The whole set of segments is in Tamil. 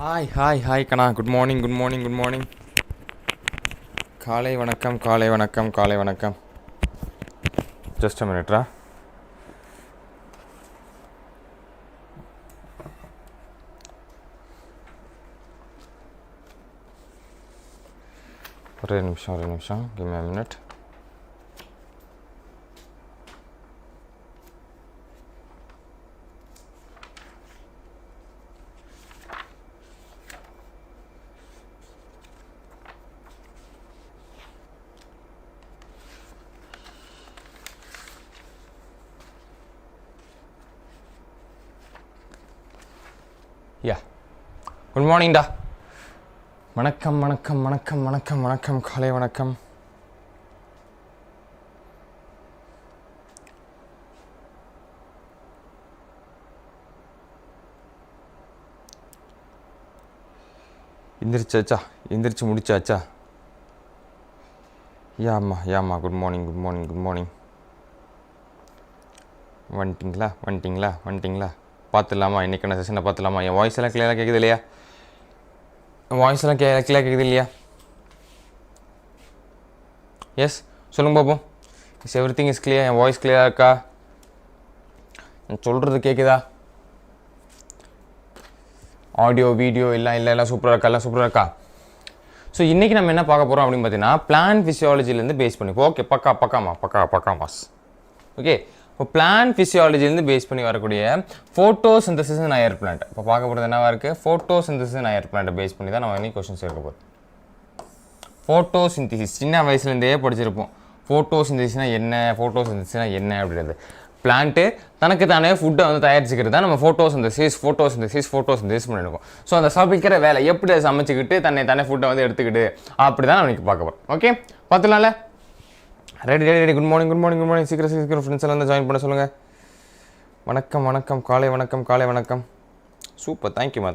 Hi, Kana. Good morning. Kaalai vanakkam. Just a minute, ra. ஒரே நிமிஷம். Give me a minute. Yeah. Good morning, da. வணக்கம் காலை வணக்கம். எந்திரிச்சு முடிச்சாச்சா? யாம்மா குட் மார்னிங். வந்துட்டிங்களா? பார்த்துடலாமா? இன்றைக்கான செஷனை பார்த்துடலாமா? என் வாய்ஸ் எல்லாம் கிளியராக கேட்குது இல்லையா? எஸ், சொல்லுங்க பாப்போம். Everything is clear. N voice கிளியராக இருக்கா? சொல்கிறது கேட்குதா? ஆடியோ வீடியோ எல்லாம் சூப்பராக இருக்கா? ஸோ இன்றைக்கி நம்ம என்ன பார்க்க போகிறோம் அப்படின்னு பார்த்தீங்கன்னா, பிளான்ட் ஃபிசியாலஜிலேருந்து பேஸ் பண்ணி. ஓகே, பக்கா மாஸ். ஓகே, இப்போ பிளான்ட் ஃபிசியாலஜிலேருந்து பேஸ் பண்ணி வரக்கூடிய ஃபோட்டோசிந்தசிஸ் இன் ஹையர் பிளான்ட். இப்போ பார்க்க போகிறது என்னவா இருக்குது? ஃபோட்டோசிந்தசிஸ் இன் ஹையர் பிளான்ட்டை பேஸ் பண்ணி தான் நம்ம இன்னைக்கு கொஸ்டின்ஸ் எடுக்க போகிறோம். ஃபோட்டோசிந்தசிஸ் சின்ன வயசுலேருந்தே படிச்சிருப்போம். ஃபோட்டோசிந்தசிஸ்னால் என்ன அப்படின்றது. பிளான்ட்டு தனக்கு தானே ஃபுட்டை வந்து தயாரிச்சுக்கிறது தான் நம்ம ஃபோட்டோசிந்தசிஸ் பண்ணியிருக்கோம். ஸோ அந்த சமைக்கிற வேலை எப்படி அதை சமைச்சிக்கிட்டு தானே ஃபுட்டை வந்து எடுத்துக்கிட்டு அப்படி தான் நம்ம இன்றைக்கி பார்க்க போகிறோம். ஓகே, பார்த்துலாம்ல? ரெடி. Good morning. சீக்கிரம் ஃப்ரெண்ட்ஸ் எல்லாம் ஜாயின் பண்ண சொல்லுங்கள். வணக்கம். காலை வணக்கம். சூப்பர். தேங்க்யூமா.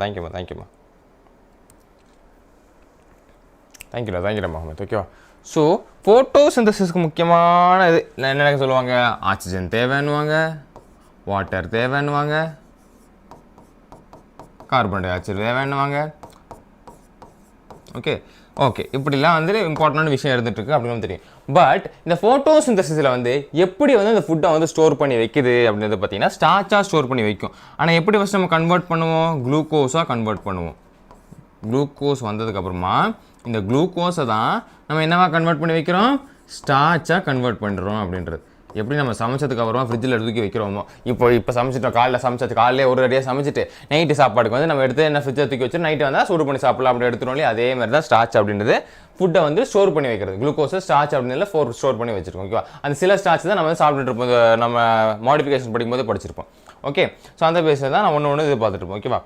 தேங்க்யூடா முகமது. ஓகேவா? ஸோ ஃபோட்டோசிந்தசிஸ்க்கு முக்கியமான இது என்ன சொல்லுவாங்க? ஆக்சிஜன் தேவைன்னுவாங்க, வாட்டர் தேவைன்னுவாங்க, கார்பன் டை ஆக்சைடு தேவைன்னுவாங்க. ஓகே இப்படிலாம் வந்து இம்பார்ட்டண்டான விஷயம் இருந்துகிட்ருக்கு அப்படின்னு தெரியும். பட் இந்த ஃபோட்டோசிந்தசிஸில் வந்து எப்படி வந்து இந்த ஃபுட்டை வந்து ஸ்டோர் பண்ணி வைக்குது அப்படின்றது பார்த்தீங்கன்னா, ஸ்டார்ச்சாக ஸ்டோர் பண்ணி வைக்கும். ஆனால் எப்படி ஃபஸ்ட் நம்ம கன்வெர்ட் பண்ணுவோம்? குளுக்கோஸாக கன்வெர்ட் பண்ணுவோம். குளுக்கோஸ் வந்ததுக்கப்புறமா இந்த குளுக்கோஸை தான் நம்ம என்னவா கன்வெர்ட் பண்ணி வைக்கிறோம்? ஸ்டார்ச்சாக கன்வெர்ட் பண்ணுறோம் அப்படின்றது. எப்படி நம்ம சமைச்சதுக்கு அப்புறமா ஃப்ரிட்ஜில் தூக்கி வைக்கிறோமோ, இப்போ சமைச்சிட்டோம், காலையிலே ஒரு அடியாக சமைச்சிட்டு நைட்டு சாப்பாடுக்கு வந்து நம்ம எடுத்து என்ன ஃப்ரிட்ஜில் தூக்கி வச்சு நைட்டு வந்தால் சூடு பண்ணி சாப்பிடலாம் அப்படி எடுத்துட்டோம் இல்லையா? அதே மாதிரி தான் ஸ்டார்ச் அப்படின்றது ஃபுட்டை வந்து ஸ்டோர் பண்ணி வைக்கிறது. குளுக்கோஸை ஸ்டார்ச் அப்படின்றதுல ஸ்டோர் பண்ணி வச்சிருக்கோம். ஓகேவா? அந்த சில ஸ்டார்ச் தான் நம்ம வந்து சாப்பிட்டுட்டு இருப்போம். நம்ம மாடிஃபிகேஷன் படிக்கும்போது படிச்சிருப்போம். ஓகே, ஸோ அந்த பேஸில் தான் நான் ஒன்று இது பார்த்துட்டு இருப்போம். ஓகேவா?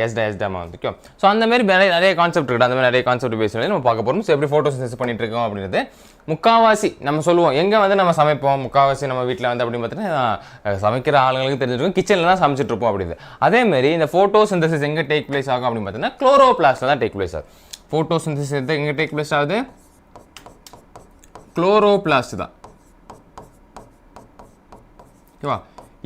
எஸ்டாமா வந்து. ஓகே, ஸோ அந்த மாதிரி நிறைய கான்செப்ட் இருக்குது. அந்த மாதிரி நிறைய கான்செப்ட் பேஸ் பண்ணி நம்ம பார்க்க போகிறோம். ஸோ எப்படி ஃபோட்டோசிந்தசிஸ் பண்ணிட்டு இருக்கோம் அப்படின்றது முக்கால்வாசி நம்ம சொல்லுவோம். எங்கே வந்து நம்ம சமைப்போம்? முக்கால்வாசி நம்ம வீட்டில் வந்து அப்படின்னு பார்த்தீங்கன்னா சமைக்கிற ஆளுங்களுக்கு தெரிஞ்சிருக்கும், கிச்சனில் தான் சமைச்சிட்டு இருப்போம் அப்படின்னு. அதேமாதிரி இந்த ஃபோட்டோசிந்தசிஸ் எங்கே டேக் பிளேஸ் ஆகும் அப்படின்னு பார்த்தீங்கன்னா, குளோரோபிளாஸ்ட்டில் தான் டேக் பிளேஸ் ஆகும். ஃபோட்டோசிந்தசிஸ் எங்கே டேக் பிளேஸ் ஆகுது? குளோரோபிளாஸ்ட் தான். ஓகேவா?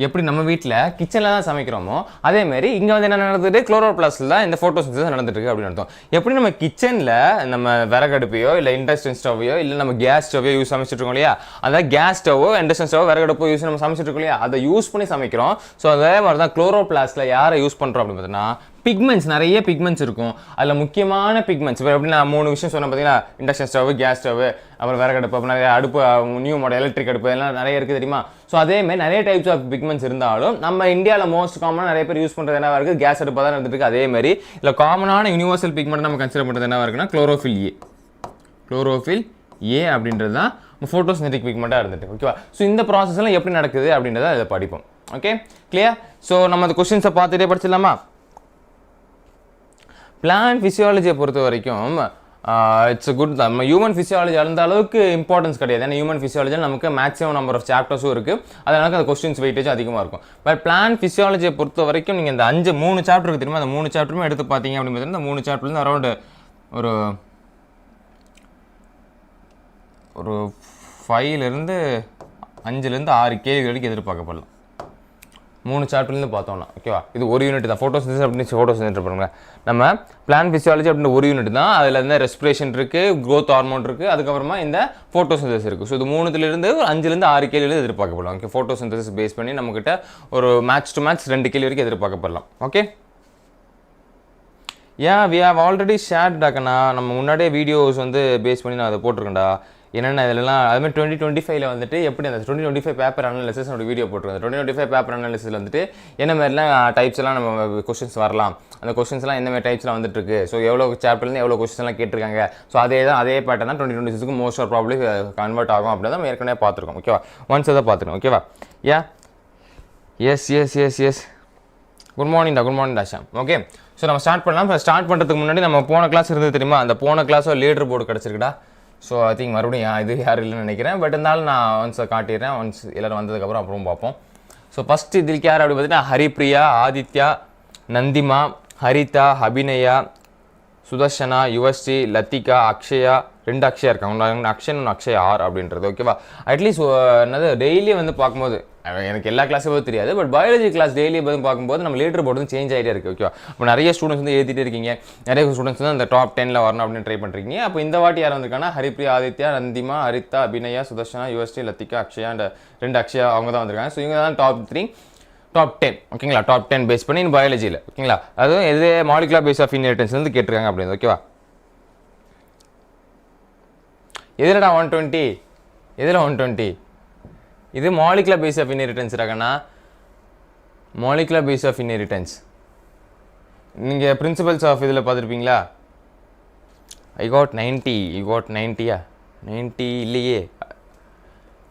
எப்படி நம்ம வீட்டில் கிச்சனில் தான் சமைக்கிறோமோ அதேமாரி இங்கே வந்து என்ன நடந்துட்டு குளோரோபிளாஸ்டில் தான் இந்த ஃபோட்டோசிந்தசிஸ் நடந்துட்டு இருக்கு அப்படின்னு அர்த்தம். எப்படி நம்ம கிச்சனில் நம்ம விறகடுப்பையோ இல்லை இண்டக்ஷன் ஸ்டவ்வையோ இல்லை நம்ம கேஸ் ஸ்டவ்வையோ யூஸ் சமைச்சிட்டு இருக்கோம் இல்லையா? அதாவது கேஸ் ஸ்டவ்வோ இண்டக்ஷன் ஸ்டவ் விறகடுப்போ யூஸ் நம்ம சமைச்சிட்டு இருக்கோம் இல்லையா? அதை யூஸ் பண்ணி சமைக்கிறோம். ஸோ அதே மாதிரி தான் குளோரோபிளாஸ்டில் யாரை யூஸ் பண்ணுறோம் அப்படின்னு பார்த்தீங்கன்னா, பிக்மெண்ட்ஸ், நிறைய பிக்மெண்ட்ஸ் இருக்கும். அதில் முக்கியமான பிக்மெண்ட்ஸ் இப்போ எப்படி நான் 3 விஷயம் சொன்னேன் பார்த்தீங்கன்னா, இண்டக்ஷன் ஸ்டவ், கேஸ் ஸ்டவ், அப்புறம் விறகடுப்பு, அப்புறம் நிறைய அடுப்பு, நியூ மாடல் எலக்ட்ரிக் அடுப்பு, எல்லாம் நிறைய இருக்குது தெரியுமா? ஸோ அதேமாதிரி நிறைய டைப்ஸ் ஆஃப் பிக்மெண்ட்ஸ் இருந்தாலும் நம்ம இந்தியாவில் மோஸ்ட் காமனாக நிறைய பேர் யூஸ் பண்ணுறது என்னவா இருக்குது? கேஸ் அடுப்பாக தான் இருந்துட்டு இருக்கு. அதேமாதிரி இல்லை காமனான யூனிவர்சல் பிக்மெண்ட் நம்ம கன்சிடர் பண்ணுறது என்னவா இருக்குன்னா, குளோரோஃபில் ஏ அப்படின்றது தான் ஃபோட்டோசிந்தெடிக் பிக்மெண்ட்டாக இருந்துட்டு. ஓகேவா? ஸோ இந்த ப்ராசஸ் எல்லாம் எப்படி நடக்குது அப்படின்றத அதை படிப்போம். Okay, clear? ஸோ நம்ம அந்த கொஸ்டின்ஸை பார்த்துட்டே படிச்சிடலாமா? பிளான்ட் ஃபிசியாலஜியை பொறுத்த வரைக்கும் இட்ஸ் குட் தான். நம்ம ஹியூமன் ஃபிசியாலஜி அந்த அளவுக்கு இம்பார்ட்டன்ஸ் கிடையாது. ஏன்னா ஹியூமன் ஃபிசியாலஜியில் நமக்கு மேக்ஸிமம் நம்பர் ஆஃப் சாப்டர்ஸும் இருக்குது. அதனால அந்த கொஸ்டின்ஸ் வெயிட்டேஜ் அதிகமாக இருக்கும். பட் பிளான்ட் ஃபிசியாலஜியை பொறுத்த வரைக்கும் நீங்கள் இந்த 3 சாப்டர் இருக்குது தெரியுமா? அந்த 3 சாப்டருமே எடுத்து பார்த்தீங்க அப்படின்னு பார்த்தீங்கன்னா, இந்த 3 சாப்டர்லேருந்து அரௌண்ட் ஒரு 5லேருந்து 6 கேள்வி வரைக்கும் எதிர்பார்க்கப்படலாம். 3 சாப்டர்லேருந்து பார்த்தோம்னா ஓகேவா இது ஒரு யூனிட் தான் ஃபோட்டோசிந்தசிஸ் அப்படின்னு ஃபோட்டோசிந்தசிஸ் பாருங்க நம்ம பிளான்ட் ஃபிசியாலஜி அப்படின்ற ஒரு யூனிட் தான் அதில் வந்து ரெஸ்பிரேஷன் இருக்குது க்ரோத் ஹார்மோன் இருக்குது அதுக்கப்புறமா இந்த ஃபோட்டோசிந்தசிஸ் இருக்குது ஸோ இது 3லேருந்து 5லேருந்து 6 கேள்வியில எதிர்பார்க்கப்படலாம் ஓகே ஃபோட்டோசிந்தசிஸ் பேஸ் பண்ணி நம்மக்கிட்ட ஒரு மேட்ச் டு மேட்ச் 2 கேள்வி வரைக்கும் எதிர்பார்க்கப்படலாம் ஓகே ஏன் வி ஹவ் ஆல்ரெடி ஷேர்ட் டாக்கண்ணா நம்ம முன்னாடியே வீடியோஸ் வந்து பேஸ் பண்ணி நான் அதை போட்டிருக்கேன்டா என்னென்ன இதெல்லாம் அதுமாதிரி 2025 வந்துட்டு எப்படி அந்த 2025 பேப்பர் அனாலிசிஸ் ஒரு வீடியோ போட்டிருக்கேன் 2025 பேப்பர் அனாலிசிஸில் வந்துட்டு என்ன மாதிரிலாம் டைப்ஸ் எல்லாம் நம்ம கொஸ்டின்ஸ் வரலாம் அந்த கொஸ்டின்ஸ்லாம் என்ன மாதிரி டைப்ஸ்லாம் வந்துட்டு இருக்கு ஸோ எவ்வளோ சாப்டர்லேருந்து எவ்வளோ கொஸ்டின்ஸ்லாம் கேட்டிருக்காங்க ஸோ அதே பேட்டர்ன் தான் 2026க்கு மோஸ்ட் ஆர் ப்ராப்ளி கன்வெர்ட் ஆகும் அப்படின்னு தான் ஏற்கனவே பார்த்துருக்கோம் ஓகேவா ஒன்ஸ் அதை பார்த்துருக்கோம் ஓகேவா yes good morning Sham okay so நம்ம ஸ்டார்ட் பண்ணலாம் ஸ்டார்ட் பண்ணுறதுக்கு முன்னாடி நம்ம போன கிளாஸ் இருந்தது தெரியுமா அந்த போன கிளாஸ் ஒரு லீடர் போர்டு கிடச்சிருக்குடா ஸோ ஐ திங்க் மறுபடியும் இது யாரும் இல்லைன்னு நினைக்கிறேன் பட் இருந்தாலும் நான் ஒன்ஸ் காட்டிடுறேன் ஒன்ஸ் எல்லோரும் வந்ததுக்கப்புறம் அப்புறம் பார்ப்போம் ஸோ ஃபஸ்ட்டு இதுக்கு யார் அப்படி பார்த்தீங்கன்னா ஹரிப்ரியா ஆதித்யா நந்திமா ஹரிதா அபிநயா சுதர்ஷனா யுவஸ்ரீ லத்திகா அக்ஷயா 2 அக்ஷயா இருக்காங்க அக்ஷன் அக்ஷயா ஆர் அப்படின்றது ஓகேவா அட்லீஸ்ட் என்னது டெய்லி வந்து பார்க்கும்போது எனக்கு எல்லா கிளாஸும் தெரியாது பட் பயாலஜி கிளாஸ் டெய்லி வந்து பார்க்கும்போது நம்ம லீடர் போர்டு வந்து சேஞ்ச் ஆகிட்டே இருக்குது ஓகேவா இப்போ நிறைய ஸ்டூடெண்ட்ஸ் வந்து எழுதிட்டே இருக்கீங்க நிறைய ஸ்டூடெண்ட்ஸ் வந்து அந்த டாப் 10ல் வரணும் அப்படின்னு ட்ரை பண்ணுறீங்க அப்போ இந்த வாட்டி யார் வந்திருக்காங்கன்னா ஹரிப்ரியா ஆதித்யா நந்திமா ஹரிதா அபிநயா சுதர்ஷனா யுவஸ்ரீ லத்திகா அக்ஷயா அண்ட் 2 அக்ஷயா அவங்க தான் வந்திருக்காங்க ஸோ இவங்க தான் டாப் 3 டாப் 10 ஓகேங்களா டாப் 10 பேஸ் பண்ணி பயாலஜியில் ஓகேங்களா அதுவும் எது மாலிகுலர் பேஸ் ஆஃப் இன்ஹெரிட்டன்ஸ் வந்து கேட்டிருக்காங்க அப்படின்னு ஓகேவா எதுலடா 120 எதில் 120 இது மாலிகுலர் பேஸ் ஆஃப் இன்ஹெரிட்டன்ஸ் இருக்காங்கன்னா மாலிகுலர் பேஸ் ஆஃப் இன்ஹெரிட்டன்ஸ் நீங்கள் பிரின்சிபல்ஸ் ஆஃப் இதில் பார்த்துருப்பீங்களா ஐ காட் 90 யூ காட் 90 இல்லையே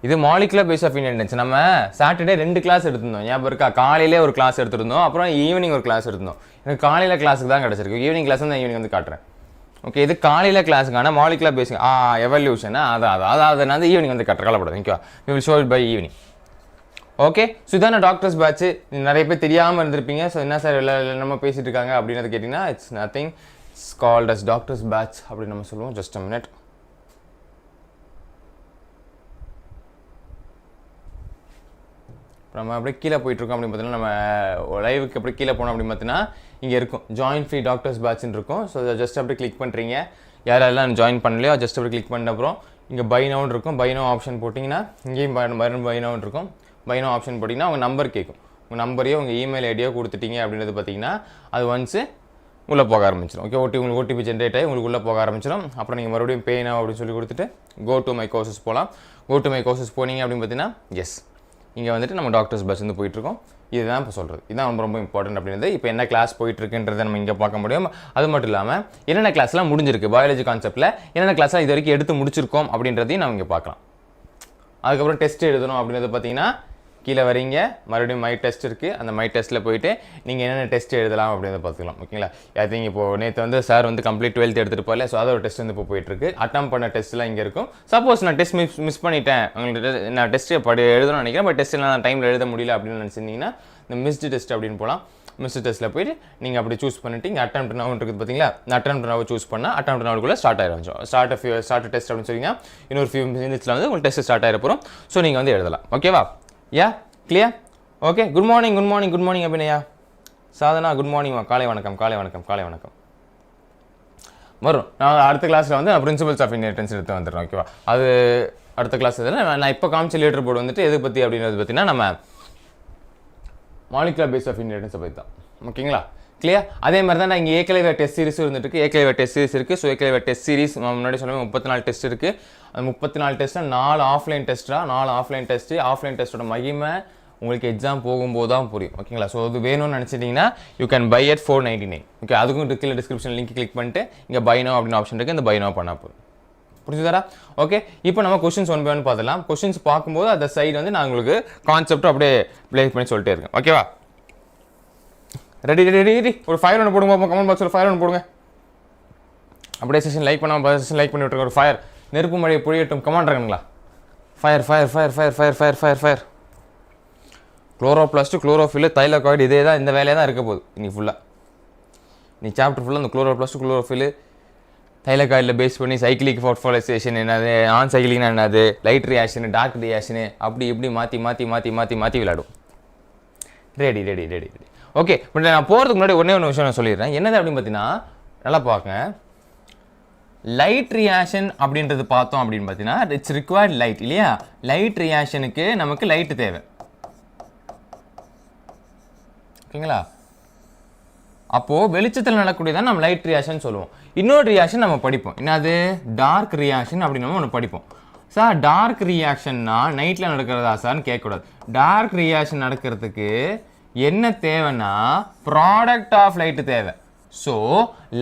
இது மாலிகுலர் பேஸ் ஆஃப் இன்ஹெரிட்டன்ஸ் நம்ம சாட்டர்டே 2 கிளாஸ் எடுத்திருந்தோம் ஞாபகம் இருக்கா காலையிலே ஒரு கிளாஸ் எடுத்திருந்தோம் அப்புறம் ஈவினிங் ஒரு கிளாஸ் எடுத்திருந்தோம் எனக்கு காலையில் கிளாஸுக்கு தான் கிடச்சிருக்கு ஈவினிங் கிளாஸ் தான் ஈவினிங் வந்து காட்டுறேன் ஓகே இது காலையில் கிளாஸுக்கான மாலிகுலர் பேசிக் எவல்யூஷனா அதாவது நான் வந்து ஈவினிங் வந்து கலப்படாது ஓகேவா we will show it by evening okay so இதான டாக்டர்ஸ் பேட்ச் நிறைய பேர் தெரியாமல் இருந்திருப்பீங்க ஸோ என்ன சார் நம்ம பேசிகிட்டு இருக்காங்க அப்படின்னு கேட்டிங்கன்னா it's nothing it's called as doctors batch அப்படின்னு நம்ம சொல்லுவோம் ஜஸ்ட் அ மினிட் நம்ம அப்படியே கீழே போயிட்டுருக்கோம் அப்படின்னு பார்த்தீங்கன்னா நம்ம லைவுக்கு அப்படி கீழே போனோம் அப்படின்னு பார்த்தீங்கன்னா இங்கே இருக்கும் ஜாயின் ஃப்ரீ டாக்டர்ஸ் பேட்ச்னு இருக்கும் ஸோ ஜஸ்ட் அப்படி கிளிக் பண்ணுறீங்க யாரெல்லாம் ஜாயின் பண்ணலையோ ஜஸ்ட் அப்படி கிளிக் பண்ண அப்புறம் இங்கே பை நவுன்னு இருக்கும் பை நோ ஆப்ஷன் போட்டிங்கன்னா இங்கேயும் பை நவுன்னு இருக்கும் பை நோ ஆப்ஷன் போட்டிங்கன்னா உங்கள் நம்பர் கேட்கும் உங்கள் நம்பரையோ உங்கள் இமெயில் ஐடியோ கொடுத்துட்டீங்க அப்படின்றது பார்த்தீங்கன்னா அது ஒன்ஸு உள்ளே போக ஆரம்பிச்சிடும் ஓகே உங்களுக்கு ஓடிபி ஜென்ரேட் ஆகி உங்களுக்கு உள்ளே போக ஆரம்பிச்சிடும் அப்புறம் நீங்கள் மறுபடியும் பே நவ் அப்படின்னு சொல்லி கொடுத்துட்டு கோ டு மை கோர்சஸ் போகலாம் கோ டு மை கோர்சஸ் போனீங்க அப்படின்னு பார்த்தீங்கன்னா எஸ் இங்கே வந்துட்டு நம்ம டாக்டர்ஸ் பஸ் வந்து போயிட்டுருக்கோம் இதுதான் இப்போ சொல்கிறது இதுதான் ரொம்ப ரொம்ப இம்பார்ட்டன்ட் அப்படின்றது இப்போ என்ன கிளாஸ் போயிட்டுருக்குன்றதை நம்ம இங்கே பார்க்க முடியும் அது மட்டும் இல்லாமல் என்னென்ன கிளாஸ்லாம் முடிஞ்சிருக்கு பயாலஜி கான்செப்ட்டில் என்னென்ன கிளாஸ்லாம் இது வரைக்கும் எடுத்து முடிச்சிருக்கோம் அப்படின்றதையும் நம்ம இங்கே பார்க்கலாம் அதுக்கப்புறம் டெஸ்ட் எழுதணும் அப்படின்றது பார்த்தீங்கன்னா கீழே வரீங்க மறுபடியும் மை டெஸ்ட் இருக்குது அந்த மை டெஸ்ட்டில் போயிட்டு நீங்கள் என்னென்ன டெஸ்ட் எழுதலாம் அப்படின்றத பார்த்துக்கலாம் ஓகேங்களா ஐ திங்க் இப்போது நேற்று வந்து சார் வந்து கம்ப்ளீட் 12th எடுத்துகிட்டு போகல ஸோ அதோட டெஸ்ட் வந்து இப்போ போயிட்டுருக்கு அட்டம் பண்ண டெஸ்ட்லாம் இங்கே இருக்கும் சப்போஸ் நான் டெஸ்ட் மிஸ் பண்ணிட்டேன் உங்களுக்கு நான் டெஸ்ட்டு எழுதணும்னு நினைக்கிறேன் பட் டெஸ்ட் நான் டைமில் எழுத முடியல அப்படின்னு நினச்சிருந்தீங்கன்னா இந்த மிஸ்டு டெஸ்ட் அப்படின்னு போகலாம் மிஸ்டு டெஸ்ட்டில் போயிட்டு நீங்கள் அப்படி சூஸ் பண்ணிட்டு இங்கே அட்டம் நவ் இருக்குது பார்த்தீங்களா அட்டம் நவ் சூஸ் பண்ணால் அட்டம் நவுக்குள்ளே ஸ்டார்ட் ஆகிடும் ஸ்டார்ட் டெஸ்ட் அப்படின்னு சொன்னீங்கன்னா இன்னொரு ஃபியூ மினிட்ஸில் வந்து உங்களுக்கு டெஸ்ட் ஸ்டார்ட் ஆகிட போகிறோம் ஸோ நீங்கள் வந்து எழுதலாம் ஓகேவா clear okay good morning Abhinaya Sadhana good மார்னிங்மா காலை வணக்கம் வரும் நான் அடுத்த கிளாஸில் வந்து பிரின்சிபல்ஸ் ஆஃப் இன்ஹெரிட்டன்ஸ் எடுத்து வந்துடுறேன் ஓகேவா அது அடுத்த கிளாஸ் இதில் நான் இப்போ காமிச்ச லீடர் போர்டு வந்துட்டு எது பற்றி அப்படின்றது பார்த்தீங்கன்னா நம்ம மாலிகுலர் பேஸ் ஆஃப் இன்ஹெரிட்டன்ஸை பற்றி தான் ஓகேங்களா கிளியர் அதே மாதிரி தான் நான் இங்கே ஏற்கனவே டெஸ்ட் சீரிஸும் இருந்துட்டு ஏற்கனவே டெஸ்ட் சீரிஸ் இருக்குது ஸோ ஏற்கனவே டெஸ்ட் சீரிஸ் முன்னாடி சொன்ன 34 டெஸ்ட் இருக்குது அந்த 34 டெஸ்ட்டில் 4 ஆஃப்லைன் டெஸ்ட்டாக 4 ஆஃப்லைன் டெஸ்ட்டோட மகிமை உங்களுக்கு எக்ஸாம் போகும்போது தான் புரியும் ஓகேங்களா ஸோ அது வேணும்னு நினச்சிட்டிங்கன்னா you can buy at 499 okay அதுக்கும் கீழே டிஸ்கிரிப்ஷன் லிங்க் கிளிக் பண்ணிட்டு இங்கே பை நோ அப்படின்னு ஆப்ஷன் இருக்குது இந்த பை நோ பண்ணால் போதும் புரிஞ்சுதாரா ஓகே இப்போ நம்ம கொஸ்டின்ஸ் ஒன் பை ஒன் பார்த்துலாம் கொஸ்டின்ஸ் பார்க்கும்போது அந்த சைடு வந்து நான் உங்களுக்கு கான்செப்ட் அப்படியே ப்ளே பண்ணி சொல்லிட்டே இருக்கேன் ஓகேவா ரெடி ஒரு ஃபயர் ஒன்று போடுங்க கமெண்ட் பாக்ஸில் ஃபயர் ஒன்று போடுங்க அப்படியே செஷன் லைக் பண்ணாமல் செஷன் லைக் பண்ணி விட்டுருங்க ஒரு ஃபயர் நெருப்பு மழையை பொழியட்டும் கமாண்ட் இருக்குங்களா ஃபயர் குளோரோப்ளாஸ்ட் குளோரோஃபில் தைலகாய்டு இதே தான் இந்த வேலையாக தான் இருக்க போகுது இன்னைக்கு ஃபுல்லாக நீ சாப்டர் ஃபுல்லாக இந்த குளோரோப்ளாஸ்ட் குளோரோஃபில் தைலகாய்டில் பேஸ் பண்ணி சைக்கிளிக் ஃபோட்டோலைசேஷன் என்னது ஆன் சைக்கிளிக்னா என்னது லைட் ரியாக்ஷனு டார்க் ரியாக்ஷனு அப்படி இப்படி மாற்றி விளையாடும் ready ready ready ready okay. But நான் போகிறதுக்கு முன்னாடி ஒன்று விஷயம் நான் சொல்லிடுறேன். என்னது அப்படின்னு பார்த்தீங்கன்னா நல்லா பார்க்க லைட் ரியாக்ஷன் அப்படின்றது பார்த்தோம் அப்படின்னு பார்த்தீங்கன்னா இட்ஸ் ரிக்வயர்ட் லைட் இல்லையா. லைட் ரியாக்ஷனுக்கு நமக்கு லைட் தேவை ஓகேங்களா. அப்போது வெளிச்சத்தில் நடக்கூடியதான் நம்ம லைட் ரியாக்ஷன் சொல்லுவோம். இன்னொரு ரியாக்ஷன் நம்ம படிப்போம். என்னது டார்க் ரியாக்ஷன் அப்படின்னு நம்ம ஒன்று படிப்போம். சார் டார்க் ரியாக்ஷன்னா நைட்டில் நடக்கிறதா சார்னு கேட்கக்கூடாது. டார்க் ரியாக்ஷன் நடக்கிறதுக்கு என்ன தேவைன்னா ப்ராடக்ட் ஆஃப் லைட்டு தேவை. ஸோ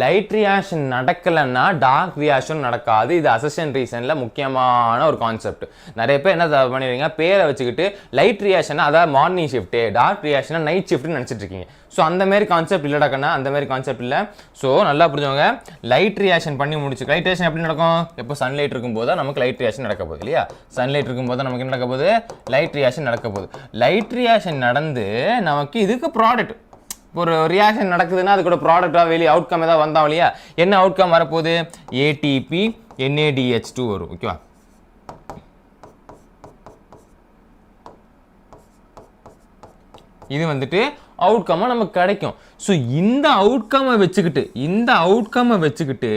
லைட் ரியாக்ஷன் நடக்கலைன்னா டார்க் ரியாக்ஷன் நடக்காது. இது அசெஷன் ரீசனில் முக்கியமான ஒரு கான்செப்ட். நிறைய பேர் என்ன பண்ணுவீங்க, பேரை வச்சுக்கிட்டு லைட் ரியாக்ஷன் அதாவது மார்னிங் ஷிஃப்ட்டு, டார்க் ரியாக்ஷனா நைட் ஷிஃப்ட்னு நினச்சிட்டு இருக்கீங்க. ஸோ அந்த மாதிரி கான்செப்ட் இல்லைடாக்கண்ணா, அந்த மாதிரி கான்செப்ட் இல்லை. ஸோ நல்லா புரிஞ்சவங்க லைட் ரியாக்ஷன் பண்ணி முடிச்சு. லைட் ரியாக்ஷன் எப்படி நடக்கும், எப்போ சன்லைட் இருக்கும்போது தான் நமக்கு லைட் ரியாக்ஷன் நடக்க போகுது இல்லையா. சன்லைட் இருக்கும்போது தான் நமக்கு என்ன நடக்க போகுது, லைட் ரியாக்ஷன் நடக்க போகுது. லைட் ரியாக்ஷன் நடந்து நமக்கு இதுக்கு ப்ராடக்ட் ஒரு ரியாக்ஷன் நடக்குதுன்னா அது கூட ப்ராடக்டாக வெளியே அவுட்கம் ஏதாவது வந்தோம் இல்லையா. என்ன அவுட்கம் வரப்போகுது, ஏடிபி NADH2 வரும் ஓகேவா. இது வந்துட்டு அவுட்கம்மாக நமக்கு கிடைக்கும். ஸோ இந்த அவுட்கம்மை வச்சுக்கிட்டு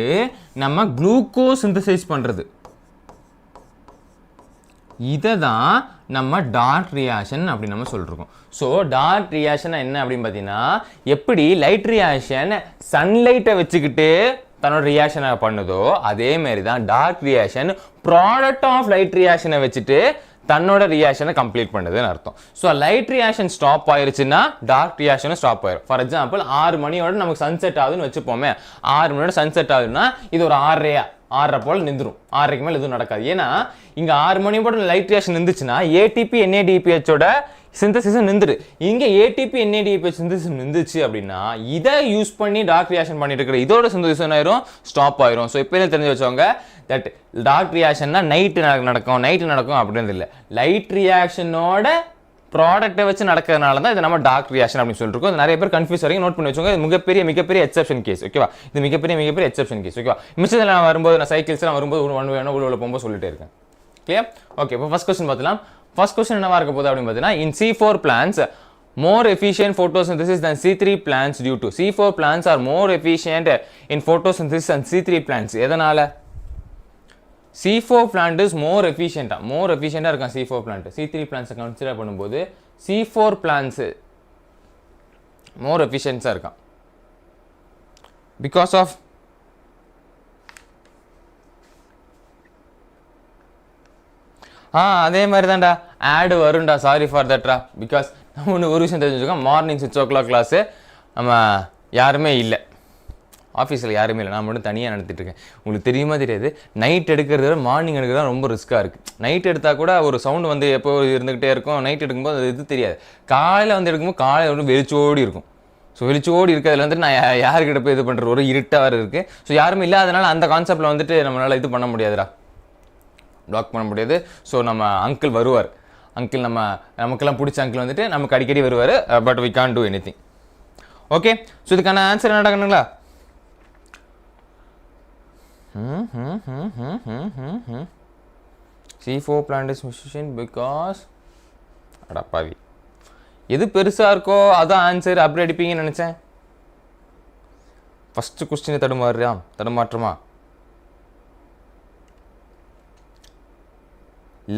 நம்ம குளுக்கோஸ் சிந்தசைஸ் பண்ணுறது, இதை தான் நம்ம டார்க் ரியாக்ஷன் அப்படின்னு நம்ம சொல்லிருக்கோம். ஸோ டார்க் ரியாக்ஷன் என்ன அப்படின்னு பார்த்தீங்கன்னா, எப்படி லைட் ரியாக்ஷன் சன்லைட்டை வச்சுக்கிட்டு தன்னோட ரியாக்ஷனை பண்ணுதோ அதே மாதிரி தான் dark reaction product of light ரியாக்ஷனை வச்சுட்டு தன்னோட ரியாக்ஷனை கம்ப்ளீட் பண்ணுதுன்னு அர்த்தம். ஸோ லைட் ரியாக்ஷன் ஸ்டாப் ஆயிருச்சுன்னா டார்க் ரியாக்ஷனும் ஸ்டாப் ஆயிரும். ஃபார் எக்ஸாம்பிள் 6 மணியோட நமக்கு சன்செட் ஆகுதுன்னு வச்சுப்போமே, 6 மணியோட சன்செட் ஆகுதுன்னா இது ஒரு 6:30 போல் நின்றுடும். 6:30க்கு மேலே எதுவும் நடக்காது. ஏன்னா இங்கே 6 மணி போட லைட் ரியாக்ஷன் இருந்துச்சுன்னா ATP NADPHோட சிந்தசிஸ் நின்றுடு. இங்கே ATP NADPH சிந்தசிஸ் நின்றுச்சு அப்படின்னா இதை யூஸ் பண்ணி டார்க் ரியாக்ஷன் பண்ணிட்டு இருக்கிற இதோட சிந்தசிஸ் ஆயிரும், ஸ்டாப் ஆயிரும். ஸோ இப்போ தெரிஞ்சு வச்சவங்க தட் டார்க் ரியாக்ஷன்னா நைட்டு நடக்கும் அப்படின்னு இல்லை. லைட் ரியாக்ஷனோட ப்ராடக்ட்டை வச்சு நடக்கிறதுனால தான் இது நம்ம டார்க் ரியாக்ஷன் அப்படின்னு சொல்லிருக்கோம். நிறைய பேர் கன்ஃபியூஸ் வரைக்கும் நோட் பண்ணி வச்சுக்கோங்க. இது மிகப்பெரிய எக்ஸெப்ஷன் கேஸ் ஓகேவா. இது மிகப்பெரிய எக்ஸெப்ஷன் கேஸ் ஓகேவா. மிச்சத்தில் நான் வரும்போது நான் சைக்கிள்ஸ்லாம் வரும்போது ஒன்று வேணும் உள்ள போகும்போது சொல்லிட்டே இருக்கேன். Clear okay. இப்போ ஃபர்ஸ்ட் கொஸ்டின் பார்த்துலாம். ஃபர்ஸ்ட் கொஸ்டின் என்னவா இருக்க போகுது அப்படின்னு பார்த்தீங்கன்னா, in C4 plants more efficient photosynthesis than C3 plants due to C4 plants are more efficient in photosynthesis than C3 plants. எதனால C4 plant is more efficient இருக்கான் C4 plant. C3 plants consider பண்ணும்போது C4 plants more efficient இருக்கான் because of அதே மாதிரி தான்டா ஆடு வரும்டா. சாரி ஃபார் தட்ரா. பிகாஸ் நம்ம ஒரு விஷயம் தெரிஞ்சுக்கோங்க, மார்னிங் 6 o'clock கிளாஸு நம்ம யாருமே இல்லை, ஆஃபீஸில் யாருமே இல்லை, நான் மட்டும் தனியாக நடத்திட்டு இருக்கேன். உங்களுக்கு தெரியுமா தெரியாது, நைட் எடுக்கிறத விட மார்னிங் எடுக்கிறது ரொம்ப ரிஸ்க்காக இருக்குது. நைட் எடுத்தால் கூட ஒரு சவுண்டு வந்து எப்போ இருந்துக்கிட்டே இருக்கும். நைட் எடுக்கும்போது அது இது தெரியாது. காலையில் வந்து எடுக்கும்போது காலையில் வந்து வெளிச்சோடி இருக்கும். ஸோ வெளிச்சோடி இருக்கிறதுல வந்துட்டு நான் யாருக்கிட்ட போய் இது பண்ணுறது, ஒரு இருட்டாக வேறு இருக்குது. ஸோ யாருமே இல்லாதனால அந்த கான்செப்டில் வந்துட்டு நம்மளால் இது பண்ண முடியாதுடா, பிளாக் பண்ண முடியாது. ஸோ நம்ம அங்கிள் வருவார். அங்கிள் நமக்கெல்லாம் பிடிச்ச அங்கிள் வந்துட்டு நமக்கு அடிக்கடி வருவார். But we can't do anything. Okay. So இதுக்கான ஆன்சர் என்ன நடக்கணுங்களா? C4 plant is efficient because அடப்பாவி எது பெருசாக இருக்கோ அதான் ஆன்சர் அப்படி அடிப்பீங்கன்னு நினச்சேன். ஃபஸ்ட்டு கொஸ்டினை தடுமாற்றமா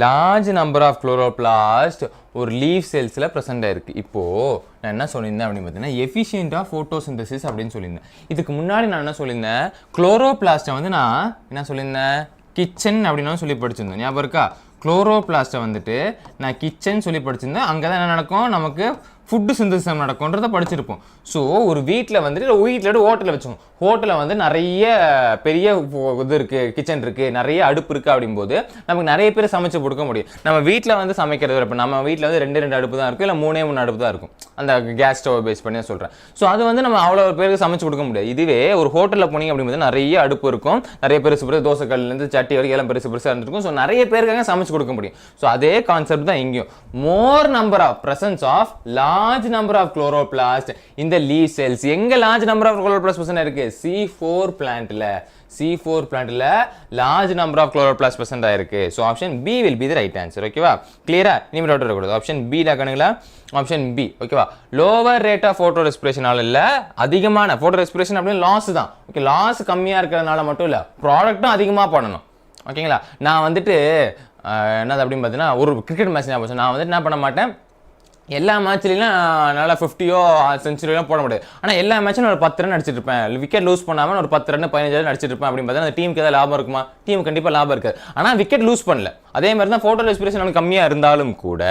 லார்ஜ் நம்பர் ஆஃப் குளோரோபிளாஸ்ட் ஒரு லீஃப் செல்ஸில் ப்ரெசென்ட் ஆயிருக்கு. இப்போது நான் என்ன சொல்லியிருந்தேன் அப்படின்னு பார்த்தீங்கன்னா, எஃபிஷியண்டாக ஃபோட்டோசிந்தசிஸ் அப்படின்னு சொல்லியிருந்தேன். இதுக்கு முன்னாடி நான் என்ன சொல்லியிருந்தேன், குளோரோபிளாஸ்ட்டை வந்து நான் என்ன சொல்லியிருந்தேன், கிச்சன் அப்படின்னு சொல்லி படிச்சிருந்தேன். ஞாபகம் இருக்கா? குளோரோபிளாஸ்ட்டை வந்துட்டு நான் கிச்சன் சொல்லி படிச்சிருந்தேன். அங்கே தான் என்ன நடக்கும், நமக்கு ஃபுட்டு சிந்தசிஸ் நடக்கும்ன்றதை படிச்சிருப்போம். ஸோ ஒரு வீட்டில் வந்துட்டு ஹோட்டலில் வச்சோம். ஹோட்டலில் வந்து நிறைய பெரிய இது இருக்குது, கிச்சன் இருக்குது, நிறைய அடுப்பு இருக்குது. அப்படிங்கும்போது நமக்கு நிறைய பேர் சமைச்சு கொடுக்க முடியும். நம்ம வீட்டில் வந்து சமைக்கிறது இப்போ நம்ம வீட்டில் வந்து 2 அடுப்பு தான் இருக்கும், இல்லை 3 அடுப்பு தான் இருக்கும். அந்த கேஸ் ஸ்டவ் பேஸ் பண்ணி சொல்கிறேன். ஸோ அது வந்து நம்ம அவ்வளோ பேருக்கு சமைச்சு கொடுக்க முடியாது. இதுவே ஒரு ஹோட்டலில் போனீங்க அப்படிங்கும்போது நிறைய அடுப்பு இருக்கும், நிறைய பெருசு தோசை கல்லேருந்து சட்டி வரைக்கும் எல்லாம் பெருசாக இருந்திருக்கும். ஸோ நிறைய பேருக்காக சமைச்சு கொடுக்க முடியும். ஸோ அதே கான்செப்ட் தான் இங்கேயும். More number of presence of large number of chloroplasts in the leaf cells. எங்க large number of chloroplasts present இருக்கு? C4 plantல. C4 plantல large number of chloroplasts present ஆயிருக்கு. So option B will be the right answer. ஓகேவா? கிளியரா? இனிமே டவுட் வரக்கூடாது. ஆப்ஷன் B ல கணுங்களா? Option B. ஓகேவா? லோவர் ரேட் ஆஃப் photorespiration ஆல இல்ல, அதிகமான photorespiration அப்படியே லாஸ் தான். ஓகே, லாஸ் கம்மியா இருக்கறனால மட்டும் இல்ல, ப்ராடக்ட்டும் அதிகமா பண்ணணும். ஓகேங்களா? நான் வந்துட்டு என்னது அப்படின்னு பார்த்தீங்கன்னா ஒரு கிரிக்கெட் மேட்ச் ஞாபகம். நான் வந்துட்டு என்ன பண்ண மாட்டேன், எல்லா மேட்ச்லையும் நல்லா 50யோ செஞ்சுரியோ போட முடியாது. ஆனால் எல்லா மேட்சும் ஒரு 10 ரன் அடிச்சிட்டு இருப்பேன். விக்கெட் லூஸ் பண்ணாமல் ஒரு 10 ரன் 15 ரன் அடிச்சிட்டு இருப்பேன் அப்படின்னு பார்த்தா அந்த டீமுக்கு ஏதாவது லாபம் இருக்குமா? டீம் கண்டிப்பாக லாபம் இருக்காது. ஆனால் விக்கெட் லூஸ் பண்ணல. அதே மாதிரி தான் ஃபோட்டோ ரெஸ்பிரேஷன் அவனுக்கு கம்மியாக இருந்தாலும் கூட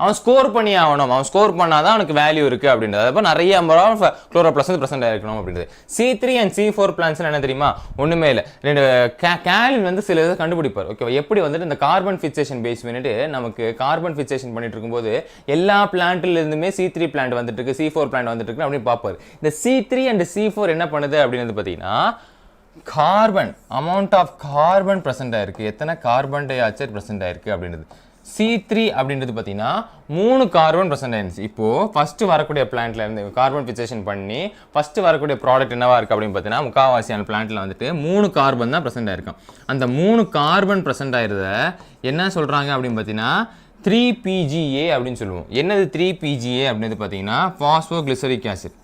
அவன் ஸ்கோர் பண்ணி ஆகணும். அவன் ஸ்கோர் பண்ணாதான் அவனுக்கு வேல்யூ இருக்குது அப்படின்றது. அப்போ நிறைய குளோரோபிளாஸ்ட் வந்து ப்ரெசென்ட் ஆகிருக்கணும் அப்படின்றது. C3 and C4 பிளான்ஸ் என்ன தெரியுமா? ஒன்றுமே இல்லை. ரெண்டு கேல்வின் வந்து சில இதை கண்டுபிடிப்பார். ஓகேவா? எப்படி வந்துட்டு இந்த கார்பன் ஃபிக்சேஷன் பேஸ் பண்ணிட்டு நமக்கு கார்பன் ஃபிக்சேஷன் பண்ணிட்டு இருக்கும்போது எல்லா பிளான்ட்ல இருந்துமே C3 பிளான்ட் வந்துட்டு இருக்கு, C4 பிளான்ட் வந்துட்டு இருக்கு அப்படின்னு பார்ப்பாரு. இந்த C3 and C4 என்ன பண்ணுது அப்படின்னு பார்த்தீங்கன்னா carbon amount of carbon present ஆயிருக்கு, எத்தனை கார்பன் டை ஆக்சைடு பிரசன்ட் ஆயிருக்கு அப்படின்றது. C3 அப்படின்றது பார்த்தீங்கன்னா 3 கார்பன் பிரசன்ட் ஆயிருச்சு. இப்போ ஃபர்ஸ்ட் வரக்கூடிய பிளான்ட்ல இருந்து கார்பன் ஃபிக்சேஷன் பண்ணி ஃபர்ஸ்ட் வரக்கூடிய ப்ராடக்ட் என்னவா இருக்கு அப்படின்னு பார்த்தீங்கன்னா முக்காவாசியான பிளான்ட்ல வந்துட்டு 3 கார்பன் தான் பிரசன்ட் ஆயிருக்கும். அந்த 3 கார்பன் பிரசன்ட் ஆயிருத என்ன சொல்றாங்க அப்படின்னு பார்த்தீங்கன்னா 3PGA அப்படின்னு சொல்லுவோம். என்னது 3PGA அப்படின்னு பார்த்தீங்கன்னா பாஸ்போகிளிசரிக் ஆசிட்.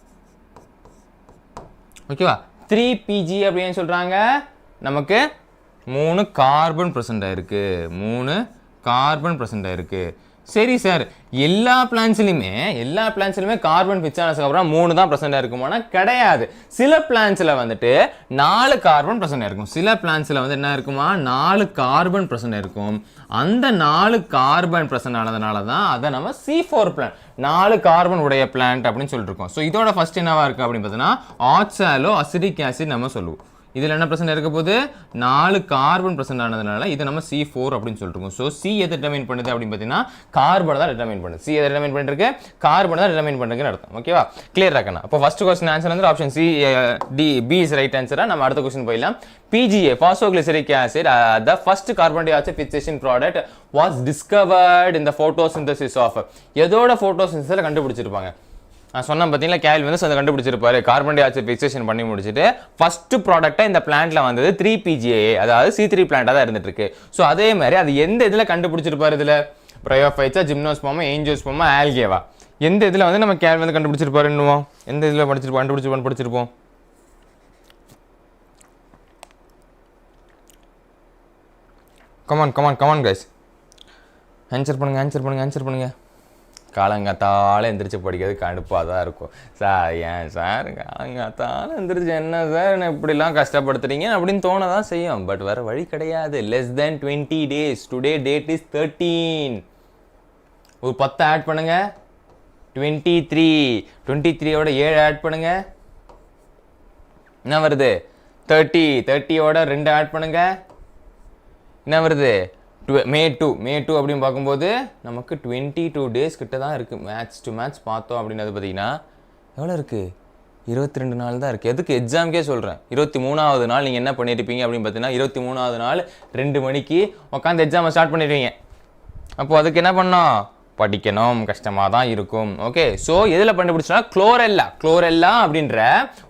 ஓகேவா? 3PGA அப்படின்னு சொல்றாங்க. நமக்கு 3 கார்பன் பிரசன்ட் ஆயிருக்கு, 3 கார்பன் பிரசன்ட் ஆயிருக்கு. சரி சார், எல்லா பிளான்ஸ்லையுமே கார்பன் ஃபிக்ஸ் ஆனதுக்கு அப்புறம் 3 தான் பிரசன்ட் ஆயிருக்குமானா கிடையாது. சில பிளான்ஸ்ல வந்துட்டு 4 கார்பன் பிரசன்ட் ஆயிருக்கும். சில பிளான்ஸ்ல வந்து என்ன இருக்குமா 4 கார்பன் பிரசன்ட் ஆயிருக்கும். அந்த 4 கார்பன் பிரசன்ட் ஆனதுனால தான் அதை நம்ம C4 பிளான்ட் 4 கார்பன் உடைய பிளான்ட் அப்படின்னு சொல்லிட்டு இருக்கோம். ஸோ இதோட ஃபர்ஸ்ட் என்னவா இருக்கு அப்படின்னு பார்த்தீங்கன்னா ஆக்சாலோ அசிட்டிக் ஆசிட் நம்ம சொல்லுவோம். இதில் என்ன பிரசன்ட் இருக்க போது 4 கார்பன் பிரசன்ட் ஆனதுனால இதை நம்ம C4 அப்படின்னு சொல்லிருக்கோம். ஸோ C எதை டிட்டர்மைன் பண்ணுது அப்படின்னு பார்த்தீங்கன்னா கார்பனை தான் டிட்டர்மைன் பண்ணுது. C எதை டிட்டர்மைன் பண்ணிருக்கு? கார்பனை தான் டிட்டர்மைன் பண்ணுறதுன்னு அர்த்தம். ஓகேவா? கிளியர் ஆக்கணும். அப்போ ஃபர்ஸ்ட் கொஸ்டின் ஆன்சர் வந்து option C, D, B is right ஆன்சரா. நம்ம அடுத்த கொஸ்டின் போயிடலாம். PGA phosphoglyceric acid the first carbon dioxide fixation product was discovered in the photosynthesis of எதோட photosynthesis கண்டுபிடிச்சிருப்பாங்க? நான் சொன்ன பார்த்தீங்களா கேல்வின் வந்து அதை கண்டுபிடிச்சிருப்பாரு. கார்பன் டை ஆக்சைடு ஃபிக்சேஷன் பண்ணி முடிச்சுட்டு ஃபர்ஸ்ட் ப்ராடக்டாக இந்த பிளான்ட்ல வந்தது 3PGA, அதாவது C3 பிளான்ட்டாக தான் இருந்துட்டு இருக்கு. ஸோ அதே மாதிரி அது எந்த இதில் கண்டுபிடிச்சிருப்பாரு? இதில் ப்ரையோஃபைட்ஸா, ஜிம்னோஸ்போமா, ஏஞ்சியோஸ்போமா, ஆல்கேவா, எந்த இதில் வந்து நம்ம கேல்வின் வந்து கண்டுபிடிச்சிருப்பாரு? இன்னும் எந்த இதில் படிச்சிருப்போம்? கமான் கைஸ், ஆன்சர் பண்ணுங்க. காலங்காத்தால எந்திரிச்சு படிக்கிறது கடுப்பாக தான் இருக்கும். சார் ஏன் சார் காலங்காத்தால எந்திரிச்சு என்ன சார் என்ன இப்படிலாம் கஷ்டப்படுத்துறீங்க அப்படின்னு தோண தான் செய்யும். பட் வேறு வழி கிடையாது. less than 20 days. Today date is 13. ஒரு 10 ஆட் பண்ணுங்க, 23. 23யோட 7 ஆட் பண்ணுங்க, என்ன வருது? 30. 30யோட 2 ஆட் பண்ணுங்க, என்ன வருது? மே 2 அப்படின்னு பார்க்கும்போது நமக்கு 22 டேஸ் கிட்ட தான் இருக்குது. மேட்ச் பார்த்தோம் அப்படின்றது பார்த்தீங்கன்னா எவ்வளோ இருக்குது? 22 நாள் தான் இருக்குது. எதுக்கு எக்ஸாமுக்கே சொல்கிறேன். 23வது நாள் நீங்கள் என்ன பண்ணியிருப்பீங்க அப்படின்னு பார்த்தீங்கன்னா 23வது நாள் 2 மணிக்கு உட்காந்து எக்ஸாமை ஸ்டார்ட் பண்ணிடுவீங்க. அப்போது அதுக்கு என்ன பண்ணோம்? படிக்கணும், கஷ்டமாக தான் இருக்கும். ஓகே, ஸோ எதில் கண்டுபிடிச்சோன்னா குளோரெல்லா அப்படின்ற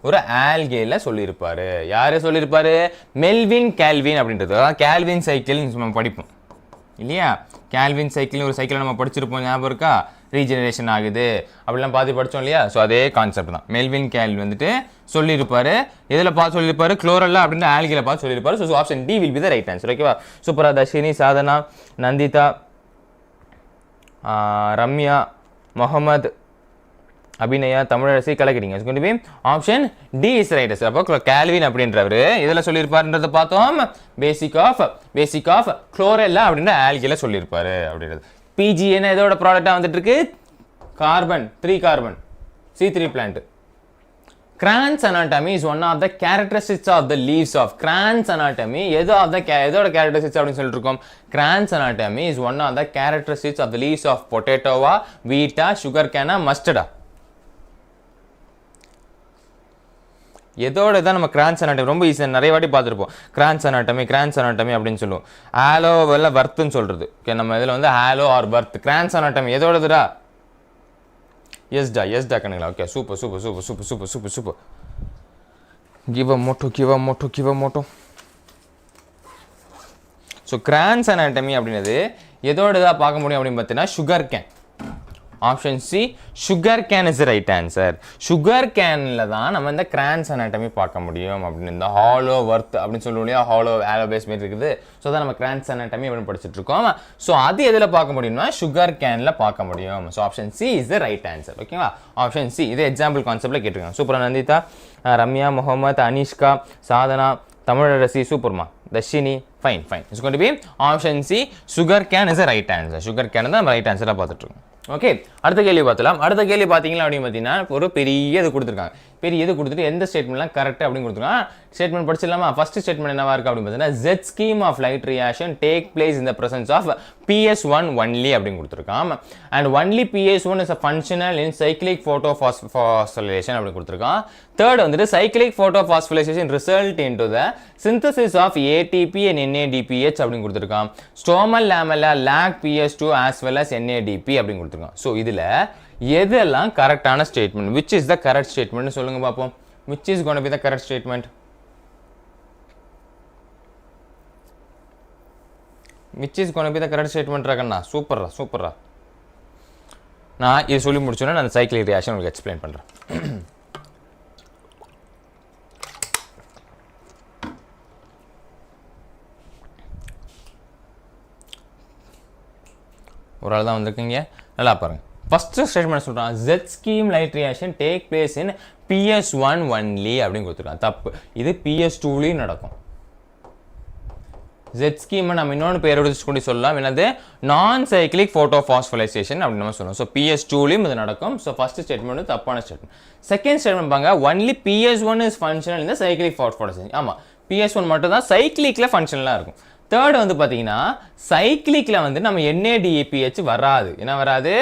ஒரு ஆல்கேல சொல்லியிருப்பாரு. யார் சொல்லியிருப்பாரு? மெல்வின் கேல்வின் அப்படின்றது. அதான் கேல்வின் சைக்கிள் நம்ம படிப்போம் இல்லையா? கேல்வின் சைக்கிள் ஒரு சைக்கிளை நம்ம படிச்சிருப்போம், ஞாபகம் இருக்கா? ரீஜெனரேஷன் ஆகுது அப்படிலாம் பார்த்து படித்தோம் இல்லையா? ஸோ அதே கான்செப்ட் தான் மெல்வின் கேல்வின் வந்துட்டு சொல்லியிருப்பாரு. எதில் பார்த்து சொல்லியிருப்பாரு? குளோரெல்லா அப்படின்ற ஆல்கேல பார்த்து சொல்லியிருப்பாரு. So option D will be the right answer. ஓகேவா? சூப்பரா. தர்ஷினி, சாதனா, நந்திதா, ரம்யா, முகமது, அபிநயா, தமிழரசி கலக்கிறீங்க. It's going to be option D is right answer. அப்போ கேல்வின் அப்படின்றவர் இதில் சொல்லியிருப்பாருன்றதை பார்த்தோம். பேசிக் ஆஃப் குளோரெல்லா அப்படின்ற ஆல்கேல சொல்லியிருப்பாரு அப்படின்றது. PGA எதோட ப்ராடக்டாக வந்துட்டு இருக்கு? Carbon 3 carbon C3 plant. Cran's anatomy is one of the characteristics of the leaves of Cran's anatomy. எதோட characteristics அப்படின்னு சொல்லிட்டு இருக்கோம். Cran's anatomy is one of the characteristics of the leaves of potato, wheat, sugar cane, mustard. எதோட தான் நம்ம கிரான்ஸ் அனாட்டமி ரொம்ப ஈஸியாக நிறைய வாட்டி பார்த்துருப்போம். கிரான்ஸ் அனாட்டமி அப்படின்னு சொல்லுவோம். ஹாலோ வெல்ல பர்த்துன்னு சொல்கிறது. ஓகே, நம்ம இதில் வந்து ஹாலோ ஆர் பர்த். கிரான்ஸ் அனாட்டமி எதோடதுடா? யெஸ்டா கண்ணுங்களா okay super give a motto so Kranz anatomy அப்படின்னது எதோட இதாக பார்க்க முடியும் அப்படின்னு பார்த்தீங்கன்னா sugarcane option C sugar cane is right answer sugar கேனில் தான் நம்ம இந்த கிரான்ஸ் அனாட்டமி பார்க்க முடியும் அப்படின்னு இந்த ஹாலோ வர்த் அப்படின்னு சொல்லுவோம் இல்லையா ஹாலோ ஆலோபேஸ் மாரி இருக்குது ஸோ தான் நம்ம கிரான்ஸ் அனாட்டமி அப்படின்னு படிச்சுட்டு இருக்கோம் ஸோ அது எதில் பார்க்க முடியும்னா சுகர் கேனில் பார்க்க முடியும் so option C is the right answer ஓகேவா ஆப்ஷன் சி இது எக்ஸாம்பிள் கான்செப்டில் கேட்டிருக்காங்க சூப்பராக நந்திதா ரம்யா முகமது அனிஷ்கா சாதனா தமிழரசி சூப்பர்மா Dharshini fine it's going to be option C sugar cane is a right answer sugar cane தான் நம்ம ரைட் ஆன்சராக பார்த்துட்டு இருக்கோம் ஓகே அடுத்த கேள்வி பார்த்தலாம் அடுத்த கேள்வி பார்த்தீங்களா அப்படின்னு பார்த்தீங்கன்னா ஒரு பெரிய இது கொடுத்துருக்காங்க பெரிய இது கொடுத்துட்டு எந்த ஸ்டேட்மெண்ட்லாம் கரெக்ட் அப்படின்னு கொடுத்துருக்காங்க ஸ்டேட்மெண்ட் படிச்சிடலாமா ஃபர்ஸ்ட் ஸ்டேட்மெண்ட் என்னவா இருக்கு அப்படின்னு பார்த்தீங்கன்னா Z scheme of light reaction take place in the presence of PS1 only அப்படின்னு கொடுத்துருக்கான் and only PS1 is a functional in cyclic photophosphorylation அப்படின்னு கொடுத்துருக்கான் தேர்ட் வந்துட்டு cyclic photophosphorylation result into the synthesis of ATP and NADPH அப்படின்னு கொடுத்துருக்கான் stromal lamella lack PS2 as well as NADP அப்படின்னு கொடுத்துருக்கான் ஸோ இதில் எதெல்லாம் கரெக்டான statement which is the correct statement சொல்லுங்க பாப்போம் which is going to be the correct statement which is going to be the correct statement ரகண்ணா சூப்பரா நான் இது சொல்லி முடிச்சோன்னா நான் சைக்கிளிக் ரியாக்ஷன் உங்களுக்கு எக்ஸ்பிளைன் பண்றேன் ஒரு ஆள் தான் வந்திருக்கீங்க நல்லா பாருங்க ஃபர்ஸ்ட் ஸ்டேட்மெண்ட் சொல்றான் Z scheme light reaction take place in PS1 only அப்படின்னு கொடுத்துருக்கான் தப்பு இது PS2லயும் நடக்கும் Z scheme நம்ம இன்னொரு பேரோட கூட சொல்லலாம் என்னது நான் சைக்கிளிக் photophosphorylation அப்படின்னு நம்ம சொல்லுவோம் ஸோ PS2லயும் இது நடக்கும் ஸோ ஃபர்ஸ்ட் ஸ்டேட்மெண்ட் தப்பான ஸ்டேட்மெண்ட் செகண்ட் ஸ்டேட்மெண்ட் பாங்க only PS1 is functional in the cyclic photophosphorylation ஆமா PS1 மட்டும் தான் சைக்கிளிக்ல ஃபங்க்ஷனலா இருக்கும் தேர்ட் வந்து பார்த்தீங்கன்னா சைக்கிளிக்ல வந்து நம்ம NADPH வராது என்ன வராது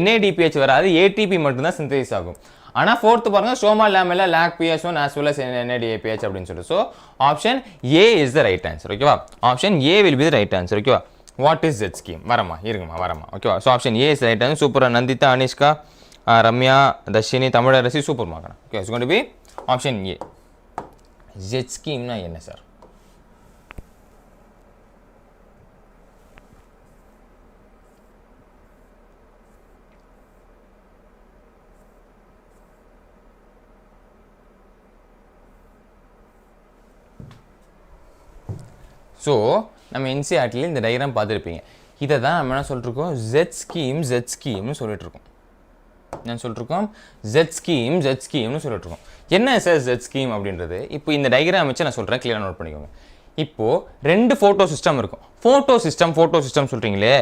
NADPH வராது ATP மட்டும்தான் சிந்தசிஸ் ஆகும் ஆனால் ஃபோர்த்து பாருங்க stroma lamella lack PS1 as well as NADPH அப்படின்னு சொல்லிட்டு so option A is the right answer ஓகேவா option A will be the right answer ஓகேவா வாட் இஸ் Z scheme வரமா ஓகேவா so option A is right answer சூப்பராக நந்திதா அனிஷ்கா ரம்யா தர்ஷினி தமிழரசி சூப்பர் மார்க்கணும் okay it's going to be option A Z scheme என்ன சார் ஸோ நம்ம என்சிஆர்டியில் இந்த டயக்ராம் பார்த்துருப்பீங்க இதை தான் நம்ம என்ன சொல்லிட்டுருக்கோம் Z scheme சொல்லிட்டு இருக்கோம் என்ன சொல்லிட்டுருக்கோம் Z scheme சொல்லிட்டுருக்கோம் என்ன சார் Z scheme அப்படின்றது இப்போ இந்த டயக்ராம் வச்சு நான் சொல்கிறேன் கிளியராக நோட் பண்ணிக்கோங்க இப்போது ரெண்டு ஃபோட்டோ சிஸ்டம் இருக்கும் ஃபோட்டோ சிஸ்டம் சொல்கிறீங்களே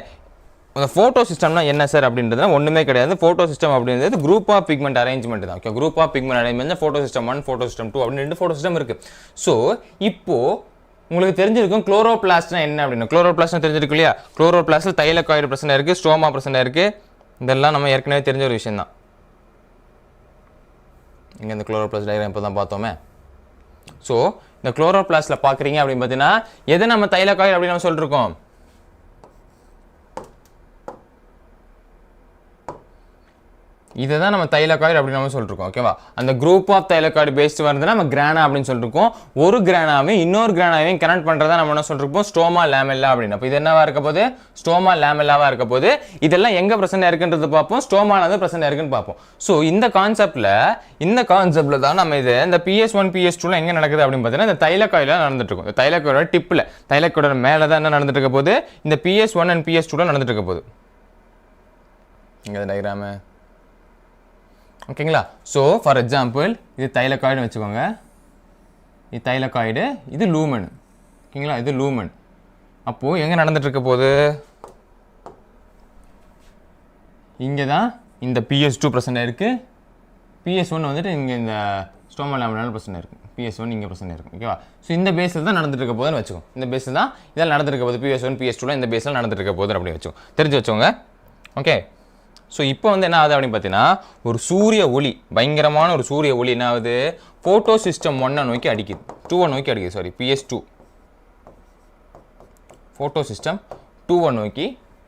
அந்த ஃபோட்டோ சிஸ்டம்னா என்ன சார் அப்படின்றதுனா ஒன்றுமே கிடையாது ஃபோட்டோ சிஸ்டம் அப்படின்றது குரூப் ஆஃப் பிக்மெண்ட் அரேஞ்ச்மெண்ட் தான் okay group of pigment arrangement photosystem 1 photo system 2 அப்படின்னு ரெண்டு ஃபோட்டோ சிஸ்டம் இருக்குது ஸோ இப்போது உங்களுக்கு தெரிஞ்சிருக்கும் குளோரோபிளாஸ்ட்னா என்ன அப்படின்னு குளோரோபிளாஸ்ட்னா தெரிஞ்சிருக்கு இல்லையா குளோரோபிளாஸ்டில் தைலகாய்டு பிரச்சனை இருக்குது ஸ்ட்ரோமா பிரச்சனை இருக்குது இதெல்லாம் நம்ம ஏற்கனவே தெரிஞ்ச ஒரு விஷயம் தான் இங்கே இந்த குளோரோபிளாஸ்ட் டயக்ராம் இப்போ தான் பார்த்தோமே ஸோ இந்த குளோரோபிளாஸ்டில் பார்க்குறீங்க அப்படின்னு பார்த்தீங்கன்னா எதை நம்ம தைலகாய்டு அப்படின்னு நம்ம சொல்லிருக்கோம் இதை தான் நம்ம தைலகாய்டு அப்படின்னு நம்ம சொல்லிருக்கோம் ஓகேவா அந்த குரூப் ஆஃப் தைலகாய்டு பேஸ்ட் வருதுன்னா நம்ம கிரானா அப்படின்னு சொல்லிருக்கோம் ஒரு கிரானாவையும் இன்னொரு கிரானாவையும் கனெக்ட் பண்ணுறதா நம்ம என்ன சொல்லிருப்போம் ஸ்ட்ரோமா லேமெல்லா அப்படின்னு அப்போ இது என்னவா இருக்க போது ஸ்ட்ரோமா லேமெல்லாவா இருக்க போது இதெல்லாம் எங்கே பிரச்சனை இருக்குன்றது பார்ப்போம் ஸ்ட்ரோமால வந்து பிரச்சனை இருக்குன்னு பார்ப்போம் ஸோ இந்த கான்செப்ட்ல தான் நம்ம இது இந்த PS1 PS2ல எங்கே நடக்குது அப்படின்னு பார்த்தீங்கன்னா இந்த தைலகாய்டில் நடந்துட்டு இருக்கும் இந்த தைலகாய்டோட டிப்பில் தைலகாய்டோட மேலே தான் என்ன நடந்துட்டு இருக்க போது இந்த PS1 and PS2ல நடந்துட்டு இருக்க போது இங்கே டயக்ராமு ஓகேங்களா ஸோ ஃபார் எக்ஸாம்பிள் இது தைலகாய்டுன்னு வச்சுக்கோங்க இது தைலகாய்டு இது லூமன் ஓகேங்களா இது லூமன் அப்போது எங்கே நடந்துட்டு இருக்க போது இங்கே தான் இந்த PS2 பிரச்சனை இருக்குது PS1 வந்துட்டு இங்கே இந்த ஸ்ட்ரோமா லேமெல்லா பிரச்சனை இருக்குது PS1 இங்கே பிரச்சனை இருக்கும் ஓகேவா ஸோ இந்த பேஸில் தான் நடந்துட்டு இருக்க போதுன்னு வச்சுக்கோங்க இந்த பேஸில் தான் இதெல்லாம் நடந்துட்டு இருக்க போது PS1 PS2ல இந்த பேஸில் நடந்துட்டு இருக்க போது அப்படின்னு வச்சுக்கோங்க தெரிஞ்சு வச்சுக்கோங்க ஓகே ஸோ இப்போ வந்து என்ன ஆகுது அப்படின்னு பார்த்தீங்கன்னா ஒரு சூரிய ஒளி பயங்கரமான ஒரு சூரிய ஒளி என்ன ஆகுது ஃபோட்டோ சிஸ்டம் 1 நோக்கி அடிக்குது 2 நோக்கி அடிக்குது சாரி PS2 ஃபோட்டோ சிஸ்டம் 2 நோக்கி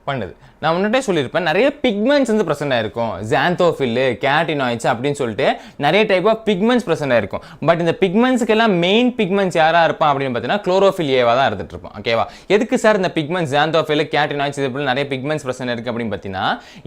பண்ணுது நான் முன்னாடியே சொல்லியிருப்பேன் நிறைய பிக்மெண்ட்ஸ் வந்து ப்ரெசென்ட் ஆயிருக்கும் ஜாந்தோஃபில் கேட்டினாய்ட்ஸ் அப்படின்னு சொல்லிட்டு நிறைய டைப் ஆஃப் பிக்மெண்ட்ஸ் ப்ரெசென்ட் ஆயிருக்கும் பட் இந்த பிக்மெண்ட்ஸ்க்கெல்லாம் மெயின் பிக்மெண்ட்ஸ் யாரா இருப்பான் அப்படின்னு பார்த்தீங்கன்னா குளோரோஃபில் ஏவா தான் இருந்துட்டு இருப்பான் ஓகேவா எதுக்கு சார் இந்த பிக்மெண்ட்ஸ் ஜாந்தோஃபில் கேட்டினாய்ட்ஸ் இது போல நிறைய பிக்மெண்ட்ஸ் ப்ரெசென்ட் இருக்கு அப்படின்னு பார்த்தீங்கன்னா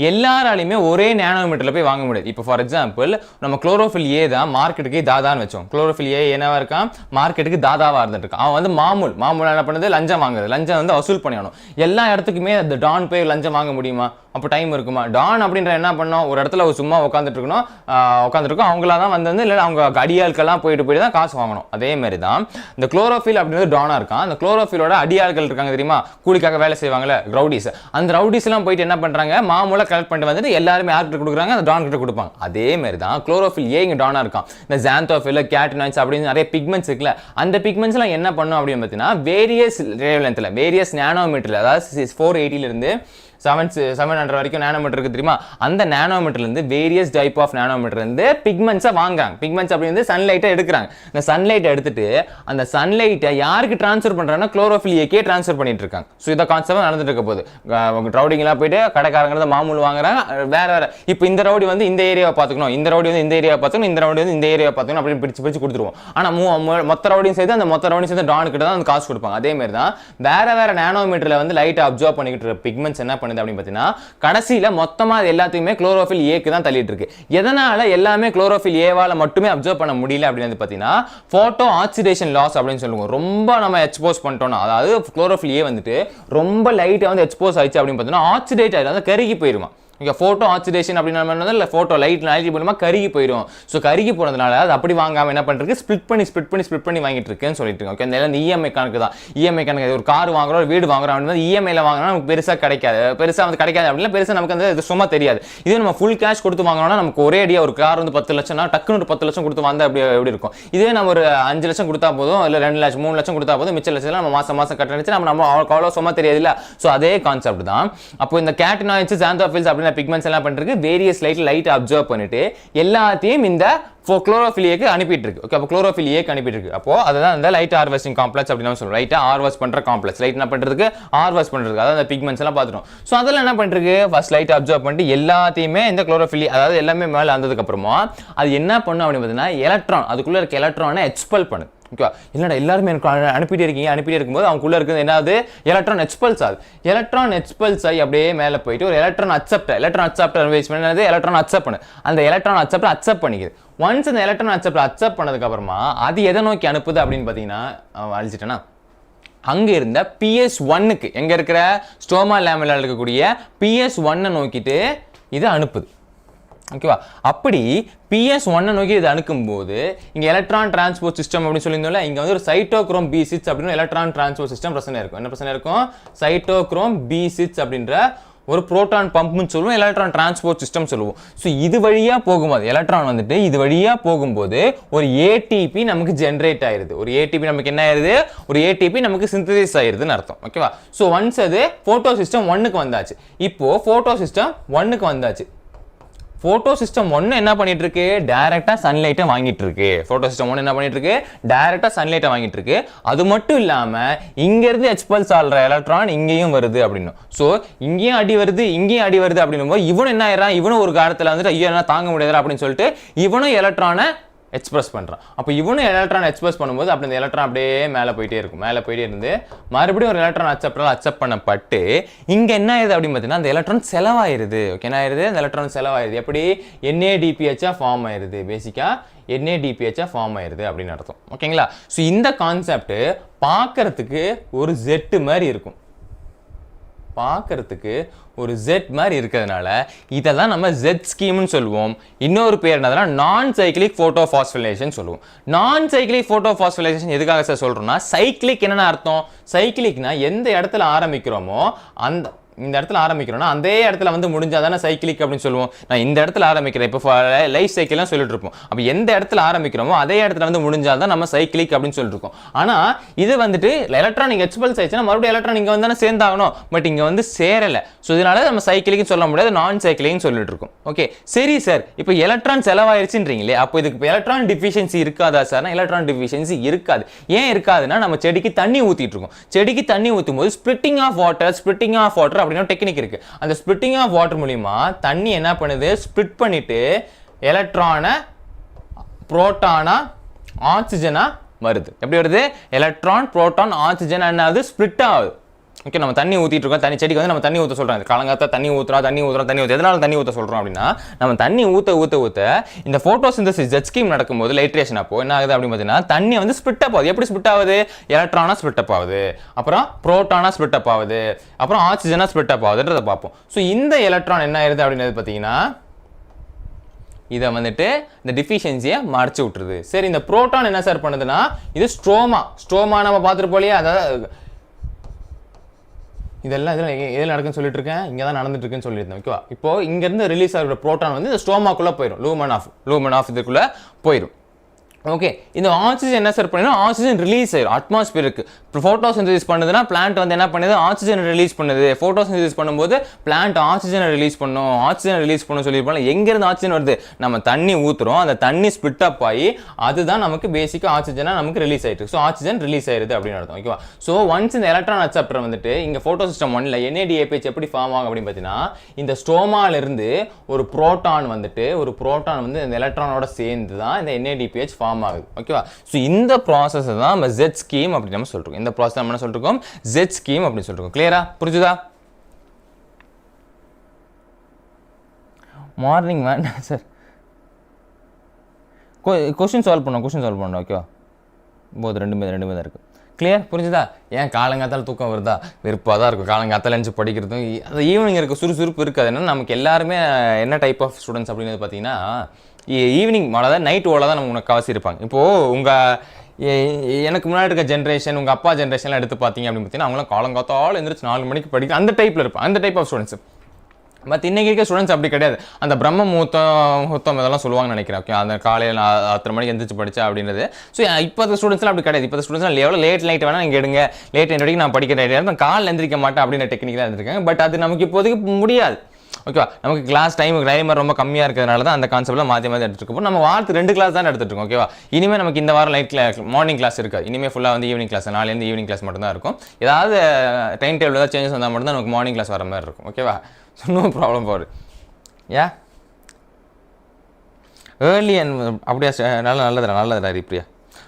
எல்லாராலையுமே ஒரே நேனோமீட்டர்ல போய் வாங்க முடியாது இப்போ ஃபார் எக்ஸாம்பிள் நம்ம குளோரோஃபில் ஏ தான் மார்க்கெட்டுக்கு தாதான்னு வச்சோம் குளோரோஃபில் ஏ என்னவா இருக்கான் மார்க்கெட்டுக்கு தாதாவா இருந்துட்டு இருக்கான் அவன் வந்து மாமூல் என்ன பண்ணுது லஞ்சம் வாங்குது லஞ்சம் வந்து வசூல் பண்ணிடணும் எல்லா இடத்துக்குமே அந்த டான் போய் லஞ்சம் வாங்க முடியுமா அப்போ டைம் இருக்குமா டான் அப்படின்ற என்ன பண்ணோம் ஒரு இடத்துல சும்மா உட்காந்துருக்கோம் அவங்களா தான் வந்து இல்லை அவங்க அடியாட்கள்லாம் போயிட்டு தான் காசு வாங்கணும் அதே மாதிரி தான் இந்த குளோரோஃபில் அப்படின்றது டானா இருக்கான் அந்த குளோரோஃபிலோட அடியாட்கள் இருக்காங்க தெரியுமா கூலிக்காக வேலை செய்வாங்கல்ல ரவுடிஸ் அந்த ரவுடிஸ்லாம் போயிட்டு என்ன பண்றாங்க மாமூலா கலெக்ட் பண்ணிட்டு வந்துட்டு எல்லாருமே யார்கிட்ட கொடுக்குறாங்க அந்த டான் கிட்ட கொடுப்பாங்க அதே மாதிரி தான் குளோரோஃபில் ஏ இங்கே டானா இருக்கான் இந்த ஜாந்தோஃபில் கேட்டினாய்ட்ஸ் அப்படின்னு நிறைய பிக்மெண்ட்ஸ் இருக்குல்ல அந்த பிக்மெண்ட்ஸ்லாம் என்ன பண்ணும் அப்படின்னு பார்த்தீங்கன்னா வேரியஸ் வேவ்லென்த்ல வேரியஸ் நேனோமீட்டர்ல அதாவது 480 இருந்து 700 வரைக்கும் நேனோமீட்டர் இருக்கு தெரியுமா அந்த நேனோமீட்டர்ல இருந்து வேரியஸ் டைப் ஆஃப் நேனோமீட்டர் இருந்து பிக்மெண்ட்ஸை வாங்குறாங்க பிக்மெண்ட்ஸ் அப்படி வந்து சன்லைட்டை எடுக்கிறாங்க இந்த சன்லைட்டை எடுத்துட்டு அந்த சன்லைட்டை யாருக்கு டிரான்ஸ்ஃபர் பண்றாங்கன்னா குளோரோஃபில் ஏக்கே டிரான்ஸ்ஃபர் பண்ணிட்டு இருக்காங்க ஸோ இதை கான்செப்ட் நடந்துட்டு இருக்க போது ரவுடிங்லாம் போயிட்டு கடைக்காரங்க மாமூல் வாங்குறாங்க வேற இப்போ இந்த ரவுடி வந்து இந்த ஏரியாவை பார்த்துக்கணும் இந்த ரவுடி வந்து இந்த ஏரியாவை பார்த்துக்கணும் இந்த ரவுடி வந்து இந்த ஏரியாவை பார்த்துக்கணும் அப்படின்னு பிரிச்சு கொடுத்துருவோம் ஆனால் மொத்த ரவுடியும் சேர்த்து அந்த மொத்த ரவுடியும் சேர்த்து டான் கிட்ட தான் அந்த காசு கொடுப்பாங்க அதே மாதிரி தான் வேற நேனோமீட்டர்ல வந்து லைட்டை அப்சர்வ் பண்ணிக்கிட்டு இருக்க பிக்மெண்ட்ஸ் என்ன அப்படின்னு பார்த்தீங்கன்னா கடைசியில மொத்தமா எல்லாத்தையுமே குளோரோஃபில் ஏக்கு தான் தள்ளிட்டு இருக்கு எதனால எல்லாமே குளோரோஃபில் ஏவால மட்டுமே அப்சர்வ் பண்ண முடியல அப்படின்னு பார்த்தீங்கன்னா போட்டோ ஆக்சிடேஷன் லாஸ் அப்படின்னு சொல்லுவோம் ரொம்ப நம்ம எக்ஸ்போஸ் பண்ணிட்டோம்னா அதாவது குளோரோஃபில் ஏ வந்துட்டு ரொம்ப லைட்டா வந்து எக்ஸ்போஸ் ஆயிடுச்சு அப்படின்னு பார்த்தீங்கன்னா ஆக்சிடேட் ஆயிடும் வந்து கருகி போயிருமா இங்கே ஃபோட்டோ ஆக்சிடேஷன் அப்படின்னு இல்லை ஃபோட்டோ லைட் மூலமாக கருகி போயிடும் ஸோ கருகி போனதுனால அது அப்படி வாங்காமல் என்ன பண்ணுறது ஸ்பிளிட் பண்ணி வாங்கிட்டு இருக்கேன்னு சொல்லிட்டு இருக்கேன் ஓகே இந்த இஎம்ஐ கணக்கு தான் இஎம்ஐ கணக்கு ஒரு கார் வாங்குறோம் ஒரு வீடு வாங்குறோம் அப்படின்னு இஎம்ஐல வாங்கினா நமக்கு பெருசாக கிடைக்காது அப்படின்னா பெருசாக நமக்கு வந்து சும்மா தெரியாது இதே நம்ம ஃபுல் கேஷ் கொடுத்து வாங்கினோம்னா நமக்கு ஒரே அடியாக ஒரு கார் வந்து 10 லட்சம்னா டக்குன்னு ஒரு 10 லட்சம் கொடுத்து வந்தால் எப்படி இருக்கும் இதே நம்ம ஒரு 5 லட்சம் கொடுத்தா போதும் இல்லை 2 லட்சம் 3 லட்சம் கொடுத்தா போதும் மிச்ச லட்சம் நம்ம மாசம் கட்டணிச்சு நம்ம அவ்வளோ சும்மா தெரியாது இல்லை ஸோ அதே கான்செப்ட் தான் அப்போ இந்த கேட்டினாய்ட்ஸ் ஜாந்தோஃபில்ஸ் அப்படின்னா பிக்மெண்ட்ஸ் எல்லாம் பண்ணுறது வேரியஸ் லைட் அப்சர்வ் பண்ணிட்டு எல்லாத்தையும் இந்த குளோரோஃபில் ஏக்கு அனுப்பிட்டு இருக்கு ஓகே அப்போ குளோரோஃபில் ஏக்கு அனுப்பிட்டு இருக்கு அப்போ அதுதான் இந்த லைட் ஹார்வெஸ்டிங் காம்ப்ளெக்ஸ் அப்படின்னு சொல்றோம் லைட்டா ஹார்வெஸ்ட் பண்ற காம்ப்ளெக்ஸ் லைட் என்ன பண்றதுக்கு ஹார்வெஸ்ட் பண்றதுக்கு அதாவது பிக்மெண்ட்ஸ் எல்லாம் பார்த்துட்டோம் ஸோ அதெல்லாம் என்ன பண்றது ஃபர்ஸ்ட் லைட் அப்சர்வ் பண்ணிட்டு எல்லாத்தையுமே இந்த குளோரோஃபில் அதாவது எல்லாமே மேலே வந்ததுக்கு அப்புறமா அது என்ன பண்ணும் அப்படின்னு பார்த்தீங்கன்னா எலக்ட்ரான் அதுக்குள்ள இருக்க எலக்ட்ரானை எக்ஸ்பெல் பண்ணு ஓகே இல்லைடா எல்லாருமே எனக்கு அனுப்பிட்டே இருக்கும்போது அவங்களுக்குள்ள இருக்குது என்னது எலக்ட்ரான் எக்ஸ்பல்ஸ் ஆகுது எலக்ட்ரான் எக்ஸ்பல்ஸ் ஆகி அப்படியே மேலே போயிட்டு ஒரு எலக்ட்ரான் அக்செப்ட் என்னது எலக்ட்ரான் அக்செப்ட் பண்ணு அந்த எலக்ட்ரான் அக்செப்ட் பண்ணிக்குது ஒன்ஸ் அந்த எலக்ட்ரான் அக்செப்ட் பண்ணதுக்கு அப்புறமா அது எதை நோக்கி அனுப்புது அப்படின்னு பார்த்தீங்கன்னா அழிச்சிட்டேன்னா அங்க இருந்த PS1க்கு எங்க இருக்கிற ஸ்டோமா லேமெல்லா இருக்கக்கூடிய PS1 நோக்கிட்டு இது அனுப்புது ஓகேவா அப்படி PS1 நோக்கி இது அனுப்பும்போது இங்க எலக்ட்ரான் டிரான்ஸ்போர்ட் சிஸ்டம் அப்படின்னு சொல்லியிருந்தோம்ல இங்க வந்து ஒரு சைட்டோக்ரோம் B6 அப்படின்னு எலக்ட்ரான் டிரான்ஸ்போர்ட் சிஸ்டம் பிரச்சனை இருக்கும் என்ன பிரச்சனை இருக்கும் சைட்டோக்ரோம் B6 அப்படின்ற ஒரு புரோட்டான் பம்ப்னு சொல்லுவோம் எலக்ட்ரான் டிரான்ஸ்போர்ட் சிஸ்டம் சொல்லுவோம் ஸோ இது வழியா போகும்போது எலக்ட்ரான் வந்துட்டு இது வழியா போகும்போது ஒரு ATP நமக்கு ஜென்ரேட் ஆயிருது ஒரு ATP நமக்கு என்ன ஆயிருது ஒரு ATP நமக்கு சிந்தசிஸ் ஆயிருதுன்னு அர்த்தம் ஓகேவா ஸோ ஒன்ஸ் அது போட்டோ சிஸ்டம் 1க்கு வந்தாச்சு இப்போ போட்டோ சிஸ்டம் 1க்கு வந்தாச்சு போட்டோ சிஸ்டம் 1 என்ன பண்ணிட்டு இருக்கு டைரக்டா சன்லைட்டை வாங்கிட்டு இருக்கு போட்டோ சிஸ்டம் 1 என்ன பண்ணிட்டு இருக்கு டைரக்டா சன்லைட்டை வாங்கிட்டு இருக்கு அது மட்டும் இல்லாம இங்க இருந்து எக்ஸ்பல்ஸ் ஆல்ற எலக்ட்ரான் இங்கேயும் வருது அப்படின்னு சோ இங்கேயும் அடி வருது அப்படின்னும் போது இவனும் என்ன ஆயிடுறான் இவனும் ஒரு காலத்துல வந்துட்டு ஐயோ என்ன தாங்க முடியாது அப்படின்னு சொல்லிட்டு இவனும் எலக்ட்ரானை எக்ஸ்பிரஸ் பண்றான் அப்போ இவனும் எலக்ட்ரான் எக்ஸ்பிரஸ் பண்ணும்போது அப்படி இந்த எலக்ட்ரான் அப்படியே மேலே போயிட்டே இருந்து மறுபடியும் ஒரு எலக்ட்ரான் அக்செப்ட் பண்ணப்பட்டு இங்க என்ன ஆயிருது அப்படின்னு பார்த்தீங்கன்னா அந்த எலக்ட்ரான் செலவாயிருது ஓகே என்ன ஆயிருது அந்த எலக்ட்ரான் செலவாயிருது எப்படி NADPH ஃபார்ம் ஆயிருது பேசிக்கா NADPH ஃபார்ம் ஆயிருது அப்படின்னு அர்த்தம் ஓகேங்களா ஸோ இந்த கான்செப்ட் பார்க்கறதுக்கு ஒரு Z மாதிரி இருக்கும் பார்க்கறதுக்கு ஒரு Z மாதிரி இருக்கிறதுனால இதெல்லாம் நம்ம Z ஸ்கீம்னு சொல்லுவோம் இன்னொரு பேர் என்னதுன்னா நான் சைக்கிளிக் ஃபோட்டோபாஸ்ஃபோரிலேஷன் சொல்லுவோம் நான் சைக்கிளிக் ஃபோட்டோபாஸ்ஃபோரிலேஷன் எதுக்காக சார் சொல்றோம்னா சைக்கிளிக் என்னென்ன அர்த்தம் சைக்கிளிக்னா எந்த இடத்துல ஆரம்பிக்கிறோமோ இந்த இடத்துல ஆரம்பிக்கிறோம்னா அதே இடத்துல வந்து முடிஞ்சாதானே சைக்கிளிக் அப்படின்னு சொல்லுவோம் நான் இந்த இடத்துல ஆரம்பிக்கிறேன் இப்போ லைஃப் சைக்கிள்லாம் சொல்லிட்டு இருப்போம் அப்போ எந்த இடத்துல ஆரம்பிக்கிறோமோ அதே இடத்துல வந்து முடிஞ்சாதான் நம்ம சைக்கிளிக் அப்படின்னு சொல்லிட்டு இருக்கோம் ஆனா இது வந்துட்டு எலக்ட்ரான் இங்க எக்ஸ்பல்ஸ் ஆயிடுச்சுன்னா மறுபடியும் எலக்ட்ரான் இங்க வந்து சேர்ந்தாகணும் பட் இங்க வந்து சேரல ஸோ இதனால நம்ம சைக்கிளிக்னு சொல்ல முடியாது நான் சைக்கிளிக்னு சொல்லிட்டு இருக்கோம் ஓகே சரி சார் இப்போ எலக்ட்ரான் செலவாயிருச்சுன்றீங்களே அப்போ இதுக்கு எலக்ட்ரான் டிஃபிஷியன்சி இருக்காதா சார் எலக்ட்ரான் டிஃபிஷியன்சி இருக்காது ஏன் இருக்காதுன்னா நம்ம செடிக்கு தண்ணி ஊத்திட்டு இருக்கோம் செடிக்கு தண்ணி ஊற்றும் போது ஸ்பிளிட்டிங் ஆஃப் வாட்டர் அப்படின்னா டெக்னிக் இருக்குது. அந்த ஸ்பிளிட்டிங் ஆஃப் வாட்டர் மூலிமா தண்ணி என்ன பண்ணுது, ஸ்பிளிட் பண்ணிவிட்டு எலக்ட்ரானை புரோட்டானா ஆக்சிஜனா வருது. எப்படி வருது, எலக்ட்ரான் புரோட்டான் ஆக்சிஜன் என்ன ஆகுது, ஸ்பிளிட் ஆகுது. ஓகே, நம்ம தண்ணி ஊற்றிட்டு இருக்கோம், தண்ணி செடிக்கு வந்து நம்ம தண்ணி ஊற்ற சொல்கிறோம். காலங்காத்தா தண்ணி ஊற்றுறோம். எதனால தண்ணி ஊற்ற சொல்கிறோம் அப்படின்னா, நம்ம தண்ணி ஊற்ற இந்த ஃபோட்டோசிந்தசிஸ் ஜெட் ஸ்கீம் நடக்கும்போது லைட்ரேஷன் அப்போ என்ன ஆகுது அப்படின்னு பார்த்தீங்கன்னா, தண்ணி வந்து ஸ்பிளிட் அப் ஆகுது. எப்படி ஸ்பிளிட் ஆகுது, எலக்ட்ரானா ஸ்பிளிட் அப் ஆகுது, அப்புறம் புரோட்டானா ஸ்பிளிட் அப் ஆகுது, அப்புறம் ஆக்சிஜனா ஸ்பிளிட் அப் ஆகுதுன்றதை பார்ப்போம். ஸோ இந்த எலக்ட்ரான் என்ன ஆயிருது அப்படின்றது பார்த்தீங்கன்னா, இதை வந்துட்டு இந்த டிஃபிஷியன்சியை மறைச்சு விட்டுருது. சரி, இந்த புரோட்டான் என்ன சார் பண்ணுதுன்னா, இது ஸ்ட்ரோமா நம்ம பார்த்துட்டு போலியே, அதாவது இதெல்லாம் இதில் நடக்குன்னு சொல்லிட்டு இருக்கேன், இங்கே தான் நடந்துட்டு இருக்குன்னு சொல்லியிருந்தேன். ஓகேவா, இப்போ இங்கேருந்து ரிலீஸ் ஆகிற புரோட்டான் வந்து இந்த ஸ்டோமாக்குள்ளே போயிடும், லூமன் ஆஃப் இதுக்குள்ளே போயிடும். ஓகே, இந்த ஆக்சிஜன் என்ன சார் பண்ணினா, ஆக்சிஜன் ரிலீஸ் ஆயிடும் அட்மாஸ்பியருக்கு. இப்போ ஃபோட்டோசிந்தசிஸ் பண்ணுதுன்னா பிளான்ட் வந்து என்ன பண்ணுது, ஆக்சிஜன் ரிலீஸ் பண்ணுது. ஃபோட்டோசிந்தசிஸ் பண்ணும்போது பிளான்ட் ஆக்சிஜனை ரிலீஸ் பண்ணணும் சொல்லியிருப்பாங்க. எங்கேருந்து ஆக்சிஜன் வருது, நம்ம தண்ணி ஊற்றுறோம், அந்த தண்ணி ஸ்பிளிட் அப் ஆகி அதுதான் நமக்கு பேசிக்காக ஆக்சிஜனாக நமக்கு ரிலீஸ் ஆகிட்டு. ஸோ ஆக்சிஜன் ரிலீஸ் ஆயிருது அப்படின்னு அர்த்தம். ஓகேவா, ஸோ ஒன்ஸ் இந்த எலக்ட்ரான் அக்செப்டர் வந்துட்டு இங்கே ஃபோட்டோ சிஸ்டம் 1ல் NADPH எப்படி ஃபார்ம் ஆகும் அப்படின்னு பார்த்தீங்கன்னா, இந்த ஸ்டோமாலிருந்து ஒரு புரோட்டான் வந்து இந்த எலக்ட்ரானோட சேர்ந்து தான் இந்த NADPH ஃபார்ம் ஆகுது. ஓகேவா, ஸோ இந்த ப்ராசஸ் தான் நம்ம ஜெட் ஸ்கீம் அப்படின்னு நம்ம சொல்றோம். இந்த ப்ராசஸ் நம்ம என்ன சொல்றோம், ஜெட் ஸ்கீம் அப்படின்னு சொல்றோம். கிளியரா, புரிஞ்சுதா? மார்னிங் வேண்டாம் சார், கொஸ்டின் சால்வ் பண்ணோம். ஓகேவா, போது ரெண்டுமே தான் இருக்கு. கிளியர், புரிஞ்சுதா? ஏன் காலங்காத்தால் தூக்கம் வருதா, வெறுப்பாக தான் இருக்கும். காலங்காத்தால் எழுந்து படிக்கிறதும் அது ஈவினிங் இருக்க சுறுசுறுப்பு இருக்காது. என்னன்னா நமக்கு எல்லாருமே என்ன டைப் ஆஃப் ஸ்டூடெண்ட்ஸ் அப்படின்னு பார்த்தீங்கன்னா, ஈவினிங் அதாவது நைட் ஓல தான் நம்ம உனக்கு அவசியம் இருப்பாங்க. இப்போது எனக்கு முன்னாடி இருக்க ஜென்ரேஷன், உங்கள் அப்பா ஜென்ரேஷன்லாம் எடுத்து பார்த்தீங்க அப்படின்னு பார்த்தீங்கன்னா, அவங்களாம் காலங்காத்தால் எழுந்திரிச்சு 4 மணிக்கு படிக்கிற அந்த டைப்பில் இருப்பாங்க, அந்த டைப் ஆஃப் ஸ்டூடெண்ட்ஸ். பட் இன்றைக்கி இருக்க ஸ்டூடெண்ட்ஸ் அப்படி கிடையாது. அந்த பிரம்ம முகூர்த்தம் இதெல்லாம் சொல்லுவாங்கன்னு நினைக்கிறேன். ஓகே, அந்த காலையில் 10 மணிக்கு எந்திரிச்சு படித்தா அப்படின்றது. ஸோ இப்போ ஸ்டூடெண்ட்ஸ்லாம் அப்படி கிடையாது. இப்போ ஸ்டூடெண்ட்ஸ்லாம் எவ்வளோ லேட் வேணால் நீங்கள் எடுங்க, லேட் நைட் வரைக்கும் நான் படிக்கிற நான் காலையில் எந்திரிக்க மாட்டேன் அப்படின்ற டெக்னிக்கலாக இருந்திருக்காங்க. பட் அது நமக்கு இப்போதைக்கு முடியாது. ஓகேவா, நமக்கு கிளாஸ் டைமர் ரொம்ப கம்மியாக இருக்கிறதுனால தான் அந்த கான்செப்ட்டில் மாற்றி எடுத்துகிட்டு இருக்கோம். நம்ம வாரத்துக்கு 2 கிளாஸ் தான் எடுத்துகிட்டு இருக்கோம். ஓகேவா, இனிமேல் நமக்கு இந்த வாரம் மார்னிங் கிளாஸ் இருக்காது. இனிமேல் ஃபுல்லாக வந்து ஈவினிங் கிளாஸ், நாளையிலேருந்து ஈவினிங் கிளாஸ் மட்டும் தான் இருக்கும். ஏதாவது டைம் டேபிள் ஏதாவது சேஞ்சஸ் வந்தால் மட்டும் தான் நமக்கு மார்னிங் கிளாஸ் வர மாதிரி இருக்கும். ஓகேவா, so no problem for early and அப்படியா, நல்லதுடா இப்படியா.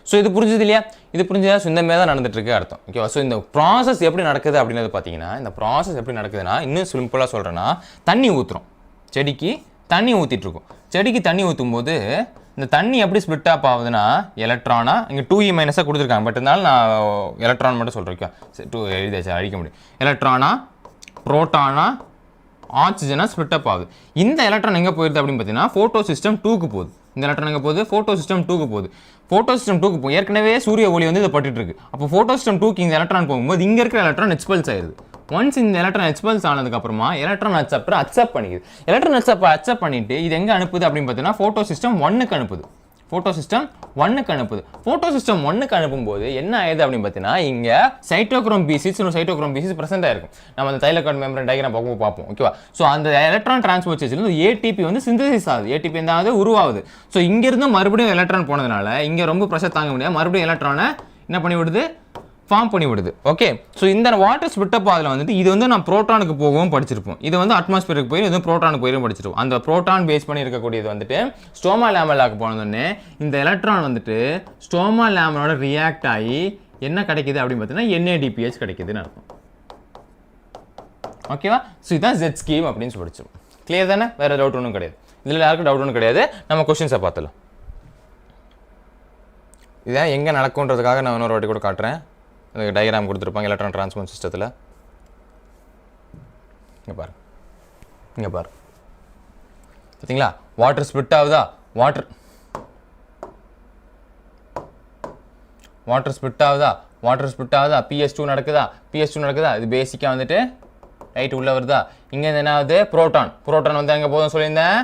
ஸோ இது புரிஞ்சுது இல்லையா, இது புரிஞ்சுதா? ஸோ இந்த மாதிரி தான் நடந்துட்டுருக்கு அர்த்தம். ஓகேவா, ஸோ இந்த ப்ராசஸ் எப்படி நடக்குது அப்படின்றது பார்த்தீங்கன்னா, இந்த ப்ராசஸ் எப்படி நடக்குதுன்னா, இன்னும் சிம்பிளாக சொல்கிறேன்னா, தண்ணி ஊற்றுறோம், செடிக்கு தண்ணி ஊற்றிட்டுருக்கோம். செடிக்கு தண்ணி ஊற்றும் போது இந்த தண்ணி எப்படி ஸ்பிளிட் அப் ஆகுதுன்னா, எலக்ட்ரானா இங்கே 2E- கொடுத்துருக்காங்க. பட் இருந்தாலும் நான் எலக்ட்ரான் மட்டும் சொல்கிறேன். ஓகே, 2 எழுதியாச்சு, அழிக்க முடியும். எலக்ட்ரானா புரோட்டானா ஆக்சிஜனாக ஸ்பிளிட் அப் ஆகுது. இந்த எலக்ட்ரான் எங்கே போயிருது அப்படின்னு பார்த்தீங்கன்னா, ஃபோட்டோ சிஸ்டம் 2க்கு போகுது. இந்த எலக்ட்ரான் எங்கே போகுது, ஃபோட்டோ சிஸ்டம் 2க்கு போகுது. ஃபோட்டோ சிஸ்டம் 2க்கு போகும், ஏற்கனவே சூரிய ஒளி வந்து இதை பட்டுட்டு இருக்கு. அப்போ ஃபோட்டோ சிஸ்டம் 2க்கு இந்த எலக்ட்ரான் போகும்போது இங்கே இருக்கிற எலக்ட்ரான் எக்ஸ்பல்ஸ் ஆயிருது. ஒன்ஸ் இந்த எலக்ட்ரான் எக்ஸ்பல்ஸ் ஆனதுக்கப்புறமா எலக்ட்ரான் அக்செப்டர் அக்செப்ட் பண்ணிக்குது. எலக்ட்ரான் அக்செப்ட் பண்ணிட்டு இது எங்கே அனுப்புது அப்படின்னு பார்த்தீங்கன்னா, ஃபோட்டோ சிஸ்டம் 1க்கு அனுப்புது. ஃபோட்டோ சிஸ்டம் 1க்கு அனுப்பும்போது என்ன ஆகுது அப்படின்னு பார்த்தீங்கன்னா, இங்கே சைட்டோக்ரோம் பீசிஸ் ப்ரெசென்ட் ஆயிருக்கும். நம்ம அந்த தைலகாய்டு மெம்பரேன் டயக்ராம் பார்ப்போம். ஓகேவா, ஸோ அந்த எலக்ட்ரான் டிரான்ஸ்போர்ட் ஸ்டேஜில் ATP வந்து சிந்தசிஸ் ஆகுது. ATP எந்தாவது உருவாகுது. ஸோ இங்கேருந்து மறுபடியும் எலக்ட்ரான் போனதுனால இங்கே ரொம்ப ப்ரெஷர் தாங்க முடியாது, மறுபடியும் எலக்ட்ரானை என்ன பண்ணி விடுது, ஃபார்ம் பண்ணி விடுது. ஓகே, ஸோ இந்த வாட்டர் ஸ்பிளிட் அப் அதில் வந்துட்டு இது வந்து நான் புரோட்டானுக்கு போகவும் படிச்சிருப்போம். இது வந்து அட்மாஸ்பியருக்கு போய் இது புரோட்டானுக்கு போயிடும் படிச்சிருப்போம். அந்த புரோட்டான் பேஸ் பண்ணி இருக்கக்கூடியது வந்துட்டு ஸ்டோமா லேமலாக்கு போனதுன்னே இந்த எலக்ட்ரான் வந்துட்டு ஸ்டோமா லேமலோட ரியாக்ட் ஆகி என்ன கிடைக்குது அப்படின்னு பார்த்தீங்கன்னா, NADPH கிடைக்குதுன்னு அர்த்தம். ஓகேவா, ஸோ இதுதான் ஜெட் ஸ்கீம் அப்படின்னு படிச்சோம். கிளியர் தானே? வேறு டவுட் ஒன்றும் கிடையாது. இதில் யாருக்கும் டவுட் ஒன்றும் கிடையாது. நம்ம கொஸ்டின்ஸை பார்த்துலாம். இதான் எங்கே நடக்கும்ன்றதுக்காக நான் இன்னொரு வாட்டி கூட காட்டுறேன். அதுக்கு டயக்ராம் கொடுத்துருப்பாங்க எலக்ட்ரான் டிரான்ஸ்போர்ட் சிஸ்டத்தில். இங்கே பாரு பார்த்தீங்களா, வாட்டர் ஸ்பிளிட் ஆகுதா, வாட்டர் ஸ்பிளிட் ஆகுதா, PS2 நடக்குதா. இது பேசிக்காக வந்துட்டு ரைட் உள்ளே வருதா. இங்கே என்ன ஆகுது, புரோட்டான் வந்து எங்கே போதும் சொல்லியிருந்தேன்,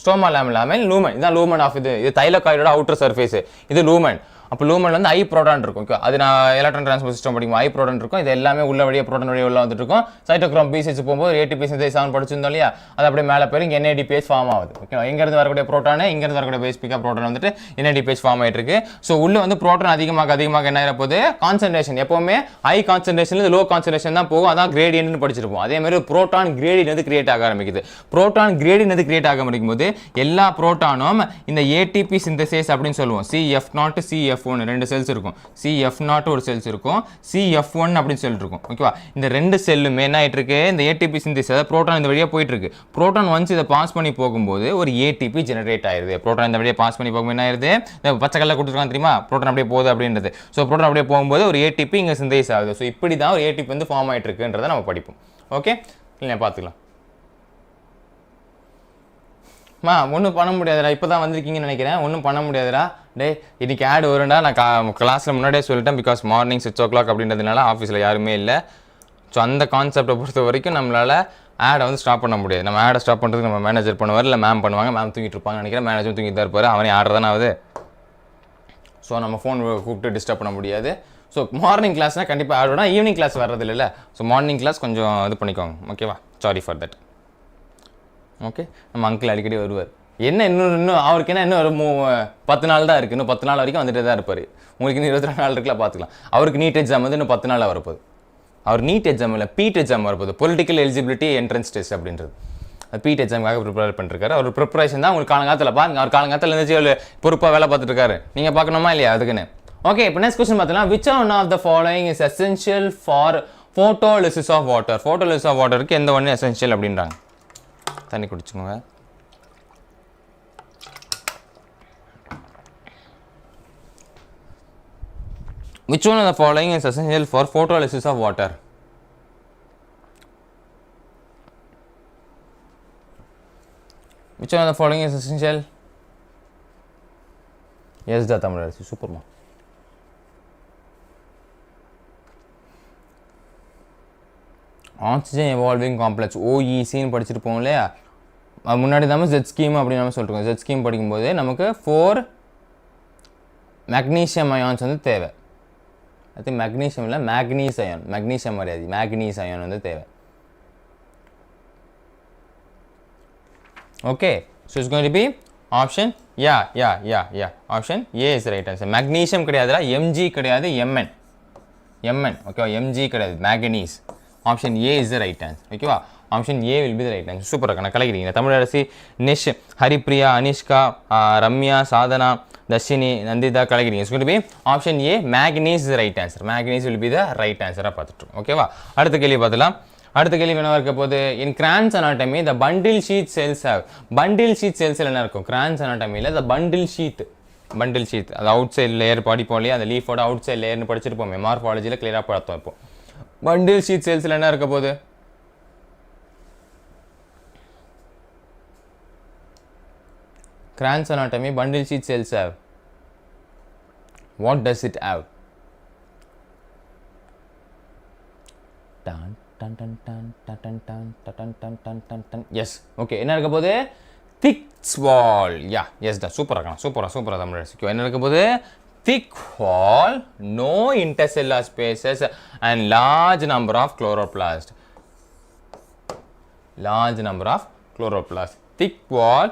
ஸ்டோமா லேமில் லூமன். இதுதான் லூமன் ஆஃப் இது தைலகாய்டோட அவுட்டர் சர்ஃபேஸ், இது லூமன். அப்போ லூமனில் வந்து I புரோட்டான் இருக்கும். ஓகே, அது நான் எலக்ட்ரான் ட்ரான்ஸ்போர்ட் சிஸ்டம் படிக்கும் I புரோட்டான் இருக்கும். இது எல்லாமே உள்ள வழியாக புரோட்டான் வழியாக உள்ள வந்துட்டு இருக்கும். சைட்டோக்ரோம் B6 போகும்போது ATP சிந்தேஸ் ஆகும் படிச்சிருந்தோம் இல்லையா, அது அப்படியே மேலே போய் இங்கே NADPH ஃபார்ம் ஆகுது. ஓகே, இங்கேருந்து வரக்கூடிய புரோட்டானு இங்கேருந்து வரக்கூடிய பேஸ் பிக்கப் புரோட்டான் வந்துட்டு NADPH ஃபார்ம் ஆகிட்டு இருக்கு. ஸோ உள்ள வந்து புரோட்டான் அதிகமாக என்ன ஆகிற போது கான்சன்ட்ரேஷன் எப்பவுமே ஹை கான்சன்ட்ரேஷன்ல லோ கான்சன்ட்ரேஷன் தான் போகும். அதான் கிரேடியன்ட்னு படிச்சிருப்போம். அதே மாதிரி புரோட்டான் கிரேடியன்ட் வந்து கிரியேட் ஆக ஆரம்பிக்குது. புரோட்டான் கிரேடியன்ட் வந்து கிரியேட் ஆக ஆரம்பிக்கும் போது எல்லா புரோட்டானும் இந்த ATP சிந்தேஸ் அப்படின்னு சொல்லுவோம். CF0 CF1 ரெண்டு செல்ஸ் இருக்கும். CF0 ஒரு செல்ஸ் இருக்கும், CF1 அப்படின்னு சொல்லி இருக்கும். ஓகேவா, இந்த ரெண்டு செல்லுமே என்ன ஆயிட்டு இருக்கு, இந்த ATP சிந்தேஸ் அதாவது புரோட்டான் இந்த வழியா போயிட்டு இருக்கு. புரோட்டான் ஒன்ஸ் இதை பாஸ் பண்ணி போகும்போது ஒரு ATP ஜெனரேட் ஆயிருது. புரோட்டான் இந்த வழியா பாஸ் பண்ணி போகும்போது என்ன ஆயிருது, பச்சை கல்ல கொடுத்துருக்காங்க தெரியுமா, புரோட்டான் அப்படியே போகுது அப்படின்றது. ஸோ புரோட்டான் அப்படியே போகும்போது ஒரு ATP இங்கே சிந்தேஸ் ஆகுது. ஸோ இப்படி தான் ஒரு ATP வந்து ஃபார்ம் ஆயிட்டு இருக்குன்றதை நம்ம படிப்போம். ஓகே, இல்லை பார்த்துக்கலாம். ஒன்றும் பண்ண முடியாதுடா, இப்போ தான் வந்திருக்கீங்கன்னு நினைக்கிறேன். ஒன்றும் பண்ண முடியாதுடா. டே இன்னைக்கு ஆட் வரும்டா. நான் கிளாஸில் முன்னாடியே சொல்லிட்டேன். பிகாஸ் மார்னிங் 6 o'clock அப்படின்றதுனால ஆஃபீஸில் யாருமே இல்லை. ஸோ அந்த கான்செப்டை பொறுத்த வரைக்கும் நம்மளால் ஆடை வந்து ஸ்டாப் பண்ண முடியாது. நம்ம ஆடை ஸ்டாப் பண்ணுறதுக்கு நம்ம மேனேஜர் பண்ணுவார், இல்லை மேம் பண்ணுவாங்க. மேம் தூங்கிட்டு இருப்பாங்க நினைக்கிறேன், மேனேஜரும் தூங்கிட்டு தான் இருப்பார். அவனே ஆர்டர் தானே ஆகுது. ஸோ நம்ம ஃபோன் கூப்பிட்டு டிஸ்டர்ப் பண்ண முடியாது. ஸோ மார்னிங் கிளாஸ்னால் கண்டிப்பாக ஆட் வரும். ஈவினிங் கிளாஸ் வர்றது இல்லை. ஸோ மார்னிங் கிளாஸ் கொஞ்சம் இது பண்ணிக்கோங்க. ஓகேவா, சாரி ஃபார் தட். ஓகே, நம்ம அங்கிள் அடிக்கடி வருவார். இன்னும் அவருக்கு இன்னும் ஒரு 10 நாள் தான் இருக்குது. இன்னும் 10 நாள் வரைக்கும் வந்துட்டு தான் இருப்பார். உங்களுக்கு இன்னும் 24 நாள் இருக்குல்ல, பார்த்துக்கலாம். அவருக்கு நீட் எக்ஸாம் வந்து இன்னும் 10 நாளில் வரப்போகுது. அவர் நீட் எக்ஸாம் இல்லை, பீட் எக்ஸாம் வரப்போகுது. பொலிட்டிக்கல் எலிஜிபிலிட்டி என்ட்ரன்ஸ் டெஸ்ட் அப்படின்றது. அது பீட் எக்ஸாமுக்காக ப்ரிப்பேர் பண்ணிருக்காரு. அவர் ப்ரிப்பரேஷன் தான் உங்களுக்கு காலங்காலத்தில் பாருங்க. அவர் காலங்காலத்தில் இருந்துச்சு பொறுப்பாக வேலை பார்த்துட்டு இருக்காரு. நீங்கள் பார்க்கணுமா இல்லையா அதுக்குன்னு. ஓகே, இப்போ நெக்ஸ்ட் கொஸ்டின் பார்த்தீங்கன்னா, which one of the following is essential for photolysis of water? photolysis of waterக்கு எந்த ஒன்று எசென்ஷியல் அப்படின்றாங்க. தண்ணி குடிச்சுக்கோங்க. Which one of the following is essential for photolysis of water? Which one of the following is essential? Yes, da Tamil. Super ma. Oxygen evolving complex OEC ன்னு படிச்சிருப்போம் இல்லையா, முன்னாடி தான் Z ஸ்கீம் அப்படின்னு நம்ம சொல்லிருக்கோம். Z ஸ்கீம் படிக்கும்போது நமக்கு 4 மெக்னீசியம் அயான்ஸ் வந்து தேவை. அது மெக்னீசியம் இல்லை, மேக்னீஸ் அயான். மெக்னீசியம் வரையாது, மேக்னீஸ் அயான் வந்து தேவை. Okay, so it's going to be option option A is right answer. Magnesium கிடையாதுடா, Mg கிடையாது, Mn. ஓகேவா, Mg கிடையாது, manganese. Option A is the right answer. ஓகேவா, option A will be the right answer. சூப்பராக நான் கலக்கிறீங்க. தமிழரசி, நிஷ், ஹரிப்ரியா, அனிஷ்கா, ரம்யா, சாதனா, தர்ஷினி, நந்திதா கலக்கிறீங்க. It's going to be option A, manganese is the right answer. மேக்னீஸ் will be the right ஆன்சராக பார்த்துட்டு. ஓகேவா, அடுத்த கேள்வி பார்த்துலாம். அடுத்த கேள்வி என்னவா இருக்க போது, in Kranz anatomy the bundle sheath cells have. Bundle sheath செல்ஸில் என்ன இருக்கும் கிரான்ஸ் அனாட்டமியில்? த பண்டில் ஷீட் அது அவுட் சைட் லேயர் படிப்போம் இல்லையா, அந்த லீஃபோட அவுட் சைட் லேயர்னு படிச்சிருப்போம். மார்ஃபாலஜியில் கிளியராக பார்த்தோம். இப்போ பண்டில் ஷீட் செல்ஸில் என்ன இருக்க போது? Kranz anatomy bundle sheath cells have. What does it have? Yes, okay. என்ன இருக்க போது? திக் வால். எஸ் தான். சூப்பரா தமிழ். என்ன இருக்க போது? Thick wall, no intercellular spaces and large number of chloroplast. Thick wall,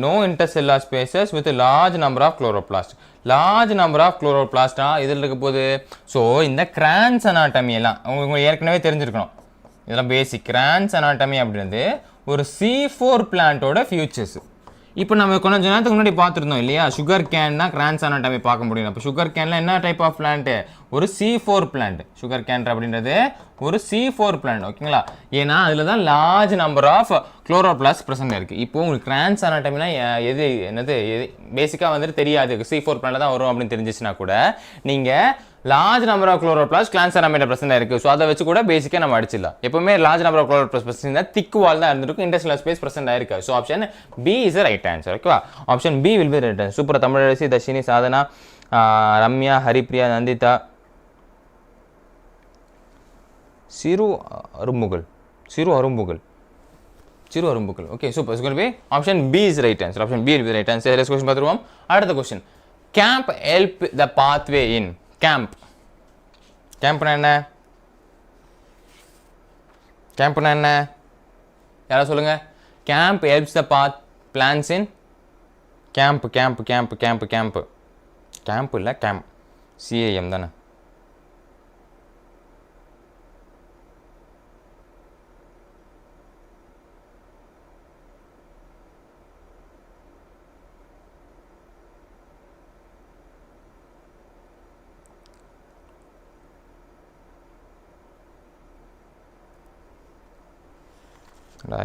no intercellular spaces with a large number of chloroplasts. large number of chloroplasts இதில் இருக்க போது. ஸோ இந்த கிரான்ஸ் அனாட்டமி எல்லாம் உங்களுக்கு ஏற்கனவே தெரிஞ்சிருக்கணும். இதெல்லாம் பேசிக். கிரான்ஸ் அனாட்டமி அப்படின்றது ஒரு C4 பிளான்ட்டோட ஃபியூச்சர்ஸ். இப்போ நம்ம கொஞ்சம் நேரத்துக்கு முன்னாடி பார்த்துருந்தோம் இல்லையா, சுகர் கேன்னா கிரான்ஸ் அனாட்டமி பார்க்க முடியும். அப்போ சுகர் கேனில் என்ன டைப் ஆஃப் பிளான்ட்டு? ஒரு C4 பிளான்ட். சுகர் கேன் அப்படின்றது ஒரு C4 பிளான்ட். ஓகேங்களா, ஏன்னா அதில் தான் large number of chloroplast present இருக்குது. இப்போ உங்களுக்கு கிரான்ஸ் அனாட்டமினா என்னது பேசிக்காக வந்துட்டு தெரியாது. C4 பிளான்ட் தான் வரும் அப்படின்னு தெரிஞ்சிச்சுன்னா கூட நீங்கள் large number of chloroplast Kranz அனாட்டமியில் ப்ரெசென்ட் இருக்குது. ஸோ அதை வச்சு கூட பேசிக்காக நம்ம அடிச்சிடலாம். எப்பவுமே large number of chloroplast present தான், திக் வால் தான் இருந்திருக்கும், இன்டர்செல்லுலார் ஸ்பேஸ் ப்ரெசென்ட் ஆயிருக்கு. So option B is the right answer. ஓகேவா, option B will be right answer. Super. Tamilarasi, Dharshini, Sadhana, Ramya, Haripriya, Nandita, சிறு அரும்புகள். Okay, super. It's going to be option B is right answer. Option B will be right answer. Next question பார்த்துருவோம். அடுத்த question, camp help the pathway in camp என்ன கேம்ப்னா என்ன யாரா சொல்லுங்க camp helps the path plants in camp இல்ல camp CAM தானே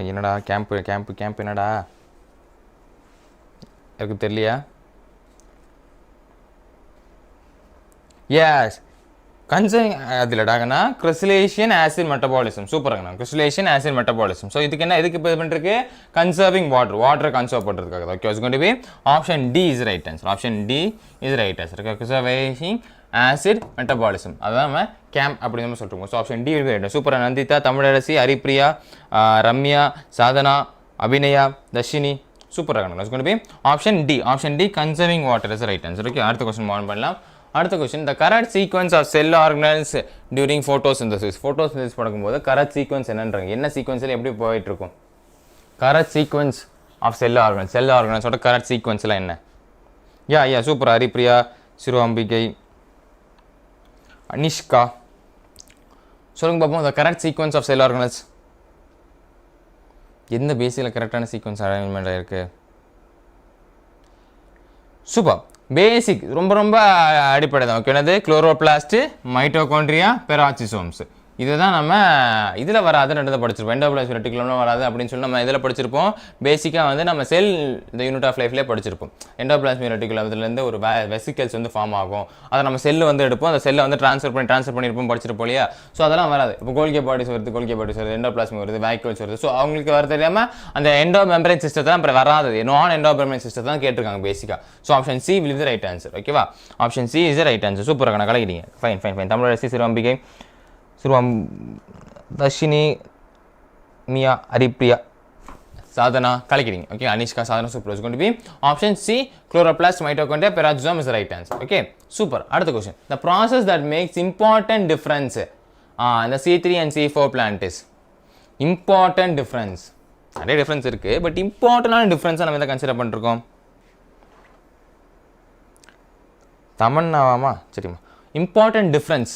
என்னடா கேம்ப் என்னடா எனக்கு தெரியலையா எஸ் கன்சர்விங் அதில்டாங்கன்னா கிறிஸ்டலேஷன் ஆசிட் மெட்டபாலிசம் சூப்பராங்கண்ணா கிறிஸ்டலேஷன் ஆசிட் மெட்டபாலிசம் ஸோ இதுக்கு என்ன இதுக்கு இப்போ இது பண்ணிருக்கு கன்சர்விங் வாட்டரை கன்சர்வ் பண்ணுறதுக்காக okay it's going to be option D is right answer option D is right answer crassulacean acid metabolism அதான் நம்ம கேம்ப் அப்படி நம்ம சொல்லிருக்கோம் ஸோ ஆப்ஷன் டி ரைட் சூப்பராக நந்திதா தமிழரசி ஹரிப்ரியா ரம்யா சாதனா அபிநயா தர்ஷினி சூப்பராக it's going to be option D conserving water is right answer okay அடுத்த கொஸ்டின் மூவ் பண்ணலாம் அடுத்த question the correct sequence of cell organelles during photosynthesis பண்ணும்போது correct sequence என்னன்றாங்க என்ன சீக்வென்ஸ்ல எப்படி போயிட்டு இருக்கும் correct sequence of cell organelles ஓட correct sequenceல என்ன யா சூப்பர் ஹரிப்ரியா சிறுஅம்பிகை அனிஷ்கா சொல்லுங்க பாப்போம் the correct sequence of cell organelles எந்த பேசிக்ல கரெக்டான சீக்வென்ஸ் அரேஞ்ச்மென்ட் இருக்கு சூப்பர் பேசிக் ரொம்ப அடிப்படை தான் ஓகே என்னது குளோரோபிளாஸ்ட் மைட்டோகாண்ட்ரியா பெராக்சிசோம்ஸ் இதுதான் நம்ம இதில் வராது ரெண்டு படிச்சிருப்போம் எண்டோபிளாஸ்மிக் ரெட்டிகுலம்லாம் வராது அப்படின்னு சொல்லி நம்ம இதில் படிச்சிருப்போம் பேசிக்காக வந்து நம்ம செல் இந்த யூனிட் ஆஃப் லைஃப்லேயே படிச்சிருப்போம் எண்டோபிளாஸ்மிக் ரெட்டிகுலம் இதுலேருந்து ஒரு வெசிக்கல்ஸ் வந்து ஃபார்ம் ஆகும் அதை நம்ம செல்லு வந்து எடுப்போம் அந்த செல்லை வந்து ட்ரான்ஸ்ஃபர் பண்ணியிருப்போம் படிச்சிருப்போம் இல்லையா ஸோ அதெல்லாம் வராது இப்போ கோல்கி பாடிஸ் வருது எண்டோபிளாஸ்மிக் வருது வேக்யூல்ஸ் வருது ஸோ அவங்களுக்கு வர தெரியாமல் அந்த எண்டோ மெம்பரேன் சிஸ்டத்தை தான் அப்புறம் வராது நான் எண்டோ மெம்பரேன் சிஸ்டத்தை தான் கேட்டிருக்காங்க பேசிக்காக so option C will is right answer ஓகேவா option C is right answer சூப்பராக நான் கலக்கிட்டீங்க ஃபைன் தமிழரசி சிறுஅம்பிகை தர்ஷினி மியா ஹரிப்ரியா சாதனா கலக்கிறீங்க okay Anishka Sadhana super is going to be option C chloroplast mitochondria peroxisome is right answer okay super அடுத்த question the process that makes important difference in the C3 and C4 plant is important difference நிறைய டிஃபரன்ஸ் இருக்கு பட் இம்பார்ட்டன்டான டிஃபரன்ஸை நம்ம எதை கன்சிடர் பண்ணிருக்கோம் தமன்னாவாமா சரிம்மா இம்பார்ட்டன்ட் டிஃபரன்ஸ்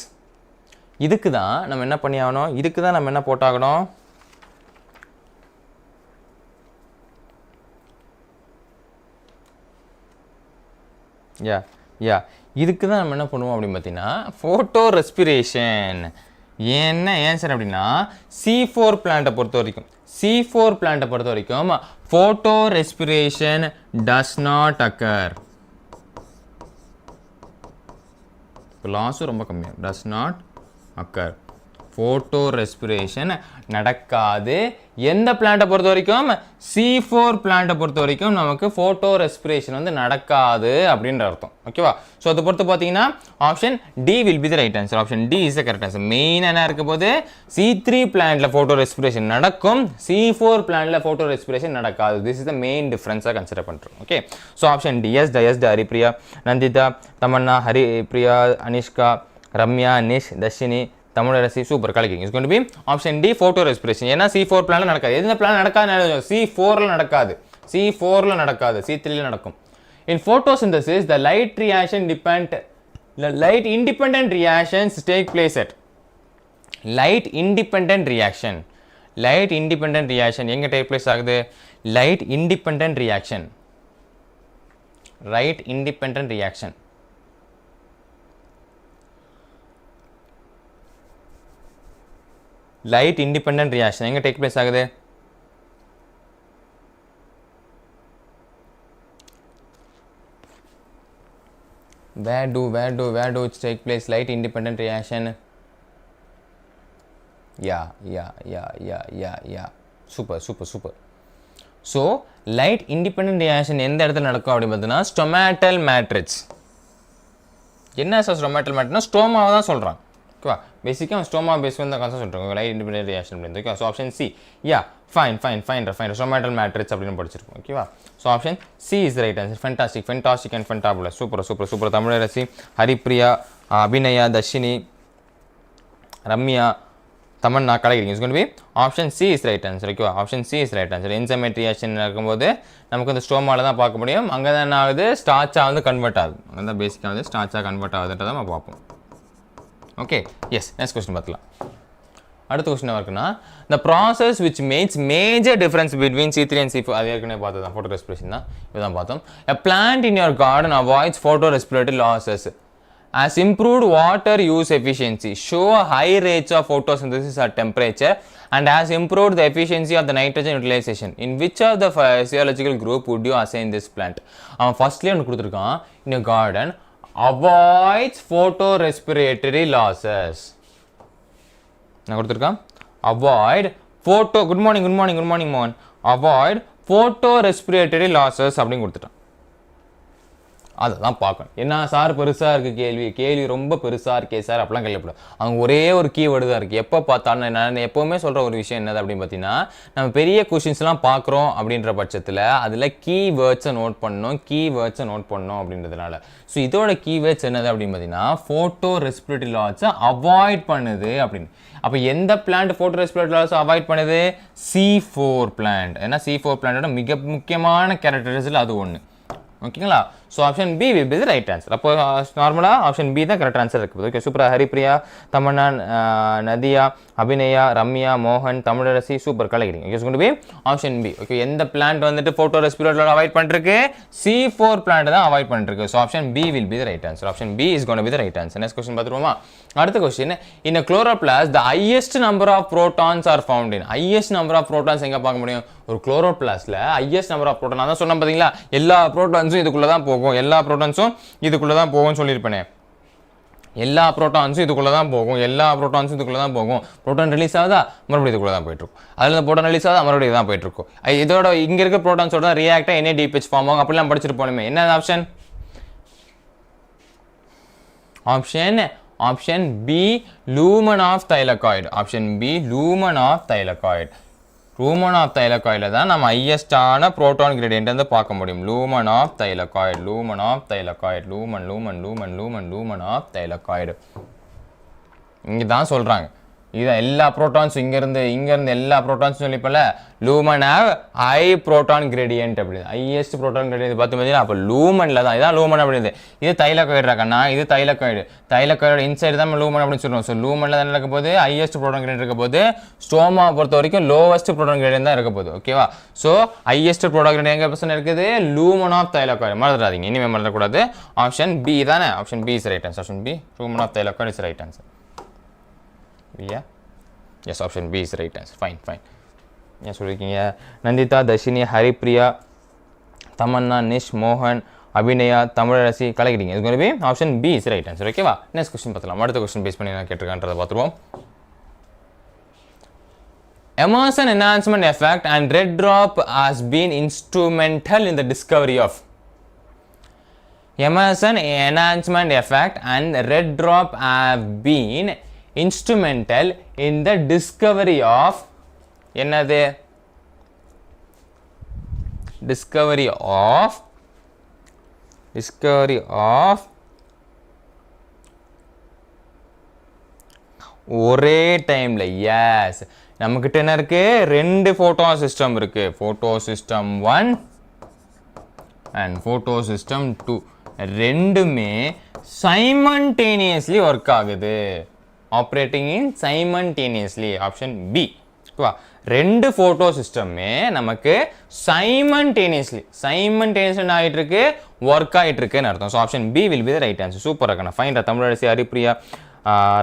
இதுக்கு தான் நம்ம என்ன பண்ணி ஆகணும் இதுக்கு தான் நம்ம என்ன போட்டாகணும் இதுக்கு தான் நம்ம என்ன பண்ணுவோம் அப்படின்னு பார்த்தீங்கன்னா ஃபோட்டோ ரெஸ்பிரேஷன் ஏன் சார் அப்படின்னா C4 பிளான்ட்டை பொறுத்த வரைக்கும் photorespiration does not occur லாஸும் ரொம்ப கம்மியாக டஸ் நாட் occur photorespiration நடக்காது எந்த பிளான்ட்டை பொறுத்த வரைக்கும் C4 பிளான்ட்டை பொறுத்த வரைக்கும் நமக்கு photorespiration வந்து நடக்காது அப்படின்ற அர்த்தம் ஓகேவா ஸோ அதை பொறுத்து பார்த்தீங்கன்னா option D will be the right answer option D is the correct answer main என்ன இருக்க போது C3 பிளான்ட்ல photorespiration நடக்கும் C4 பிளான்ட்ல photorespiration நடக்காது திஸ் இஸ் த மெயின் டிஃபரன்ஸாக கன்சிடர் பண்ணுறோம் okay so option D yes Haripriya Nandhitha Tamanna Haripriya Anishka Ramya Nish Dharshini Tamilarasi super கலக்கிங் is going to be option D photorespiration ஏன்னா C4 பிளான்ல நடக்காது எந்த பிளான் நடக்காது C4ல நடக்காது C3ல நடக்கும் in photosynthesis the light independent reactions take place at light independent reaction எங்க take place ஆகுது light independent reaction light independent reaction எங்க take place ஆகுது where do it take place light independent reaction yeah super so light independent reaction எந்த இடத்துல நடக்கும் அப்படி பார்த்தீங்கன்னா ஸ்டோமேட்டல் மேட்ரிக்ஸ் என்ன சார் ஸ்டோமேட்டல் மேட்ரிக்ஸ்னா ஸ்டோமாவை தான் சொல்றான் ஓகேவா பேசிக்காக ஸ்டோமா பேஸ் வந்து கான்செப்ட் சொல்லிருக்கோம் லைட் இண்டிபெண்டன்ட் ரியாக்ஷன் அப்படின்னு okay so option C yeah fine stomatal matrix அப்படின்னு படிச்சிருக்கோம் ஓகேவா so option C is right answer fantastic and fabulous super Tamilarasi Haripriya Abhinaya Dharshini Ramya Tamanna கலைக்கிறீங்க it's going to be option C is right answer ஓகேவா option C is right answer enzymatic reaction இருக்கும்போது நமக்கு இந்த ஸ்டோமாவில் தான் பார்க்க முடியும் அங்கே தான் என்ன ஆகுது ஸ்டார்ச்சாக வந்து கன்வெர்ட் ஆகுது அங்கே தான் பேசிக்காக வந்து ஸ்டார்ச்சாக கன்வெர்ட் ஆகுதுன்றதை நம்ம பார்ப்போம் ஓகே எஸ் நெக்ஸ்ட் கொஸ்டின் பார்த்துக்கலாம் அடுத்த கொஸ்டின் இருக்குன்னா the process which makes major difference between C3 and C4 அது ஏற்கனவே பார்த்தது தான் photorespiration தான் இதுதான் பார்த்தோம் a plant in your garden avoids photorespiratory losses as improved water use efficiency show high rates of photosynthesis at temperature and has improved the efficiency of the nitrogen utilization in which of the physiological group would you assign this plant அவன் ஃபர்ஸ்ட்லேயே ஒன்று கொடுத்துருக்கான் in a garden avoids photorespiratory losses நான் கொடுத்துருக்கான் avoid good morning மோகன் avoid photorespiratory losses அப்படின்னு கொடுத்துட்டான் அதை தான் பார்க்கணும் என்ன சார் பெருசாக இருக்குது கேள்வி ரொம்ப பெருசாக இருக்கே சார் அப்படிலாம் கேள்விப்படும் அவங்க ஒரே ஒரு கீவேர்டு தான் இருக்குது எப்போ பார்த்தாலும் நான் எப்போவுமே சொல்கிற ஒரு விஷயம் என்னது அப்படின்னு பார்த்தீங்கன்னா நம்ம பெரிய கொஷின்ஸ்லாம் பார்க்குறோம் அப்படின்ற பட்சத்தில் அதில் கீவேர்ட்ஸை நோட் பண்ணணும் அப்படின்றதுனால ஸோ இதோட கீவேர்ட்ஸ் என்னது அப்படின்னு பார்த்தீங்கன்னா ஃபோட்டோ ரெஸ்பிரேட்டரி லாஸை அவாய்ட் பண்ணுது அப்படின்னு அப்போ எந்த பிளான்ட் ஃபோட்டோ ரெஸ்பிரேட்டரி லாஸை அவாய்ட் பண்ணுது C4 பிளான்ட் ஏன்னா C4 பிளான்ட்டோட மிக முக்கியமான கேரக்டரிஸ்டில் அது ஒன்று ஓகேங்களா so option B will be the right answer அப்போ நார்மலாக ஆப்ஷன் பி தான் கரெக்ட் ஆன்சர் இருக்குது ஓகே சூப்பராக ஹரிப்ரியா தமன்னா நதியா அபிநயா ரம்யா மோகன் தமிழரசி சூப்பர் கலைக்கிறீங்க ஓகே கொண்டு போய் ஆப்ஷன் பி ஓகே எந்த பிளான்ட் வந்துட்டு ஃபோட்டோ ரெஸ்பிரேட்டரி அவாய்ட் பண்ணிருக்கு C4 பிளான்ட் தான் அவாய்ட் பண்ணிருக்கு so option B will be the right answer option B is gonna be the right answer next question பார்த்துருவோமா அடுத்த question in chloroplast the highest number of protons are found in highest number of protons எங்கே பார்க்க முடியும் ஒரு குளோரோபிளாஸ்ட்ல ஹையஸ்ட் நம்பர் ஆஃப் ப்ரோட்டான் நான் தான் சொன்னேன் பார்த்தீங்களா எல்லா ப்ரோட்டான்ஸும் இதுக்குள்ளே தான் போகும் எல்லா ப்ரோட்டான்ஸும் இதுக்குள்ளே தான் போகும்னு சொல்லியிருப்பேனே எல்லா ப்ரோட்டான்ஸும் இதுக்குள்ளே தான் போகும் ப்ரோட்டான் ரிலீஸ் ஆகுதா மறுபடியும் இதுக்குள்ளே தான் போயிட்டு இருக்கும் அதில் இந்த ப்ரோட்டான் ரிலீஸ் ஆகுதா மறுபடியும் தான் போயிட்டு இருக்கும் இதோட இங்கே இருக்க ப்ரோட்டான்ஸோட தான் ரியாக்டாக NADPH ஃபார்ம் ஆகும் அப்படிலாம் படிச்சுட்டு போகணுமே என்ன option B lumen of thylakoid lumen of தைலகாய்டில் தான் நம்ம ஹையஸ்டான புரோட்டான் கிரேடியன்ட் வந்து பார்க்க முடியும் லூமன் ஆஃப் தைலகாய்டு இங்கே தான் சொல்கிறாங்க இதை எல்லா ப்ரோட்டான்ஸும் இங்கேருந்து எல்லா ப்ரோட்டான்ஸும் சொல்லிப்பல lumen have high proton gradient அப்படின்னு ஹையஸ்ட் ப்ரோட்டான் கிரேடியன்ட் பார்த்து பார்த்தீங்கன்னா அப்போ லூமனில் தான் இதான் லூமன் அப்படின்னு இது தைலகாய்டு ராக்கண்ணா இது தைலகாய்டு இன்சைடு தான் லூமன் அப்படின்னு சொல்லுவோம் ஸோ லூமனில் தான் இருக்க போது ஹையஸ்ட் ப்ரோட்டான் கிரேடியன்ட் இருக்க போது ஸ்டோமா பொறுத்த வரைக்கும் லோவஸ்ட் ப்ரோட்டான் கிரேடியன்ட் தான் இருக்க போகுது ஓகேவா ஸோ ஹையஸ்ட் ப்ரோட்டான் கிரேடியன்ட் எங்கே பர்சன்ட் இருக்குது லூமன் ஆஃப் தைலகாய்டு மறந்துடாதீங்க இனிமேல் மறந்துடக்கூடாது ஆப்ஷன் பி தானே option B is right answer option B lumen of thylakoid is right answer Yeah. Yes, option B is right answer. Fine. Yes, சொல்லிருக்கீங்க நந்திதா தர்ஷினி ஹரிப்ரியா தமன்னா நிஷ் மோகன் அபிநயா தமிழரசி கலைக்கிறீங்க இது going to be option B is right answer. ஓகேவா நெக்ஸ்ட் கொஸ்டின் பார்த்துலாம் அடுத்த கொஸ்டின் பேஸ் பண்ணி நான் கேட்டிருக்கேன்றதை பார்த்துருவோம் Emerson enhancement effect and red drop has been instrumental in the discovery of Emerson enhancement effect and red drop have been instrumental in the discovery of என்னது discovery of ஒரே டைம்ல எஸ் நமக்கிட்ட என்ன இருக்கு ரெண்டு போட்டோ சிஸ்டம் இருக்கு photo system 1 and photo system 2 ரெண்டுமே simultaneously ஒர்க் ஆகுது operating in simultaneously option B ஓகேவா ரெண்டு ஃபோட்டோ சிஸ்டமே நமக்கு சைமல்டேனியஸ்லி ஆகிட்டு இருக்கு ஒர்க் ஆகிட்டு இருக்குன்னு அர்த்தம் so option B will be the right answer super இருக்கணும் ஃபைன் தமிழரசி ஹரிப்ரியா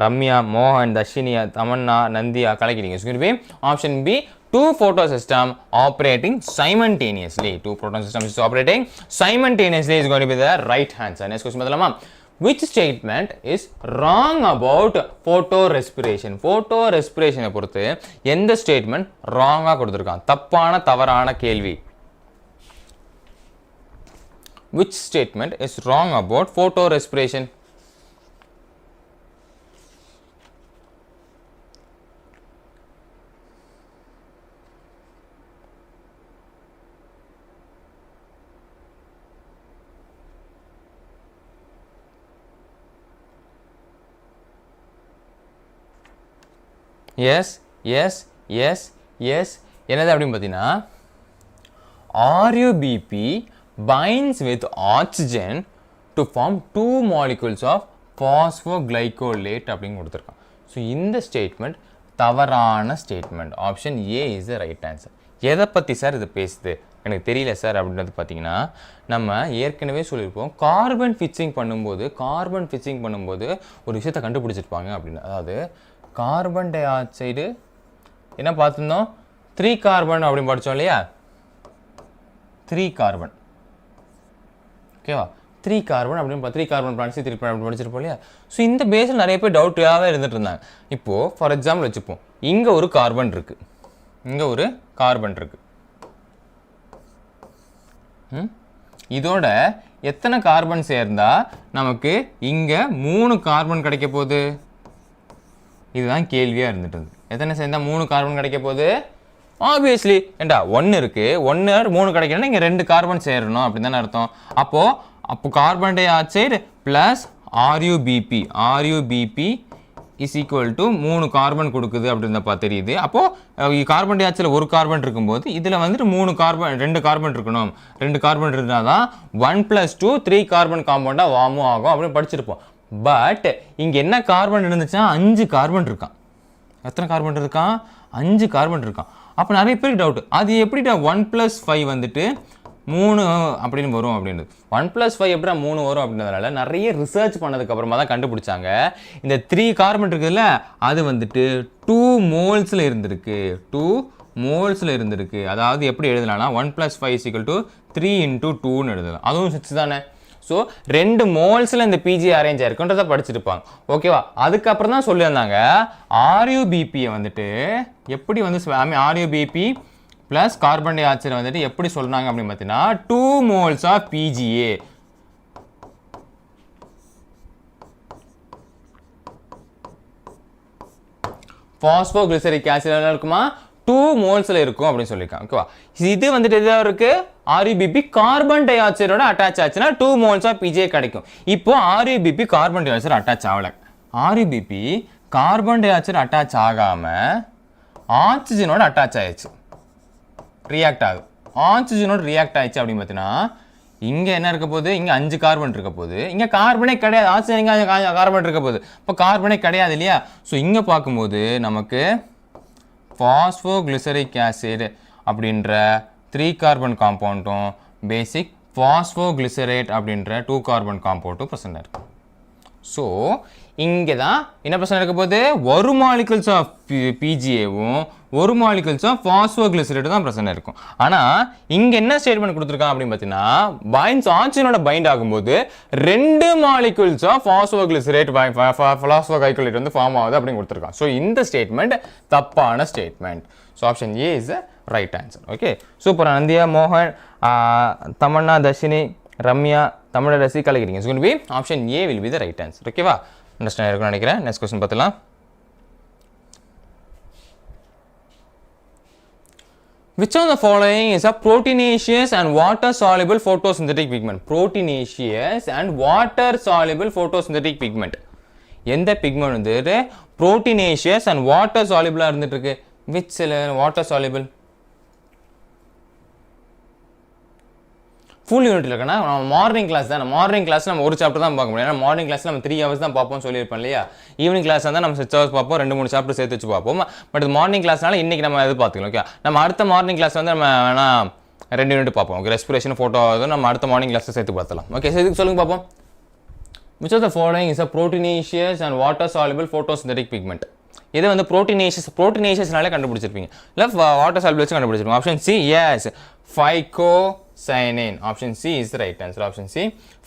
ரம்யா மோகன் தர்ஷினியா தமன்னா நந்தியா கலைக்கிறீங்க option B two photo system operating simultaneously two proton system is operating simultaneously is going to be the right answer next question பார்த்தலாமா which statement is wrong about photorespiration பொறுத்து எந்த ஸ்டேட்மெண்ட் ராங்கா கொடுத்திருக்கான் தவறான கேள்வி which statement is wrong about photorespiration yes yes yes yes என்னது அப்படின்னு பார்த்தீங்கன்னா RUBP binds with oxygen to form 2 molecules of phosphoglycolate அப்படின்னு கொடுத்துருக்கான். ஸோ இந்த ஸ்டேட்மெண்ட் தவறான statement. Option A is the right answer. எதை பற்றி சார் இது பேசுது எனக்கு தெரியல சார் அப்படின்றது பார்த்தீங்கன்னா நம்ம ஏற்கனவே சொல்லியிருப்போம் கார்பன் ஃபிக்சிங் பண்ணும்போது ஒரு விஷயத்தை கண்டுபிடிச்சிருப்பாங்க அப்படின்னு. அதாவது கார்பன் டை ஆக்சைடு என்ன பார்த்துருந்தோம் 3 கார்பன் அப்படின்னு படித்தோம் இல்லையா 3 கார்பன் ஓகேவா 3 கார்பன் அப்படின்னு 3 கார்பன் பிளான்ஸ் 3 அப்படி படிச்சிருப்போம் இல்லையா. ஸோ இந்த பேஸில் நிறைய பேர் டவுட்டாகவே இருந்துட்டு இருந்தாங்க. இப்போது ஃபார் எக்ஸாம்பிள் வச்சுப்போம் இங்கே ஒரு கார்பன் இருக்குது இதோட எத்தனை கார்பன் சேர்ந்தா நமக்கு இங்கே 3 கார்பன் கிடைக்க போகுது இதுதான் கேள்வியாக இருந்துட்டு எத்தனை சேர்ந்தா 3 கார்பன் கிடைக்க போகுது ஆப்வியஸ்லி ஏண்டா 1 இருக்குது 1 3 கிடைக்கணும்னா இங்கே 2 கார்பன் சேரணும் அப்படின்னு தானே அர்த்தம். அப்போ carbon di oxide plus RUBP is equal to 3 carbon கொடுக்குது அப்படின்றப்பா தெரியுது. அப்போது கார்பன் டை ஆக்சைடில் ஒரு கார்பன் இருக்கும்போது இதில் வந்துட்டு 2 கார்பன் இருக்கணும் 2 கார்பன் இருந்தால் தான் 1 + 2 3 கார்பன் காம்பவுண்டாக வார்மும் ஆகும் அப்படின்னு படிச்சிருப்போம். பட் இங்கே என்ன கார்பன் இருந்துச்சுன்னா 5 கார்பன் இருக்கான். எத்தனை கார்பன் இருக்கான் 5 கார்பன் இருக்கான். அப்போ நிறைய பேருக்கு டவுட் அது எப்படிடா 1 + 5 வந்துட்டு 3 அப்படின்னு வரும் அப்படின்றது 1 + 5 எப்படிடா 3 வரும் அப்படின்றதுனால நிறைய ரிசர்ச் பண்ணதுக்கப்புறமா தான் கண்டுபிடிச்சாங்க. இந்த 3 கார்பன் இருக்குதுல்ல அது வந்துட்டு 2 மோல்ஸில் இருந்திருக்கு. அதாவது எப்படி எழுதலாம்னா 1 + 5 = 3 × 2ன்னு எழுதலாம். அதுவும் 6 தானே. ஸோ 2 மோல்ஸில் இந்த பிஜி அரேஞ்ச் ஆயிருக்குன்றதை படிச்சிருப்பாங்க ஓகேவா. அதுக்கப்புறம் தான் சொல்லியிருந்தாங்க RUBPயை வந்துட்டு எப்படி வந்து RUBP plus carbon di oxide வந்துட்டு எப்படி சொல்கிறாங்க அப்படின்னு பார்த்தீங்கன்னா 2 moles of PGA phosphoglyceric acid இருக்குமா 2 மோல்ஸில் இருக்கும் அப்படின்னு சொல்லியிருக்காங்க ஓகேவா. இது வந்துட்டு எதாவது இருக்குது RUBP கார்பன் டை ஆக்சைடோட அட்டாச் ஆச்சுன்னா 2 moles of PGA கிடைக்கும். இப்போ RUBP carbon di oxide attach ஆகலை. RUBP carbon di oxide attach ஆகாமல் ஆக்சிஜனோட அட்டாச் ஆயிடுச்சு ரியாக்ட் ஆகுது. ஆக்சிஜனோட ரியாக்ட் ஆயிடுச்சு அப்படின்னு பார்த்தீங்கன்னா இங்கே என்ன இருக்க போகுது இங்கே 5 கார்பன் இருக்க போகுது இங்கே கார்பனே கிடையாது. ஆக்சிஜன் இங்கே கார்பன் இருக்க போகுது இப்போ கார்பனே கிடையாது இல்லையா. ஸோ இங்கே பார்க்கும்போது நமக்கு பாஸ்போகிளிசரிக் ஆசிட் அப்படின்ற 3 கார்பன் காம்பவுண்டும் பேசிக் பாஸ்போகிளிசரேட் அப்படின்ற 2 கார்பன் காம்பவுண்டும் ப்ரெசென்ட் இருக்கு. ஸோ இங்கே தான் என்ன பிரச்சனை இருக்க போகுது ஒரு மாலிகுல்ஸ் ஆஃப் பிஜிஏவும் ஒரு மாலிகுல்ஸ் ஆஃப் பாஸ்போகிளிசரேட் தான் பிரச்சனை இருக்கும். ஆனால் இங்கே என்ன ஸ்டேட்மெண்ட் கொடுத்துருக்கான் அப்படின்னு பார்த்தீங்கன்னா பைண்ட்ஸ் ஆக்சிஜனோட பைண்ட் ஆகும்போது 2 மாலிகுல்ஸ் ஆஃப் பாஸ்போகிளிசரேட் பாஸ்போகைகுலேட் வந்து ஃபார்ம் ஆகுது அப்படின்னு கொடுத்துருக்கான். ஸோ இந்த ஸ்டேட்மெண்ட் தப்பான statement. So option A is the right answer. Okay super. Nandhiya, மோகன், தமன்னா, தர்ஷினி, ரம்யா, தமிழரசி கலைக்கிறீங்க. So B option A will be the right answer. ஓகேவா அண்டர்ஸ்டாண்ட் இருக்குன்னு நினைக்கிறேன். நெக்ஸ்ட் கொஸ்டின் பார்த்துலாம். Which of the following is a proteinaceous and water soluble photosynthetic pigment? Proteinaceous and water soluble photosynthetic pigment. எந்த pigment வந்து proteinaceous and water soluble இருந்துட்டு இருக்கு? Which water soluble? ஃபுல் யூனிட்ல இருக்கனா மார்னிங் கிளாஸ் தான். மார்னிங் கிளாஸ் நம்ம ஒரு சாப்டர் தான் பார்க்க முடியும். ஏன்னா மார்னிங் கிளாஸ்ல நம்ம 3 hours தான் பார்ப்போம் சொல்லியிருப்போம் இல்லையா. ஈவினிங் கிளாஸ் தான் நம்ம 6 hours பார்ப்போம் 2-3 சாப்டர் சேர்த்து வச்சு பார்ப்போம். பட் மார்னிங் கிளாஸ்னால இன்னைக்கு நம்ம எது பார்த்துக்கலாம் ஓகே. நம்ம அடுத்த மார்னிங் கிளாஸ் வந்து நம்ம வேணா 2 யூனிட் பார்ப்போம் ஓகே. ரெஸ்பிரேஷன் ஃபோட்டோ நம்ம அடுத்த மார்னிங் கிளாஸ் சேர்த்து பார்த்தலாம் ஓகே. சரி சொல்லுங்க பார்ப்போம். Which of the following is a proteinaceous and water soluble photosynthetic pigment? இது வந்து proteinaceousனாலே கண்டுபிடிச்சிருப்பீங்க இல்லை வாட்டர் சால்பிள் வச்சு கண்டுபிடிச்சிருப்பீங்க. Option C yes phycocyanin. Option C is the right answer. Option C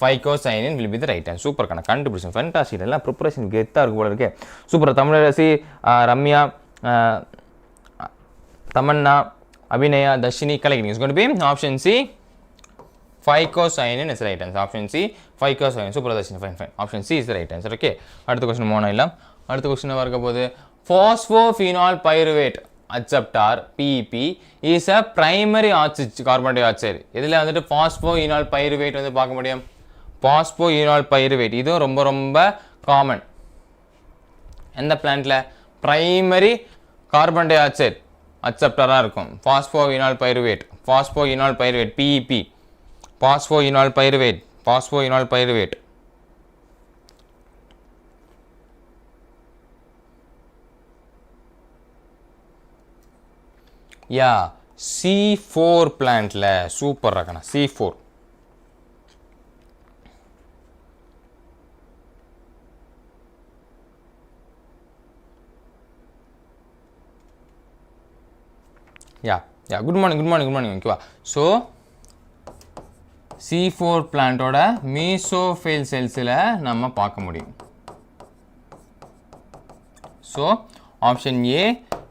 phycocyanin will be the right answer. Super kana கண்டுபிடிச்சோம். ஃபேண்டாஸ்டிக். எல்லாம் ப்ரிப்பரேஷன் கெத்தா இருக்கு போல இருக்கே. சூப்பர். தமிழரசி, ரம்யா, தமன்னா, அபிநயா, தர்ஷினி கலைக்கிறீங்க. It's going to be option C phycocyanin is the right answer. Option C phycocyanin. Super Dharshini. Fine. Option C is the right answer. Okay. அடுத்த क्वेश्चन மோனா இல்ல. அடுத்த क्वेश्चन வரக போகுது phosphophenol pyruvate acceptor PEP is a primary carbon dioxide. இதில் வந்துட்டு பாஸ்போயினால் பைருவேட் வந்து பார்க்க முடியும். பாஸ்போயினால் பைருவேட் இதுவும் ரொம்ப ரொம்ப காமன். எந்த பிளான்ட்ல பிரைமரி கார்பன் டை ஆக்சைடு அக்செப்டராக இருக்கும். Phosphoenol pyruvate PEP phosphoenol pyruvate yeah C4 பிளான்ட்ல சூப்பர் ரகனா C4 குட் மார்னிங் ஓகேவா. ஸோ C4 பிளான்ட்டோட மீசோஃபைல் செல்ஸில் நம்ம பார்க்க முடியும். So option A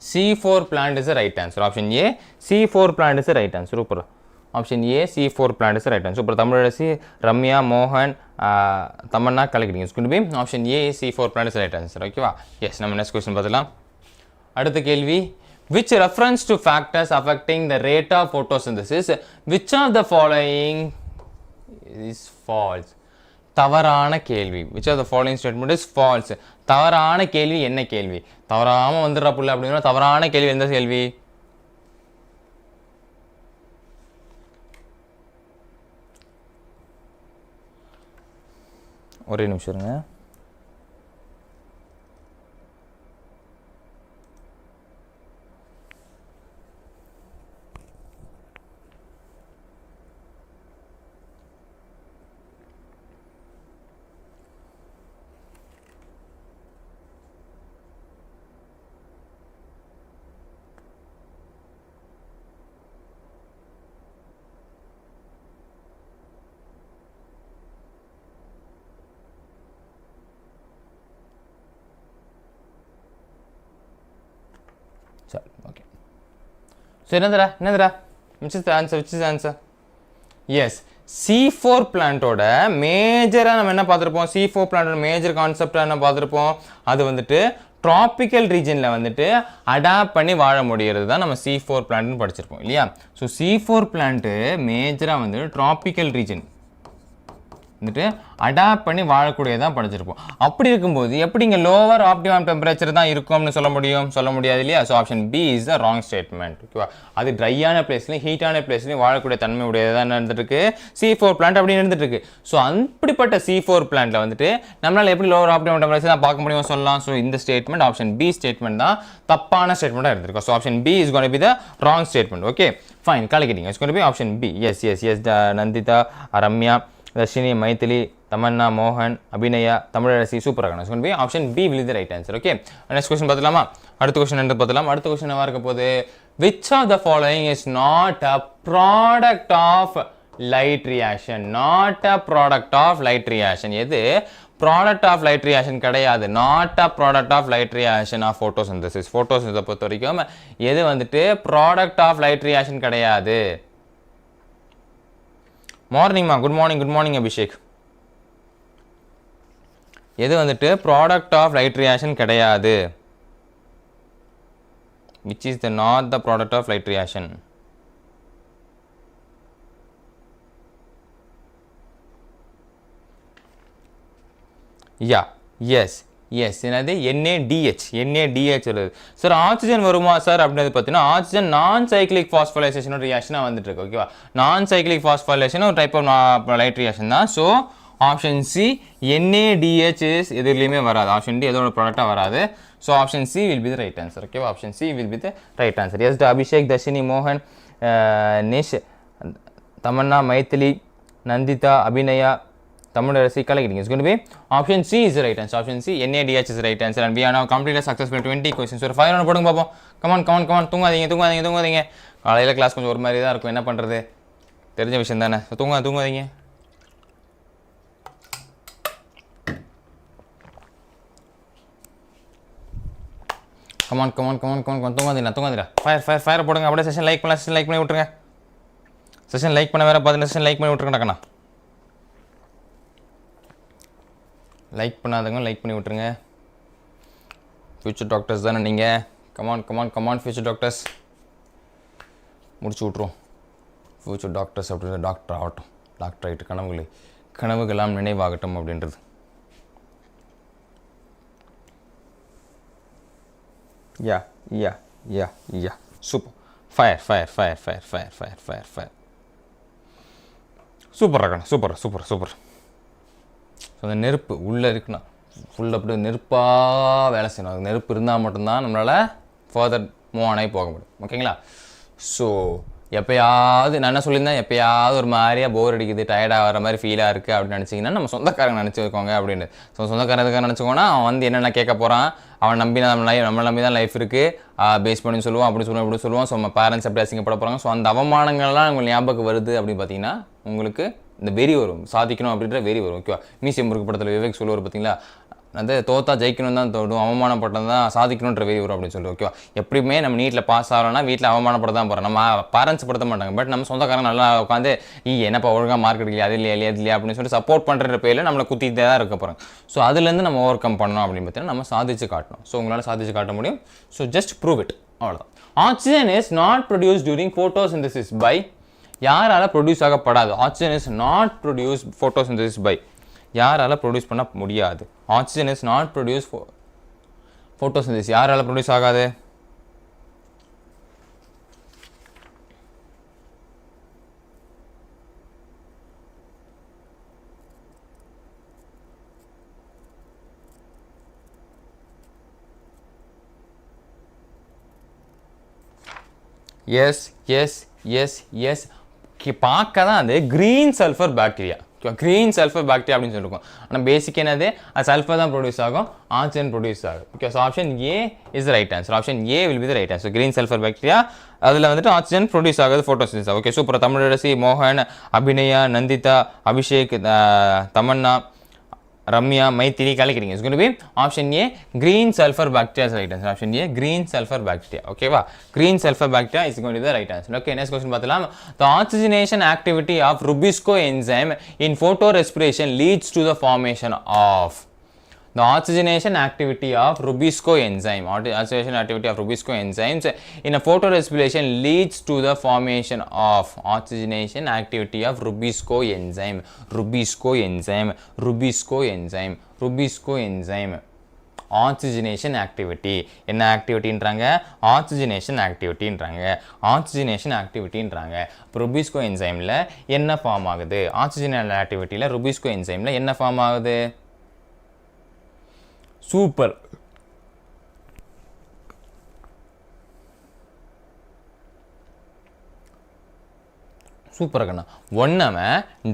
C4 plant is the right answer. Option A C4 plant is the right answer. Super. Option A C4 plant is the right answer. Super. Tamilasi, Ramya, Mohan, Tamanna collecting. It's going to be option A C4 plant is the right answer. Okay va? Yes. Now next question பார்த்தலாம். அடுத்த கேள்வி, which reference to factors affecting the rate of photosynthesis, which of the following is false? தவறான கேள்வி. which of the following statement is false? தவறான கேள்வி என்ன கேள்வி? தவறாம வந்துடுற புள்ள அப்படின்னா தவறான கேள்வி எந்த கேள்வி? ஒரே நிமிஷம் இருங்க. Okay. So என்னதுடா which is the answer? Yes, C4 பிளான்ட்டோட மேஜரா நம்ம என்ன பார்த்திருப்போம்? C4 பிளான்ட்டோட மேஜர் கான்செப்ட் என்ன பார்த்திருப்போம்? அது வந்துட்டு ட்ராபிக்கல் ரீஜன்ல வந்துட்டு அடாப்ட் பண்ணி வாழ முடியறது தான் நம்ம C4 பிளான்ட்னு படிச்சிருப்போம் இல்லையா. ஸோ C4 பிளான்ட் மேஜரா வந்து ட்ராபிக்கல் ரீஜன் வந்துட்டு அடாப்ட் பண்ணி வாழக்கூடியதான் படிச்சிருப்போம். அப்படி இருக்கும்போது எப்படி இங்கே லோவர் ஆப்டிமம் டெம்பரேச்சர் தான் இருக்கும்னு சொல்ல முடியாது இல்லையா. So option B is the wrong statement. ஓகேவா, அது ட்ரையான பிளேஸ்லையும் ஹீட்டான பிளேஸ்லையும் வாழக்கூடிய தன்மை உடையதான் இருந்துட்டு இருக்கு C4 பிளான்ட் அப்படின்னு இருந்துட்டு இருக்கு. ஸோ அப்படிப்பட்ட C4 பிளான்ட்ல வந்துட்டு நம்மளால எப்படி லோவர் ஆப்டிமம் டெம்பரேச்சர் தான் பார்க்க முடியும் சொல்லலாம். ஸோ இந்த ஸ்டேட்மெண்ட் ஆப்ஷன் பி ஸ்டேட்மெண்ட் தான் தப்பான ஸ்டேட்மெண்ட்டாக இருந்திருக்கும். So option B is gonna be the wrong statement. Okay fine, கலக்கிட்டீங்க. It's gonna be option B. Yes Nandhitha, Ramya, Rashini, Maithili, Tamanna, Mohan, Abhinaya, Tamilasi, super agana. So, option B will be the right answer. Okay. Next question பார்த்தலாமா? அடுத்த question என்ன பார்த்தலாம்? அடுத்த question என்ன இருக்க போகுது? Which of the following is not a product of light reaction? Not a product of light reaction. எது product of light reaction கிடையாது. Not a product of light reaction of photosynthesis. Photosynthesis பொறுத்த வரைக்கும் எது வந்துட்டு product of light reaction கிடையாது. Morning good morning Abhishek. எது வந்துட்டு ப்ராடக்ட் ஆஃப் லைட் ரியாக்ஷன் கிடையாது. which is not the product of light reaction? என்னது NaDH வருது சார். ஆக்சிஜன் வருமா சார் அப்படின்னு பார்த்தீங்கன்னா ஆக்சிஜன் நான் சைக்ளிக் பாஸ்போரைசேஷன் ரியாக்ஷனாக வந்துட்டு இருக்கு. ஓகேவா, நான் சைக்ளிக் பாஸ்போரைலேஷன் ஒரு டைப் ஆஃப் லைட் ரியாக்ஷன் தான். ஸோ ஆப்ஷன் சி NaDH எதுலேயுமே வராது. ஆப்ஷன் டி எதோட ப்ராடக்டாக வராது. So option C will be the right answer. ஓகேவா, option C will be the right answer. Yes Abhishek, Dharshini, மோகன், Nish, Tamannaah, Maithili, Nandita, Abhinaya, Tamilasi collecting. It's going to be option C is the right answer. Option C, NaDH is the right answer. And we are now completely successful 20 questions. So 5 round போடுங்க பாப்போம். Come on. தூங்காதீங்க. காலையில கிளாஸ் கொஞ்சம் ஒரு மாதிரி தான் இருக்கும். என்ன பண்றது? தெரிஞ்ச விஷயம் தானே. தூங்காதீங்க. Come on. தூங்காதீங்க. ஃபயர் போடுங்க. அப்படியே செஷன் லைக் பண்ணி விட்டுருங்க. செஷன் லைக் பண்ண வேற பாத்தீங்க. செஷன் லைக் பண்ணி விட்டுருங்கடா. லைக் பண்ணாதவங்க லைக் பண்ணி விட்டுருங்க. ஃபியூச்சர் டாக்டர்ஸ் தானே நீங்கள். கமான் ஃபியூச்சர் டாக்டர்ஸ் முடிச்சு விட்ருவோம். ஃபியூச்சர் டாக்டர்ஸ் அப்படின்ற டாக்டர் ஆகட்டும், டாக்டர் ஆகிட்டு கனவுகளாம் நினைவாகட்டும் அப்படின்றது. யா yeah super fire சூப்பர் இருக்கணும் சூப்பர் அந்த நெருப்பு உள்ளே இருக்குண்ணா ஃபுல் அப்படியே நெருப்பாக வேலை செய்யணும் அது நெருப்பு இருந்தால் மட்டும்தான் நம்மளால் ஃபர்தர் மூவ் ஆனாகி போக முடியும் ஓகேங்களா ஸோ எப்போயாவது நான் என்ன சொல்லியிருந்தேன் எப்போயாவது ஒரு மாதிரியாக போர் அடிக்குது டயர்டாக வர மாதிரி ஃபீலாக இருக்குது அப்படின்னு நினச்சிங்கன்னா நம்ம சொந்தக்காரங்க நினச்சிக்கோங்க அப்படின்னு ஸோ சொந்தக்காரங்க நினச்சிக்கோன்னா அவன் வந்து என்னென்ன கேட்க போகிறான் அவன் நம்பி தான் நம்மளை நம்பி தான் லைஃப் இருக்குது பேஸ் பண்ணி சொல்லுவான் அப்படி சொல்லுவோம் இப்படி சொல்லுவான் ஸோ நம்ம பேரண்ட்ஸ் எப்படி அசிங்கப்பட போகிறாங்க ஸோ அந்த அவமானங்கள்லாம் உங்களுக்கு ஞாபகம் வருது அப்படின்னு பார்த்தீங்கன்னா உங்களுக்கு இந்த வெறி வரும் சாதிக்கணும் அப்படின்ற வெறி வரும் ஓகேவா மீசியம் முறுக்கு படத்தில் விவேக் சொல்லுவார் பார்த்தீங்களா அது தோத்தா ஜெயிக்கணும் தான் தோடும் அவமானப்பட்டது தான் சாதிக்கணுன்ற வெறி வரும் அப்படின்னு சொல்லிட்டு ஓகேவா எப்படியுமே நம்ம நீட்டில் பாஸ் ஆகலன்னா வீட்டில் அவமானப்பட தான் போகிறோம் நம்ம பேரண்ட்ஸ் படுத்த மாட்டாங்க பட் நம்ம சொந்தக்காரங்க நல்லா உட்காந்து என்னப்பா ஒழுங்காக மார்க் எடுக்கலையா அது இல்லையா அப்படின்னு சொல்லிட்டு சப்போர்ட் பண்ணுற பேரில் நம்மளை குத்திட்டே தான் இருக்க போகிறாங்க ஸோ அதுலேருந்து நம்ம ஓவர் கம் பண்ணணும் அப்படின்னு பார்த்தீங்கன்னா நம்ம சாதிச்சு காட்டணும் ஸோ உங்களால் சாதிச்சு காட்ட முடியும் ஸோ ஜஸ்ட் ப்ரூவ் இட் அவ்வளோதான் oxygen is not produce during photosynthesis by யாரால் ப்ரொடியூஸ் ஆகப்படாது oxygen is not produce photosynthesis by யாரால் ப்ரொடியூஸ் பண்ண முடியாது oxygen is not produce photosynthesis யாரால் ப்ரொடியூஸ் ஆகாது எஸ் பார்க்க தான் அது green sulphur bacteria green sulphur bacteria அப்படின்னு சொல்லியிருக்கோம் ஆனால் பேசிக் என்னது அது சல்ஃபர் தான் ப்ரொடியூஸ் ஆகும் ஆக்சிஜன் ப்ரொடியூஸ் ஆகும் okay so option A is right answer option A will be the right answer green sulphur bacteria அதில் வந்துட்டு ஆக்சிஜன் ப்ரொடியூஸ் ஆகுது ஃபோட்டோசிந்தசிஸ் ஓகே சூப்பர் தமிழரசி மோகன் அபிநயா நந்திதா அபிஷேக் தமன்னா ரம்யா மைத்திரி கலக்கிறீங்க it's going to be option A green sulphur bacteria is right answer option A green sulphur bacteria ஓகேவா green sulphur bacteria is going to be the right answer okay next question பார்த்தலாம் the oxygenation activity of rubisco enzyme in photorespiration leads to the formation of the oxygenation activity of rubisco enzyme oxygenation activity of rubisco enzymes in a photorespiration leads to the formation of oxygenation activity of rubisco enzyme oxygenation activity என்ன ஆக்டிவிட்டின்றாங்க ஆக்சிஜனேஷன் ஆக்டிவிட்டின்றாங்க rubisco enzymeல என்ன ஃபார்ம் ஆகுது ஆக்சிஜனேஷன் ஆக்டிவிட்டில rubisco enzymeல என்ன ஃபார்ம் ஆகுது சூப்பர் சூப்பர் கண்ணா ஒன்றை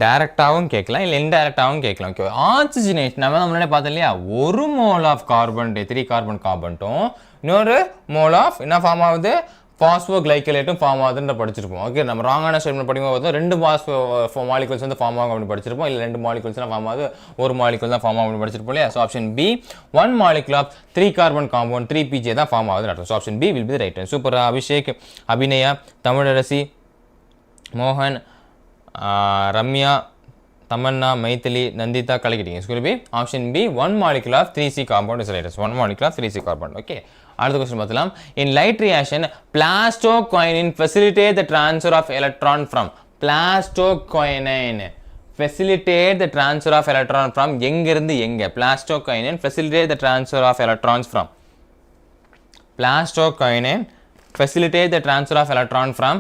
டைரக்டாகவும் கேட்கலாம் இல்லை இன்டைரக்டாகவும் கேட்கலாம் ஓகே ஆக்சிஜனேஷன் நம்ம முன்னாடி பார்த்தோம் இல்லையா ஒரு மோல் ஆஃப் கார்பன் 3 கார்பன் கார்பன்ட்டும் இன்னொரு மோல் ஆஃப் என்ன ஃபார்ம் ஆகுது பாஸ்போகிளைக்கலேட்டும் ஃபார்ம் ஆகுதுன்ற படிச்சிருப்போம் ஓகே நம்ம ராங்கான ஸ்டேட்மெண்ட் படிக்கும்போது 2 மாலிகுல்ஸ் வந்து ஃபார்ம் ஆகும் அப்படின்னு படிச்சிருப்போம் இல்லை 2 மாலிகுல்ஸ்லாம் ஃபார்ம் ஆகுது ஒரு மாலிகுல் தான் ஃபார்ம் ஆகும் அப்படின்னு படிச்சிருப்போம் இல்லையா so option B 1 molecule of 3 carbon compound 3 PJ தான் ஃபார்ம் ஆகுதுன்னு அர்த்தம் so option B will be right super Abhishek Abhinaya Tamilarasi மோகன் ரம்யா தமன்னா மைத்திலி நந்திதா கலக்கிட்டீங்க it's going to be option B 1 molecule of 3C compound is right 1 molecule of 3C compound okay அடுத்த क्वेश्चन பார்த்தலாம் in light reaction plastoquinine facilitate the transfer of electron from plastoquinine facilitate the transfer of electron from எங்க இருந்து எங்க plastoquinine facilitate the transfer of electrons from plastoquinine facilitate the transfer of electron from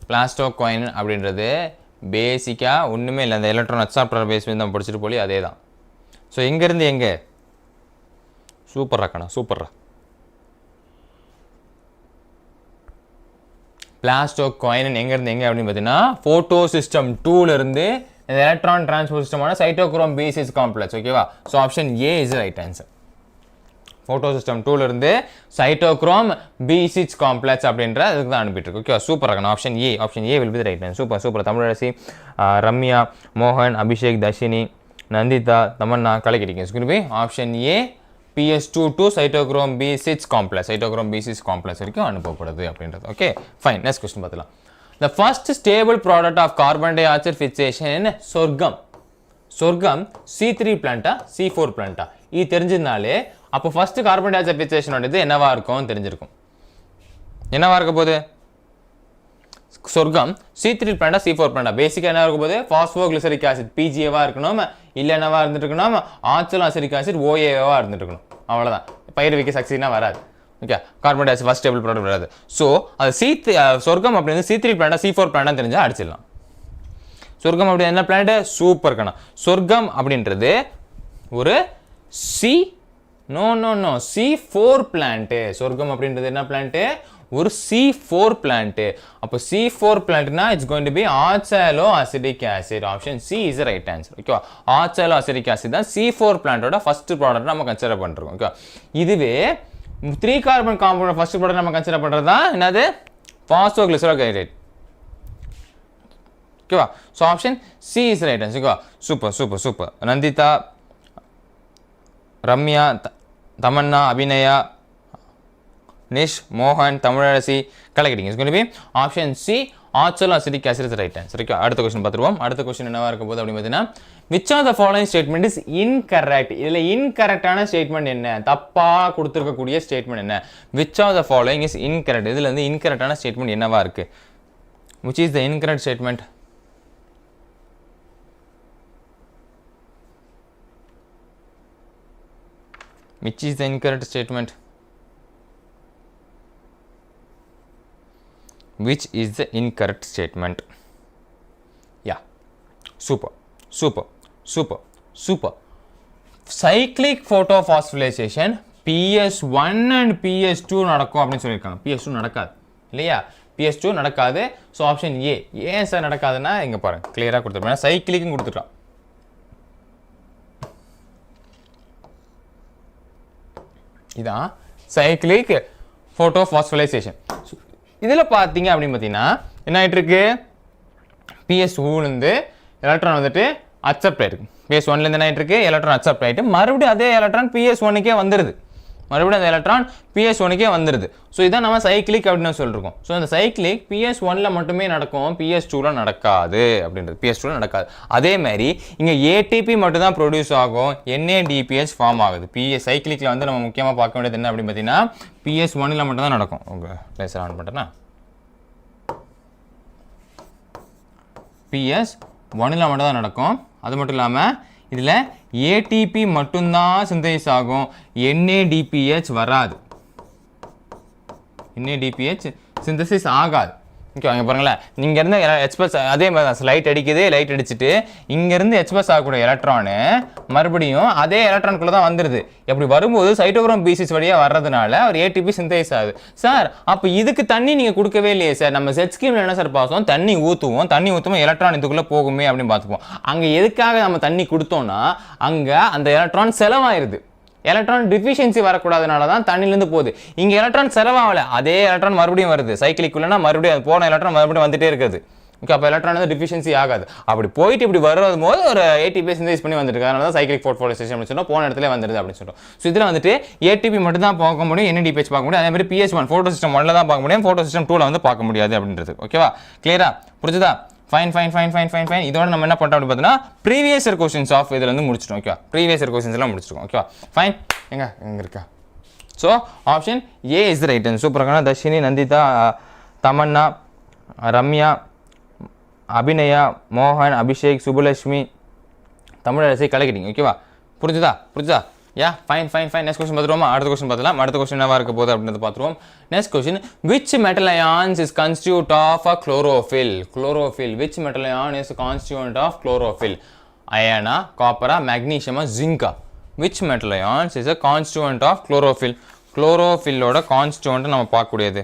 பிளாஸ்டோகுயினின் அப்படின்றது பேசிக்காக ஒன்றுமே இல்லை அந்த எலக்ட்ரான் அப்சார்ப்டர் பேஸ் வந்து நம்ம படிச்சுட்டு போலி அதே தான் ஸோ எங்கேருந்து எங்கே சூப்பர்ரா கண்ணா சூப்பர்ரா பிளாஸ்டோகுயினின் எங்கேருந்து எங்கே அப்படின்னு பார்த்தீங்கன்னா ஃபோட்டோ சிஸ்டம் 2லேருந்து இந்த எலக்ட்ரான் டிரான்ஸ்போர்ட் சிஸ்டமான சைட்டோக்ரோம் B6 காம்ப்ளெக்ஸ் ஓகேவா so option A is right answer photosystem 2லேருந்து சைட்டோக்ரோம் B6 காம்ப்ளெக்ஸ் அப்படின்ற அதுக்கு தான் அனுப்பிட்டு இருக்கு ஓகே சூப்பர் இருக்கணும் option A will be right super Tamilarasi Ramya மோகன் அபிஷேக் தர்ஷினி நந்திதா தமன்னா கலக்கிட்டீங்க it's going to be option A PS2 to cytochrome B6 complex வரைக்கும் அனுப்பப்படுது அப்படின்றது ஓகே ஃபைன் நெக்ஸ்ட் क्वेश्चन பார்த்தலாம் the first stable product of carbon dioxide fixation in சொர்க்கம் C3 பிளான்ட்டா C4 பிளான்ட்டா இது தெரிஞ்சதுனாலே அப்போ first carbon dioxide fixation இது என்னவா இருக்கும்னு தெரிஞ்சிருக்கும் என்னவா இருக்க போகுது சொர்க்கம் C3 பிளான்ட்டா C4 பிளான்ட்டா பேசிக்காக என்ன இருக்க போகுது பாஸ்போகிளிசரிக் ஆசிட் PGAவா இருக்கணும் இல்லை என்னவா இருந்துட்டு இருக்கணும் ஆக்சல் அசிரிக் ஆசிட் OAவா இருந்துட்டு இருக்கணும் அவ்வளோதான் பயிர் சக்சீட்னா வராது. Okay, carbon di oxide first stable product வராது. ஸோ அது சொர்க்கம் அப்படின்னு C3 பிளான்டா C4 பிளான்டா தெரிஞ்சால் அடிச்சிடலாம். சொர்க்கம் அப்படி என்ன பிளான்ட்? சூப்பர் கணா. சொர்க்கம் அப்படின்றது ஒரு C4 பிளான்ட். சொர்க்கம் அப்படின்றது என்ன பிளான்ட்? ஒரு C4 பிளான்ட். அப்போ C4 பிளான்ட்னா it's going to be oxaloacetic acid. Option C is the right answer. Okay, oxaloacetic acid தான் C4 பிளான்ட்டோட ஃபர்ஸ்ட் ப்ராடக்ட் நம்ம கன்சிடர் பண்றோம். ஓகே, இதுவே 3 கார்பன் காம்பவுண்ட் ஃபர்ஸ்ட் ப்ராடக்ட் நம்ம கன்சிடர் பண்றது தான் என்னது? பாஸ்போகிளிசரால். ஓகேவா? So option C is right answer. ஓகேவா? Super super super. Nandhitha, Ramya, Tamanna, Abhinaya, Nish, மோகன், தமிழரசி கலக்கிட்டீங்க. It's going to be option C oxaloacetic acid is right answer. Okay, அடுத்த क्वेश्चन பார்த்துருவோம். அடுத்த क्वेश्चन என்னவா இருக்க போகுது அப்படின்னு பார்த்தீங்கன்னா, which of the following statement is incorrect? இதுல இன்கரெக்டான ஸ்டேட்மெண்ட் என்ன? தப்பா கொடுத்திருக்கக்கூடிய ஸ்டேட்மெண்ட் என்ன? which of the following is incorrect? இதுல இருந்து இன்கரெக்டான ஸ்டேட்மெண்ட் என்னவா இருக்கு? which is the incorrect statement? which is the incorrect statement? which is the incorrect statement? Yeah, super super super super. cyclic photophosphorylation PS1 and PS2 நடக்கும் அப்படின்னு சொல்லியிருக்காங்க. PS2 நடக்காது இல்லையா? PS2 நடக்காது. ஸோ ஆப்ஷன் ஏ. ஏன் சார் நடக்காதுன்னா இங்கே பாருங்க, கிளியராக கொடுத்துருப்பேன். சைக்கிளிக்கும் கொடுத்துட்டோம். இதான் சைக்கிளிக் ஃபோட்டோஃபாஸ்ஃபோரைலேஷன். இதில் பார்த்தீங்க அப்படின்னு பார்த்தீங்கன்னா என்ன ஆகிட்டு இருக்கு? PS2லேருந்து எலக்ட்ரான் வந்துட்டு அக்செப்ட் ஆகிருக்கு. PS1லேருந்து என்ன ஆகிட்டு இருக்கு? எலக்ட்ரான் அக்செப்ட் ஆகிட்டு மறுபடியும் அதே எலக்ட்ரான் PS1க்கே வந்துடுது. மறுபடியும் அந்த எலக்ட்ரான் PS1க்கே வந்துடுது. ஸோ இதான் நம்ம சைக்கிளிக் அப்படின்னு சொல்லியிருக்கோம். ஸோ அந்த சைக்கிளிக் PS1ல மட்டுமே நடக்கும், PS2ல நடக்காது அப்படின்றது. PS2ல நடக்காது. அதே மாதிரி இங்கே ATP மட்டும் தான் ப்ரொடியூஸ் ஆகும், NADPH ஃபார்ம் ஆகுது. சைக்கிளிக்கில் வந்து நம்ம முக்கியமாக பார்க்க வேண்டியது என்ன அப்படின்னு பார்த்தீங்கன்னா, PS1ல மட்டும் தான் நடக்கும். ஓகே, லேசர் ஆன் பண்ணுறேன்னா PS1ல மட்டும் தான் நடக்கும். அது மட்டும் இல்லாமல் இதில் ATP மட்டும்தான் சிந்தசிஸ் ஆகும், NADPH வராது. NADPH சிந்தசிஸ் ஆகாது. ஓகே, அங்கே பாருங்களேன், இங்கேருந்து எக்ஸ்பிரஸ் அதே மாதிரி தான் லைட் அடிக்குது. லைட் அடிச்சுட்டு இங்கேருந்து எக்ஸ்பிரஸ் ஆகக்கூடிய எலக்ட்ரானு மறுபடியும் அதே எலக்ட்ரானுக்குள்ளே தான் வந்துடுது. எப்படி வரும்போது சைட்டோக்ரோம் பீசிஸ் வழியாக வர்றதுனால ஒரு ATP சிந்தசிஸ் ஆகுது. சார் அப்போ இதுக்கு தண்ணி நீங்கள் கொடுக்கவே இல்லையே சார். நம்ம செட் ஸ்கீமில் என்ன சார் பார்த்தோம்? தண்ணி ஊற்றுவோம் எலக்ட்ரான் இதுக்குள்ளே போகுமே அப்படின்னு பார்த்துப்போம். அங்கே எதுக்காக நம்ம தண்ணி கொடுத்தோம்னா அங்கே அந்த எலக்ட்ரான் செலவாயிருது. எலக்ட்ரான் டிஃபிஷியன்சி வரக்கூடாதனால தான் தண்ணிலேருந்து போகுது. இங்கே எலக்ட்ரான் செலவாகலை, அதே எலக்ட்ரான் மறுபடியும் வருது. சைக்கிளிக்குள்ளனா மறுபடியும் அது போன எலக்ட்ரான் மறுபடியும் வந்துட்டே இருக்குது. ஓகே, அப்போ எலக்ட்ரான் வந்து டிஃபிஷியன்சி ஆகாது. அப்படி போயிட்டு இப்படி வரும்போது போது ஒரு ATP சிந்தசிஸ் பண்ணி வந்துருக்கு. அதனால தான் சைக்கிளிக் ஃபோட்டோஃபாஸ்ஃபோரைலேஷன் அப்படின்னு சொன்னால் போன இடத்துல வந்துடுது அப்படின்னு சொல்கிறோம். ஸோ இதில் வந்துட்டு ATP மட்டும் தான் பார்க்க முடியும், NADPH பார்க்க முடியும். அதே மாதிரி PS1 ஃபோட்டோ சிஸ்டம் 1ல தான் பார்க்க முடியும், ஃபோட்டோ சிஸ்டம் 2ல வந்து பார்க்க முடியாது அப்படின்றது. ஓகேவா? கிளியரா? புரிஞ்சுதா? ஃபைன். இதோட நம்ம என்ன பண்ணுறோம் அப்படின்னு பார்த்தீங்கன்னா ப்ரீவியஸ் இயர் क्वेश्चंस ஆஃப் இதில் வந்து முடிச்சிட்டோம். ஓகேவா? ப்ரீவியஸ் இயர் क्वेश्चंस எல்லாம் முடிச்சிருக்கோம். ஓகேவா? ஃபைன். எங்கே இருக்கா? So option A is the right answer. சூப்பரான தர்ஷினி, நந்திதா, தமன்னா, ரம்யா, அபிநயா, மோகன், அபிஷேக், சுபலட்சுமி, தமிழரசி கலக்கிட்டீங்க. ஓகேவா? புரிஞ்சுதா? Yeah, fine. நெக்ஸ்ட் क्वेश्चन பார்த்துருவோமா? அடுத்த क्वेश्चन பார்த்துலாம். அடுத்த क्वेश्चन என்னவா இருக்க போகுது அப்படின்றத பார்த்துருவோம். Next question, which metal ions is constitute of a chlorophyll? Which metal ion is constituent of chlorophyll? Iron, copper, magnesium, zinc. Which metal ions is a constituent of chlorophyll? Chlorophyll-ஓட constituent நம்ம பார்க்கக்கூடியது.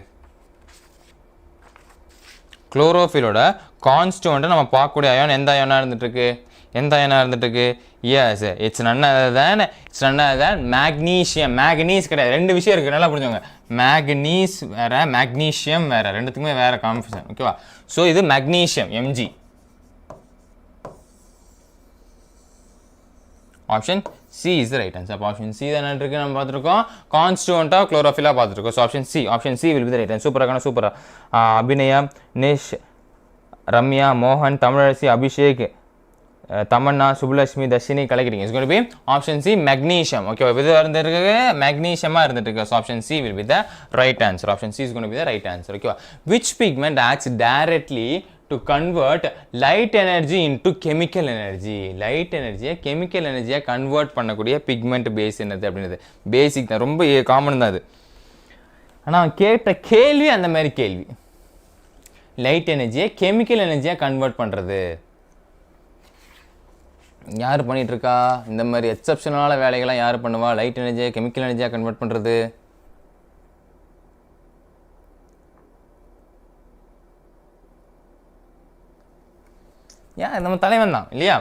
Chlorophyll-ஓட constituent நம்ம பார்க்கக்கூடிய அயான் எந்த அயானா இருந்துட்டு இருக்கு? Yes, it's none other than magnesium. மேக்னீஸ் கிடையாது. ரெண்டு விஷயம் இருக்கு, நல்லா புரிஞ்சுங்க. மேக்னீஸ் வேற, மேக்னீசியம் வேற, ரெண்டுத்துக்குமே வேற கான்ஃபியூஷன். ஓகேவா? ஸோ இது magnesium, Mg. Option C is the right answer. அப்போ ஆப்ஷன் சி தான் இருக்கு. நம்ம பார்த்துருக்கோம் கான்ஸ்டுவன்ட் ஆஃப் குளோரோஃபில்லா பார்த்துருக்கோம். So option C will be the right answer. சூப்பராக அபிநயா, நிஷ், ரம்யா, மோகன், தமிழரசி, அபிஷேக், தமன்னா, சுபலட்சுமி, தர்ஷினி கலக்கிட்டீங்க. It's going to be option C magnesium. Okay, இது இருந்துருக்கு மெக்னீசியமாக இருந்துட்டு இருக்கு. So option C will be the right answer. Option C is going to be the right answer. ஓகேவா? Which pigment acts directly to convert light energy into chemical energy. Light energy chemical energy convert பண்ணக்கூடிய pigment base என்னது அப்படினது பேசிக் தான், ரொம்ப காமன் தான் அது. ஆனா கேட்ட கேள்வி அந்த மாதிரி கேள்வி. லைட் எனர்ஜியை கெமிக்கல் எனர்ஜியா கன்வெர்ட் பண்றது யார் பண்ணிட்டு இருக்கா? இந்த மாதிரி எக்ஸெப்ஷனலான வேலைகளை யார் பண்ணுவா? லைட் எனர்ஜியை கெமிக்கல் எனர்ஜியா கன்வெர்ட் பண்றது. நம்ம தலைவன் தான் இல்லையா?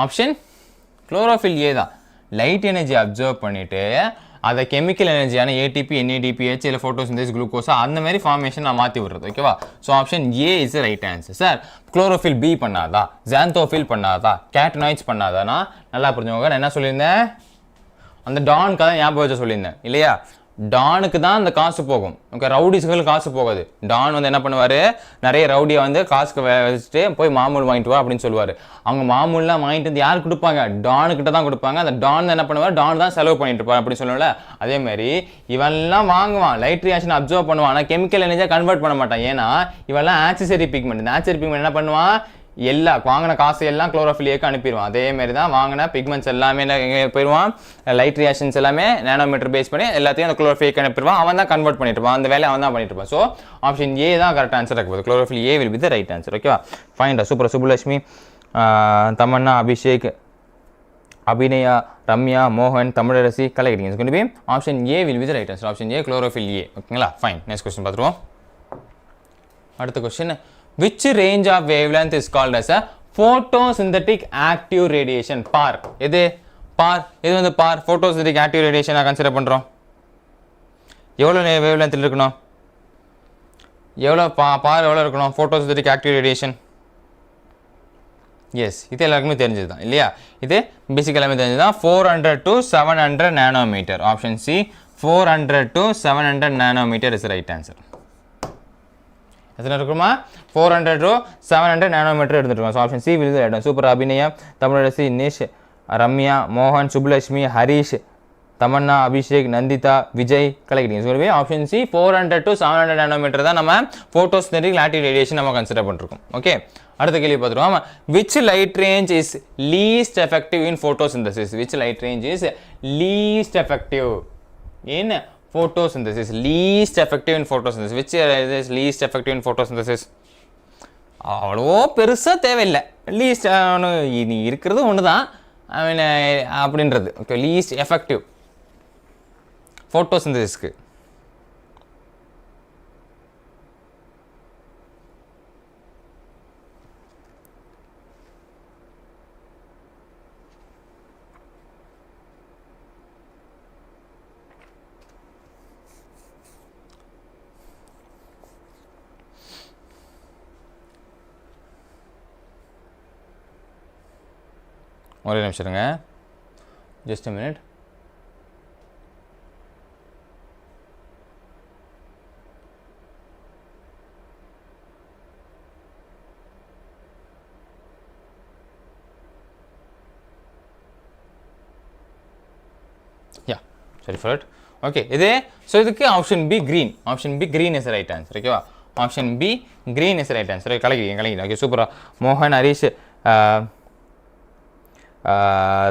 ஆப்ஷன் குளோரோஃபில் ஏ தான். லைட் எனர்ஜி அப்சர்வ் பண்ணிட்டு அதை கெமிக்கல் எனர்ஜியான ஏடிபி, என்ஏடிபிஹெச் இல்லை ஃபோட்டோசிந்தசிஸ், குளுக்கோஸா அந்த மாதிரி ஃபார்மேஷன் நான் மாற்றி விடுறது. ஓகேவா? So option A is right answer. Sir chlorophyll B பண்ணாதா, ஜாந்தோஃபில் பண்ணாதா, கேட்டனாய்ட்ஸ் பண்ணாதானா? நல்லா புரிஞ்சுக்கோங்க. நான் என்ன சொல்லியிருந்தேன்? அந்த டானுக்கு தான் ஞாபகம் வச்சு சொல்லியிருந்தேன் இல்லையா? டானுக்கு தான் அந்த காசு போகும். ஓகே, ரவுடிஸ்களுக்கு காசு போகாது. டான் வந்து என்ன பண்ணுவார்? நிறைய ரவுடியை வந்து காசுக்கு வச்சுட்டு போய் மாமூல் வாங்கிட்டு வா அப்படின்னு சொல்லுவார். அவங்க மாமூல்லாம் வாங்கிட்டு வந்து யார் கொடுப்பாங்க? டானுக்கிட்ட தான் கொடுப்பாங்க. அந்த டான் என்ன பண்ணுவார்? டான் தான் செலவு பண்ணிட்டு இருப்பார் அப்படின்னு சொல்லுவோம்ல. அதே மாதிரி இவெல்லாம் வாங்குவான், லைட் ரியாக்ஷன் அப்சர்வ் பண்ணுவான், ஆனால் கெமிக்கல் எனர்ஜியாக கன்வெர்ட் பண்ண மாட்டான். ஏன்னா இவெல்லாம் ஆக்சசரி பிக்மெண்ட். இந்த ஆக்சசரி பிக்மெண்ட் என்ன பண்ணுவான்? எல்லா வாங்கின காசு எல்லாம் குளோரோஃபில் ஏக்கு அனுப்பிடுவான். அதே மாதிரி தான் வாங்கின பிக்மெண்ட்ஸ் எல்லாமே எங்கே போயிடுவான்? லைட் ரியாக்ஷன்ஸ் எல்லாமே நேனோமீட்டர் பேஸ் பண்ணி எல்லாத்தையும் அந்த குளோரோஃபில் ஏக்கு அனுப்பிடுவான். அவன் தான் கன்வெர்ட் பண்ணிட்டு இருப்பான். அந்த வேலையை அவன் தான் பண்ணிட்டு இருப்பான். ஸோ ஆப்ஷன் ஏ தான் கரெக்ட் ஆன்சர் இருக்க. Chlorophyll A will be the right answer. ஓகேவா? ஃபைன்டா, சூப்பர். சுப்புலட்சுமி, தமன்னா, அபிஷேக், அபிநயா, ரம்யா, மோகன், தமிழரசி, கலைக்கிறீங்க. It's going to be option A will be the right answer. Option A chlorophyll A. ஓகேங்களா? ஃபைன். நெக்ஸ்ட் கொஸ்டின் பார்த்துருவோம். அடுத்த question, which range of wavelength is called as a photosynthetic active radiation? பார் எது? இது வந்து photosynthetic active radiation கன்சிடர் பண்றோம். எவ்வளவு wavelength இருக்கணும்? எவ்வளவு இருக்கணும் photosynthetic active radiation? எஸ், இது எல்லாருக்குமே தெரிஞ்சது தான் இல்லையா? இது பேசிக் எல்லாமே தெரிஞ்சது தான். 400 to 700 nanometer. Option C 400 to 700 nanometer is the right answer. எத்தனை இருக்குமா? 400 to 700 nanometer எடுத்துருக்கோம். So option C will be right. Super. Abhinaya, Tamilarasi, Nish, Ramya, மோகன், சுப்புலட்சுமி, ஹரிஷ், தமன்னா, அபிஷேக், நந்திதா, விஜய், கலைக்கிறீங்க. சொல்லவே ஆப்ஷன் சி 400 to 700 nanometer தான் நம்ம photosynthetic active radiation நம்ம கன்சிடர் பண்ணிருக்கோம். ஓகே, அடுத்த கேள்வி பார்த்துருவோம். which light range is least effective in photosynthesis? which light range is least effective in photosynthesis? least effective in photosynthesis. which is least effective in photosynthesis? அவ்வளோ பெருசாக தேவையில்லை. லீஸ்ட் நீ இருக்கிறது ஒன்று தான் அப்படின்றது. ஓகே, லீஸ்ட் எஃபெக்டிவ் ஃபோட்டோசிந்தசிஸ்க்கு. ஒரே நிமிஷம் இருங்க, just a minute. Yeah, sorry for it. Okay, இது ஸோ இதுக்கு option B green. Option B green is the right answer. ஓகேவா? Option B green is the right answer. கலைக்கிறீங்க. ஓகே, சூப்பரா. மோகன், ஹரிஷ்,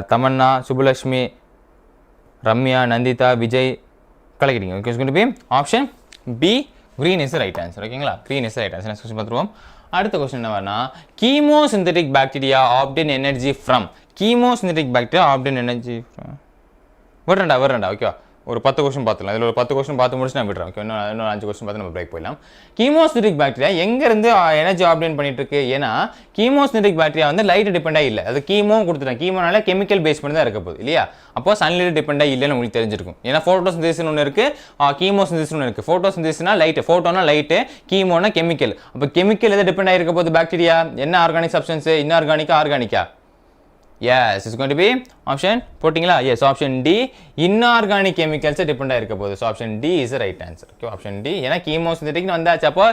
தமன்னா, சுப்புலட்சுமி, ரம்யா, நந்திதா, விஜய், கலைக்கிறீங்க. Okay, it's going to be option B green is the right answer. ஓகேங்களா? green is the right answer. Next question பார்த்துருவோம். அடுத்த கொஸ்டின் என்ன வரனா, chemosynthetic bacteria obtain energy from. Chemosynthetic bacteria obtain energy from. வரேன்டா. ஓகேவா? ஒரு 10 கொஸ்டின் பார்த்துக்கலாம். இதில் ஒரு 10 கொஸ்டின் பார்த்து முடிச்சு நான் விடுறேன். ஓகே, இன்னும் 5 கொஸ்டின் பார்த்து நம்ம பிரேக் போயிடலாம். கீமோசிந்தெட்டிக் பாக்டீரியா எங்கேருந்து எனர்ஜி ஆப்டெயின் பண்ணிட்டு இருக்கு? ஏன்னா கீமோசிந்தெட்டிக் பாக்டீரியா வந்து லைட் டிபெண்டாக இல்லை. அது கீமோ கொடுத்துட்டேன். கீமோனால கெமிக்கல் பேஸ் பண்ணி தான் இருக்க போகுது இல்லையா? அப்போ சன்லைட் டிபெண்டாக இல்லைன்னு உங்களுக்கு தெரிஞ்சிருக்கும். ஏன்னா ஃபோட்டோசிந்தசிஸ் ஒன்று இருக்கு, கீமோசிந்தசிஸ் ஒன்று இருக்கு. ஃபோட்டோசிந்தசிஸ்னா லைட், ஃபோட்டோனா லைட்டு, கீமோனா கெமிக்கல். அப்போ கெமிக்கல் எதை டிபெண்ட் ஆகிருக்க போகுது? பாக்டீரியா. என்ன ஆர்கானிக் சப்ஸ்டன்ஸ்? இன்ஆர்கானிக்கா? Yes, it's going to be option போட்டிங்களா? Yes, option D inorganic chemicals depend ஆயிருக்க போகுது. So option D is the right answer. Okay, option D. ஏன்னா கீமோசிந்தெட்டிக்னு வந்தாச்சு, அப்போ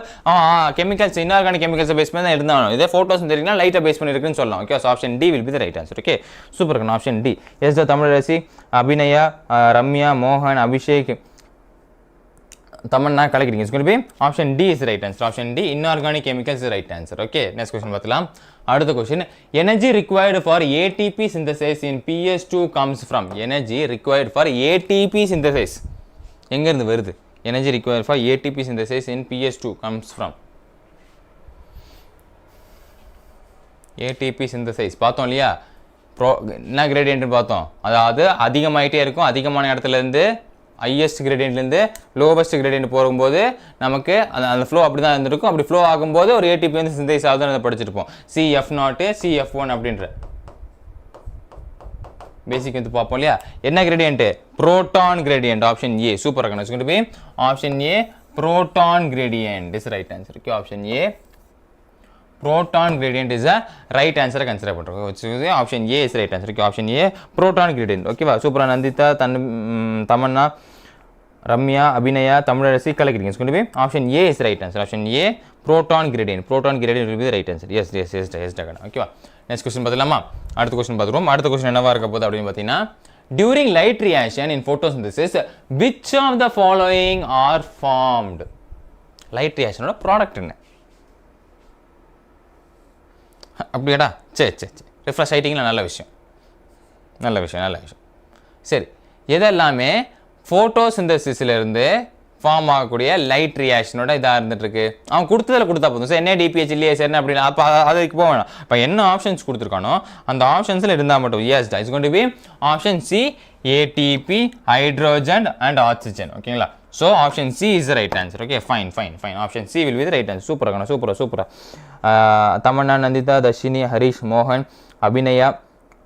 கெமிக்கல்ஸ் இன்ஆர்கானிக் கெமிக்கல்ஸை பேஸ் பண்ணி தான் இருந்தாலும் இதே ஃபோட்டோசிந்தெட்டிக்னா லைட்டை பேஸ் பண்ணி இருக்குன்னு சொல்லலாம். Okay, so option D will be the right answer. Okay, super இருக்கணும். Option D. Yes, Tamilarasi, Abhinaya, Ramya, மோகன், Abhishek, Tamanna கலக்கிறீங்க. It's going to be option D is the right answer. Option D, inorganic chemicals is the right answer. Okay, next question பார்க்கலாம். அடுத்த question, energy required for ATP synthesis in PS2 comes from. Energy required for ATP synthesis. எங்க இருந்து வருது? Energy required for ATP synthesis in PS2 comes from. ATP synthesis பார்த்தோம் இல்லையா? என்ன gradient பார்த்தோம்? அதாவது அதிகமாயிட்டே இருக்கும். அதிகமான இடத்துல இருந்து highest gradient இருந்து lowest gradient போகும்போது நமக்கு அந்த flow அப்படி தான் இருந்திருக்கும். அப்படி flow ஆகும்போது ஒரு ATP வந்து synthesize ஆகுதுன்னு அதை படிச்சிருப்போம். CF0 CF1 அப்படின்ற பேசிக் வந்து பார்ப்போம் இல்லையா? என்ன gradient? Proton gradient. Option A. Super. It's going to be option A, proton gradient is right answer. Okay, option A, proton gradient is a right answer. Consider option A is right answer. Okay, option A, proton gradient. Okay, super. Nandita, Tamanna, Ramya, Abhinaya, Tamil collecting. It's going to be option A is right answer. Option A, proton gradient. Proton gradient will be the right answer. Yes. Okay, next question பார்த்துலாமா? அடுத்த question பார்த்துருவோம். அடுத்த question என்னவா இருக்க போகுது அப்படின்னு பார்த்தீங்கன்னா, during light reaction in photosynthesis, which of the following are formed? Light reaction ஓட ப்ராடக்ட் என்ன? அப்படியாடா? சரி ரிஃப்ரெஷ் ஆயிட்டீங்களா? நல்ல விஷயம். சரி, எதெல்லாமே ஃபோட்டோசிந்தசிஸ்ல இருந்து ஃபார்ம் ஆகக்கூடிய லைட் ரியாக்ஷனோட இதாக இருந்துட்டு இருக்கு. அவன் கொடுத்தா போதும். சார் என்ன டிபிஹெச் இல்லையே சார் அப்படின்னு அப்போ அதுக்கு போக வேணாம். இப்போ என்ன ஆப்ஷன்ஸ் கொடுத்துருக்கானோ அந்த ஆப்ஷன்ஸில் இருந்தால் மட்டும் yes it's going to be option C, ATP, hydrogen and oxygen. ஓகேங்களா? So option C is the right answer. Okay, fine. Option C will be the right answer. சூப்பராக. தமன்னா, நந்திதா, தர்ஷினி, ஹரிஷ், மோகன், Abhinaya,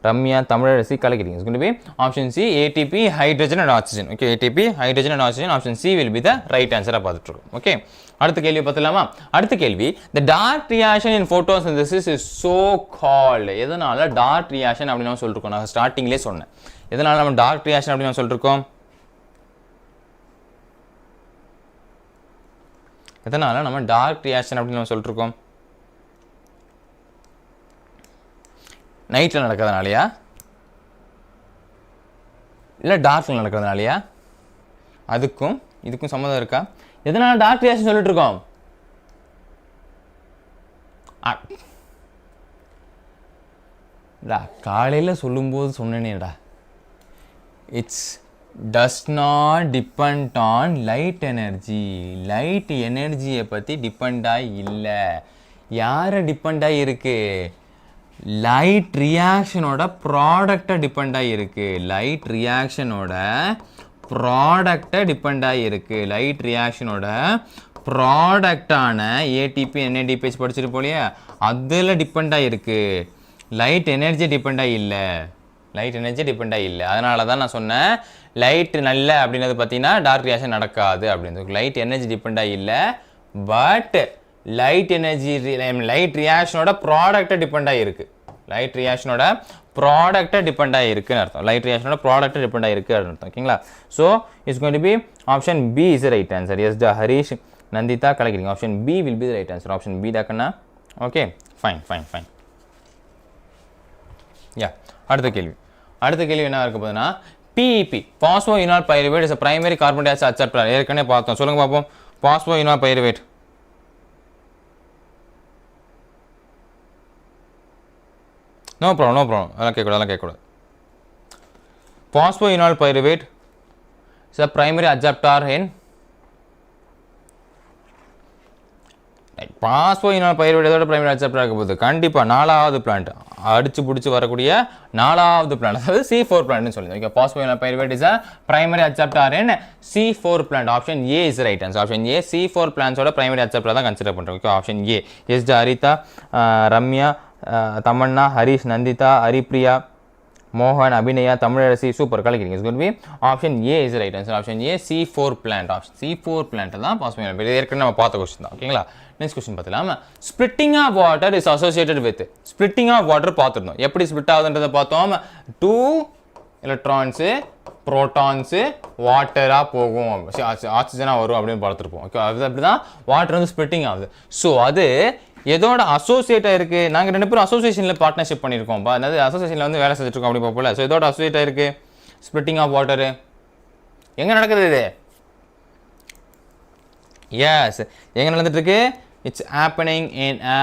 Ramya, Tamil collecting. It's going to be option C, ATP, hydrogen and oxygen. Okay, ATP, hydrogen and oxygen. Option C will be the right answer. Okay. அடுத்த கேள்வி பார்த்தலாமா? அடுத்த கேள்வி, the dark reaction in photosynthesis is so called. எதனால dark reaction அப்படி நம்ம சொல்லிருக்கோம்? நான் ஸ்டார்டிங்லேயே சொன்னேன். எதனால நம்ம dark reaction அப்படி நம்ம சொல்லிருக்கோம்? எதனால நம்ம dark reaction அப்படி நம்ம சொல்லிருக்கோம்? நைட்டில் நடக்கிறதுனாலையா இல்லை டார்க்கில் நடக்கிறதுனாலையா? அதுக்கும் இதுக்கும் சம்மந்தம் இருக்கா? எதனால டார்க் ரியாக்ஷன் சொல்லிட்டு இருக்கோம்? காலையில் சொல்லும்போது சொன்னேனேடா, it's does not depend on light energy. Light எனர்ஜியை பற்றி டிபெண்டாக இல்லை. யாரை டிபெண்டாக இருக்கு? லைட் ரியாக்ஷனோட ப்ராடக்டை டிபெண்ட் ஆகிருக்கு. லைட் ரியாக்ஷனோட ப்ராடக்டான ஏடிபி, என்ஏடிபிஹெச் படிச்சுட்டு போலியா, அதில் டிபெண்ட் ஆகிருக்கு. லைட் எனர்ஜி டிபெண்டாக இல்லை. அதனால தான் நான் சொன்னேன் லைட் நல்ல அப்படின்றது பார்த்தீங்கன்னா டார்க் ரியாக்ஷன் நடக்காது அப்படின்னு. லைட் எனர்ஜி டிபெண்டாக இல்லை, பட் லைட் ரியாக்ஷனோட ப்ராடக்டை டிபெண்ட் ஆகிருக்கு. லைட் ரியாக்ஷனோட ப்ராடக்டை டிபெண்ட் ஆகிருக்குன்னு அர்த்தம். ஓகேங்களா? So it's going to be option B is right answer. Yes the Harish, Nandita கலக்கிறீங்க. Option B will be the right answer. Option B தாக்கண்ணா. Okay, fine. யா, அடுத்த கேள்வி என்ன இருக்க போகுதுன்னா, PEP, phosphoenol pyruvate is primary carbon dioxide acceptor. ஏற்கனவே பார்த்தோம். சொல்லுங்க பார்ப்போம். Phosphoenol pyruvate. No problem. அதெல்லாம் கேட்கக்கூடாது. Phosphoenol pyruvate is a primary acceptor in phosphoenol pyruvate எதோட பிரைமரி அக்செப்டர் ஆக போகுது? கண்டிப்பாக 4வது பிளான்ட், அடிச்சு பிடிச்சி வரக்கூடிய 4வது பிளான்ட், அதாவது C4 பிளான்ட்னு சொல்லுங்க. Okay, phosphoenol pyruvate is a primary acceptor in C4 plant. Option A is right answer. Option A, C4 பிளான்ட்ஸோட பிரைமரி அக்செப்டர் தான் கன்சிடர் பண்ணுறோம். Okay, option A. Yes the Haritha, Ramya, Tamanna, Harish, Nandita, Haripriya, மோகன், அபிநயா, தமிழரசி. சூப்பர், கலக்கிறீங்க. It's going to be option A is right answer. Option A, C4 plant. Option C4 plant தான் பாஸ்போயினால் பைருவேட். ஏற்கனவே நம்ம பார்த்த கொஸ்டின் தான். ஓகேங்களா? நெக்ஸ்ட் கொஸ்டின் பார்த்துலாம். Splitting of water is associated with. Splitting of water பார்த்துருந்தோம். எப்படி ஸ்பிளிட் ஆகுதுன்றதை பார்த்தோம். 2 எலக்ட்ரான்ஸு, ப்ரோட்டான்ஸு வாட்டராக போகும், ஆக்சிஜனாக வரும் அப்படின்னு பார்த்துருப்போம். ஓகே, அது அப்படி தான் வாட்டர் வந்து ஸ்பிளிட்டிங் ஆகுது. ஸோ அது எதோட அசோசியேட்டாக இருக்குது? நாங்கள் 2 பேரும் அசோசியேஷனில் பார்ட்னர்ஷிப் பண்ணியிருக்கோம். அதாவது அசோசியேஷனில் வந்து வேலை செஞ்சுருக்கோம் அப்படி பார்ப்போம்ல. ஸோ இதோட அசோசியேட்டாக இருக்குது ஸ்பிளிட்டிங் ஆஃப் வாட்டரு. எங்கே நடக்குது இது? Yes. எங்க நடந்துட்டு இருக்கு? It's happening in a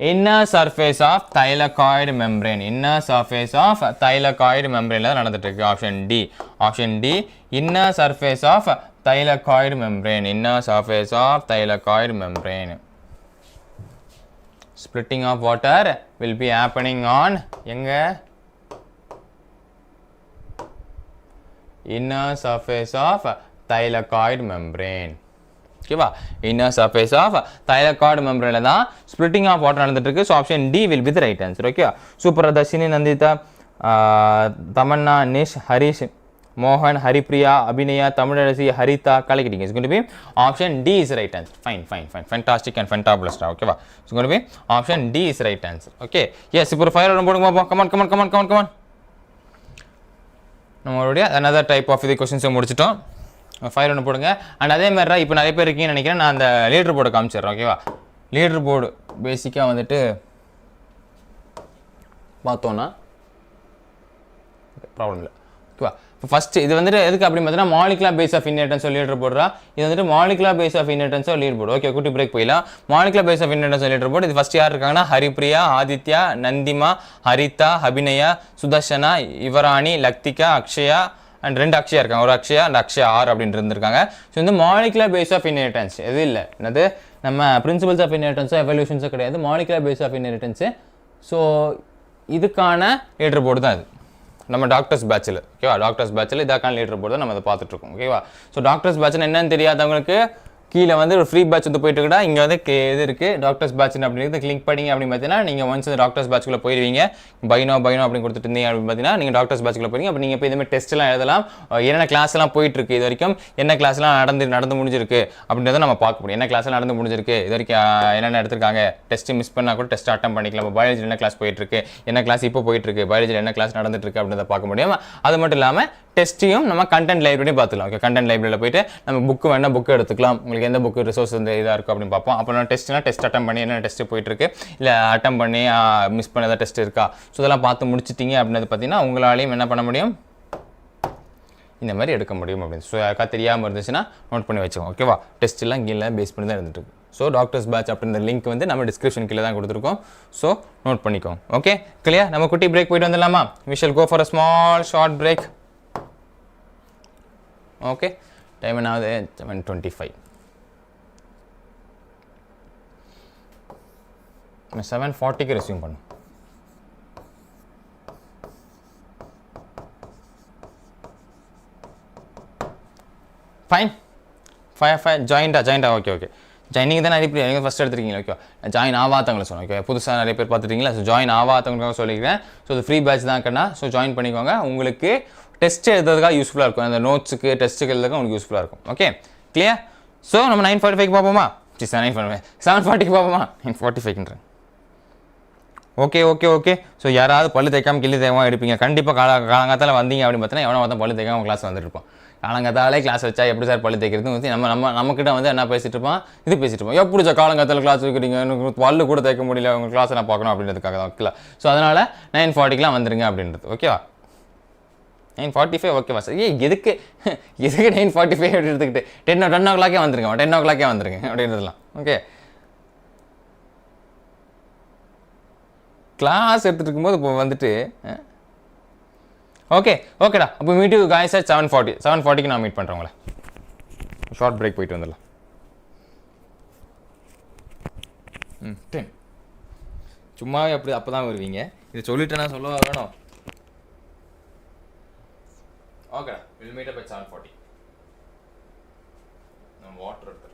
inner surface of thylakoid membrane. Inner surface of thylakoid membrane ல நடந்துட்டு இருக்கு. Option D. Option D. Inner surface of thylakoid membrane. Inner surface of thylakoid membrane. Splitting of water will be happening on எங்க? Inner surface of thylakoid membrane. ஓகேவா? inner surface of thylakoid membrane தான் splitting of water நடந்துட்டு இருக்கு. So option D will be the right answer. Okay. Supradarshini, Nandita, Tamanna, Nish, Harish, Mohan, Haripriya, Abhinaya, Tamilarazi, Harita, Kalakitting. It's going to be option D is the right answer. Fine. Fantastic and fantabulous. Okay. It's going to be option D is the right answer. Okay. Yes. Super fire. Come on. நம்மளுடைய another type of the questions முடிச்சிட்டோம். ஃபைல் ஒன்று போடுங்க. அண்ட் அதே மாதிரி தான் இப்போ நிறைய பேர் இருக்கீங்கன்னு நினைக்கிறேன். நான் அந்த லீடர் போர்டை காமிச்சிடுறேன். ஓகேவா? லீடர் போர்டு பேசிக்காக வந்துட்டு பார்த்தோன்னா ப்ராப்ளம் இல்லை. ஓகேவா? இப்போ ஃபஸ்ட்டு இது வந்துட்டு எதுக்கு அப்படின்னு பார்த்தீங்கன்னா molecular basis of inheritance leader போடுறா. இது வந்துட்டு molecular basis of inheritance leaderboard. Okay, குட்டி பிரேக் போயிடலாம். Molecular basis of inheritance leaderboard. இது ஃபஸ்ட் யார் இருக்காங்கன்னா ஹரிப்ரியா, ஆதித்யா, நந்திமா, ஹரிதா, அபிநயா, சுதர்ஷனா, யுவராணி, லக்திகா, அக்ஷயா அண்ட் 2 அக்ஷயா இருக்காங்க. ஒரு அக்ஷயா அண்ட் அக்ஷயா ஆர் அப்படின்னு இருந்திருக்காங்க. ஸோ இந்த மாலிகுலர் பேஸ் ஆஃப் இன்ஹெரிட்டன்ஸ் எது இல்லை, என்னது நம்ம பிரின்சிபல்ஸ் ஆஃப் இன்ஹெரிட்டன்ஸோ எவல்யூஷன்ஸோ கிடையாது, மாலிகுலர் பேஸ் ஆஃப் இன்ஹெரிட்டன்ஸு. ஸோ இதுக்கான லீடர் போர்டு தான் இது நம்ம டாக்டர்ஸ் பேட்சில். ஓகேவா? டாக்டர்ஸ் பேட்சில் இதாக்கான லீடர் போர்டு தான் நம்ம அதை பார்த்துட்ருக்கோம். ஓகேவா? ஸோ டாக்டர்ஸ் பேட்ச்னு என்னன்னு தெரியாதவங்களுக்கு கீழே வந்து ஒரு ஃப்ரீ பேட்ச் வந்து போயிட்டு இருக்கா. இங்கே வந்து இது இருக்குது டாக்டர்ஸ் பேட்ச்னு அப்படிங்கிறது கிளிக் பண்ணிங்க அப்படின்னு பார்த்தீங்கன்னா நீங்கள் ஒன்ஸ் இந்த டாக்டர்ஸ் பேட்ச்க்குள்ளே போயிடுவீங்க. பைனோ அப்படின்னு கொடுத்துட்டு இருந்தீங்க அப்படின்னு பார்த்தீங்கன்னா நீங்கள் டாக்டர்ஸ் பேட்ச்க்குள்ளே போயிங்க. அப்போ நீங்கள் இப்போ இதுமாதிரி டெஸ்ட்லாம் எழுதலாம். என்னென்ன கிளாஸ்லாம் போயிட்டுருக்கு, இது வரைக்கும் என்ன கிளாஸ்லாம் நடந்து முடிஞ்சிருக்கு அப்படின்றத நம்ம பார்க்க முடியும். என்ன கிளாஸ்லாம் நடந்து முடிஞ்சிருக்கு, இது வரைக்கும் என்னென்ன எடுத்திருக்காங்க, டெஸ்ட்டு மிஸ் பண்ணால் கூட டெஸ்ட் அட்டம் பண்ணிக்கலாம். இப்போ பயாலஜியில் என்ன கிளாஸ் போயிட்டுருக்கு, என்ன கிளாஸ் இப்போ போயிட்டுருக்கு, பயாலஜியில் என்ன கிளாஸ் நடந்துட்டுருக்கு அப்படின்றத பார்க்க முடியும். அது மட்டும் இல்லாமல் டெஸ்ட்டையும் நம்ம கண்டென்ட் லைப்ரரி பார்த்துக்கலாம். ஓகே, கண்டென்ட் லைப்ரரியில் போயிட்டு நம்ம புக்கு வேணால் புக்கு எடுத்துக்கலாம். உங்களுக்கு எந்த புக்கு ரிசோர்ஸ் வந்து இதாக இருக்கும் அப்படின்னு பார்ப்போம். அப்புறம் டெஸ்ட் அட்டம் பண்ணி என்ன டெஸ்ட்டு போயிட்டுருக்கு, இல்லை அட்டம் பண்ணி மிஸ் பண்ண ஏதாவது டெஸ்ட் இருக்கா, ஸோ இதெல்லாம் பார்த்து முடிச்சிட்டிங்க அப்படின்றது பார்த்தீங்கன்னா உங்களாலையும் என்ன பண்ண முடியும், இந்த மாதிரி எடுக்க முடியும் அப்படின்னு. ஸோ யாருக்கா தெரியாமல் இருந்துச்சுன்னா நோட் பண்ணி வச்சுக்கோங்க. ஓகேவா? டெஸ்ட் எல்லாம் கீழே பேஸ் பண்ணி தான் இருந்துட்டு இருக்கு. ஸோ டாக்டர்ஸ் பேட்ச் அப்படின்ற லிங்க் வந்து நம்ம டிஸ்கிரிப்ஷன் கீழே தான் கொடுத்துருக்கோம். ஸோ நோட் பண்ணிக்கோங்க. Okay, clear? நம்ம குட்டி பிரேக் போயிட்டு வந்துடலாமா? we shall go for a small short break. Okay, time என்ன ஆகுது? 7:25. 7:40க்கு ரெஸ்யூம் பண்ணும். ஃபைன் ஜாயிண்டா ஓகே ஜாயினிங் தான் நிறைய பேர் நீங்கள் ஃபஸ்ட் எடுத்துருக்கீங்க. ஓகே, ஜாயின் ஆகாதவங்களை சொன்னேன். ஓகே, புதுசாக நிறைய பேர் பார்த்துட்டீங்களா? ஸோ ஜாயின் ஆகாதவங்களுக்காக சொல்லிக்கிறேன். ஸோ இது ஃப்ரீ பேட்ச் தான் இருக்கேன்னா, ஸோ ஜாயின் பண்ணிக்கோங்க. உங்களுக்கு டெஸ்ட் எழுதுறதுக்காக யூஸ்ஃபுல்லாக இருக்கும். அந்த நோட்ஸுக்கு டெஸ்ட்டுக்கு எழுதுறதுக்கு உங்களுக்கு யூஸ்ஃபுல்லாக இருக்கும். Okay, clear? ஸோ நம்ம 9:45க்கு பார்ப்போமா? 7:45க்கு பார்ப்போமா? 9:45ன்றேன். ஓகே. ஸோ யாராவது பல்லு தேய்க்காமல் கிள்ளி தேய்க்காமல் எடுப்பீங்க. கண்டிப்பாக காலங்காத்தால் வந்தீங்க அப்படின்னு பார்த்தீங்கன்னா எவனோ ஒருத்தன் பல்லு தேய்க்காமல் கிளாஸ் வந்துருப்போம். காலங்காத்தாலே கிளாஸ் வச்சா எப்படி சார் பல்லு தேய்க்கிறது வந்து நம்மக்கிட்ட வந்து என்ன பேசிட்டு இருப்பான், இது பேசிட்டு இருப்போம். எப்படி சார் காலங்காத்தால் கிளாஸ் வைக்கிறீங்க, எனக்கு பல்லு கூட தேய்க்க முடியல, உங்கள் கிளாஸை நான் பார்க்கணும் அப்படின்றதுக்காக தான். ஓகே, ஸோ அதனால் 9:40க்குலாம் வந்துருங்க அப்படின்றது. ஓகேவா? 9:45 ஓகேவா சார்? எதுக்கு 9:45 அப்படி எடுத்துக்கிட்டு 10 o'clock வந்துருங்க, 10 o'clock வந்துருங்க அப்படின்றதுலாம். ஓகே, கிளாஸ் எடுத்துகிட்டு இருக்கும்போது இப்போ வந்துட்டு ஓகேடா. அப்போ மீட் யூ காய்ஸ் அட் 7:40க்கு நான் மீட் பண்ணுறேன் உங்களை. ஷார்ட் பிரேக் போயிட்டு வந்துடலாம். 10 சும்மாவே அப்போ தான் வருவீங்க. இதை சொல்லிட்டு நான் சொல்ல வேணும். ஓகேடா, வில் மீட் அப் அட் 7:40. நான் வாட்டர் எடுத்துருக்கேன்.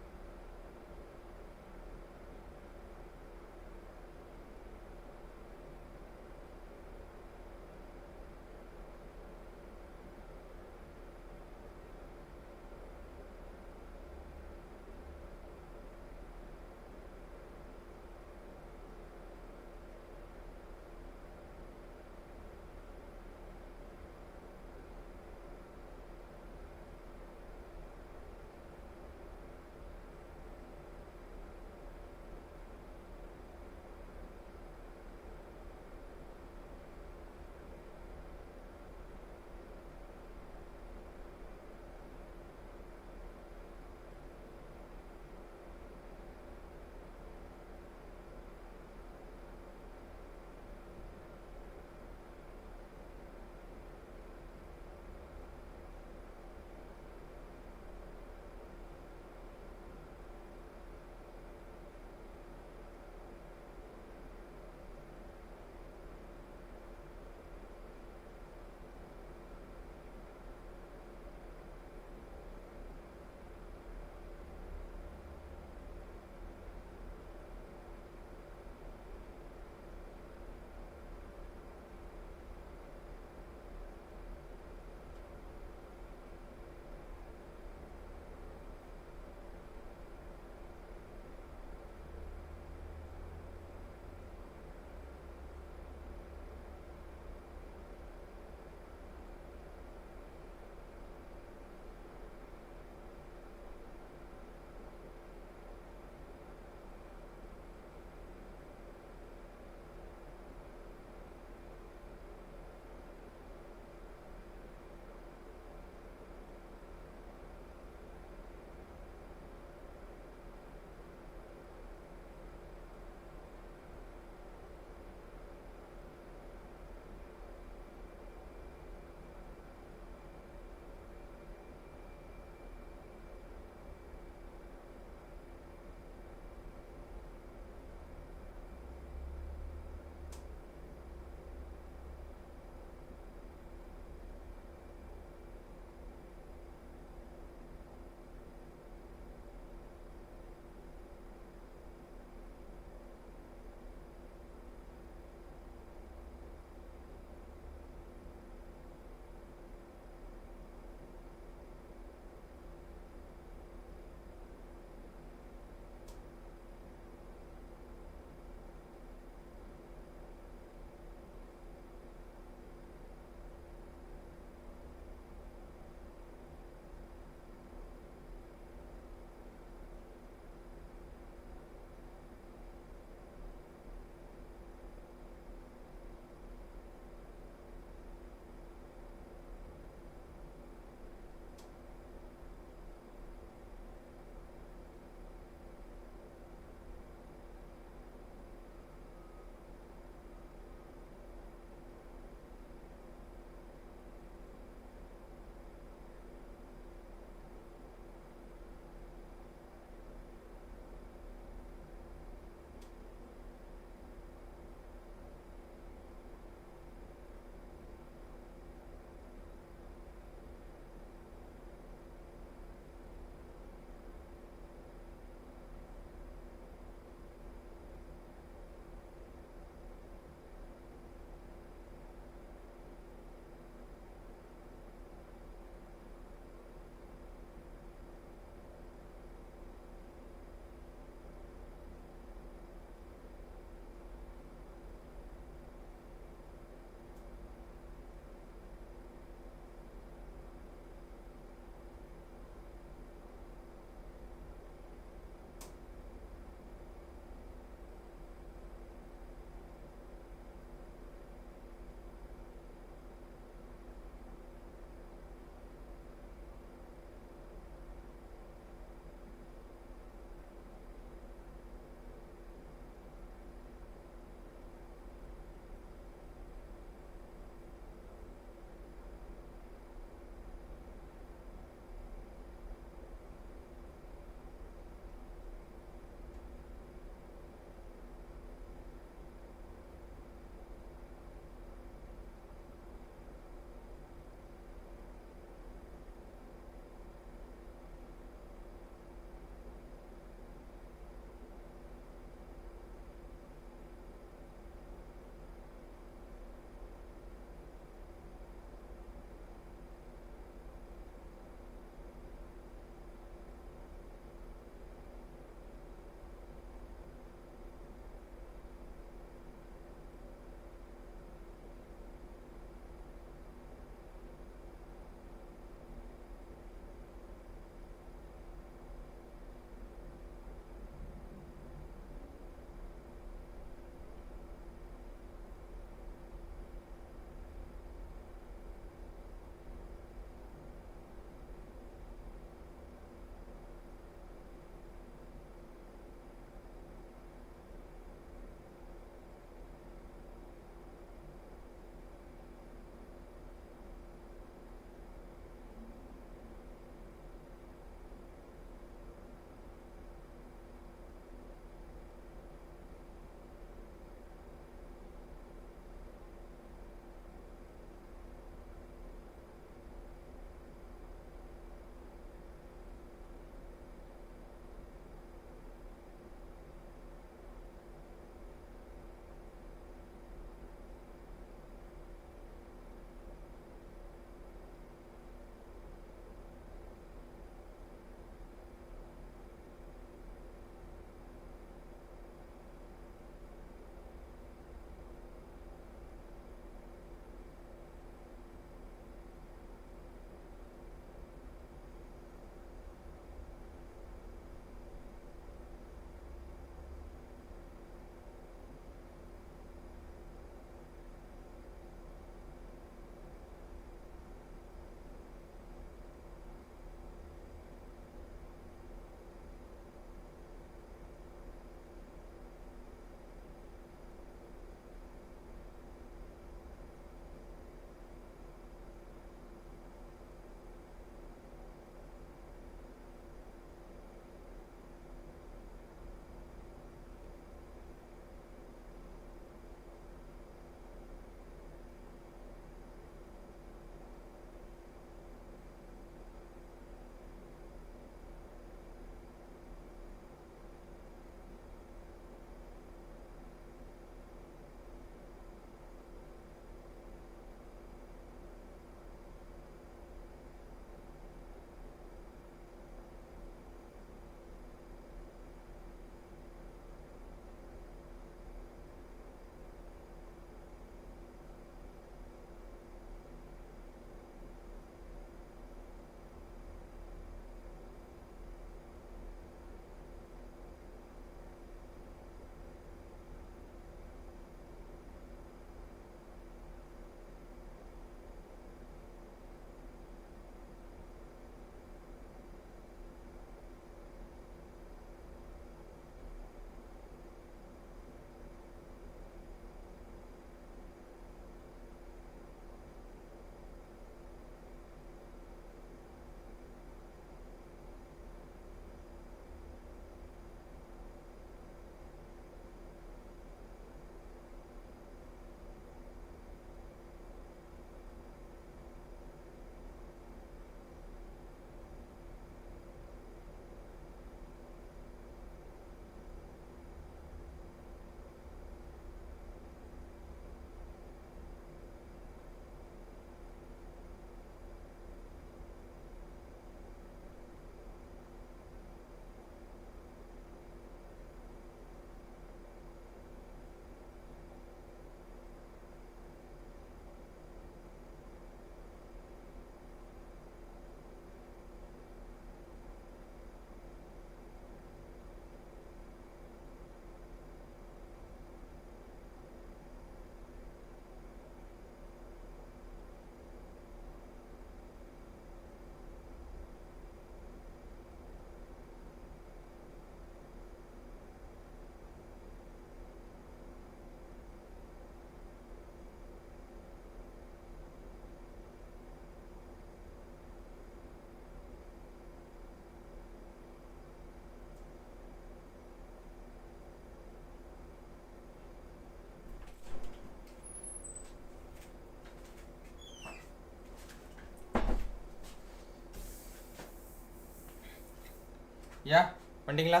Yeah, பண்ணிட்டீங்களா?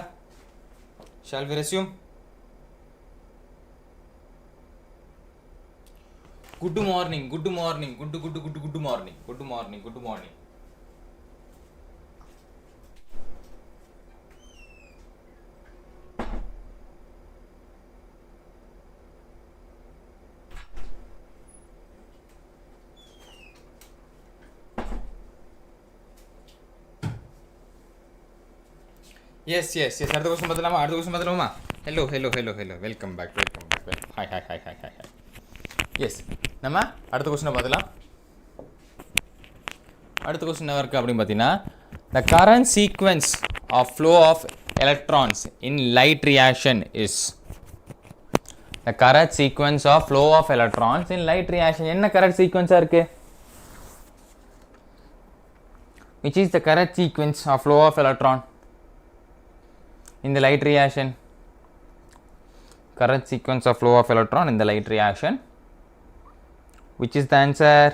Shall we resume? Good morning, good morning, good morning, good morning, good morning. Yes. அடுத்த question பார்த்தலாமா? Hello. Welcome back. Hi. Yes. நம்ம அடுத்த क्वेश्चन பார்த்தலாம். அடுத்த क्वेश्चन என்ன இருக்கு அப்படி பார்த்தீங்கன்னா the current sequence of flow of electrons in light reaction is the correct sequence of flow of electrons in light reaction என்ன correct sequence இருக்கு? Which is the correct sequence of flow of electron in the light reaction? Correct sequence of flow of electron in the light reaction. Which is the answer?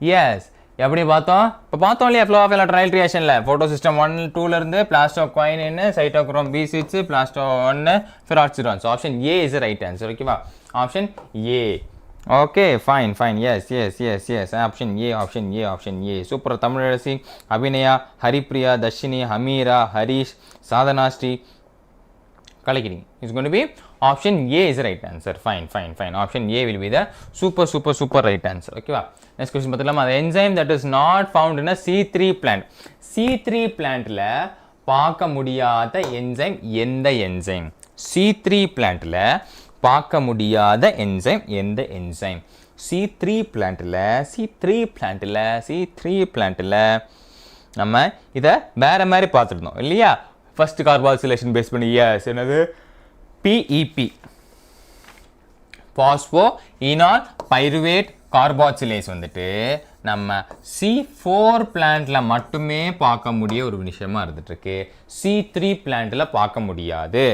Yes. எப்படி பார்த்தோம்? இப்போ பார்த்தோம் இல்லையா flow of electron light reactionல photo system 1 2ல இருந்து plastoquinine cytochrome B6 plasto 1 ferroxidone. So option A is the right answer. ஓகேவா? Option A. Okay, fine. Yes. Option A. Super. Tamilarasi, Abhinaya, Haripriya, Dharshini, ஹமீரா, Harish, Sadhana Sri, கலைக்கிறீங்க. It's going to be option A is the right answer. Fine. Option A will be the super right answer. Okay, next question பார்த்தலாமா? The enzyme that is not found in a C3 plant. C3 plantல பார்க்க முடியாத enzyme எந்த enzyme? C3 plantல பார்க்க முடியாத enzyme எந்த enzyme? C3 plantல நம்ம இத வேற மாதிரி பார்த்துட்டோம் இல்லையா? ஃபர்ஸ்ட் கார்பாக்சிலேஷன் பேஸ் பண்ணி எஸ் என்னது PEP பாஸ்போ ஈனால் பைருவேட் கார்பாக்சிலேஸ் வந்துட்டு நம்ம C4 பிளான்ட்ல மட்டுமே பார்க்க முடிய ஒரு விஷயமா இருந்துட்டு இருக்கு. C3 பிளான்ட்ல பார்க்க முடியாது.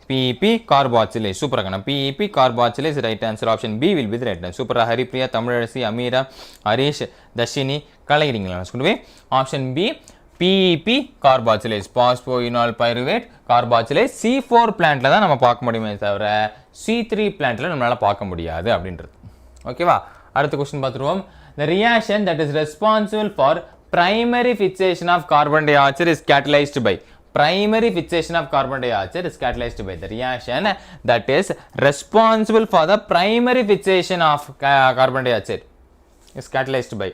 PEP carboxylase. Super agana. PEP carboxylase right answer. Option B will be the right answer. Super. Haripriya, Tamilaraசி, Amira, Harish, Dashini, கலைகிறீங்களா? It's going to be option B. PEP carboxylase. Phosphoenol pyruvate carboxylase. C4 plantல தான் நம்ம பார்க்க முடியுமே தவிர C3 plantல நம்மளால பார்க்க முடியாது அப்படின்றது. ஓகேவா? அடுத்த क्वेश्चन பார்த்துருவோம். The reaction that is responsible for primary fixation of carbon dioxide is catalyzed by. Primary fixation of carbon dioxide is catalyzed by. The reaction that is responsible for the primary fixation of carbon dioxide is catalyzed by.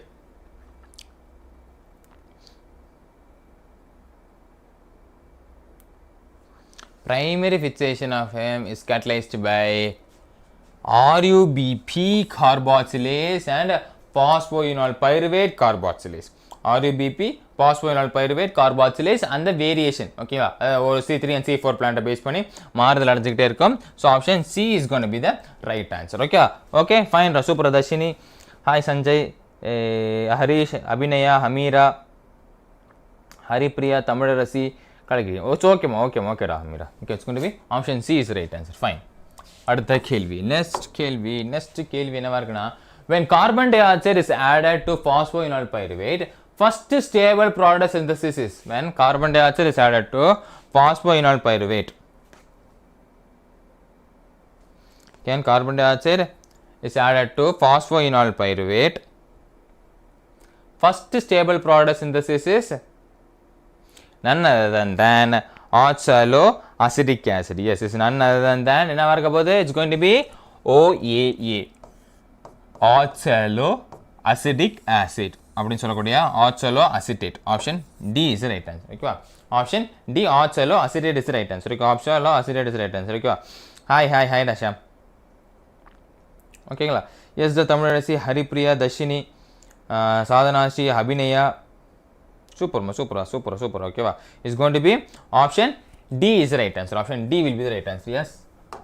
Primary fixation of him is catalyzed by RUBP carboxylase and phosphoenol pyruvate carboxylase. RUBP phosphoenol pyruvate carboxylase and the variation. Okay, ஒரு C3 and C4 plant base பண்ணி மாறுதல் அடைஞ்சிக்கிட்டே இருக்கும். So option C is going to be the right answer. Okay, fine. Super Dashini, hi Sanjay, Harish, Abhinaya, Hamira, Haripriya, Tamilaraசி, கலைக்கிறீங்க. Okay, Hamira. Okay, it's going to be option C is the right answer. Fine. அடுத்த கேள்வி. Next கேள்வி என்னவா இருக்குன்னா, when carbon dioxide is added to phosphoenol pyruvate, first stable product synthesis is when carbon dioxide is added to phosphoenol pyruvate. When carbon dioxide is added to phosphoenol pyruvate, first stable product synthesis is none other than oxaloacetic acid. Yes, it's none other than என்னவா இருக்க போகுது? It's going to be OAA. Oxaloacetic acid அப்படின்னு சொல்லக்கூடிய oxaloacetate. Option D is the right answer. ஓகேவா? Option D oxaloacetate is the right answer. Okay, oxaloacetate is the right answer. ஓகேவா? Hi Dasham. ஓகேங்களா? Yes, the Tamilarasi, Haripriya, Dharshini, Sadhanasri, Abhinaya. Super. ஓகேவா? It's going to be option D is the right answer. Option D will be the right answer. Yes.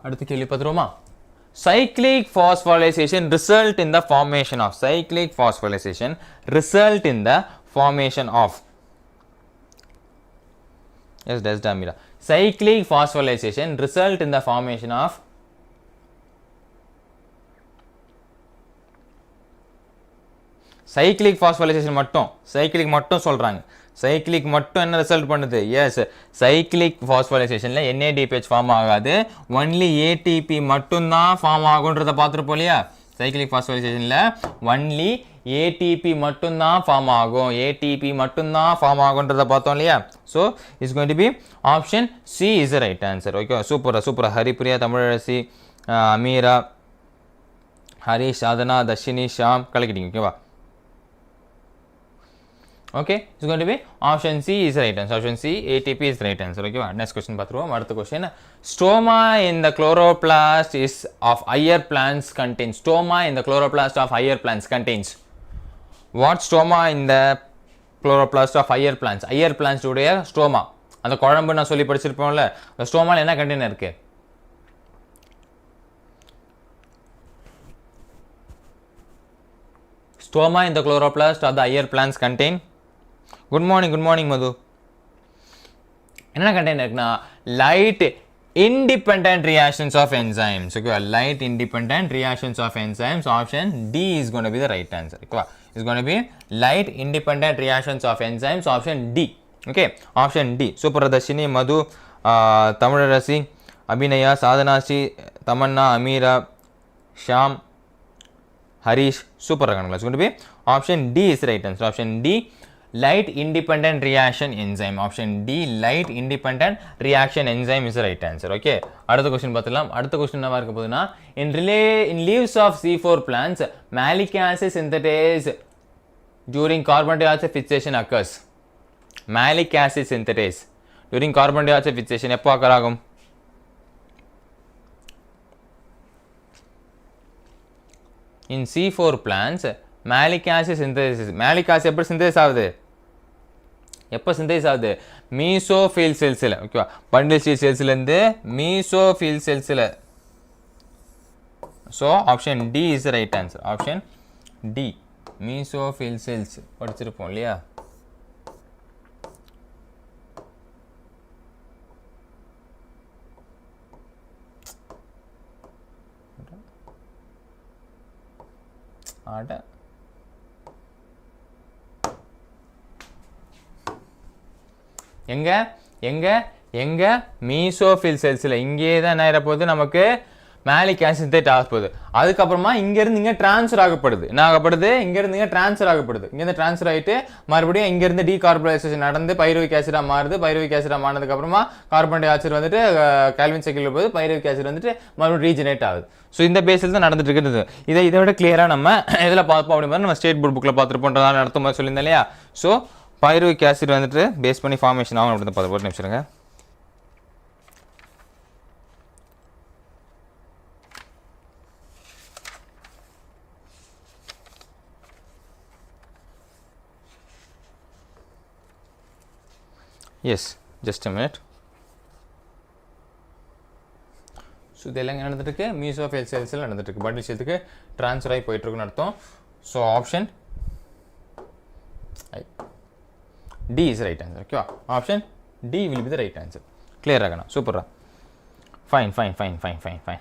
அடுத்த கேள்வி பார்த்துருவோமா? Cyclic phosphorylation result in the formation of. Cyclic phosphorylation result in the formation of. Yes, that's Damira. Cyclic phosphorylation result in the formation of. Cyclic phosphorylation மட்டும் சொல்கிறாங்க. சைக்கிளிக் மட்டும் என்ன ரிசல்ட் பண்ணுது? எஸ், சைக்கிளிக் பாஸ்போரைலேஷனில் NADPH ஃபார்ம் ஆகாது, ஒன்லி ATP மட்டும்தான் ஃபார்ம் ஆகுன்றதை பார்த்துருப்போம் இல்லையா? சைக்கிளிக் பாஸ்போரைலேஷனில் ஒன்லி ATP மட்டும்தான் ஃபார்ம் ஆகும், ATP மட்டும்தான் ஃபார்ம் ஆகுன்றதை பார்த்தோம் இல்லையா? So it's going to be option C is the right answer. Okay, சூப்பரா. ஹரிப்ரியா, தமிழரசி, அமீரா, ஹரிஷ், சாதனா, தர்ஷினி, ஷாம் கலக்கிட்டீங்க. ஓகேவா? Okay, it's going to be option C is the right answer. Option C, ATP is the right answer. Okay, next question பார்த்துருவோம். அடுத்த question, stroma in the chloroplast is of higher plants contains. Stroma in the chloroplast of higher plants contains. What stroma in the chloroplast of higher plants? Higher plants உடைய stroma. அந்த குழம்பு நான் சொல்லி படிச்சிருப்போம்ல, அந்த ஸ்டோமால என்ன கண்டெய்னர் இருக்கு? Stroma in the chloroplast of the higher plants contain. Good morning Madhu. என்ன கண்டெய்னர் இருக்குன்னா light independent reactions of enzymes. Okay, light independent reactions of enzymes. Option D is going to be the right answer. Okay, it's going to be light independent reactions of enzymes. Option D. Okay, option D. Suparadashini, Madhu, Tamarasi, Abhinaya, Sadhanashi, Tamanna, Amira, Sham, Harish, super. It's going to be option D is the right answer. Option D, light independent reaction enzyme. Option D, light independent reaction enzyme is the right answer. Okay, அடுத்த question பார்த்துலாம். அடுத்த question என்னவா இருக்க போகுதுன்னா, in leaves of C4 plants, malic acid synthetase during carbon dioxide fixation occurs. Malic acid synthetase during carbon dioxide fixation எப்போ occur ஆகும்? In C4 plants, malic acid synthesis. Malic acid எப்படி synthesis ஆகுது? எப்போ synthesis ஆகுது? மீசோஃபில் செல்ஸில். ஓகேவா? பண்டில் ஸ்டீல் செல்ஸ்ல இருந்து மீசோஃபில் செல்ஸில். So option D is the right answer. Option D, mesophyll cells படிச்சிருப்போம் இல்லையா? ஆட எங்க மீசோஃபில் செல்ஸில் இங்கே தான் என்ன ஆகிடப்போகுது? நமக்கு மேலிக் ஆசிட் சிந்தேட் ஆக போகுது. அதுக்கப்புறமா இங்கேருந்து இங்கே ட்ரான்ஸ்ஃபர் ஆகப்படுது. என்ன ஆகப்படுது? இங்கேருந்து இங்கே ட்ரான்ஸ்ஃபர் ஆகப்படுது. இங்கேருந்து ட்ரான்ஸ்ஃபர் ஆகிட்டு மறுபடியும் இங்கேருந்து டீகார்பனைசேஷன் நடந்து பைருவிக் ஆசிடாக மாறுது. பைருவிக் ஆசிடாக மாறினதுக்கப்புறமா கார்பன் டை ஆக்சைடு வந்துட்டு கால்வின் சைக்கிள் போது பைருவிக் ஆசிட் வந்துட்டு மறுபடியும் ரீஜெனரேட் ஆகுது. ஸோ இந்த பேஸில் தான் நடந்துட்டு இருக்குது. இதை விட கிளியராக நம்ம இதில் பார்ப்போம். அப்படி மாதிரி நம்ம ஸ்டேட் போர்ட் புக்கில் பார்த்துருப்போன்றதால நடத்தும் போது சொல்லியிருந்தேன் இல்லையா? ஸோ பைருவிக் ஆசிட் வந்துட்டு பேஸ் பண்ணி ஃபார்மேஷன் ஆகும் அப்படின்னு பார்த்து போட்டு நிமிஷங்க. Yes, just a minute. So இதெல்லாம் நடந்துட்டுருக்கு, மீசோஃபில் செல்ஸில் நடந்துட்டுருக்கு. பண்டில் செல்ஸுக்கு ட்ரான்ஸ்ஃபர் ஆகி போயிட்டுருக்குன்னு அர்த்தம். So option D is right answer. ஓகேவா? Option D will be the right answer. Clear ஆகணா? சூப்பரா. ஃபைன்.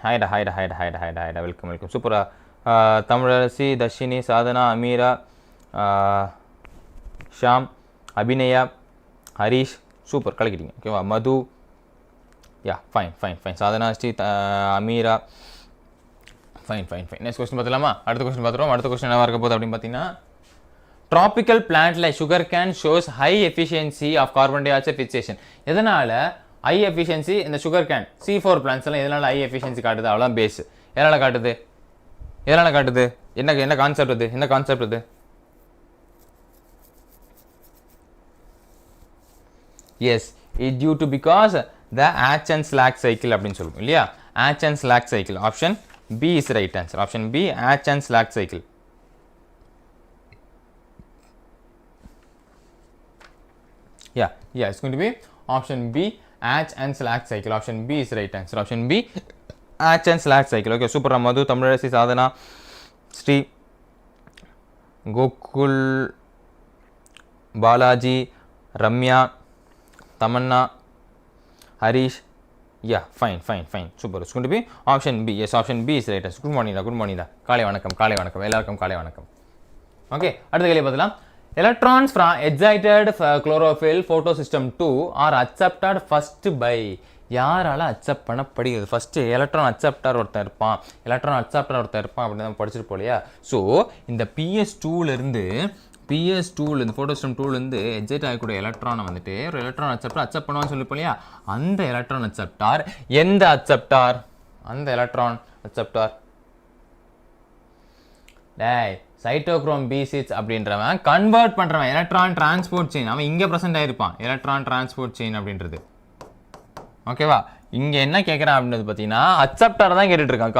ஹைடா. வெல்கம். சூப்பரா. தமிழரசி, தர்ஷினி, சாதனா, அமீரா, ஷாம், அபிநயா, ஹரீஷ், சூப்பர் கலக்கிட்டீங்க. ஓகேவா? Madhu, ya fine. Sadhana, Sri, Ameera, fine. Next question பார்த்துலாமா? அடுத்த கொஸ்டின் பார்த்துருவோம். அடுத்த கொஸ்டின் என்ன இருக்க போகுது அப்படின்னு பார்த்தீங்கன்னா, tropical plant like sugarcane shows high efficiency of carbon dioxide fixation. எதனால high efficiency இந்த sugarcane C4 plants எல்லாம் எதனால high efficiency காட்டுது? அவ்வளோதான் பேஸ். எதனால காட்டுது? என்ன கான்செப்ட் இது? Yes, it due to because the 𝑎𝑐𝒏 cycle அப்படின்னு சொல்லுவோம் இல்லையா? 𝑎𝑐𝒏 cycle. Option B is right answer. Option B, 𝑎𝑐𝒏 cycle. Yeah, it's going to be option B, 𝑎𝑐𝒏 cycle. Option B is right answer. Option B, 𝑎𝑐𝒏 cycle. Okay, super. Madhu, Tamilasi, Sadhana, Sri, Gokul, Balaji, Ramya, Tamanna, Harish. Yeah, fine. Super. It's going to be option B. Yes, option B is right answer. Good morning da. காலை வணக்கம். எல்லாருக்கும் காலை வணக்கம். ஓகே அடுத்த கேள்வி பார்த்தலாம். Electrons from excited chlorophyll photosystem 2 are accepted first by யாரால அக்செப்ட் பண்ணப்படுகிறது? ஃபர்ஸ்ட் எலக்ட்ரான் அக்செப்டர் ஒருத்தர் இருப்பான், எலக்ட்ரான் அக்செப்டர் ஒருத்தர் இருப்பான் அப்படின்னு தான் படிச்சிருப்போம் இல்லையா? ஸோ இந்த PS2லேருந்து ஃபோட்டோசிஸ்டம் 2லேருந்து எக்ஸைட் ஆகக்கூடிய எலக்ட்ரானை வந்துட்டு ஒரு எலக்ட்ரான் அக்செப்ட் பண்ணுவான்னு சொல்லிப்போம் இல்லையா? அந்த எலக்ட்ரான் அக்செப்டார் எந்த அக்செப்டார்? அந்த எலக்ட்ரான் அக்செப்டார் டேய் சைட்டோக்ரோம் B6 அப்படின்றவன் கன்வெர்ட் பண்ணுறவன் எலக்ட்ரான் டிரான்ஸ்போர்ட் செயின். அவன் இங்கே ப்ரெசென்ட் ஆகிருப்பான், எலக்ட்ரான் டிரான்ஸ்போர்ட் செயின் அப்படின்றது. ஓகேவா? இங்கே என்ன கேட்குறான் அப்படின்றது பார்த்தீங்கன்னா அக்செப்டர் தான் கேட்டுட்டு இருக்கான்.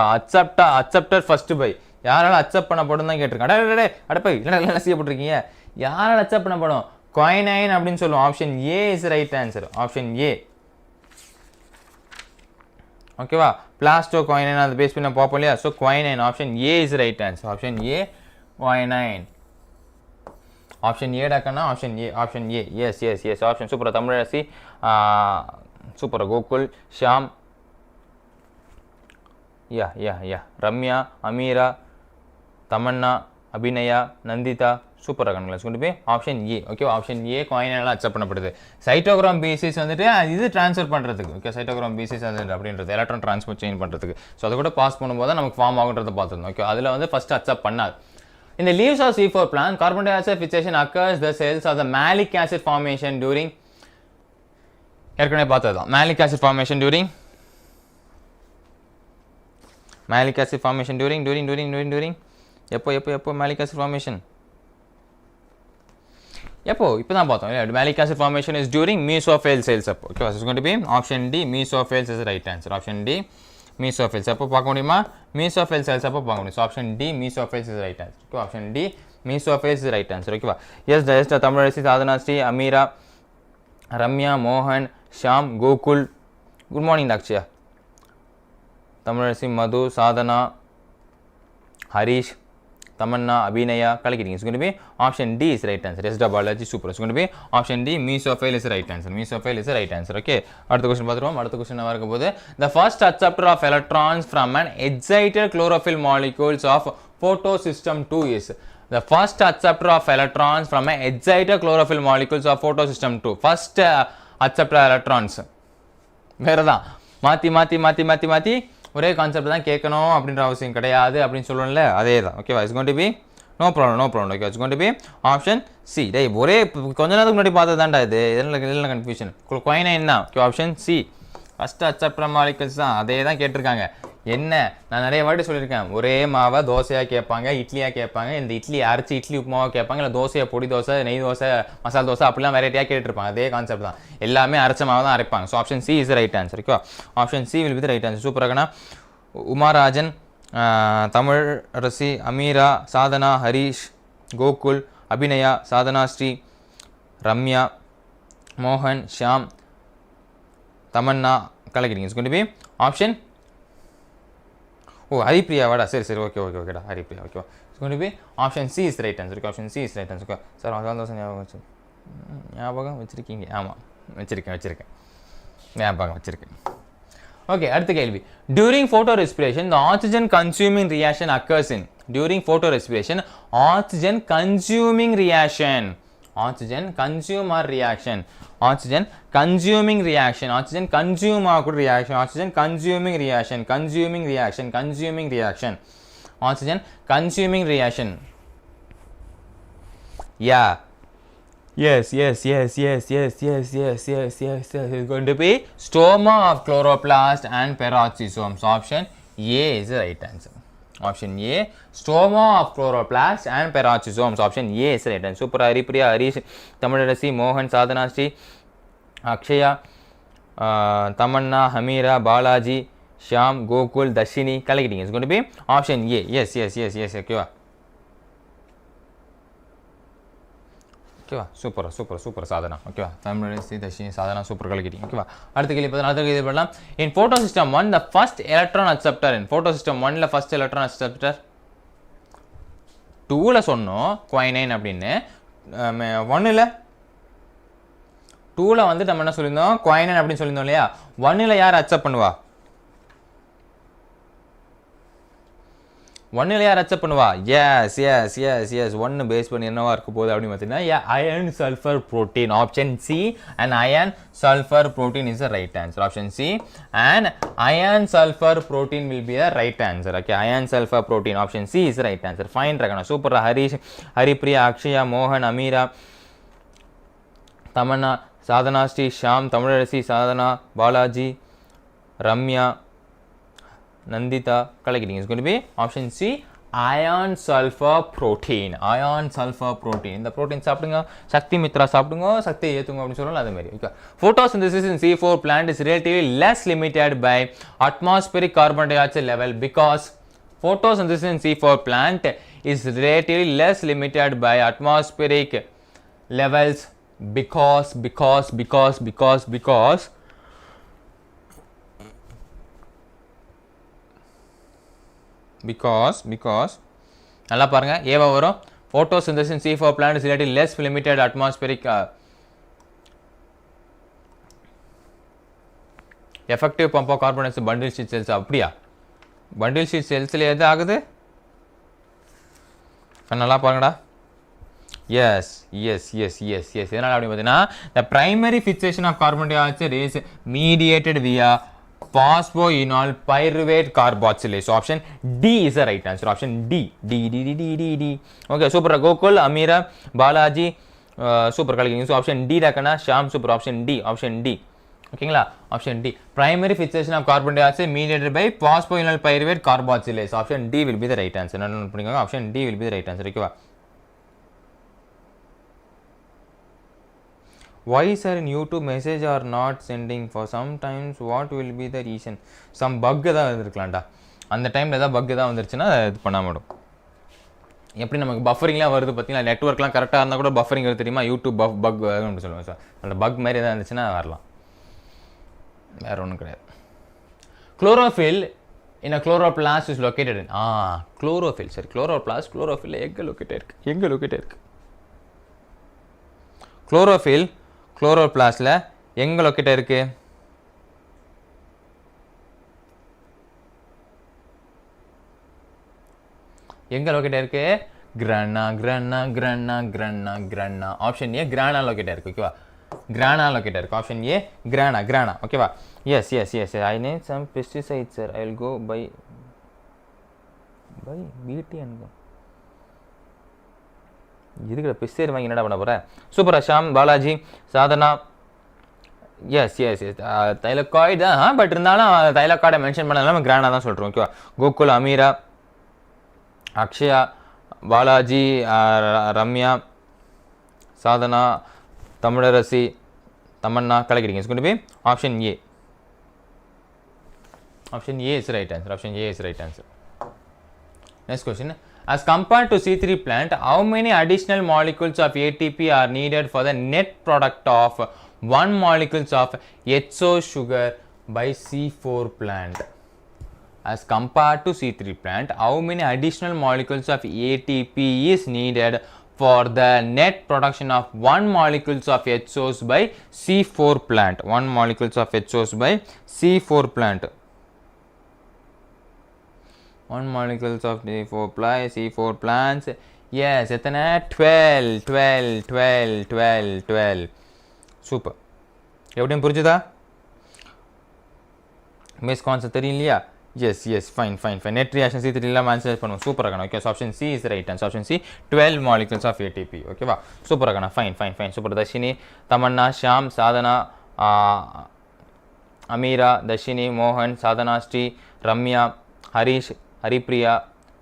அக்செப்டர் ஃபர்ஸ்ட் பை யாரால அக்செப்ட் பண்ணப்படும் தான் கேட்டிருக்கான். அடப்பை என்ன செய்யப்பட்டிருக்கீங்க? யாரால அக்செப்ட் பண்ணப்படும்? குவைனைன் அப்படின்னு சொல்லுவோம். Option A is right answer. Option A. ஓகேவா? பிளாஸ்டோ குவைனைன் அதை பேஸ் பண்ண பார்ப்போம் இல்லையா? So quinone option A is right answer. Option A quinone. Option A டாக்கண்ணா option A. Option A. Yes option சூப்பராக தமிழரசி சூப்பர். கோகுல், ஷாம், ரம்யா, அமீரா, தமன்னா, அபிநயா, நந்திதா சூப்பராக கண்களை கொண்டு போய் option A. Okay option A குவைனைனால அக்செப்ட் பண்ணப்படுது. சைட்டோக்ரோம் B6 வந்துட்டு இது ட்ரான்ஸ்ஃபர் பண்ணுறதுக்கு. ஓகே சைட்டோக்ரோம் B6 அப்படின்றது எலக்ட்ரான் ட்ரான்ஸ்போர்ட் சேஞ்ச் பண்ணுறதுக்கு. ஸோ அதை கூட பாஸ் பண்ணும்போது தான் நமக்கு ஃபார்ம் ஆகுன்றதை பார்த்துருந்தோம். ஓகே அதில் வந்து ஃபர்ஸ்ட் அக்செப்ட் பண்ணாது. In the leaves of C4 plant, carbon dioxide fixation occurs the cells of the malic acid formation during ஏற்கனவே பார்த்தது தான். malic acid formation during எப்போ malic acid formation எப்போ இப்போ தான் பார்த்தோம். malic acid formation is during mesophyll cells. அப்போ okay so it's going to be option D mesophyll is the right answer. option D mesophyll அப்போ பார்க்க முடியுமா? mesophyll cells அப்போ பார்க்க முடியும். so option D mesophyll is the right answer. okay option D mesophyll is the right answer. ஓகேவா? yes just தமிழரசி, சாதனா ஸ்ரீ, அமீரா, ரம்யா, மோகன், Sham, Gokul good morning doctor. Tamilarasi, Madhu, Sadhana, Harish, Tamanna, Abhinaya கலக்கிட்டீங்க. It's going to be option D is right answer. Yes டபாலஜி super. It's going to be option D mesophyll is right answer. Mesophyll is right answer. Okay அடுத்த கொஸ்டின் பார்த்துருவோம். அடுத்த கொஸ்டின் என்ன இருக்க போது? The first acceptor of electrons from an excited chlorophyll molecules of photosystem 2 is the first acceptor of electrons from an excited chlorophyll molecules of photosystem 2. first acceptor electrons வேறதான் மாத்தி ஒரே கான்செப்ட் தான் கேட்கணும் அப்படின்ற அவசியம் கிடையாது அப்படின்னு சொல்லுவோம்ல, அதே தான். ஓகேவா? It's going to be no problem. Okay it's going to be option C. டேய் ஒரே கொஞ்ச நேரத்துக்கு முன்னாடி பார்த்தது தான்டா இது. இதெல்லாம் கன்ஃபியூஷன். குவைனைன் தான். Okay option C first acceptor molecules தான். அதே தான் கேட்டிருக்காங்க. என்ன நான் நிறைய வாட்டி சொல்லியிருக்கேன், ஒரே மாவை தோசையாக கேட்பாங்க, இட்லியாக கேட்பாங்க, இந்த இட்லி அரைச்சி இட்லி உப்புமாவாக கேட்பாங்க, இல்லை தோசையை பொடி தோசை, நெய் தோசை, மசாலா தோசை அப்படிலாம் வெரைட்டியாக கேட்டுருப்பாங்க. அதே கான்செப்ட் தான். எல்லாமே அரைச்ச மாவை தான் அரைப்பாங்க. So option C is right answer. Okay option C will be the right answer. சூப்பராகனா உமாராஜன், தமிழரசி, அமீரா, சாதனா, ஹரீஷ், கோகுல், அபிநயா, சாதனா ஸ்ரீ, ரம்யா, மோகன், ஷாம், தமன்னா கலக்கிறீங்க. It's going to be option Haripriya வாடா. சரி ஓகேடா ஹரிப்ரியா. ஓகேவா? It's going to be option C is right answer. Option C is right answer. Okay sir ஞாபகம் வச்சிருக்கீங்க? ஆமாம் வச்சிருக்கேன் ஞாபகம் வச்சிருக்கேன். ஓகே அடுத்த கேள்வி. During photorespiration the oxygen consuming reaction occurs in. during photorespiration oxygen consuming reaction. oxygen consume or reaction. oxygen consuming reaction. oxygen consume or reaction. oxygen consuming reaction. oxygen consuming reaction. yeah yes it's going to be stoma of chloroplast and peroxisomes. option A is the right answer. option A stoma of chloroplast and peroxisomes. option A is the right answer. super haripriya, harish, tamilrasi, mohan, sadhana sri, akshaya, tamanna, hamira, balaji, sham, gokul, dashini collecting. It's going to be option A. yes okay ஓகேவா? சூப்பர் சாதனா. ஓகேவா? தமிழரசி, தர்ஷினி, சாதனா சூப்பர் கலக்கிட்டீங்க. ஓகேவா? அடுத்த கேள்வி பண்ணலாம். இன் photosystem 1 the first electron acceptor. in photosystem 1ல first electron acceptor 2ல சொன்னோம் குவைனைன் அப்படின்னு. 2ல வந்து நம்ம என்ன சொல்லியிருந்தோம்? குவைனைன் அப்படின்னு சொல்லியிருந்தோம் இல்லையா? 1ல யார் அக்செப்ட் பண்ணுவா? ஒன்னில் யார் அக்செப்ட் பண்ணுவா? எஸ் 1 பேஸ் பண்ணி என்னவா இருக்க போகுது அப்படின்னு பார்த்தீங்கன்னா iron sulphur protein. Option C and iron sulphur protein is the right answer. Option C and iron sulphur protein will be the right answer. Okay, iron sulphur protein option C is right answer. Fine ரகனா, சூப்பர். ஹரிஷ், ஹரிப்ரியா, அக்ஷயா, மோகன், அமீரா, தமன்னா, சாதனா, ஸ்ரீ, ஷாம், தமிழரசி, சாதனா, பாலாஜி, ரம்யா, நந்திதா, கலக்கிட்டீங்க. It's going to be option C iron sulphur protein. Iron sulphur protein. இந்த புரோட்டீன் சாப்பிடுங்க, சக்தி மித்ரா சாப்பிடுங்க, சக்தியை ஏற்றுங்க அப்படின்னு சொல்லலாம். அதே மாதிரி okay. Photosynthesis in C4 plant is relatively less limited by atmospheric carbon dioxide level because photosynthesis in C4 plant is relatively less limited by atmospheric levels because நல்லா பாருங்க, ஏவா வரும். photosynthesis in C4 plant is relatively less limited atmospheric effective pump of carbon dioxide bundle sheet cells. அப்படியா? bundle sheet cellsல எது ஆகுது? நல்லா பாருங்கடா. yes எதனால அப்படி பார்த்தீங்கன்னா the primary fixation of carbon dioxide is mediated via phosphoenol pyruvate carboxylase. Option D is the right answer. Option D. Okay, super. Gokul, Amira, Balaji, super. So option D rakana. Sham, super. Option D. ஓகேங்களா? Option D. Primary fixation of carbon dioxide mediated by phosphoenol pyruvate carboxylase. Option D will be the right answer. என்ன நோட் பண்ணிக்கோங்க, option D will be the right answer. ஓகேவா? Why sir in YouTube message are not sending for sometimes what will be the reason? Some bug தான் வந்திருக்கலாம்டா. அந்த டைமில் ஏதாவது பக் தான் வந்துருச்சுன்னா இது பண்ணாமடும். எப்படி நமக்கு பஃபரிங்லாம் வருது பார்த்தீங்கன்னா, நெட்ஒர்க்லாம் கரெக்டாக இருந்தால் கூட பஃபரிங் வருது தெரியுமா? யூடியூப் பக் அப்படின்னு சொல்லுவேன் சார். அந்த பக் மாதிரி எதாவது இருந்துச்சுன்னா வரலாம், வேறு ஒன்றும் கிடையாது. Chlorophyll in a chloroplast is located in chlorophyll. சரி, குளோரோஃபில் எங்கே லொக்கேட் இருக்கு? குளோரோஃபில் குளோரோபிளாஸ்ட்ல எங்க லொக்கேட் இருக்கு? எங்க லொக்கேட் இருக்கு? Kirana. Option A kirana locate இருக்கு. ஓகேவா? கிரானா லொக்கேட் இருக்கு. Option A kirana. ஓகேவா? S I need some pesticides sir. I will go by BT and go. இதுக்கு பெஸ்டேர் வாங்கி என்னடா பண்ண போகிறேன்? சூப்பரா. ஷாம், பாலாஜி, சாதனா. எஸ் தைலக்காய்டு தான், பட் இருந்தாலும் தைலக்காய்டை மென்ஷன் பண்ணாலும் கிராண்டாக தான் சொல்கிறோம். ஓகேவா? கோகுல், அமீரா, அக்ஷயா, பாலாஜி, ரம்யா, சாதனா, தமிழரசி, தமன்னா, கலக்கிட்டீங்க. It's going to be option A. Option A is right answer. Next question. As compared to C3 plant, how many additional molecules of ATP are needed for the net product of 1 molecules of HO sugar by C4 plant? As compared to C3 plant, how many additional molecules of ATP is needed for the net production of 1 molecules of HOs by C4 plant? 1 molecules of HOs by C4 plant. 1 molecules of C4 plants. Yes, எத்தனை? 12. சூப்பர். எப்படியும் புரிஞ்சுதா? மிஸ் கான்செப்ட் தெரியும் இல்லையா? S fine. Net reaction C3 இல்லாமல் ஆன்சர் பண்ணுவோம். சூப்பராக இருக்கணும். Okay, option C is right answer. Option C 12 molecules of ATP. ஓகேவா? சூப்பராக இருக்கணும். ஃபைன். சூப்பர். தர்ஷினி, தமன்னா, ஷாம், சாதனா, அமீரா, தர்ஷினி, மோகன், Sadhana, Sri, Ramya, Harish, Haripriya,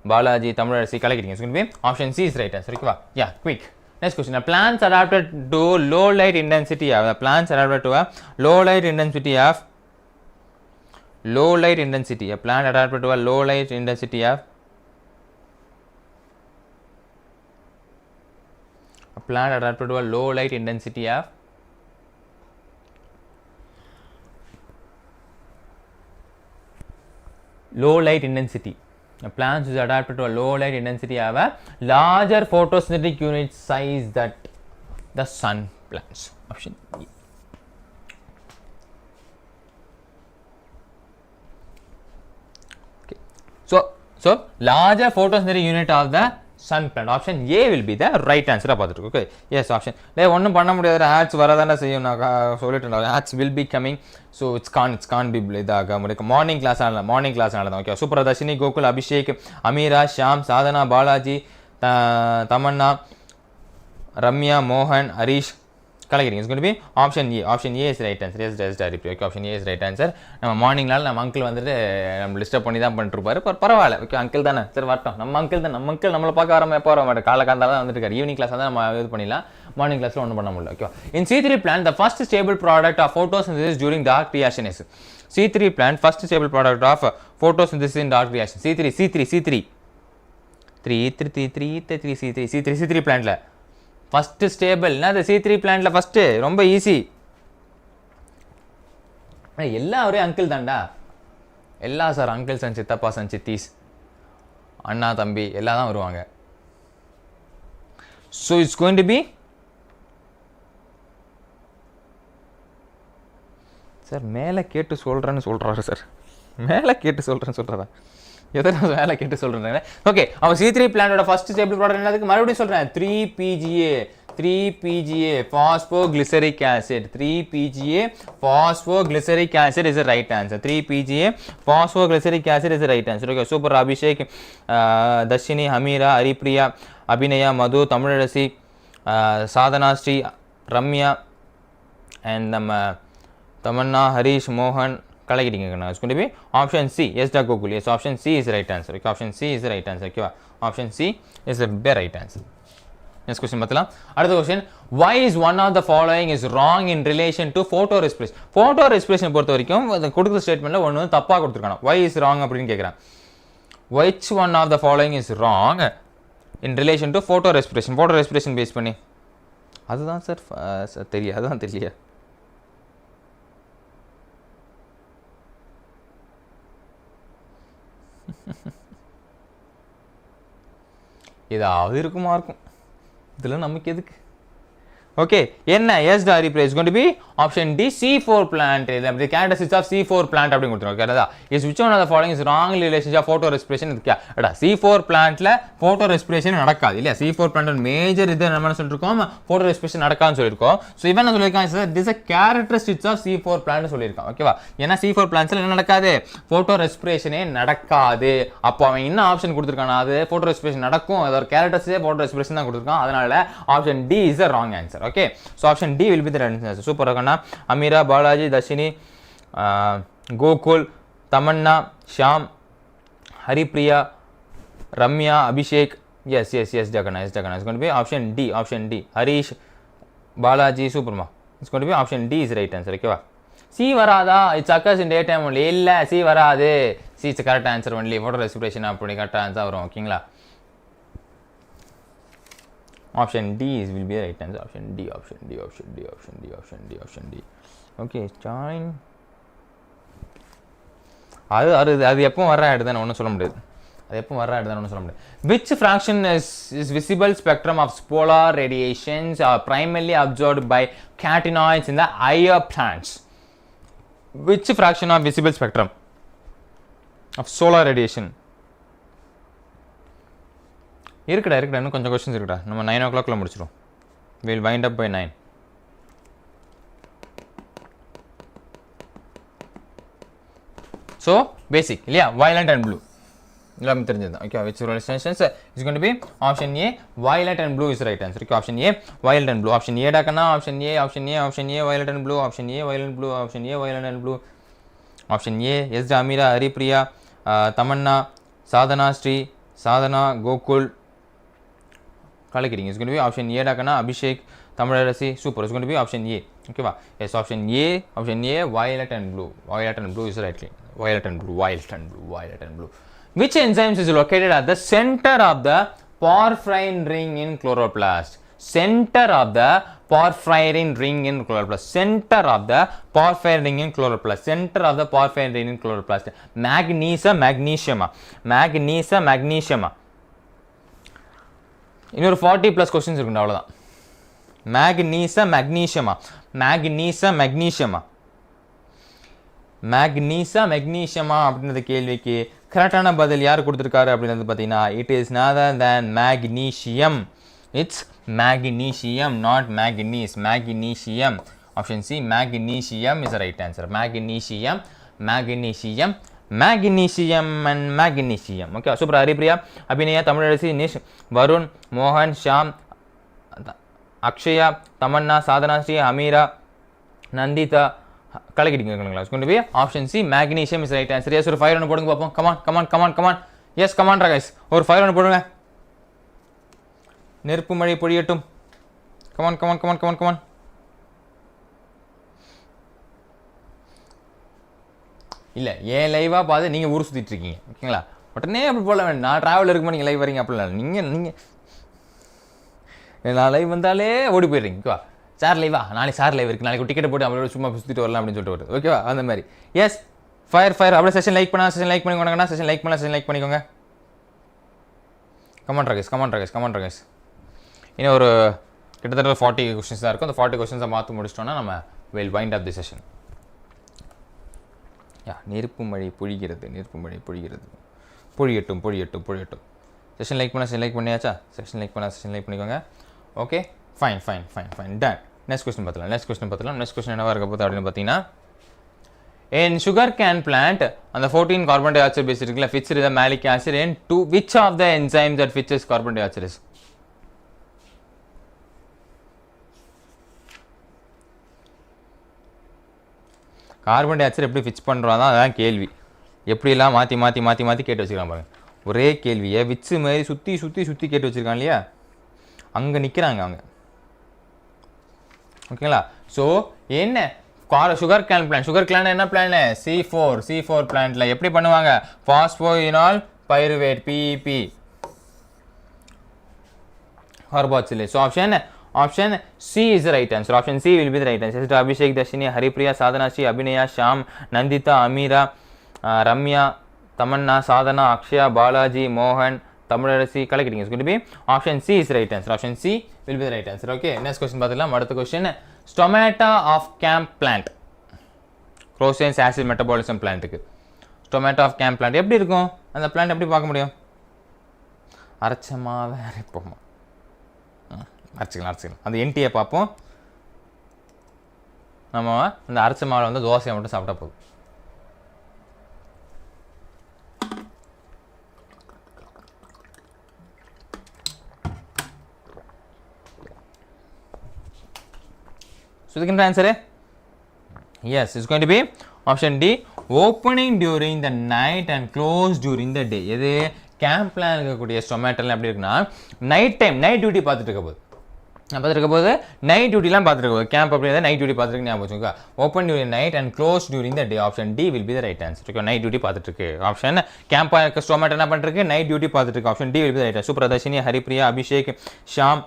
Balaji, Tamilarasi, கலக்கிட்டீங்க. It's going to be option C is right answer. ஓகேவா? Yeah, quick. Next question. Plants adapted to low light intensity of a plant adapted to a low light intensity of a plant adapted to a low light intensity of a plant adapted to a low light intensity of low light intensity. A plant is adapted to a low light intensity have a larger photosynthetic unit size that the sun plants. Option E. Okay. So So larger photosynthetic unit of the sun plant. Option A will be the right answer. Okay, yes, option. ஒன்றும் பண்ண முடியாது, ads வரதானே செய்யும். நான் சொல்லிட்டேன், ads will be coming. So it's can't be இதாக முடியும். மார்னிங் கிளாஸ் ஆனது. Okay, super. தர்ஷினி, கோகுல், அபிஷேக், அமீரா, ஷாம், சாதனா, பாலாஜி, தமன்னா, ரம்யா, மோகன், ஹரீஷ், கலக்கிறீங்க. It's going to be option A. Option A is right answer. Yes டைரி. Okay, option A is right answer. நம்ம மார்னிங்னால நம்ம அங்கிள் வந்துட்டு நம்ம டிஸ்டர்ப் பண்ணி தான் பண்ணிட்டுருப்பாரு. பரவாயில்ல. ஓகே, அங்கிள் தானே, சரி வரட்டும். நம்ம அங்கிள் நம்மளை பார்க்க வரமா எப்போ வர மாட்டேன். காலகாந்தால தான் வந்துட்டு ஈவினிங் கிளாஸ் தான் நம்ம இது பண்ணிடலாம். மார்னிங் கிளாஸில் ஒன்றும் பண்ண முடியல. Okay, in C3 plant the first stable product of photosynthesis during dark reaction is C3 plant first stable product of photosynthesis in dark reaction. C3 plantல ஃபர்ஸ்ட் ஸ்டேபிள் என்ன? C3 பிளான்ட்ல ஃபர்ஸ்ட் ரொம்ப ஈஸி. எல்லாம் ஒரே அங்கிள் தான்டா. எல்லா சார் அங்கிள்ஸ் அண்ட் சித்தப்பாஸ் அண்ட் சித்தீஸ், அண்ணா தம்பி எல்லாம் தான் வருவாங்க. So it's going to be sir மேலே கேட்டு சொல்கிறேன்னு சொல்கிறாரு சார். மேலே கேட்டு சொல்கிறேன் எதனா வேலை கேட்டு சொல்கிறேன். ஓகே, அவன் C3 பிளான்டோட ஃபர்ஸ்ட் ஸ்டேபிள் ப்ராடக்ட் என்னதுக்கு மறுபடியும் சொல்கிறேன். 3PGA phosphoglyceric acid. 3PGA phosphoglyceric acid is the right answer. 3PGA phosphoglyceric acid is the right answer. Okay, super. Abhishek, Dashini, Hamira, Haripriya, Abhinaya, Madhu, Tamilarazi, Sadhana, Sri, Ramya, and Tamanna, Harish, Mohan, கலக்கிட்டீங்க. It's going to be option C. Yes, Gokul. Yes, option C is the right answer. Okay, option C is the right answer. Okay, option C is the right answer. Next question பார்த்தலாம். அடுத்த question, why is one of the following is wrong in relation to photorespiration? Photorespiration பொறுத்த வரைக்கும் கொடுத்த ஸ்டேட்மென்ட்ல ஒன்னு வந்து தப்பா கொடுத்திருக்காங்க. why is wrong அப்படினு கேக்குறாங்க. which one of the following is wrong in relation to photorespiration? photorespiration base பண்ணி அதுதான் சார் தெரியல. ஏதாவது இருக்குமா இருக்கும். இதெல்லாம் நமக்கு எதுக்கு? ஓகே, என்ன? எஸ் டாரி place going to be option D, C4 plant. the characteristics of C4 plant அப்படி கொடுத்துருக்கோம். ஓகேடா, is which one of the following is wrong in relation to photorespiration? இதுக்கா C4 plantல photorespiration நடக்காது இல்லையா? C4 plant மேஜர் இது நம்ம என்ன சொல்லிருக்கோம், photorespiration நடக்காதுன்னு சொல்லிருக்கோம். சோ இவன் என்ன சொல்லிருக்கான், sir this is a characteristics of C4 plant சொல்லிருக்கான். ஓகேவா? ஏன்னா C4 plantsல என்ன நடக்காது, photorespiration நடக்காது. அப்போ அவன் என்ன ஆப்ஷன் கொடுத்திருக்கானா, அது photorespiration நடக்கும், அதோட characteristics photorespiration தான் கொடுத்திருக்கான். அதனால option D is the wrong answer. Okay, so option D will be the right answer. Super. Amira, Balaji, Dashini, Gokul, Tamanna, Sham, Haripriya, Ramya, Abhishek. Yes, Jagana. It's going to be option D. Harish, Balaji, Superma. It's going to be option D is the right answer. Okay, C varada, it occurs in daytime only. Illa C varade. C is the correct answer only. Photorespiration appadi correct answer varum. Okay, option D will be the right answer. Option D. Okay, join. அது எப்போ வர ஆட் தான் ஒன்றும் சொல்ல முடியாது. Which fraction is visible spectrum of polar radiations are primarily absorbed by carotenoids in the higher plants? Which fraction of visible spectrum of solar radiation? இருக்குடா இன்னும் கொஞ்சம் क्वेश्चंस இருக்குடா. நம்ம 9 o'clock முடிச்சிரோம். we will wind up by 9. so basic இல்லையா, violet and blue எல்லாமே தெரிஞ்சது. okay, which relations is going to be option A, violet and blue is the right answer. okay, option A, violet and blue. option A டாக்கனா option A, violet and blue. option A, violet and blue. option A, yes, Amira, Haripriya, Tamanna, Sadhana, Sri, Sadhana, Gokul, கலக்கிறீங்க. It's going to be option A டாக்கனா Abhishek, Tamilarazi. Super. It's going to be option A. Okay, yes, option A, violet and blue is right. violet and blue. Which enzymes is located at the center of the porphyrin ring in chloroplast? Center of the porphyrin ring in chloroplast. magnesium. இன்னொரு 40 plus questions இருக்குடா, அவ்வளவுதான். magnesium அப்படின்ற கேள்விக்கு கரெக்டான பதில் யார் கொடுத்துருக்காரு அப்படின்றது பார்த்தீங்கன்னா it is other than magnesium. இட்ஸ் magnesium, not manganese. Magnesium. Option C, magnesium is the right answer. Magnesium, magnesium, magnesium and magnesium. Okay, super. Haripriya, Abhinaya, Tamilaraci, Nish, Varun, Mohan, Shyam, Akshaya, Tamanna, Sadhana, Sri, Amira, Nandita. It's going to be option C, magnesium is the right answer. Yes, or 500 போடுங்க பாப்போம். Come on, come on, come on, come on. Yes, come on guys. ஒரு 500 போடுங்க. நெருப்பு மழை பொழியட்டும். Come on, come on, come on, come on, come on. இல்ல ஏன் லைவா பாத்து நீங்க ஊர் சுத்திட்டு இருக்கீங்க. ஓகேங்களா? உடனே அப்படி போல வேண்டாம். நான் டிராவல் இருக்கும்போது நீங்க லைவ் வரீங்க அப்படி இல்ல. நீங்க நான் லைவ் வந்தாலே ஓடி போயிடுறீங்க. ஓகேவா? சார் லைவா நாளைக்கு சார் லைவ் இருக்கு, நாளைக்கு டிக்கெட் போட்டு அவளோட சும்மா சுற்றிட்டு வரலாம் அப்படின்னு சொல்லிட்டு வருது. ஓகேவா? அந்த மாதிரி. எஸ் ஃபயர் அப்படியே செஷன் லைக் பண்ணா செஷன் லைக் பண்ணிக்கோங்க. செஷன் லைக் பண்ணலாம், செஷன் லைக் பண்ணிக்கோங்க. Come on Rakesh, come on Rakesh, come on Rakesh. இன்னும் ஒரு கிட்டத்தட்ட 40 கொஸ்டின்ஸ் தான் இருக்கும். அந்த 40 கொஸ்டின்ஸை மாற்றி முடிச்சிட்டோன்னா நம்ம will wind up the session. நெருப்பு மழை பொழிகிறது, நெருப்பு மழை பொழிகிறது. பொழியட்டும், பொழியட்டும், பொழியட்டும். செஷன் லைக் பண்ணால் செஷன் லைக் பண்ணியாச்சா? செஷன் லைக் பண்ணால் செஷன் லைக் பண்ணிக்கோங்க. Okay, fine fine fine fine done. Next question பார்த்துலாம். நெக்ஸ்ட் கொஸ்டின் என்னவா இருக்க போகுது அப்படின்னு பார்த்தீங்கன்னா, in sugar cane plant அந்த 14 carbon dioxide base இருக்குல்ல, fixed the malic acid in to which of the enzymes that fixes carbon dioxide is? Carbon di oxide எப்படி ஃபிக்ஸ் பண்ணுறோம் தான் அதான் கேள்வி. எப்படிலாம் மாற்றி மாற்றி மாற்றி மாற்றி கேட்டு வச்சுக்கலாம் பாருங்க. ஒரே கேள்வியை விச்சு மாதிரி சுற்றி சுற்றி சுற்றி கேட்டு வச்சுருக்காங்க இல்லையா, அங்கே நிற்கிறாங்க அவங்க. ஓகேங்களா? ஸோ என்ன sugarcane plant, sugarcane என்ன பிளான்? C4 பிளான்ட்ல எப்படி பண்ணுவாங்க? Phosphoenol pyruvate PEP carboxylase. So option C is the right answer. Option C will be the right answer. Abhishek, Dashini, Haripriya, Sadhana, Sri, Abhinaya, Shyam, Nandita, Amira, Ramya, Tamanna, Sadhana, Akshaya, Balaji, Mohan, Tamilaraci. Collecting is going to be option C is the right answer. Option C will be the right answer. Okay, next question பார்த்துக்கலாம். அடுத்த question, stomata of camp plant. Crossens acid metabolism plant-க்கு stomata of camp plant எப்படி இருக்கும்? அந்த plant எப்படி பார்க்க முடியும்? அரைச்சமாவே அரைப்போமா? அரைச்சிக்கலாம். அந்த என்டியை பார்ப்போம். நம்ம அந்த அரைச்ச மாவில் வந்து தோசையை மட்டும் சாப்பிட்டா போதும். So the correct answer is yes, it's going to be option D, opening during the night and close during the day. இது கேம்ப் பிளான் இருக்கக்கூடிய ஸ்டொமேட்டோலாம் எப்படி இருக்குன்னா, நைட் டைம் நைட் டியூட்டி பார்த்துட்டு இருக்க போது நைட் டியூட்டிலாம் பார்த்துட்டு போது கேம்ப் அப்படி நைட் டியூட்டி பார்த்துருக்கு ஞாபகம் வச்சுக்கோங்க. Open during night and close during the day. Option D will be the right answer. Okay, night duty பார்த்துட்டு இருக்கு. ஆப்ஷன் கேம்ப் இருக்க ஸ்டொமேட்டோ என்ன பண்ணிருக்கு? நைட் டியூட்டி பார்த்துட்டு இருக்கு. Option D will be the right answer. Supradharshini, Haripriya, Abhishek, Sham,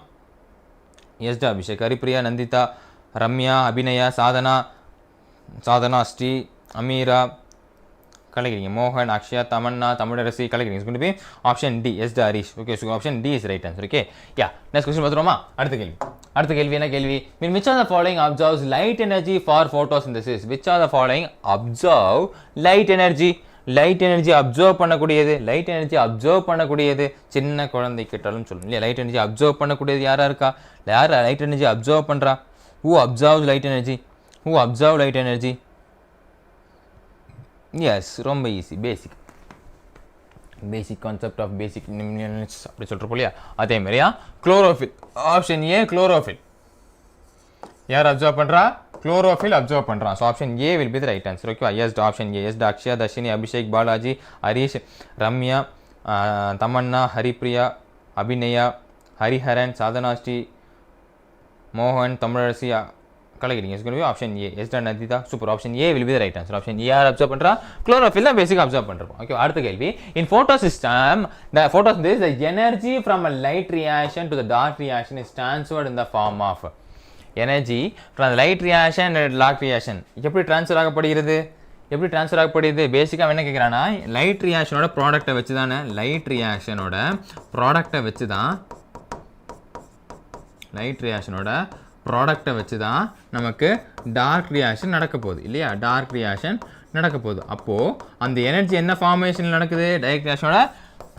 எஸ்டா அபிஷேக், ஹரிப்ரியா, நந்திதா, ரம்யா, அபிநயா, சாதனா, ஸ்ரீ, அமீரா கலைக்கிறீங்க. மோகன், அக்ஷயா, தமன்னா, தமிழரசி கலைக்கிறீங்க. It's going to be option D, yes the Harish. Okay, so option D is right answer. Okay, ya next question பார்த்துருவோமா? அடுத்த கேள்வி என்ன கேள்வி? which of the following observes light energy for photosynthesis? which of the following observe light energy? Light energy observe பண்ணக்கூடியது சின்ன குழந்தை கிட்டாலும் சொல்லணும் இல்லையா? லைட் எனர்ஜி அப்சர்வ் பண்ணக்கூடியது யாரா இருக்கா? யார் லைட் எனர்ஜி அப்சர்வ் பண்ணுறா? who observes light energy? Yes, ரொம்ப easy. Basic concept of basic nutritions அப்படி சொல்கிறப்போ இல்லையா, அதே மாதிரியா குளோரோஃபில். Option A chlorophyll. யார் அப்சர்வ் பண்ணுறா? குளோரோஃபில் அப்சர்வ் பண்ணுறான். So option A will be the right answer. Okay, yes option A. Yes Akshaya, Dharshini, Abhishek, Balaji, Harish, Ramya, Tamanna, Haripriya, Abhinaya, Hariharan, Sadhana, Sri, மோகன், தமிழரசி கலைக்கிறீங்க. It's going to be option A, yes ட Nandita. Super, option A will be the right answer. Option A யார் அப்சர்வ் பண்ணுறா? குளோரோஃபில் தான் பேசிக் அப்சர்வ் பண்ணுறோம். ஓகே, அடுத்த கேள்வி. இன் photosystem, the photosynthesis, the energy from a light reaction to the dark reaction is transferred in the form of energy from the light reaction and dark reaction. எப்படி ட்ரான்ஸ்ஃபர் ஆகப்படுகிறது? பேசிக்காக என்ன கேட்குறான்னா, லைட் ரியாக்ஷனோட ப்ராடக்டை வச்சு தானே, லைட் ரியாக்ஷனோட ப்ராடக்ட்டை வச்சு தான் நமக்கு டார்க் ரியாக்ஷன் நடக்க போகுது இல்லையா? டார்க் ரியாக்ஷன் நடக்க போகுது. அப்போது அந்த எனர்ஜி என்ன ஃபார்மேஷன் நடக்குது? டைரக்ட் ரியாக்ஷனோட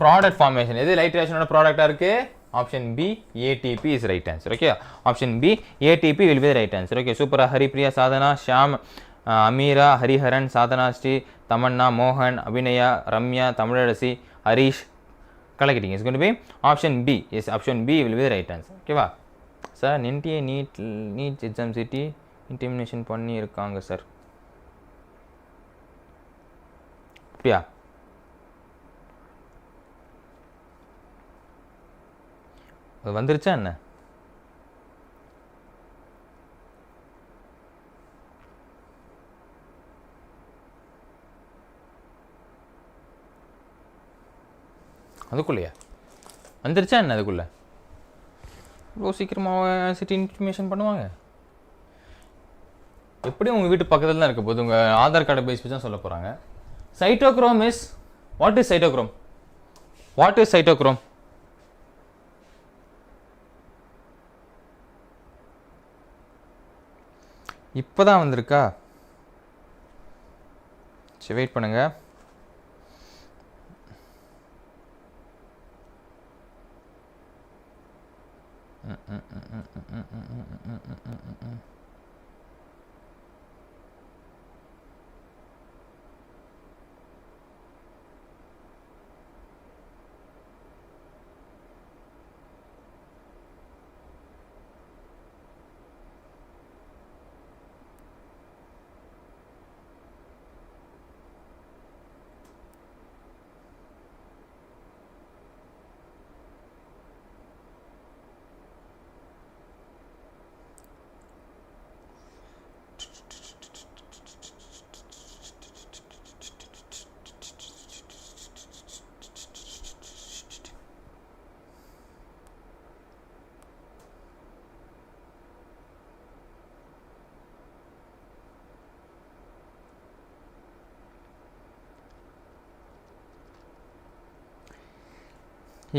ப்ராடக்ட் ஃபார்மேஷன். எது லைட் ரியாக்ஷனோட ப்ராடக்டாக இருக்குது? Option B ATP is right answer. Okay, option B ATP will be the right answer. Okay, Supra, Haripriya, Sadhana, Shyam, Amira, Hariharan, Sadhana, Sri, Tamanna, Mohan, Abhinaya, Ramya, Tamilarasi, Harish, collecting. It's going to be option B. Yes, option B will be the right answer. Okay, va sir, NTA NEET exam city intimidation பண்ணி இருக்காங்க சார். அப்படியா? அது வந்துருச்சா என்ன? அதுக்குள்ளேயா வந்துருச்சா என்ன? அதுக்குள்ளே இவ்வளோ சீக்கிரமாக சிட்டி இன்ஃபர்மேஷன் பண்ணுவாங்க? எப்படி உங்கள் வீட்டு பக்கத்தில் தான் இருக்க போது, உங்கள் ஆதார் கார்டை பேஸ் வச்சு தான் சொல்ல போகிறாங்க. Cytochrome is what is cytochrome? What is cytochrome? இப்போ தான் வந்திருக்கா? சரி, வெயிட் பண்ணுங்க.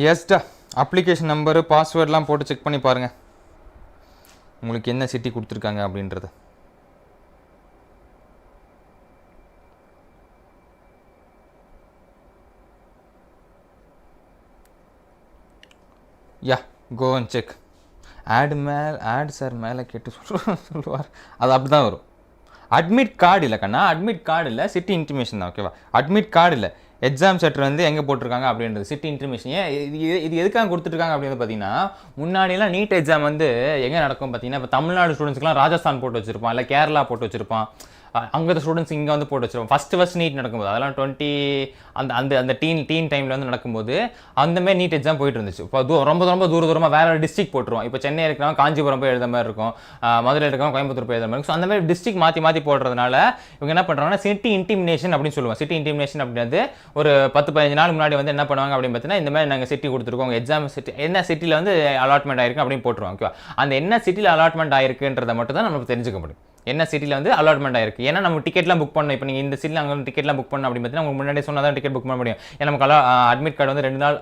எஸ்டா அப்ளிகேஷன் நம்பரு பாஸ்வேர்ட்லாம் போட்டு செக் பண்ணி பாருங்கள் உங்களுக்கு என்ன சிட்டி கொடுத்துருக்காங்க அப்படின்றது. Ya, go and check. ஆட் சார் மேலே கேட்டு சொல்லுவார், அது அப்படி தான் வரும். அட்மிட் கார்டு இல்லை கண்ணா, அட்மிட் கார்டு இல்லை, சிட்டி இன்டிமேஷன் தான். ஓகேவா? அட்மிட் கார்டு இல்லை, எக்ஸாம் சென்டர் வந்து எங்கே போட்டிருக்காங்க அப்படின்றது சிட்டி இன்ஃபர்மேஷன். ஏன் இது எதுக்காக கொடுத்துருக்காங்க அப்படின்றது பார்த்தீங்கன்னா, முன்னாடியெல்லாம் நீட் எக்ஸாம் வந்து எங்கே நடக்கும் பார்த்தீங்கன்னா, இப்போ தமிழ்நாடு ஸ்டூடெண்ட்ஸ்க்குலாம் ராஜஸ்தான் போட்டு வச்சிருப்பான், இல்லை கேரளா போட்டு வச்சிருப்பான், அங்கே ஸ்டூடெண்ட்ஸ் இங்கே வந்து போட்டு வச்சிருப்போம். ஃபஸ்ட்டு நீட் நடக்கும்போது அதெல்லாம் 20 அந்த டீன் டைமில் வந்து நடக்கும்போது அந்தமாதிரி நீட் எக்ஸாம் போயிட்டு இருந்துச்சு. இப்போ ரொம்ப தூரமாக வேறு டிஸ்ட்ரிக் போட்டுருவோம். இப்போ சென்னை இருக்கிறவங்க காஞ்சிபுரம் போய் எழுத மாதிரி இருக்கும், மதுரை இருக்கிறவங்க கோயம்புத்தூர் போய் எழுத மாதிரி இருக்கும். ஸோ அந்த மாதிரி டிஸ்ட்ரிக் மாற்றி போடுறதுனால இவங்க என்ன பண்ணுறாங்கன்னா சிட்டி இன்டிமினேஷன் அப்படின்னு சொல்லுவாங்க. சிட்டி இன்டிமினேஷன் அப்படின்றது ஒரு 10-15 நாள் முன்னாடி வந்து என்ன பண்ணுவாங்க அப்படின்னு பார்த்தீங்கன்னா, இந்த மாதிரி நாங்கள் சிட்டி கொடுத்துருக்கோம், எக்ஸாம் சிட்டி என்ன சிட்டியில் வந்து அலாட்மெண்ட் ஆயிருக்கு அப்படின்னு போட்டுருவாங்க. ஓகேவா? அந்த என்ன சிட்டியில் அலாட்மெண்ட் ஆயிருக்குன்றதை மட்டும் தான் நமக்கு தெரிஞ்சுக்க முடியும், என்ன சிட்டியில் வந்து அலாட்மெண்ட் ஆயிருக்கு. ஏன்னா நம்ம டிக்கெட்லாம் புக் பண்ணணும். இப்போ நீங்கள் இந்த சிட்டியில் அங்கே டிக்கெட்லாம் புக் பண்ணணும் அப்படின்னு பார்த்தீங்கன்னா உங்களுக்கு முன்னாடி சொன்னால் தான் டிக்கெட் புக் பண்ண முடியும். ஏன்னா நமக்கு அட்மிட் கார்டு வந்து 2 நாள்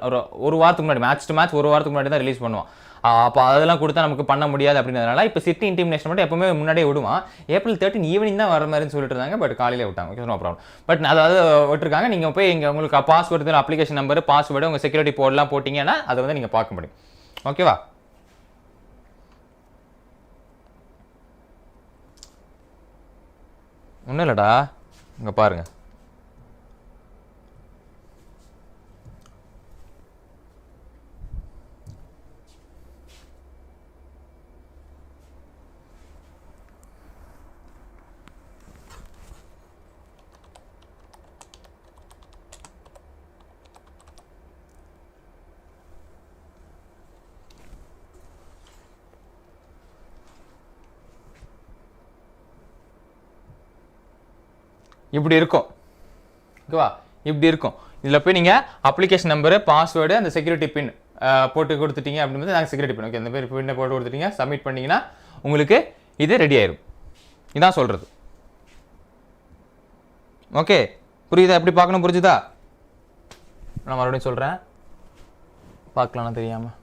ஒரு வாரத்துக்கு முன்னாடி, மேட்ச் டு மேட்ச் ஒரு வாரத்துக்கு முன்னாடி தான் ரிலீஸ் பண்ணுவோம். அப்போ அதெல்லாம் கொடுத்தா நமக்கு பண்ண முடியாது அப்படின்றதுனால இப்போ சிட்டி இன்டிமினேஷன் மட்டும் எப்பவுமே முன்னாடியே விடுவான். ஏப்ரல் 13 ஈவினிங் தான் வர மாதிரி சொல்லிட்டு இருந்தாங்க, பட் காலையில் விட்டாங்க. Okay, no problem. பட் அதாவது விட்டுருக்காங்க. நீங்கள் போய் இங்கே உங்களுக்கு பாஸ்வேர்டு, அப்ளிகேஷன் நம்பர், பாஸ்வேர்டு, உங்கள் செக்யூரிட்டி கோட்லாம் போட்டிங்கன்னா அதை வந்து நீங்கள் பார்க்க முடியும். ஓகேவா? ஒன்றும் இல்லைடா, இங்கே பாருங்கள். இப்படி இருக்கும். ஓகேவா? இப்படி இருக்கும். இதில் போய் நீங்கள் அப்ளிகேஷன் நம்பரு, பாஸ்வேர்டு, அந்த செக்யூரிட்டி பின் போட்டு கொடுத்துட்டீங்க அப்படின்றது நாங்கள் செக்யூரிட்டி பின். ஓகே, இந்த மாதிரி பின்னை போட்டு கொடுத்துட்டீங்க, சப்மிட் பண்ணிங்கன்னா உங்களுக்கு இது ரெடி ஆயிடும். இதான் சொல்கிறது. ஓகே, புரியுதா? எப்படி பார்க்கணும், புரிஞ்சுதா? நான் மறுபடியும் சொல்கிறேன், பார்க்கலாம்னு தெரியாமல்.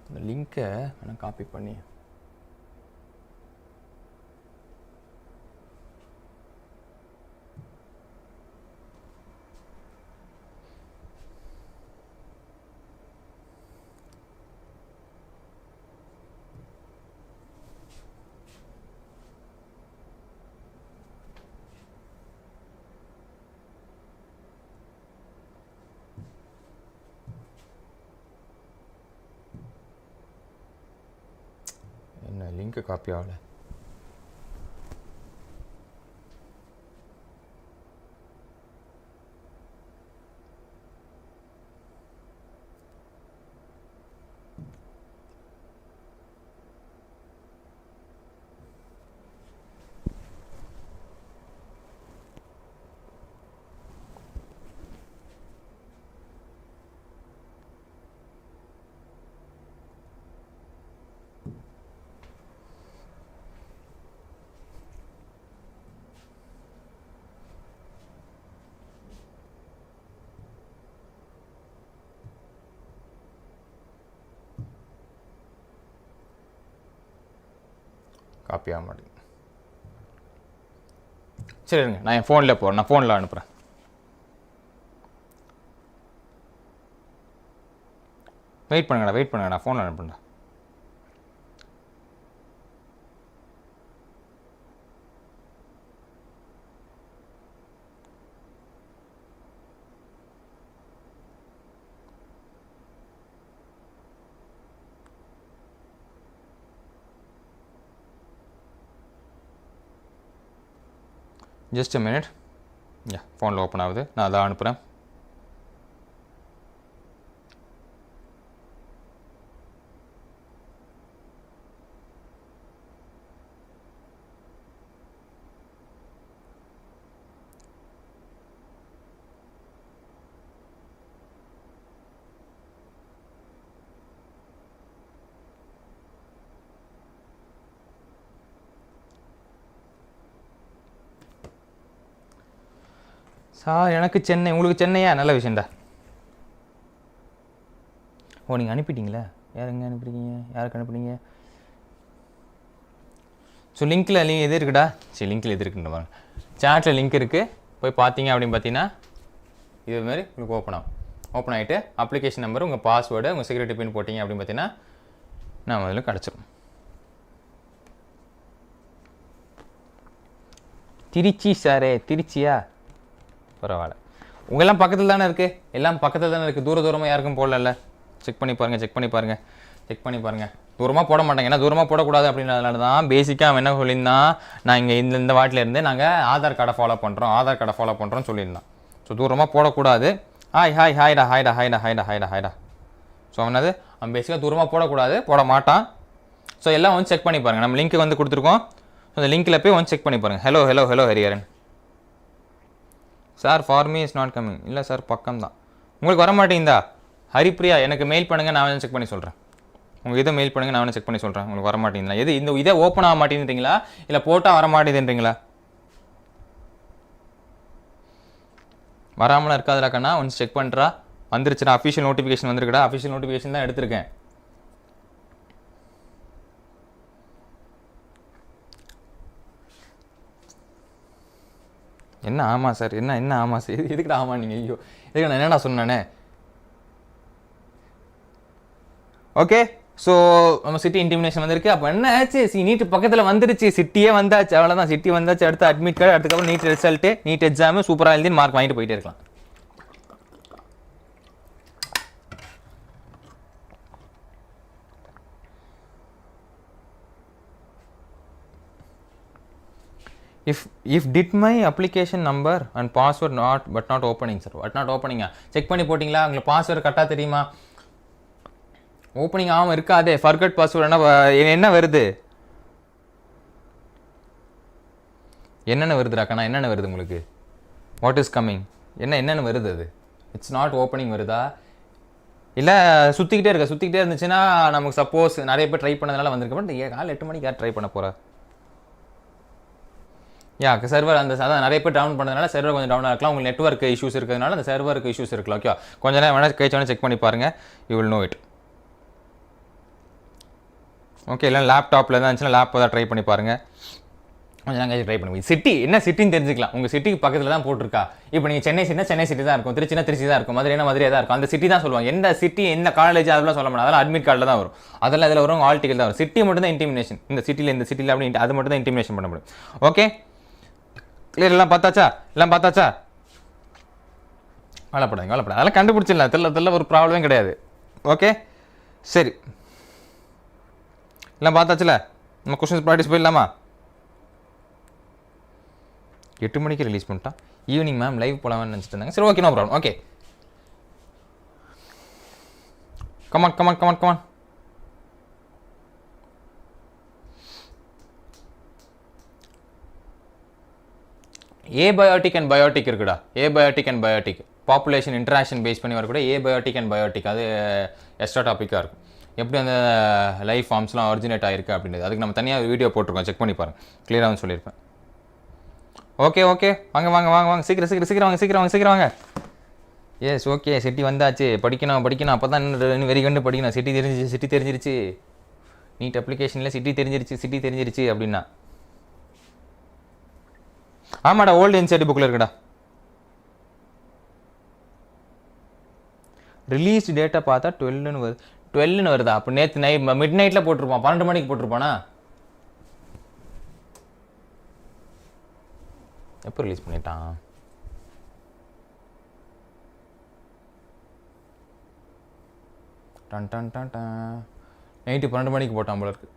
இந்த லிங்கை நான் காப்பி பண்ணி லிங்க் காப்பி ஆகல. காப்பி ஆக மாட்டேங்குது. சரி இருங்க, நான் என் ஃபோனில் போகிறேன், நான் ஃபோனில் அனுப்புகிறேன். வெயிட் பண்ணுங்கடா, நான் ஃபோனில் அனுப்புகிறேன். Just a minute. ஃபோனில் ஓப்பன் ஆகுது, நான் அதான் அனுப்புகிறேன். சார் எனக்கு சென்னை, உங்களுக்கு சென்னையா? நல்ல விஷயம்டா. ஓ நீங்கள் அனுப்பிட்டீங்களா? யாருங்க அனுப்பிட்டீங்க? யாருக்கு அனுப்புனீங்க? ஸோ லிங்க்கில் எது இருக்குடா? சரி லிங்க்கில் எது இருக்குன்னு பாருங்க. சாட்டில் லிங்க் இருக்குது, போய் பார்த்தீங்க அப்படின்னு பார்த்தீங்கன்னா இது மாதிரி உங்களுக்கு ஓப்பன் ஆகிட்டு அப்ளிகேஷன் நம்பர், உங்கள் பாஸ்வேர்டு, உங்கள் செக்யூரிட்டி பின் போட்டிங்க அப்படின்னு பார்த்தீங்கன்னா நான் முதல்ல கிடச்சிடும். திருச்சி சாரே, திருச்சியா? பரவாயில்ல, உங்கெல்லாம் பக்கத்தில் தானே இருக்குது, எல்லாம் பக்கத்தில் தானே இருக்குது, தூரமாக யாருக்கும் போடல. செக் பண்ணி பாருங்கள். தூரமாக போட மாட்டாங்க, ஏன்னா தூரமாக போடக்கூடாது அப்படின்றதுனால தான் பேசிக்காக அவன் என்ன சொல்லியிருந்தான், நான் இங்கே இந்த வாட்டிலேருந்து நாங்கள் ஆதார் கார்டை ஃபாலோ பண்ணுறோம்னு சொல்லியிருந்தான். ஸோ தூரமாக போடக்கூடாது. ஹாய்டா. ஸோ அவன் பேசிக்காக தூரமாக போடக்கூடாது, போட மாட்டான். ஸோ எல்லாம் வந்து செக் பண்ணி பாருங்கள், நம்ம லிங்க் வந்து கொடுத்துருக்கோம். ஸோ அந்த லிங்க்கில் போய் வந்து செக் பண்ணி பாருங்கள். Hello Hariharan sir, for me is not coming. இல்லை சார், பக்கம் தான். உங்களுக்கு வர மாட்டேங்குதா? ஹரிப்ரியா எனக்கு மெயில் பண்ணுங்கள், நான் வந்து செக் பண்ணி சொல்கிறேன். உங்கள் இதை மெயில் பண்ணுங்கள், நான் வந்து செக் பண்ணி சொல்கிறேன். உங்களுக்கு வர மாட்டேங்குதுங்களா? இதை ஓப்பன் ஆக மாட்டேங்குதுன்றீங்களா, இல்லை போட்டால் வர மாட்டேங்குதுன்றீங்களா? வராமலாம் இருக்காதுடா கண்ணா, ஒன்ஸ் செக் பண்ணுறா. வந்துருச்சுடா, அஃபிஷியல் நோட்டிஃபிகேஷன் வந்திருக்குடா. அஃபிஷியல் நோட்டிஃபிகேஷன் தான் எடுத்திருக்கேன். என்ன ஆமாம் சார், என்ன ஆமாம் சார், எதுக்கிட்ட ஆமாம் நீங்கள்? ஐயோ இதுக்கு நான் என்னடா சொன்னானே. ஓகே, ஸோ நம்ம சிட்டி இன்டிமினேஷன் வந்திருக்கு. அப்போ என்ன ஆச்சு? நீட் பக்கத்தில் வந்துருச்சு, சிட்டியே வந்தாச்சு, அவ்வளோதான். சிட்டி வந்தாச்சு, அடுத்து அட்மிட் கார்டு, அதுக்கப்புறம் நீட் ரிசல்ட்டு, நீட் எக்ஸாமு சூப்பராக எழுதி மார்க் வாங்கிட்டு போயிட்டே இருக்கலாம். if did my application number and password not opening sir, what not opening check பண்ணி போட்டிங்களா? உங்களுக்கு பாஸ்வேர்டு கரெக்டாக தெரியுமா? ஓப்பனிங் ஆகாமல் இருக்காதே. ஃபர்கட் பாஸ்வேர்டு என்ன வருது? என்னென்ன வருதுடாக்கண்ணா? என்னென்ன வருது உங்களுக்கு? What is coming? என்னென்ன வருது? அது இட்ஸ் நாட் ஓப்பனிங் வருதா? இல்லை சுற்றிக்கிட்டே இருந்துச்சுன்னா நமக்கு சப்போஸ் நிறைய பேர் ட்ரை பண்ணதுனால வந்திருக்கு. பட் காலை 8 மணிக்கு யார் ட்ரை பண்ண போகிறா? சர்வர் அதான் நிறைய பேர் டவுன் பண்ணதுனால சர்வர் கொஞ்சம் டவுனாக இருக்கலாம். உங்களுக்கு நெட்வொர்க் இஷ்யூஸ் இருக்கிறதுனால அந்த சர்வருக்கு இஷ்யூஸ் இருக்கலாம். ஓகே, கொஞ்சம் நேரம் வேணால் செக் பண்ணி பாருங்கள், you will know it. Okay, இல்லை லேப்டாப்பில் தான் இருந்துச்சுன்னா லேப்பை தான் ட்ரை பண்ணி பாருங்கள். கொஞ்சம் நாங்கள் ட்ரை பண்ணுவீங்க. சிட்டி என்ன சிட்டின்னு தெரிஞ்சுக்கலாம். உங்கள் சிட்டிக்கு பக்கத்தில் தான் போட்டிருக்கா. இப்போ நீங்கள் சென்னை சிட்டினா சென்னை சிட்டி தான் இருக்கும், திருச்சினா திருச்சி தான் இருக்கும், மதுரைனா மதுரையாக தான் இருக்கும். அந்த சிட்டி தான் சொல்லுவாங்க. எந்த சிட்டி என்ன காலேஜ் அதெல்லாம் சொல்ல மாட்டாங்க. அதெல்லாம் அட்மிட் கார்டில் தான் வரும். அதெல்லாம் இதில் வரும், ஆல் டிக்கெட் தான் வரும். சிட்டி மட்டும் தான் இன்டிமினேஷன். இந்த சிட்டியில் அப்படி அது மட்டும் தான் இன்டிமினேஷன் பண்ண முடியும். Okay clear? எல்லாம் பார்த்தாச்சா? எல்லாம் பார்த்தாச்சா? வளப்படாங்க அதெல்லாம் கண்டுபிடிச்சிடலாம். தெரியல ஒரு ப்ராப்ளமே கிடையாது. ஓகே சரி, எல்லாம் பார்த்தாச்சுல? நம்ம கொஸ்டின்ஸ் ப்ராக்டிஸ் போயிடலாமா? 8 மணிக்கு ரிலீஸ் பண்ணிட்டான். ஈவினிங் மேம் லைவ் போகலாம்னு நினச்சிட்டு இருந்தாங்க. சரி okay, no problem. Okay come on. Abiotic and biotic இருக்குடா. Abiotic and biotic population interaction base பண்ணி வரக்கூட ஏபயோட்டிக் அண்ட் பயோட்டிக் அது எக்ஸ்ட்ரா டாப்பிக்காக இருக்கும். எப்படி அந்த லைஃப் ஃபார்ம்ஸ்லாம் ஒரிஜினேட் ஆகிருக்கு அப்படின்றது அதுக்கு நம்ம தனியாக வீடியோ போட்டிருக்கோம், செக் பண்ணி பாருங்கள். கிளியராக சொல்லியிருப்பேன். ஓகே வாங்க சீக்கிரம் வாங்க. எஸ் ஓகே, சிட்டி வந்தாச்சு. படிக்கணும் அப்போ தான் இன்னும் வெறி கண்டு படிக்கணும். சிட்டி தெரிஞ்சிருச்சு நீட் அப்ளிகேஷனில் சிட்டி தெரிஞ்சிருச்சு அப்படின்னா. ஆமாடா, ஓல்டு என்சிஆர்டி புக்கில் இருக்குடா. ரிலீஸ் டேட்டை பார்த்தா 12ன்னு வருதா? அப்போ நேற்று மிட் நைட்டில் போட்டிருப்பான், 12 மணிக்கு போட்டிருப்பானா? எப்போ ரிலீஸ் பண்ணிட்டான்? நைட்டு 12 மணிக்கு போட்டான் போல இருக்கு.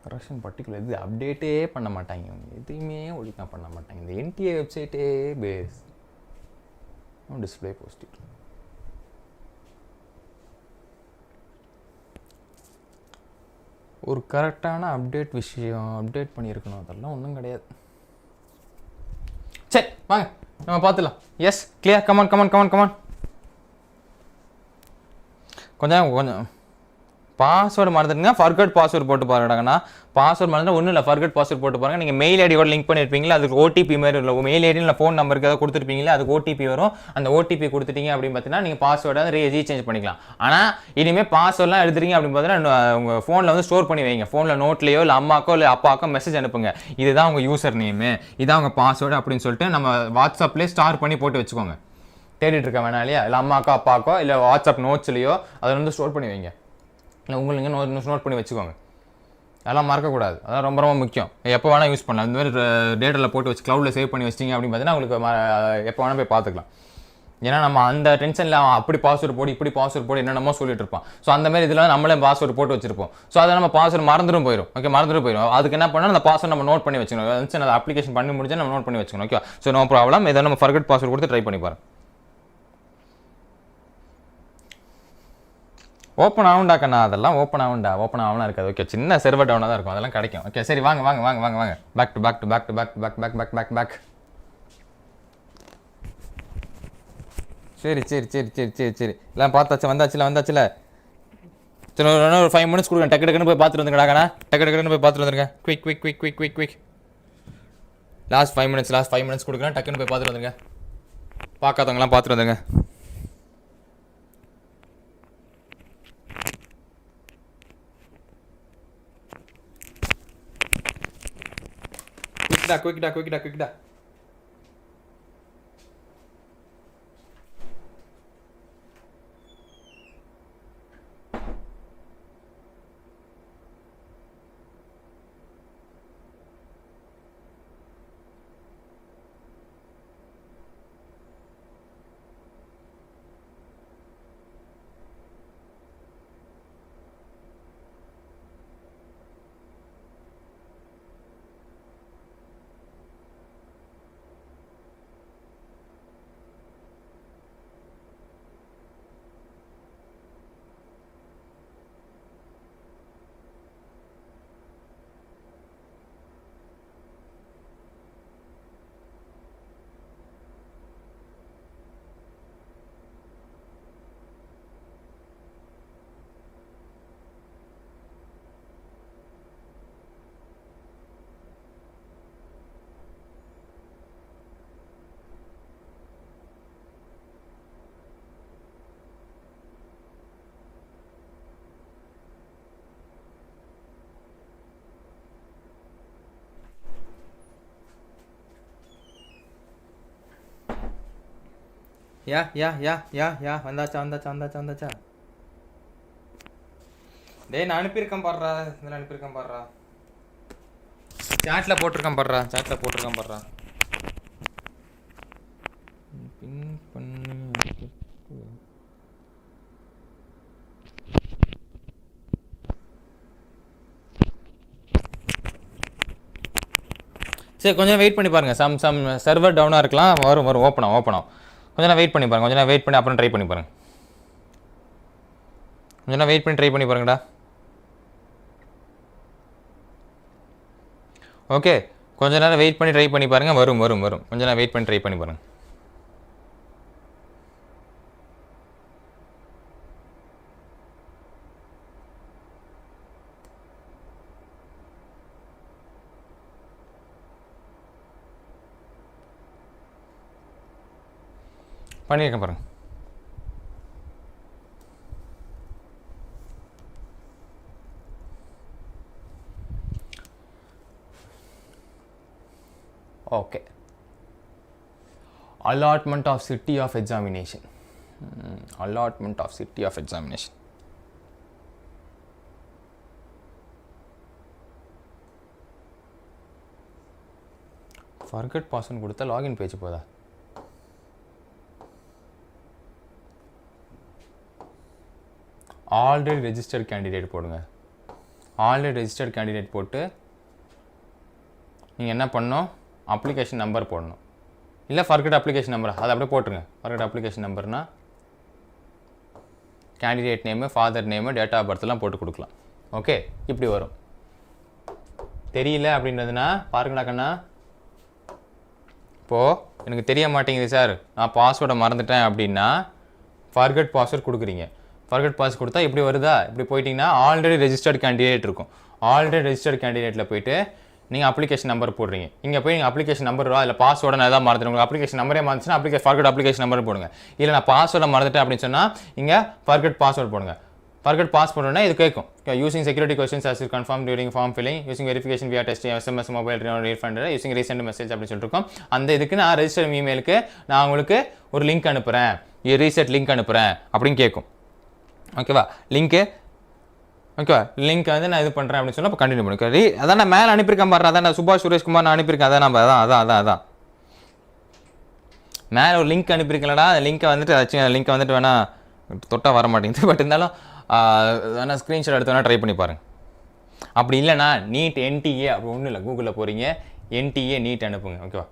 கரெக்ஷன் பர்டிகுலர் இது அப்டேட்டே பண்ண மாட்டாங்க, எதையுமே ஒழுங்காக பண்ண மாட்டாங்க. இந்த என்டிஏ வெப்சைட்டே பேஸ் டிஸ்பிளே போஸ்ட் ஒரு கரெக்டான அப்டேட் பண்ணியிருக்கணும். அதெல்லாம் ஒன்றும் கிடையாது. சரி வாங்க நம்ம பார்த்துலாம். Yes clear? கமான். கொஞ்சம் பாஸ்வேர்டு மறந்துடுங்க. ஃபர்கட் பாஸ்வேர்டு போட்டு பாருங்கண்ணா. பாஸ்வேர்டு மறந்துட்டு ஒன்றும் இல்லை, ஃபர்கட் பாஸ்வேர்டு போட்டு பாருங்கள். நீங்கள் மெயில் ஐடியோட லிங்க் பண்ணியிருப்பீங்களா, அதுக்கு ஓடிபி மாதிரி இல்லை. மெயில் ஐடி இல்லை ஃபோன் நம்பருக்கு ஏதாவது கொடுத்துருப்பீங்களா, அதுக்கு ஓடிபி வரும். அந்த ஓடிபி கொடுத்துட்டீங்க அப்படின்னு பார்த்தீங்கன்னா நீங்கள் பாஸ்வேர்டை ரீசேஞ்ச் பண்ணிக்கலாம். ஆனால் இனிமேல் பாஸ்வேர்ட்லாம் எழுதுறீங்க அப்படின்னு பார்த்தீங்கன்னா உங்கள் ஃபோனில் வந்து ஸ்டோர் பண்ணி வைங்க. ஃபோனில் நோட்லையோ இல்லை அம்மாக்கோ இல்லை அப்பாக்கோ மெசேஜ் அனுப்புங்க. இதுதான் உங்கள் யூசர் நேமு, இதான் உங்கள் பாஸ்வேர்டு அப்படின்னு சொல்லிட்டு நம்ம வாட்ஸ்அப்லேயே ஸ்டார் பண்ணி போட்டு வச்சுக்கோங்க. தேடிட்டு இருக்க வேணாம் இல்லையா? இல்லை அம்மாக்கோ அப்பாக்கோ இல்லை வாட்ஸ்அப் நோட்ஸ்லையோ அதை வந்து ஸ்டோர் பண்ணி வைங்க. இல்லை உங்களுக்கு நோட் பண்ணி வச்சுக்கோங்க. அதெல்லாம் மறக்கக்கூடாது. அதான் ரொம்ப முக்கியம். எப்போ வேணால் யூஸ் பண்ணலாம். இந்த மாதிரி டேட்டாவில் போட்டு வச்சு க்ளவுடில் சேவ் பண்ணி வச்சிங்க அப்படின்னு பார்த்தீங்கன்னா உங்களுக்கு எப்போ வேணால் போய் பார்த்துக்கலாம். ஏன்னா நம்ம அந்த டென்ஷனில் அவன் அப்படி பாஸ்வேர்டு போடு இப்படி பாஸ்வேர்டு போடு என்னென்னமோ சொல்லிட்டு இருப்பான். ஸோ அந்த மாதிரி இதில் நம்மளே பாஸ்வேர்டு போட்டு வச்சிருப்போம். ஸோ அதை நம்ம பாஸ்வேர்டு மறந்துடும் போயிடும். ஓகே மறந்துட்டு போயிடும். அதுக்கு என்ன பண்ணால் அந்த பாஸ்வேர்டு நம்ம நோட் பண்ணி வச்சுக்கணும். வந்து அந்த அப்ளிகேஷன் பண்ணி முடிஞ்சா நம்ம நோட் பண்ணி வச்சுக்கணும். Okay so no problem. இதை நம்ம ஃபர்கட் பாஸ்வேர்டு கொடுத்து ட்ரை பண்ணி பாருங்க. ஓப்பன் ஆகுண்டா கண்ணா, அதெல்லாம் ஓப்பன் ஆகும்னா இருக்காது. ஓகே சின்ன சர்வர் டவுனாக தான் இருக்கும், அதெல்லாம் கிடைக்கும். ஓகே சரி வாங்க பேக். சரி எல்லாம் பார்த்தாச்சு, வந்தாச்சுல. சரி ஒரு 5 மினிட்ஸ் கொடுங்க. டக்குன்னு போய் பார்த்துட்டு வந்துங்கடா கண்ணா. டக்குன்னு போய் பார்த்துட்டு வந்துருங்க. குவிக். லாஸ்ட் 5 மினிட்ஸ் கொடுக்குறேன். டக்குன்னு போய் பார்த்துட்டு வந்துருங்க. பார்க்காதவங்களாம் பார்த்துட்டு வந்துருங்க. குயிக்டா. யா வந்தாச்சா டேய் நான் அனுப்பியிருக்கேன் பாடுறா, இதில் அனுப்பியிருக்கேன் பாடுறா, சாட்டில் போட்டிருக்கேன் பாடுறா. பின் பண்ணி சரி, கொஞ்சம் வெயிட் பண்ணி பாருங்கள். சம் சர்வர் டவுனாக இருக்கலாம், வரும் ஓப்பன் ஆகும். கொஞ்சம் நேரம் வெயிட் பண்ணி பாருங்கள், அப்புறம் ட்ரை பண்ணி பாருங்கள். கொஞ்சம் நேரம் வெயிட் பண்ணி ட்ரை பண்ணி பாருங்கடா. ஓகே, கொஞ்ச நேரம் வெயிட் பண்ணி ட்ரை பண்ணி பாருங்கள், வரும். கொஞ்சம் நேரம் வெயிட் பண்ணி ட்ரை பண்ணி பாருங்கள். பண்ணியிருக்கேன் பாருங்கள். Okay, allotment of city of examination. Allotment of city of examination. forget password கொடுத்தா லாகின் பேஜ் போதா? ஆல்ரெடி ரெஜிஸ்டர்ட் கேண்டிடேட் போடுங்க. ஆல்ரெடி ரெஜிஸ்டர்ட் கேண்டிடேட் போட்டு நீங்கள் என்ன பண்ணணும், அப்ளிகேஷன் நம்பர் போடணும். இல்லை ஃபர்கட் அப்ளிகேஷன் நம்பர், அதை அப்படியே போட்டுருங்க. ஃபர்கட் அப்ளிகேஷன் நம்பர்னால் candidate name, father name, date of பர்த்லாம் போட்டு கொடுக்கலாம். ஓகே, இப்படி வரும். தெரியல அப்படின்றதுனா பாருங்கடா கண்ணா, இப்போது எனக்கு தெரிய மாட்டேங்குது சார், நான் பாஸ்வேர்டை மறந்துட்டேன் அப்படின்னா ஃபர்கட் பாஸ்வேர்ட் கொடுக்குறீங்க. ஃபர்கட் பாஸ் கொடுத்தா இப்படி வருதா? இப்படி போயிட்டீங்கன்னா ஆல்ரெடி ரெஜிஸ்டர்ட் கேண்டிடேட் இருக்கும். ஆல்ரெடி ரெஜிஸ்டர்ட் கேண்டிடேட்டில் போய்ட்டு நீங்கள் அப்ளிகேஷன் நம்பர் போடுறீங்க. இங்கே போய் நீங்கள் அப்ளிகேஷன் நம்பர் இல்லை பாஸ்வேர்டை நான் எதாவது மறந்துட்டு உங்களுக்கு அப்ளிகேஷன் நம்பரே மறந்துச்சுன்னா ஃபர்கட் அப்ளிகேஷன் நம்பர் போடுங்க. இல்லை நான் பாஸ்வேர்டை மறந்துட்டேன் அப்படின்னு சொன்னால் இங்கே ஃபர்கட் பாஸ்வேர்ட் போடுங்க. ஃபர்கட் பாஸ்வேர்டுனா இது கேட்கும், using security questions as you confirm during form filling, using verification via text SMS mobile refund, using recent message அப்படின்னு சொல்லிருக்கோம். அந்த இதுக்கு நான் ரெஜிஸ்டர் இமெயிலுக்கு நான் உங்களுக்கு ஒரு லிங்க் அனுப்புகிறேன், ரீசெட் லிங்க் அனுப்புகிறேன் அப்படின்னு கேட்கும். ஓகேவா? ஓகேவா? லிங்க் வந்து நான் இது பண்ணுறேன் அப்படின்னு சொன்னால் இப்போ கண்டினியூ பண்ணிக்கோ. அதான் நான் மேலே அனுப்பியிருக்கேன் பாரு, அதான் நான் சுபாஷ் சுரேஷ்குமார் நான் அனுப்பியிருக்கேன். அதான் மேலே ஒரு லிங்க் அனுப்பியிருக்கலடா. அந்த லிங்க்கை வந்துட்டு லிங்க்கை வந்துட்டு வேணால் தொட்டால் வர மாட்டேங்குது. பட் இருந்தாலும் வேணால் ஸ்க்ரீன்ஷாட் எடுத்து வேணால் ட்ரை பண்ணி பாருங்கள். அப்படி இல்லைனா நீட் என்டிஏ அப்படி ஒன்றும் இல்லை, கூகுளில் போகிறீங்க, என்டிஏ நீட் அனுப்புங்க. ஓகேவா?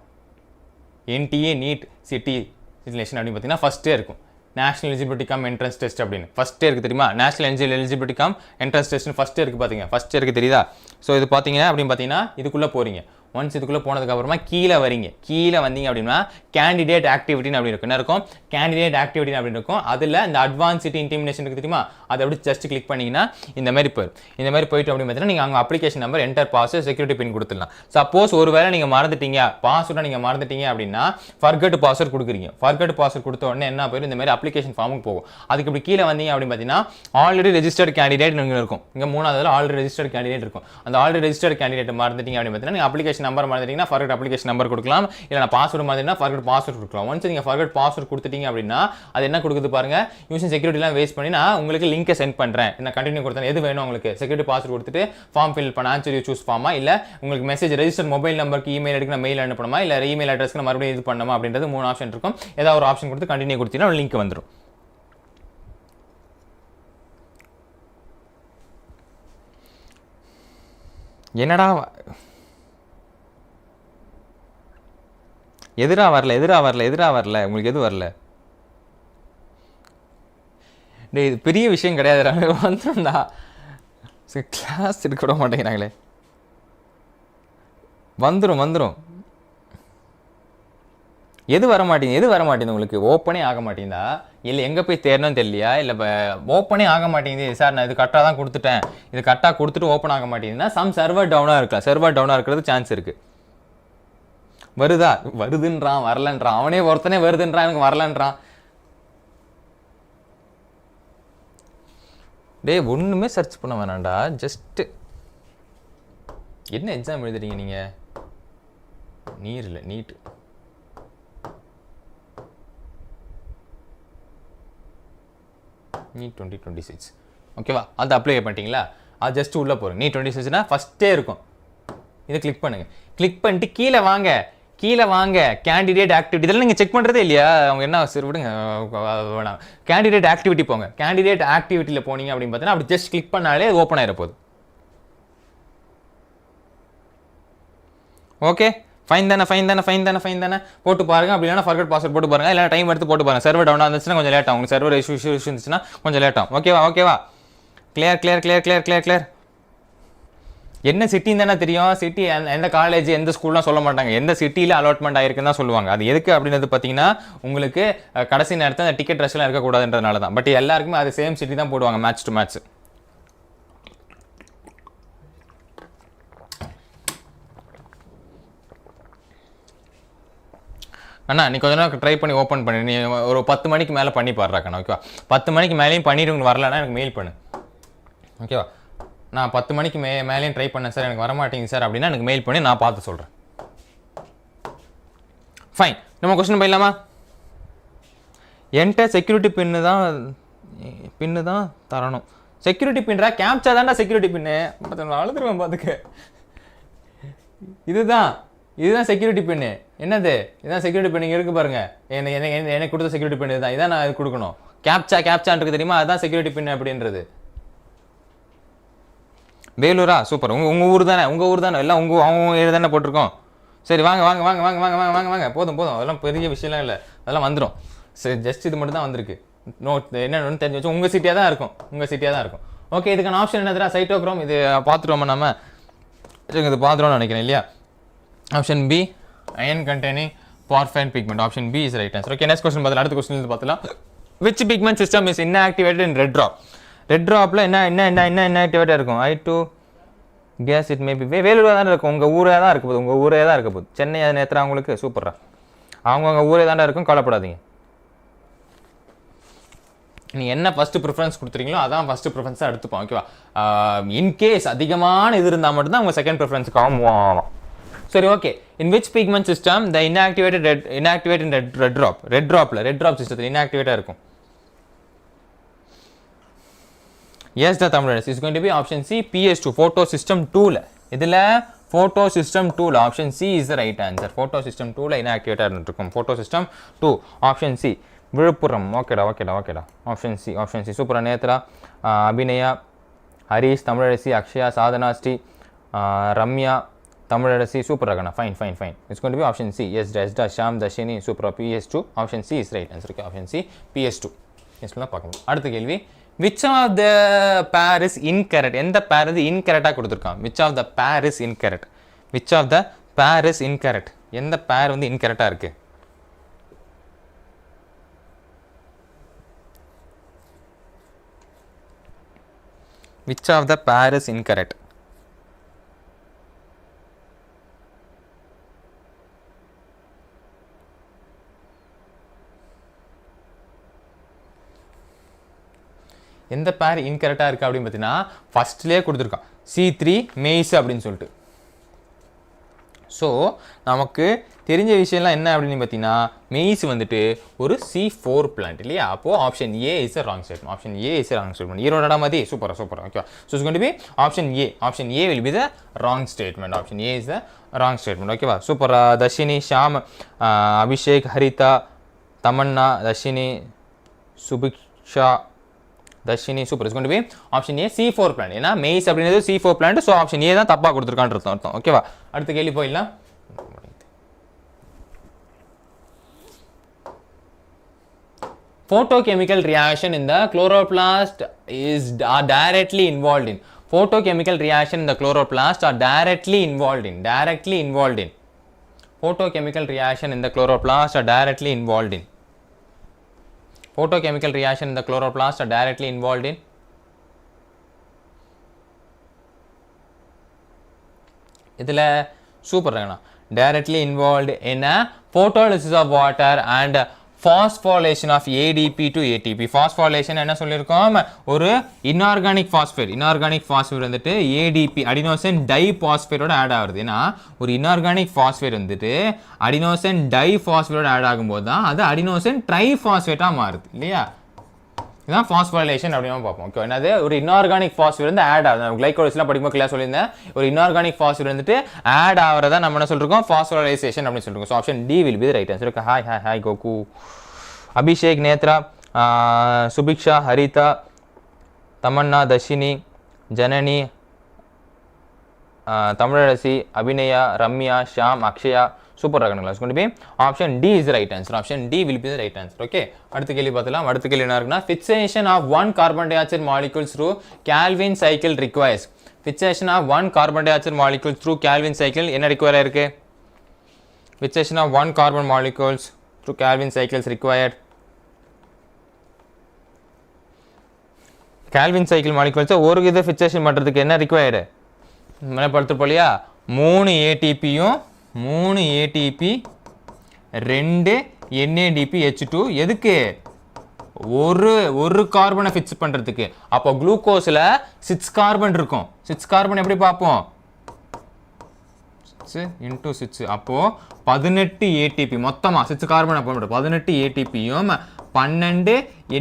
என்டிஏ நீட் சிட்டி சிச்சுலேஷன் அப்படின்னு பார்த்தீங்கன்னா ஃபஸ்ட்டே இருக்கும். National eligibility come entrance test அப்படின்னு ஃபஸ்ட்டே இருக்குது தெரியுமா? நேஷனல் எலிஜிபிலிட்டி கம் என்ட்ரன்ஸ் டெஸ்ட்னு ஃபஸ்ட்டே இருக்குது பார்த்தீங்க. ஃபஸ்ட்டே இருக்குது தெரியுதா? ஸோ இது பார்த்தீங்கன்னா அப்படின்னு பார்த்தீங்கன்னா இதுக்குள்ளே போகிறீங்க. ஒன்ஸ் இதுக்குள்ளே போனதுக்கப்புறமா கீழே வரீங்க. கீழே வந்தீங்க அப்படின்னா கேண்டிடேட் ஆக்டிவிட்டின்னு அப்படி இருக்கும். என்ன இருக்கும்? கேண்டிடேட் ஆக்டிவிட்டி அப்படின்னு இருக்கும். அதில் இந்த அட்வான்ஸ் சிட்டி இன்டிமினேஷன் இருக்குது தெரியுமா? அதை அப்படி ஜஸ்ட் கிளிக் பண்ணிங்கன்னா இந்த மாதிரி போயிடும். இந்த மாதிரி போயிட்டு அப்படின்னு பார்த்தீங்கன்னா நீங்கள் அங்கே application number, enter password, security பின் கொடுத்துடலாம். சப்போஸ் ஒரு வேளை நீங்கள் மறந்துட்டீங்க, பாஸ்வேர்டை நீங்கள் மறந்துட்டீங்க அப்படின்னா ஃபர்கட் பாஸ்வேர்ட் கொடுக்குறீங்க. ஃபர்கட் பாஸ்வேர்ட் கொடுத்த உடனே என்ன போயிடும், இந்த மாதிரி அப்ளிகேஷன் ஃபார்முக்கு போகும். அதுக்கு இப்படி கீழே வந்தீங்க அப்படின்னு பார்த்தீங்கன்னா ஆல்ரெடி ரெஜிஸ்டர்ட் கேண்டிடேட் இருக்கும். இங்கே மூணாவது ஆல்ரெடி ரெஜிஸ்டர்ட் கேண்டிடேட் இருக்கும். அந்த ஆல்ரெடி ரெஜிஸ்டர்ட் கேண்டிடேட் மறந்துட்டீங்க அப்படின்னு பார்த்தீங்கன்னா நீங்கள் அப்ளிகேஷன் நம்பர் மறந்துட்டீங்கன்னா ஃபர்கட் அப்ளிகேஷன் நம்பர் கொடுக்கலாம். இல்லை நான் பாஸ்வேர்டு மறந்துட்டீங்கன்னா ஃபர்கட் பாஸ்வேர்ட் கொடுக்கலாம். ஒன்ஸ் நீங்கள் ஃபர்கட் பாஸ்வேர்ட் கொடுத்துட்டீங்க அப்படின்னா அது என்ன கொடுக்குது பாருங்க, யூசிங் செக்யூரிட்டிலாம் வேஸ்ட் பண்ணி நான் உங்களுக்கு லிங்கை சென்ட் பண்ணுறேன், நான் கண்டினியூ கொடுத்தேன், எது வேணும் உங்களுக்கு செக்யூரிட்டி பாஸ்வேர்ட் கொடுத்துட்டு ஃபார்ம் ஃபில் பண்ண ஆன்சர் யூ சூஸ் ஃபார்மா, இல்லை உங்களுக்கு மெசேஜ் ரெஜிஸ்டர் மொபைல் நம்பருக்கு இமெயில் எடுக்க நான் மெயில் அனுப்பணுமா, இல்லை இமெயில் அட்ரஸ்க்கு மறுபடியும் இது பண்ணணுமா அப்படின்றது 3 ஆப்ஷன் இருக்கும். ஏதாவது ஒரு ஆப்ஷன் கொடுத்து கண்டினியூ கொடுத்தீங்கன்னா லிங்க் வந்துடும். என்னடா எதிரா வரல உங்களுக்கு எது வரல? டே இது பெரிய விஷயம் கிடையாதுடா, வந்துடும்டா. கிளாஸ் எடுக்க விட மாட்டேங்கிறாங்களே. வந்துடும். எது வர மாட்டேங்குது உங்களுக்கு? ஓப்பனே ஆக மாட்டேங்குதா? இல்லை எங்கே போய் தேடணும்னு தெரியலையா? இல்லை ஓப்பனே ஆக மாட்டேங்குது சார், நான் இது கரெக்டாக தான் கொடுத்துட்டேன், இது கரெக்டாக கொடுத்துட்டு ஓப்பன் ஆக மாட்டேங்குதுன்னா சம் சர்வர் டவுனாக இருக்கலாம். சர்வர் டவுனாக இருக்கிறது சான்ஸ் இருக்குது. வருதுன்றான், வரலன்றான். அவனே ஒருத்தனே வருதுன்றான், எனக்கு வரலன்றான். டே ஒன்றுமே சர்ச் பண்ண வேணாண்டா, ஜஸ்ட்டு என்ன எக்ஸாம் எழுதுறீங்க நீங்கள்? நீட் நீட் 2026 ஓகேவா அது அப்ளை பண்ணிட்டீங்களா அது ஜஸ்ட் உள்ளே போகிறோம் நீட் 26னா ஃபஸ்ட்டே இருக்கும் இதை கிளிக் பண்ணுங்கள் கிளிக் பண்ணிட்டு கீழே வாங்க கேண்டிடேட் ஆக்டிவிட்டி இதெல்லாம் நீங்கள் செக் பண்ணுறதே இல்லையா அவங்க என்ன சரி விடுங்க வேணாம் கேண்டிடேட் ஆக்டிவிட்டி போங்க கேண்டிடேட் ஆக்டிவிட்டியில் போனீங்க அப்படின்னு பார்த்தீங்கன்னா அப்படி ஜஸ்ட் கிளிக் பண்ணாலே ஓப்பன் ஆகிட போகுது ஓகே ஃபைன் தானே போட்டு பாருங்க அப்படி இல்லைனா ஃபர்கட் பாஸ்வேர்ட் போட்டு பாருங்க இல்லை டைம் எடுத்து போட்டு பாருங்க சர்வர் டவுன் இருந்துச்சுன்னா கொஞ்சம் லேட் ஆகும் உங்களுக்கு சர்வர் இஷ்யூ இருந்துச்சுன்னா கொஞ்சம் லேட் ஆகும் ஓகேவா கிளியர் என்ன சிட்டின்னு தானே தெரியும் சிட்டி எந்த காலேஜ் எந்த ஸ்கூல்லாம் சொல்ல மாட்டாங்க எந்த சிட்டியில் அலாட்மெண்ட் ஆயிருக்குன்னு தான் சொல்லுவாங்க அது எதுக்கு அப்படின்றது பார்த்தீங்கன்னா உங்களுக்கு கடைசி நேரத்தில் அந்த டிக்கெட் ரஷ்லாம் இருக்கக்கூடாதுன்றதுனால தான் பட் எல்லாருக்குமே அது சேம் சிட்டி தான் போடுவாங்க மேட்ச் டு மேட்ச் அண்ணா நீ கொஞ்ச நேரம் ட்ரை பண்ணி ஓப்பன் பண்ணி நீ ஒரு 10 மணிக்கு மேலே பண்ணி பாடுறாக்கண்ணா ஓகேவா 10 மணிக்கு மேலேயும் பண்ணிட்டு உங்களுக்கு வரலன்னா எனக்கு மெயில் பண்ணு ஓகேவா நான் 10 மணிக்கு மேலேயும் ட்ரை பண்ணேன் சார் எனக்கு வரமாட்டேங்க சார் அப்படின்னா எனக்கு மெயில் பண்ணி நான் பார்த்து சொல்கிறேன் ஃபைன் நம்ம கொஸ்டின் போயிடலாமா என்கிட்ட செக்யூரிட்டி பின்னு தான் தரணும் செக்யூரிட்டி பின்றா கேப்சா தான்டா செக்யூரிட்டி பின்னு அழுதுருவேன் பார்த்துக்க இதுதான் செக்யூரிட்டி பின்னு என்னது இதுதான் செக்யூரிட்டி பின் இங்கே இருக்கு பாருங்க எனக்கு கொடுத்த செக்யூரிட்டி பின் இதுதான் இதான் நான் கொடுக்கணும் கேப்சான்றது தெரியுமா அதுதான் செக்யூரிட்டி பின் அப்படின்றது வேலூரா சூப்பர் உங்கள் ஊர் தானே எல்லாம் அவங்க ஏழு தானே போட்டிருக்கோம் சரி வாங்க போதும் அதெல்லாம் பெரிய விஷயம்லாம் இல்லை அதெல்லாம் வந்துடும் சரி ஜஸ்ட் இது மட்டும் தான் வந்திருக்கு என்னன்னு தெரிஞ்சு வச்சு உங்கள் சிட்டியாக தான் இருக்கும் ஓகே இதுக்கான ஆப்ஷன் என்னதுடா சைட்டோக்ரோம் இது பார்த்துருவோமா நம்ம இது பார்த்துருவோம்னு நினைக்கிறேன் இல்லையா option B iron containing porphyrin pigment option B is right answer okay next question பார்த்தலாம் அடுத்த கொஸ்டின் பார்த்தலாம் which pigment system is inactivated in red drop red ட்ராப்பில் என்ன ஆக்டிவேட்டாக இருக்கும் I2 கேஸ் இட் மேபி வேலூராக தானே இருக்கும் உங்கள் ஊரே தான் இருக்க போகுது சென்னை அது நேரத்தில் அவங்களுக்கு சூப்பராக அவங்க ஊரே தானே இருக்கும் கவலைப்படாதீங்க நீங்கள் என்ன ஃபஸ்ட்டு ப்ரிஃபரன்ஸ் கொடுத்துறீங்களோ அதான் ஃபஸ்ட்டு ப்ரிஃபரன்ஸாக எடுத்துப்போம் ஓகேவா இன்கேஸ் அதிகமான இது இருந்தால் மட்டும்தான் அவங்க செகண்ட் ப்ரிஃபரன்ஸுக்காக மூவ் ஆகலாம் சரி okay in which pigment system the inactivated red drop சிஸ்டத்தில் inactivated இருக்கும் yes the Tamil is going to be option C PS2 photo system 2 இதில் photo system 2 option C is the right answer photo system 2 inactivated இருக்கும் photo system 2 option C Villupuram ஓகேடா option C சூப்பரா நேத்ரா அபிநயா ஹரிஷ் தமிழரசி அக்ஷயா சாதனா ஸ்ரீ ரம்யா தமிழரசி சூப்பர் ரகனா fine it's going to be option C yes Sham Dharshini சூப்பரா PS2 option C is right answer okay option C PS2 எஸ்லாம் பார்க்கணும் அடுத்த கேள்வி which of the pair is incorrect எந்த pair இது incorrectா கொடுத்திருக்கான் which of the pair is incorrect எந்த pair வந்து incorrectா இருக்கு which of the pair is incorrect எந்த பேர் இன்கரெக்டாக இருக்குது அப்படின்னு பார்த்தீங்கன்னா ஃபஸ்ட்லேயே கொடுத்துருக்கான் C3 மெய்ஸ் அப்படின்னு சொல்லிட்டு ஸோ நமக்கு தெரிஞ்ச விஷயம்லாம் என்ன அப்படின்னு பார்த்தீங்கன்னா மெய்ஸ் வந்துட்டு ஒரு C4 பிளான்ட் இல்லையா அப்போது option A is a wrong statement ஈரோடா மாதிரி super okay so it's going to be option A will be the wrong statement option A is the wrong statement ஓகேவா super Dharshini Sham Abhishek Haritha Tamanna Dharshini Subiksha Dharshini super it's going to be option A C4 plant ஏன்னா மெய்ஸ் அப்படின்றது C4 plant so option A தான் தப்பாக கொடுத்துருக்கான்னு அர்த்தம் ஓகேவா அடுத்த கேள்வி போயிடலாம் photochemical reaction in the chloroplast are directly involved in photochemical reaction in the chloroplast are directly involved in photochemical reaction in the chloroplast are directly involved in photochemical reaction in the chloroplast are directly involved in இதில் super directly involved in a photolysis of water and phosphorylation of ADP to ATP phosphorylation என்ன சொல்லியிருக்கோம் ஒரு இன்ஆர்கானிக் ஃபாஸ்பேட் வந்துட்டு ADP அடினோசின் டைபாஸ்பேட்டோட ஆட் ஆகுது ஏன்னா ஒரு இன்ஆர்கானிக் ஃபாஸ்பேட் வந்துட்டு அடினோசின் டைபாஸ்பேட்டோட ஆட் ஆகும்போது தான் அது அடினோசின் ட்ரைபாஸ்பேட்டாக மாறுது இல்லையா இதுதான் ஃபாஸ்போரைலேஷன் அப்படின்னு பார்ப்போம். ஓகே, என்னது ஒரு இன்ஆர்கானிக் ஃபாஸ்பேட் வந்து ஆட் ஆகுது. கிளைகோலிஸ்லாம் படிக்கும்போது கிளாஸ் சொல்லியிருந்தேன். ஒரு இன்ஆர்கானிக் ஃபாஸ்பேட் வந்துட்டு ஆட் ஆகிறதா நம்ம என்ன சொல்லிருக்கோம், ஃபாஸ்போரைலேஷன் அப்படின்னு சொல்லிருக்கோம். So option D will be the right answer. Hi hi hi Goku, Abhishek, Nethra, Subiksha, Haritha, Tamanna, Dharshini, Janani, Tamilarasi, Abhinaya, Ramya, Sham, Akshaya. Super ஆகணுங்களா. It's going to be option D is the right answer. Option D will be the right answer. Okay, அடுத்த கேள்வி பார்த்தலாம். அடுத்த கேள்வி என்ன இருக்குன்னா, fixation of one carbon dioxide molecules through Calvin cycle requires. Fixation of one carbon dioxide molecules through Calvin cycle என்ன ரிக்வயர் ஆயிருக்கு? Fixation of one carbon molecules through Calvin cycles required. Calvin cycle molecules ஒரு இது ஃபிக்சேஷன் பண்ணுறதுக்கு என்ன ரிக்வயர்டு படுத்துருப்போம் இல்லையா? 3 ஏடிபியும் 3 ஏடிபி 2 NADPH2. எதுக்கு? ஒரு கார்பனை ஃபிக்ஸ் பண்ணுறதுக்கு. அப்போ குளுக்கோஸில் 6 கார்பன் இருக்கும். 6 கார்பன் எப்படி பார்ப்போம்? 6 × 6. அப்போது 18 ஏடிபி மொத்தமாக 6 கார்பன் அப்போ 18 ஏடிபியும் 12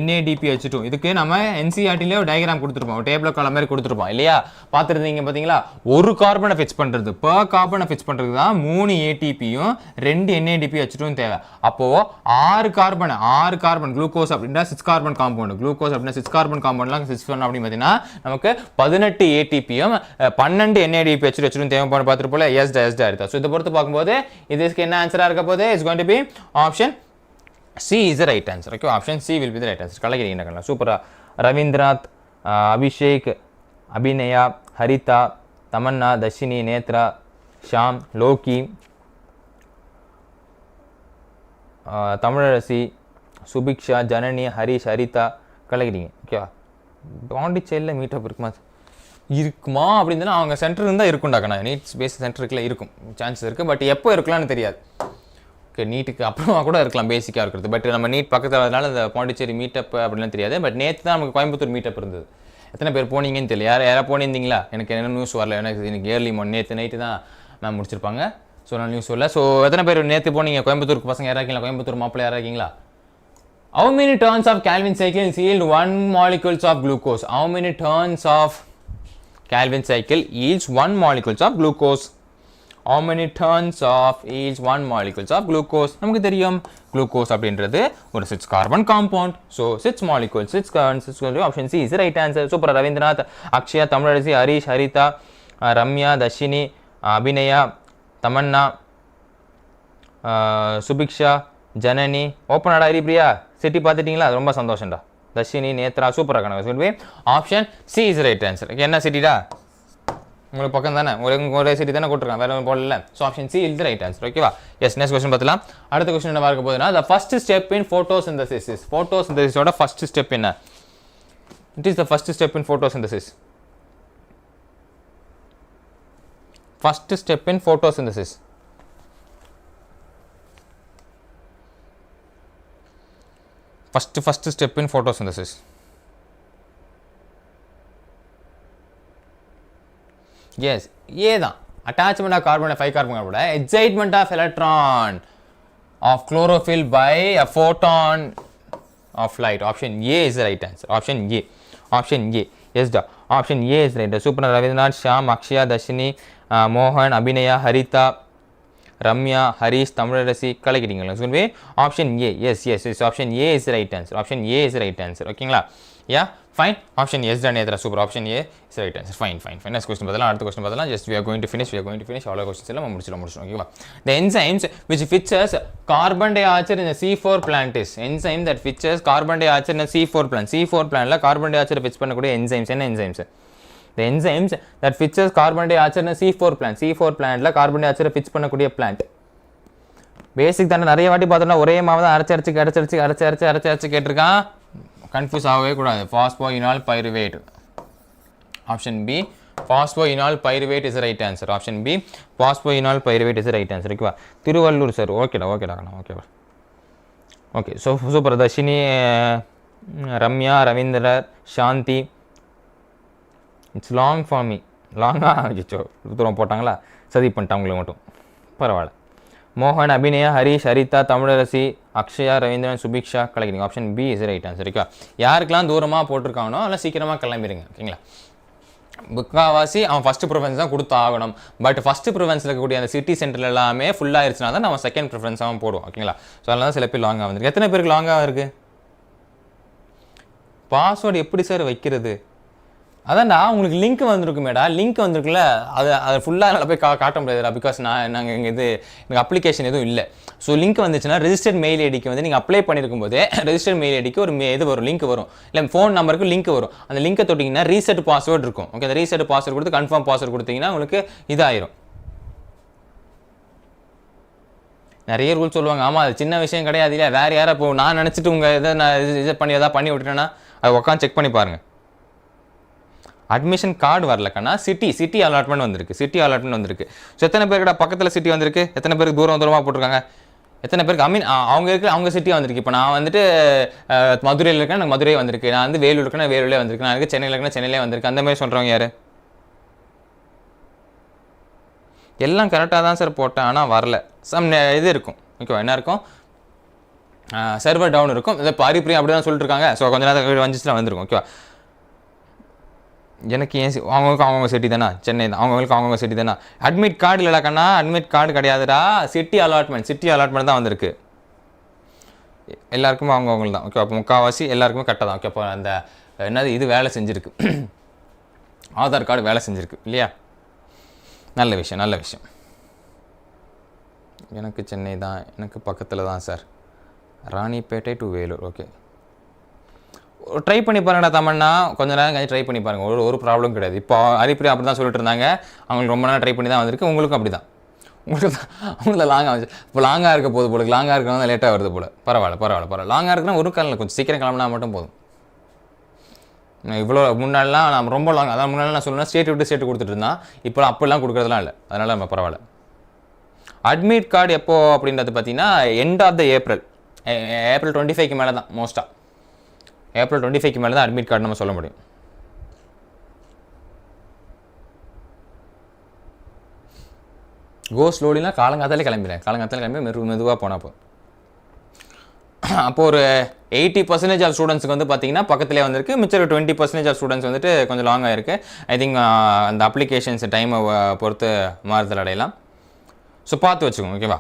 NADPH2. இதுக்கு நம்ம NCERT-லே ஒரு டயக்ராம் கொடுத்துருப்போம், டேபிள் காலம் மாதிரி கொடுத்துருப்போம் இல்லையா? பார்த்துருந்தீங்க பார்த்தீங்களா? ஒரு கார்பனை ஃபிக்ஸ் பண்ணுறது, per கார்பனை ஃபிக்ஸ் பண்ணுறது தான் 3 ஏடிபியும் 2 NADPH2 தேவை. அப்போது 6 கார்பன் குளுக்கோஸ் அப்படின்னா 6 கார்பன் காம்பவுண்ட், குளுக்கோஸ் அப்படின்னா 6 கார்பன் காம்பவுண்ட்லாம் 6 பண்ணோம் அப்படின்னு பார்த்தீங்கன்னா நமக்கு 18 ஏடிபியும் 12 NADPH2 தேவைப்படும். பார்த்துருப்போம் எஸ்டா எடுத்தா. ஸோ இதை பொறுத்து பார்க்கும்போது இதுக்கு என்ன ஆன்சராக இருக்க போது? It's going to be option C is the right answer. Okay, option C will be the right answer. கலக்கிறீங்க சூப்பரா. ரவீந்திரநாத், அபிஷேக், அபிநயா, ஹரிதா, தமன்னா, தர்ஷினி, நேத்ரா, ஷாம், லோகி, தமிழரசி, சுபிக்ஷா, ஜனனி, ஹரிஷ், ஹரிதா. கலக்கிறீங்க. ஓகேவா? பாண்டிச்சேரியில் மீட்டப் இருக்குமா அப்படின்னு அவங்க சென்டர் இருந்தால் இருக்கும்டாக்கண்ணா. நீட்ஸ் பேஸ் சென்டருக்குள்ள இருக்கும் சான்சஸ் இருக்குது. பட் எப்போ இருக்கலாம்னு தெரியாது. ஓகே, நீட்டுக்கு அப்புறமா கூட இருக்கலாம் பேசிக்காக இருக்கிறது. பட் நம்ம நீட் பக்கத்தில் வரதுனால இந்த பாண்டிச்சேரி மீட்டப் அப்படிலாம் தெரியாது. பட் நேற்று தான் நமக்கு கோயம்புத்தூர் மீட்டப் இருந்தது. எத்தனை பேர் போனீங்கன்னு தெரியல. யாராவது போனிருந்தீங்களா? எனக்கு என்ன நியூஸ் வரல. எனக்கு ஏர்லி நேற்று நைட்டு தான் மேம் முடிச்சிருப்பாங்க. ஸோ நான் நியூஸ் வரல. ஸோ எத்தனை பேர் நேற்று போனீங்க? கோயம்புத்தூருக்கு பசங்க யாராக இருக்கீங்களா? கோயம்புத்தூர் மாப்பிள்ளை யாராக இருக்கீங்களா? How many turns of Calvin cycle yield 1 molecules of glucose? How many turns of Calvin cycle yields 1 molecules of glucose? How many turns of each 1 molecules of glucose? நமக்கு தெரியும் glucose அப்படின்றது ஒரு 6 carbon compound. So 6 molecules, 6 carbons. Option C is right answer. Super. Ravindranath, Akshaya, Tamilarasi, Harish, Haritha, Ramya, Dharshini, Abinaya, Tamannaah, Subiksha, Janani. Open ஆடா பிரியா சிட்டி பார்த்துட்டிங்களா? ரொம்ப சந்தோஷம்டா. தர்ஷினி, நேத்ரா. சூப்பராக கணக்கு. Option C is right answer. என்ன சிட்டிடா? உங்களுக்கு பக்கம் தானே, ஒரே சிட்டி தானே கொடுத்துருக்காங்க, வேற போடல. So option C is the right answer. ஓகேவா? எஸ், நெக்ஸ்ட் கொஸ்டின் பார்த்துலாம். அடுத்த கொஸ்டின் என்ன பார்க்க போகுதுன்னா, the first step in photosynthesis. ஃபோட்டோசிந்தசிஸோட ஃபர்ஸ்ட் ஸ்டெப் என்ன? It is the first step in photosynthesis. First step in photosynthesis. First step in photosynthesis. Yes, A தான். Attachment of carbon 5 carbon கூட excitement of electron of chlorophyll by a photon of light. Option A is the right answer. Option A. Option A. Yes da. Option A is right. Super. Ravindranat, Shyam, Akshaya, Dashini, Mohan, Abhinaya, Harita, Ramya, Harish, Tamilrasi. கலக்கிறீங்களா? It's going to be option A. Yes. Option A is the right answer. Option A is the right answer. ஓகேங்களா? Yeah. Fine. Option yes done. Super. Option A is the right answer. Fine. Next question பார்த்தலாம். அடுத்த question பார்த்தலாம். Just we are going to finish. all our questions எல்லாம் முடிச்சிடலாம். ஓகேவா? The enzymes which fixes carbon dioxide in the C4 plant is enzyme that fixes carbon dioxide in the C4 plant. C4 plantல carbon dioxide fix பண்ணக்கூடிய enzymes என்ன enzymes? The enzymes that fixes carbon dioxide in the C4 plant. C4 plantல carbon dioxide fix பண்ணக்கூடிய plant. பேசிக் தானே, நிறைய வாட்டி பார்த்தோம்னா ஒரே மாவு தான் அரைச்சு கேட்டிருக்கான். கன்ஃபியூஸ் ஆகவே கூடாது. Phosphoenol pyruvate. Option B phosphoenol pyruvate is right answer. Option B phosphoenol pyruvate is right answer. ஓகேவா? திருவள்ளூர் சார். ஓகேடா. ஓகேவா? Okay. So super. Dharshini, Ramya, Ravindrar, Shanthi. It's long for me. லாங்காக ஆகிச்சோ தூரம் போட்டாங்களா? சதி பண்ணிட்டாங்க உங்களுக்கு மட்டும். பரவாயில்ல. மோகன், அபிநயா, ஹரிஷ், ஹரிதா, தமிழரசி, அக்ஷயா, ரவீந்திரன், சுபிக்ஷா, கலைக்கிறீங்க. Option B is right answer. Okay, யாருக்கெல்லாம் தூரமாக போட்டிருக்கானோ அதெல்லாம் சீக்கிரமாக கிளம்பிடுங்க. ஓகேங்களா, முக்கால்வாசி அவன் ஃபஸ்ட்டு ப்ரிஃபரன்ஸ் தான் கொடுத்து ஆகணும். பட் ஃபஸ்ட்டு ப்ரிஃபரன்ஸில் இருக்கக்கூடிய அந்த சிட்டி சென்டர் எல்லாமே ஃபுல்லாக ஆயிடுச்சுனா தான் நம்ம செகண்ட் ப்ரிஃபரன்ஸாகவும் போடுவோம். ஓகேங்களா, ஸோ அதனால தான் சில பேர் லாங்காக வந்துருக்கு. எத்தனை பேருக்கு லாங்காக இருக்குது? பாஸ்வேர்டு எப்படி சார் வைக்கிறது? அதான்டா உங்களுக்கு லிங்க் வந்துருக்குமேடா, லிங்க் வந்துருக்குல்ல, அதை ஃபுல்லாக என்னால் போய் காட்ட முடியாதுடா. பிகாஸ் நாங்கள் இங்கே எனக்கு அப்ளிகேஷன் எதுவும் இல்லை. ஸோ லிங்க் வந்துச்சுன்னா ரெஜிஸ்டர்ட் மெயில் ஐடிக்கு வந்து நீங்கள் அப்ளை பண்ணியிருக்கும் போதே ரெஜிஸ்டர்ட் மெயில் ஐடிக்கு ஒரு இது வரும், லிங்க் வரும், இல்லை ஃபோன் நம்பருக்கு லிங்க் வரும். அந்த லிங்கை தொட்டிங்கன்னா ரீசெட் பாஸ்வேர்டு இருக்கும். ஓகே, அந்த ரீசெட் பாஸ்வேர்டு கொடுத்து கன்ஃபார்ம் பாஸ்வேர்டு கொடுத்தீங்கன்னா உங்களுக்கு இதாயிரும். நிறைய ரூல்ஸ் சொல்லுவாங்க. ஆமாம், அது சின்ன விஷயம் கிடையாது இல்லையா. வேறு யாரை இப்போ நான் நினச்சிட்டு உங்கள் இதை நான் இதை பண்ணி எதாவது பண்ணி விட்டுட்டேன்னா அதை உட்காந்து செக் பண்ணி பாருங்கள். அட்மிஷன் கார்டு வரலக்கன்னா சிட்டி அலாட்மெண்ட் வந்திருக்கு. சிட்டி அலாட்மெண்ட் வந்திருக்கு. ஸோ எத்தனை பேருக்கிட்ட பக்கத்தில் சிட்டி வந்திருக்கு? எத்தனை பேருக்கு தூரமாக போட்டிருக்காங்க? எத்தனை பேருக்கு அவங்க சிட்டியாக வந்திருக்கு? இப்போ நான் வந்துட்டு மதுரையில் இருக்கேன், எனக்கு மதுரை வந்திருக்கு. நான் வந்து வேலூர் இருக்கேன், வேலூர்லேயே வந்திருக்கு. நான் இருக்கு சென்னையில் இருக்கேன், சென்னையிலே வந்திருக்கு. அந்த மாதிரி சொல்கிறவங்க யார்? எல்லாம் கரெக்டாக தான் சார் போட்டேன், ஆனால் வரல. இது இருக்கும். ஓகேவா, என்ன இருக்கும்? சர்வர் டவுன் இருக்கும். இதை பாரிப்பிரியம் அப்படி தான் சொல்லிட்டு இருக்காங்க. ஸோ கொஞ்ச நேரம் வந்துச்சுன்னா வந்துருக்கும். ஓகேவா, எனக்கு ஏன் அவங்களுக்கு அவங்கவுங்க சிட்டி தானே, சென்னை தான், அவங்களுக்கு சிட்டி தானே. அட்மிட் கார்டு இல்லைடா கண்ணா, அட்மிட் கார்டு கிடையாதுடா, சிட்டி அலாட்மெண்ட் தான் வந்திருக்கு. எல்லாருக்குமே அவங்கவுங்க தான். ஓகே, அப்போ முக்கால்வாசி எல்லாருக்குமே கரெக்டாக தான். ஓகே, அப்போ அந்த என்னது இது வேலை செஞ்சுருக்கு, ஆதார் கார்டு வேலை செஞ்சுருக்கு இல்லையா? நல்ல விஷயம். எனக்கு சென்னை தான், எனக்கு பக்கத்தில் தான் sir, Ranipet to Vellore. Okay, try பண்ணி பாருங்கடா தமன்னா, கொஞ்சம் நேரம் கழிச்சு ட்ரை பண்ணி பாருங்கள், ஒரு ப்ராப்ளம் கிடையாது. இப்போ அரிப்பிரியா அப்படி தான் சொல்லிட்டு இருந்தாங்க, அவங்களுக்கு ரொம்ப நேரம் ட்ரை பண்ணி தான் வந்திருக்கு. உங்களுக்கும் அப்படி தான், உங்களுக்கு லாங்காக வந்துச்சு. இப்போ லாங்காக இருக்க போது போல, லாங்காக இருக்கிறவங்க லேட்டாக வருது போல். பரவாயில்ல. லாங்காக இருக்குன்னா ஒரு காலில் கொஞ்சம் சீக்கிரம் கிளம்புனா மட்டும் போதும். இவ்வளோ முன்னாடிலாம் நான் ரொம்ப லாங், அதான் முன்னாடி நான் சொல்லணும்னா ஸ்டேட் விட்டு ஸ்டேட் கொடுத்துட்டு இருந்தான். இப்போ அப்படிலாம் கொடுக்குறதுலாம் இல்லை, அதனால் நம்ம பரவாயில்ல. அட்மிட் கார்டு எப்போ அப்படின்றது பார்த்தீங்கன்னா எண்ட் ஆஃப் த ஏப்ரல் 25க்கு மேலே தான். மோஸ்ட்டாக ஏப்ரல் 25க்கு மேலே தான் அட்மிட் கார்டு நம்ம சொல்ல முடியும். கோ ஸ்லோலினா காலங்காத்தாலே கிளம்பி மெதுவாக போனால் போதும். அப்போது ஒரு 80% ஆஃப் ஸ்டூடெண்ட்ஸுக்கு வந்து பார்த்தீங்கன்னா பக்கத்துலேயே வந்திருக்கு. மிச்சம் 20% ஆஃப் ஸ்டூடெண்ட்ஸ் வந்துட்டு கொஞ்சம் லாங்காக இருக்குது. ஐ திங்க் அந்த அப்ளிகேஷன்ஸ் டைமை பொறுத்து மாறுதல் அடையலாம். ஸோ பார்த்து வச்சுக்கோங்க. ஓகேவா,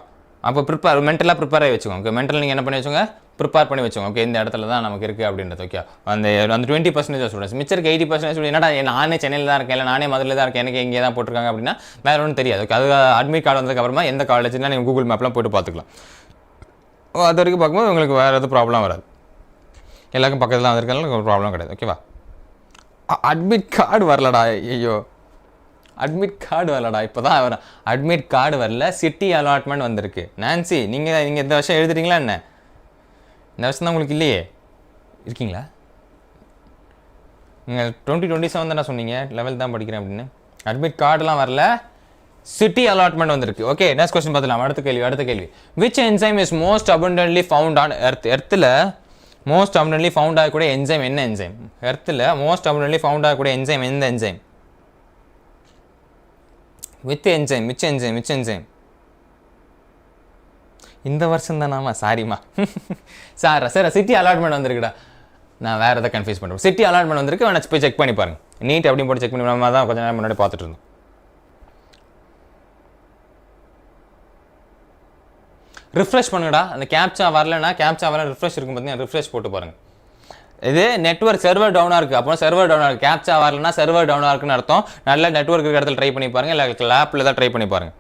அப்போ மென்டலாக ப்ரிப்பேர் ஆகி வச்சுக்கோங்க. ஓகே, மென்டல் நீங்கள் என்ன பண்ணி வச்சுக்கோங்க, ப்ரிப்பேர் பண்ணி வச்சுக்கோங்க. ஓகே, இந்த இடத்துல தான் நமக்கு இருக்குது அப்படின்றது. ஓகே, அந்த 20% ஆஃப் ஸ்டூடெண்ட்ஸ், மிச்சம் 80% என்னடா நானே சென்னையில் தான் இருக்கேன், இல்லை நானே மதுரையில் தான் இருக்கேன், எனக்கு இங்கே தான் போட்டிருக்காங்க அப்படின்னா வேறு ஒன்றும் தெரியாது. ஓகே, அது அட்மிட் கார்டு வந்ததுக்கப்புறமா எந்த காலேஜ்னா நீங்கள் கூகுள் மேப்லாம் போய்ட்டு பார்த்துக்கலாம். அது வரைக்கும் பார்க்கும்போது உங்களுக்கு வேறு எதுவும் ப்ராப்ளம் வராது. எல்லாருக்கும் பக்கத்தில் தான் வந்திருக்கனால ஒரு ப்ராப்ளம் கிடையாது. ஓகேவா, அட்மிட் கார்டு வரலடா, ஐயோ அட்மிட் கார்டு வரலடா, இப்போ தான் வரும். அட்மிட் கார்டு வரல, சிட்டி அலாட்மெண்ட் வந்திருக்கு. நான்சி, நீங்கள் இந்த வருஷம் எழுதுறீங்களா என்ன? இந்த வருஷம் தான் உங்களுக்கு இல்லையே, இருக்கீங்களா? நீங்கள் 2027 தானே சொன்னீங்க, 11th தான் படிக்கிறேன் அப்படின்னு. அட்மிட் கார்டுலாம் வரல, சிட்டி அலாட்மெண்ட் வந்திருக்கு. ஓகே, நெக்ஸ்ட் கொஸ்டின் பார்த்துலாம். அடுத்த கேள்வி. Which enzyme is most abundantly found on earth? எர்த்தில் மோஸ்ட் அபண்டன்ட்லி ஃபவுண்ட் ஆகக்கூடிய என்சைம் என்ன என்சைம்? எர்த்தில் மோஸ்ட் அபண்டன்ட்லி ஃபவுண்ட் ஆகக்கூடிய என்சைம் எந்த என்சைம்? Which enzyme? இந்த வருஷம் தானாமா, சாரிம்மா சார் சிட்டி அலாட்மெண்ட் வந்திருக்குடா, நான் வேறு எதாவது கன்ஃபியூஸ் பண்ணுறேன். சிட்டி அலாட்மெண்ட் வந்திருக்கு, வேணா போய் செக் பண்ணி பாருங்கள். நீட் அப்படின்னு போட்டு செக் பண்ணி நம்ம தான் கொஞ்சம் நேரம் முன்னாடி பார்த்துட்டு இருந்தோம். ரிஃப்ரெஷ் பண்ணுங்கடா, அந்த கேப்சா வரலன்னா ரிஃப்ரெஷ் இருக்கும் பார்த்தீங்கன்னா ரிஃப்ரெஷ் போட்டு பாருங்கள். இது நெட்வொர்க் சர்வர் டவுனாக இருக்குது, அப்புறம் சர்வர் டவுனாக இருக்குது. கேப்சா வரலன்னா சர்வர் டவுனாக இருக்குன்னு அர்த்தம். நல்ல நெட்வொர்க் இருக்கிற இடத்துல ட்ரை பண்ணி பாருங்கள், இல்லை லேப்பில் தான் ட்ரை பண்ணி பாருங்கள்.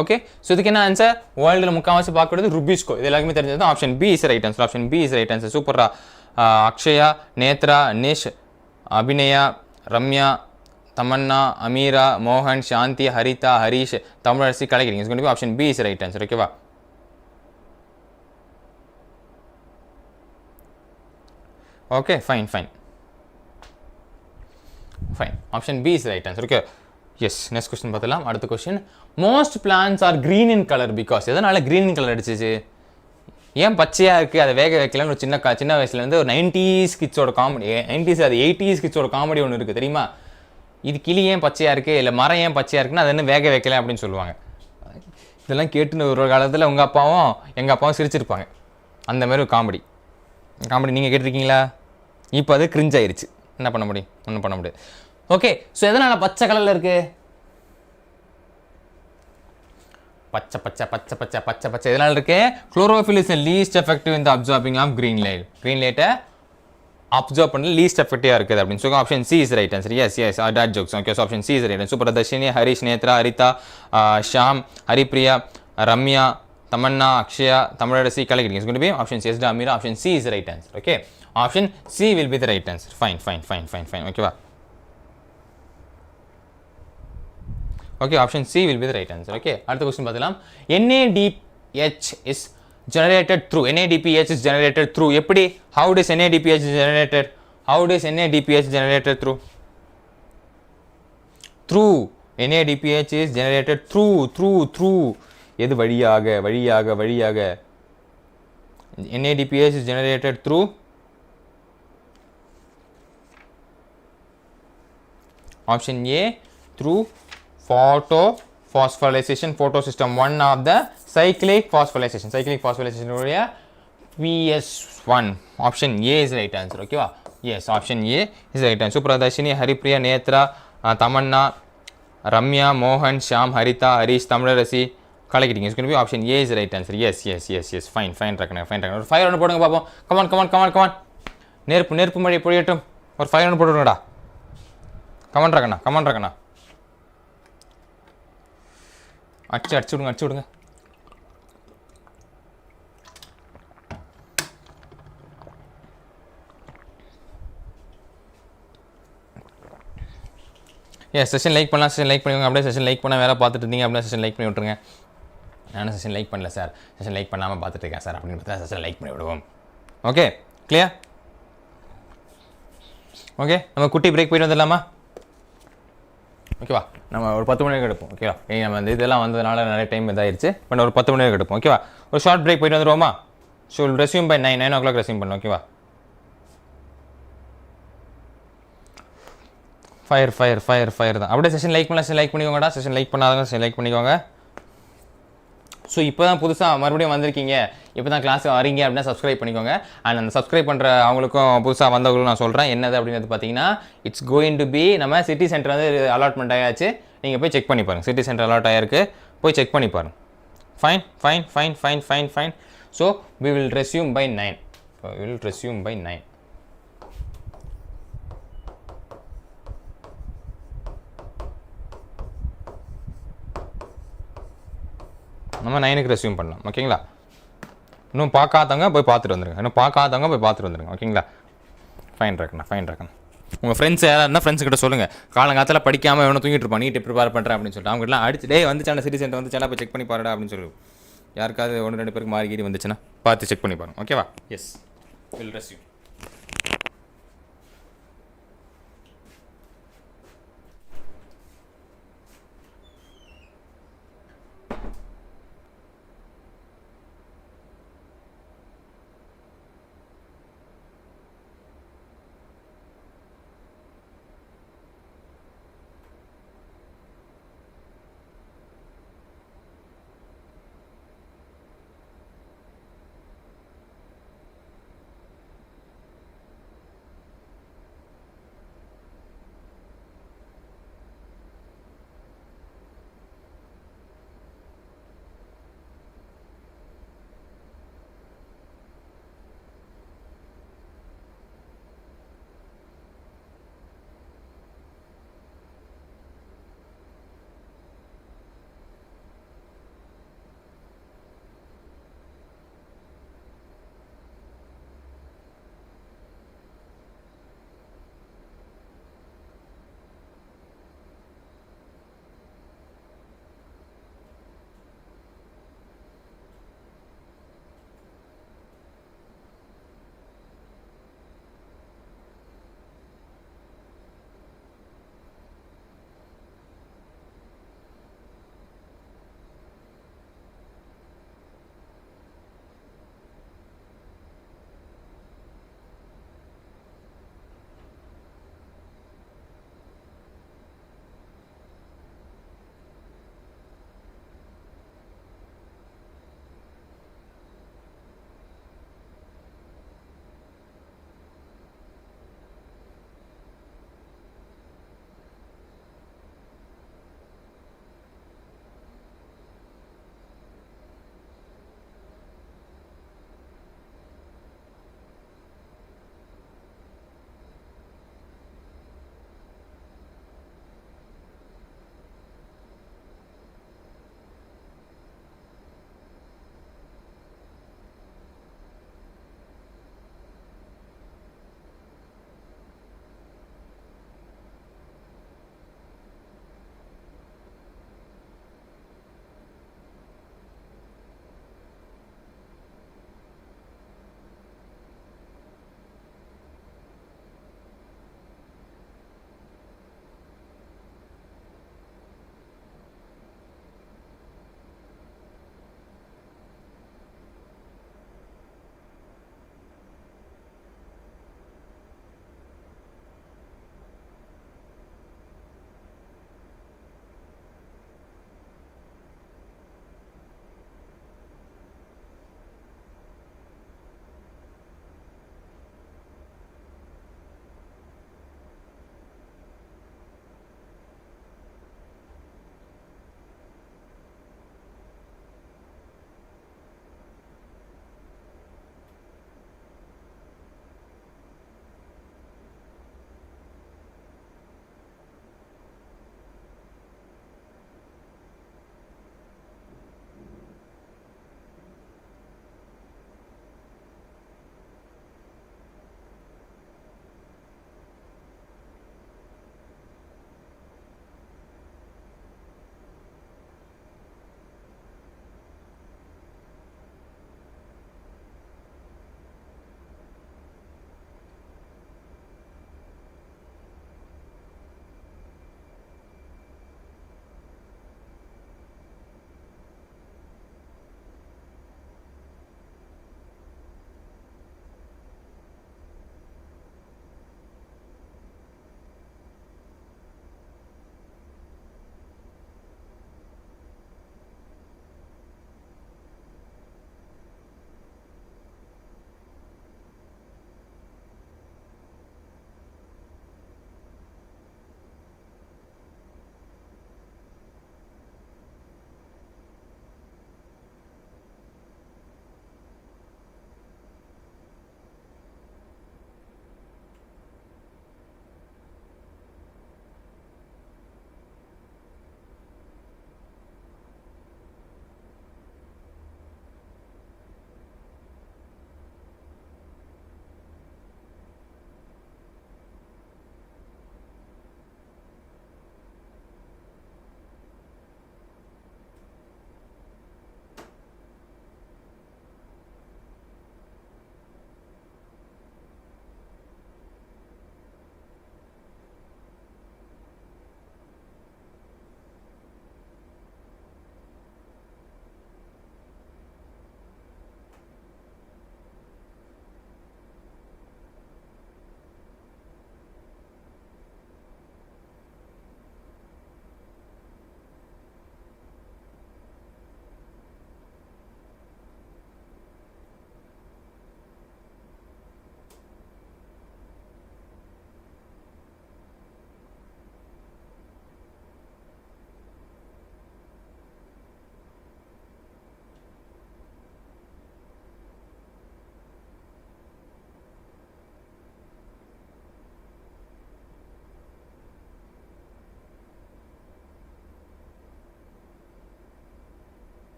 ஓகே, ஸோ இதுக்கு என்ன ஆன்சர்? வேர்ல்டில் முக்கால்வாசி பார்க்கறது ருபிஸ்கோ, இது எல்லாருக்குமே தெரிஞ்சது. Option B is right answer. சூப்பரா. அக்ஷயா, நேத்ரா, நிஷ், அபிநயா, ரம்யா, தமன்னா, அமீரா, மோகன், சாந்தி, ஹரிதா, ஹரிஷ், தமிழரசி, கலைக்கிறீங்க. It's going to be option B is right answer. ஓகேவா, okay, fine. Option B is right answer. Okay, yes. Next question பார்த்துலாம். அடுத்த question. Most plants are green in colour because. எதனால கிரீன் இன் கலர் அடிச்சிச்சு? ஏன் பச்சையாக இருக்குது அதை வேக வைக்கலன்னு ஒரு சின்ன வயசுலேருந்து ஒரு 90s கிட்ஸோட காமெடி 90s அது 80s கிட்ஸோட காமெடி ஒன்று இருக்குது தெரியுமா? இது கிளி ஏன் பச்சையாக இருக்குது இல்லை மரம் ஏன் பச்சையாக இருக்குன்னா அது என்ன வேக வைக்கல அப்படின்னு சொல்லுவாங்க. இதெல்லாம் கேட்டுன்னு ஒரு காலத்தில் உங்கள் அப்பாவும் எங்கள் அப்பாவும் சிரிச்சிருப்பாங்க. அந்த மாதிரி ஒரு காமெடி நீங்கள் கேட்டிருக்கீங்களா? இப்போ அது கிரிஞ்ச் ஆயிடுச்சு. என்ன பண்ண முடியும்? ஒன்றும் பண்ண முடியாது. ஓகே, ஸோ எதனால் பச்சை கலரில் இருக்குது? பச்சை பச்சை பச்சை பச்சை பச்சை பச்சை எதனால் இருக்கு? Chlorophyll is least effective in the absorbing of green light. Green லைட்டை அப்சர்வ் பண்ணி லீஸ்ட் எஃபெக்டிவாக இருக்குது அப்படின்னு சொல்லி option C is right answer. எஸ் டாட் ஜோக்ஸ். Okay, so option C is right. Super. Dharshini, Harish, Nethra, Haritha, Sham, Haripriya, Ramya, Tamanna, Akshaya, Tamilarasi, கலைக்கிறீங்க. It's going to be option C. Yes, Amira. Option C is the right answer. Okay. Option C will be the right answer. Fine. Okay, va. Okay, option C will be the right answer. Okay. அடுத்த question பார்க்கலாம். NADH is generated through. NADPH is generated through. எப்படி? How does NADPH generated? How does NADPH generated through? Through. NADPH is generated through. எது வழியாக NADPH is generated through option A through photophosphorylation photosystem 1 of the cyclic phosphorylation உடைய PS1. option A is right answer. Okay va? Yes, option A is right answer. Supradashini, Haripriya, Netra, Tamanna, Ramya, Mohan, Sham, Harita, Harish, Tamlarasi, கலக்கிட்டீங்க. It's going to be option A is the right answer. Yes. Fine ரக்கனே. ஒரு 5 ரவுண்ட் போடுங்க பாப்போம். கமான். நெருப்பு மழை பொழியட்டும். ஒரு 5 ரவுண்ட் போடுங்கடா. கமான் ரக்கனா. அடிச்சு விடுங்க. செஷன் லைக் பண்ணலாம். செஷன் லைக் பண்ணிக்கோங்க. அப்படியே செஷன் லைக் பண்ண வேலை பார்த்துட்டு இருந்தீங்க அப்படின்னா செஷன் லைக் பண்ணி விட்ருங்க. நானும் செஷன் லைக் பண்ணல சார், செஷன் லைக் பண்ணாமல் பார்த்துட்டு இருக்கேன் சார் அப்படின்னு பார்த்தா செஷன் லைக் பண்ணி விடுவோம். Okay, clear? ஓகே, நம்ம குட்டி பிரேக் போயிட்டு வந்துடலாமா? ஓகேவா, நம்ம ஒரு 10 மணி நேரம் எடுப்போம். ஓகேவா, நம்ம இதெல்லாம் வந்ததுனால நிறைய டைம் இதாகிடுச்சு. பட் ஒரு 10 மணி நேரம் எடுப்போம். ஓகேவா, ஒரு ஷார்ட் பிரேக் போயிட்டு வந்துடுவோமா? So resume by 9 o'clock resume பண்ணலாம். ஓகேவா, ஃபயர் தான். அப்படியே செஷன் லைக் பண்ணலாம். செஷன் லைக் பண்ணிக்கோங்கடா. செஷன் லைக் பண்ணாதவங்க செஷன் லைக் பண்ணிக்கோங்க. ஸோ இப்போ தான் புதுசாக மறுபடியும் வந்திருக்கீங்க, இப்போ தான் கிளாஸ் வரீங்க அப்படின்னா சப்ஸ்கிரைப் பண்ணிக்கோங்க. அண்ட் அந்த சப்ஸ்கிரைப் பண்ணுற அவங்களுக்கும் புதுசாக வந்தவங்களுக்கும் நான் சொல்கிறேன் என்னது அப்படின்றது பார்த்தீங்கன்னா, இட்ஸ் கோயிங் டு பி நம்ம சிட்டி சென்டர் வந்து அலாட்மெண்ட் ஆயாச்சு. நீங்கள் போய் செக் பண்ணி பாருங்கள். சிட்டி சென்டர் அலாட் ஆகிருக்கு, போய் செக் பண்ணி பாருங்கள். Fine. So we will resume by 9. நம்ம 9க்கு ரெஸ்யூம் பண்ணலாம். ஓகேங்களா, இன்னும் பார்க்காதவங்க போய் பார்த்துட்டு வந்துருங்க. ஓகேங்களா, ஃபைன் ரக்கண்ணா. உங்கள் ஃப்ரெண்ட்ஸ் யாராக இருந்தால் ஃப்ரெண்ட்ஸ்கிட்ட சொல்லுங்கள், காலங்காலத்தில் படிக்காமல் எவனோ தூங்கிட்டு இருப்பான், நீட் ப்ரிப்பேர் பண்ணுறேன் அப்படின்னு சொல்லிட்டு அவங்ககிட்டலாம் அடிச்சு வந்துச்சான சிட்டி சென்டர் வந்துச்சானா போய் செக் பண்ணி பாருடா அப்படின்னு சொல்லுவோம். யாருக்காவது 1-2 பேருக்கு மாறி வந்துச்சுன்னா பார்த்து செக் பண்ணி பாருங்க. ஓகேவா? Yes, will resume.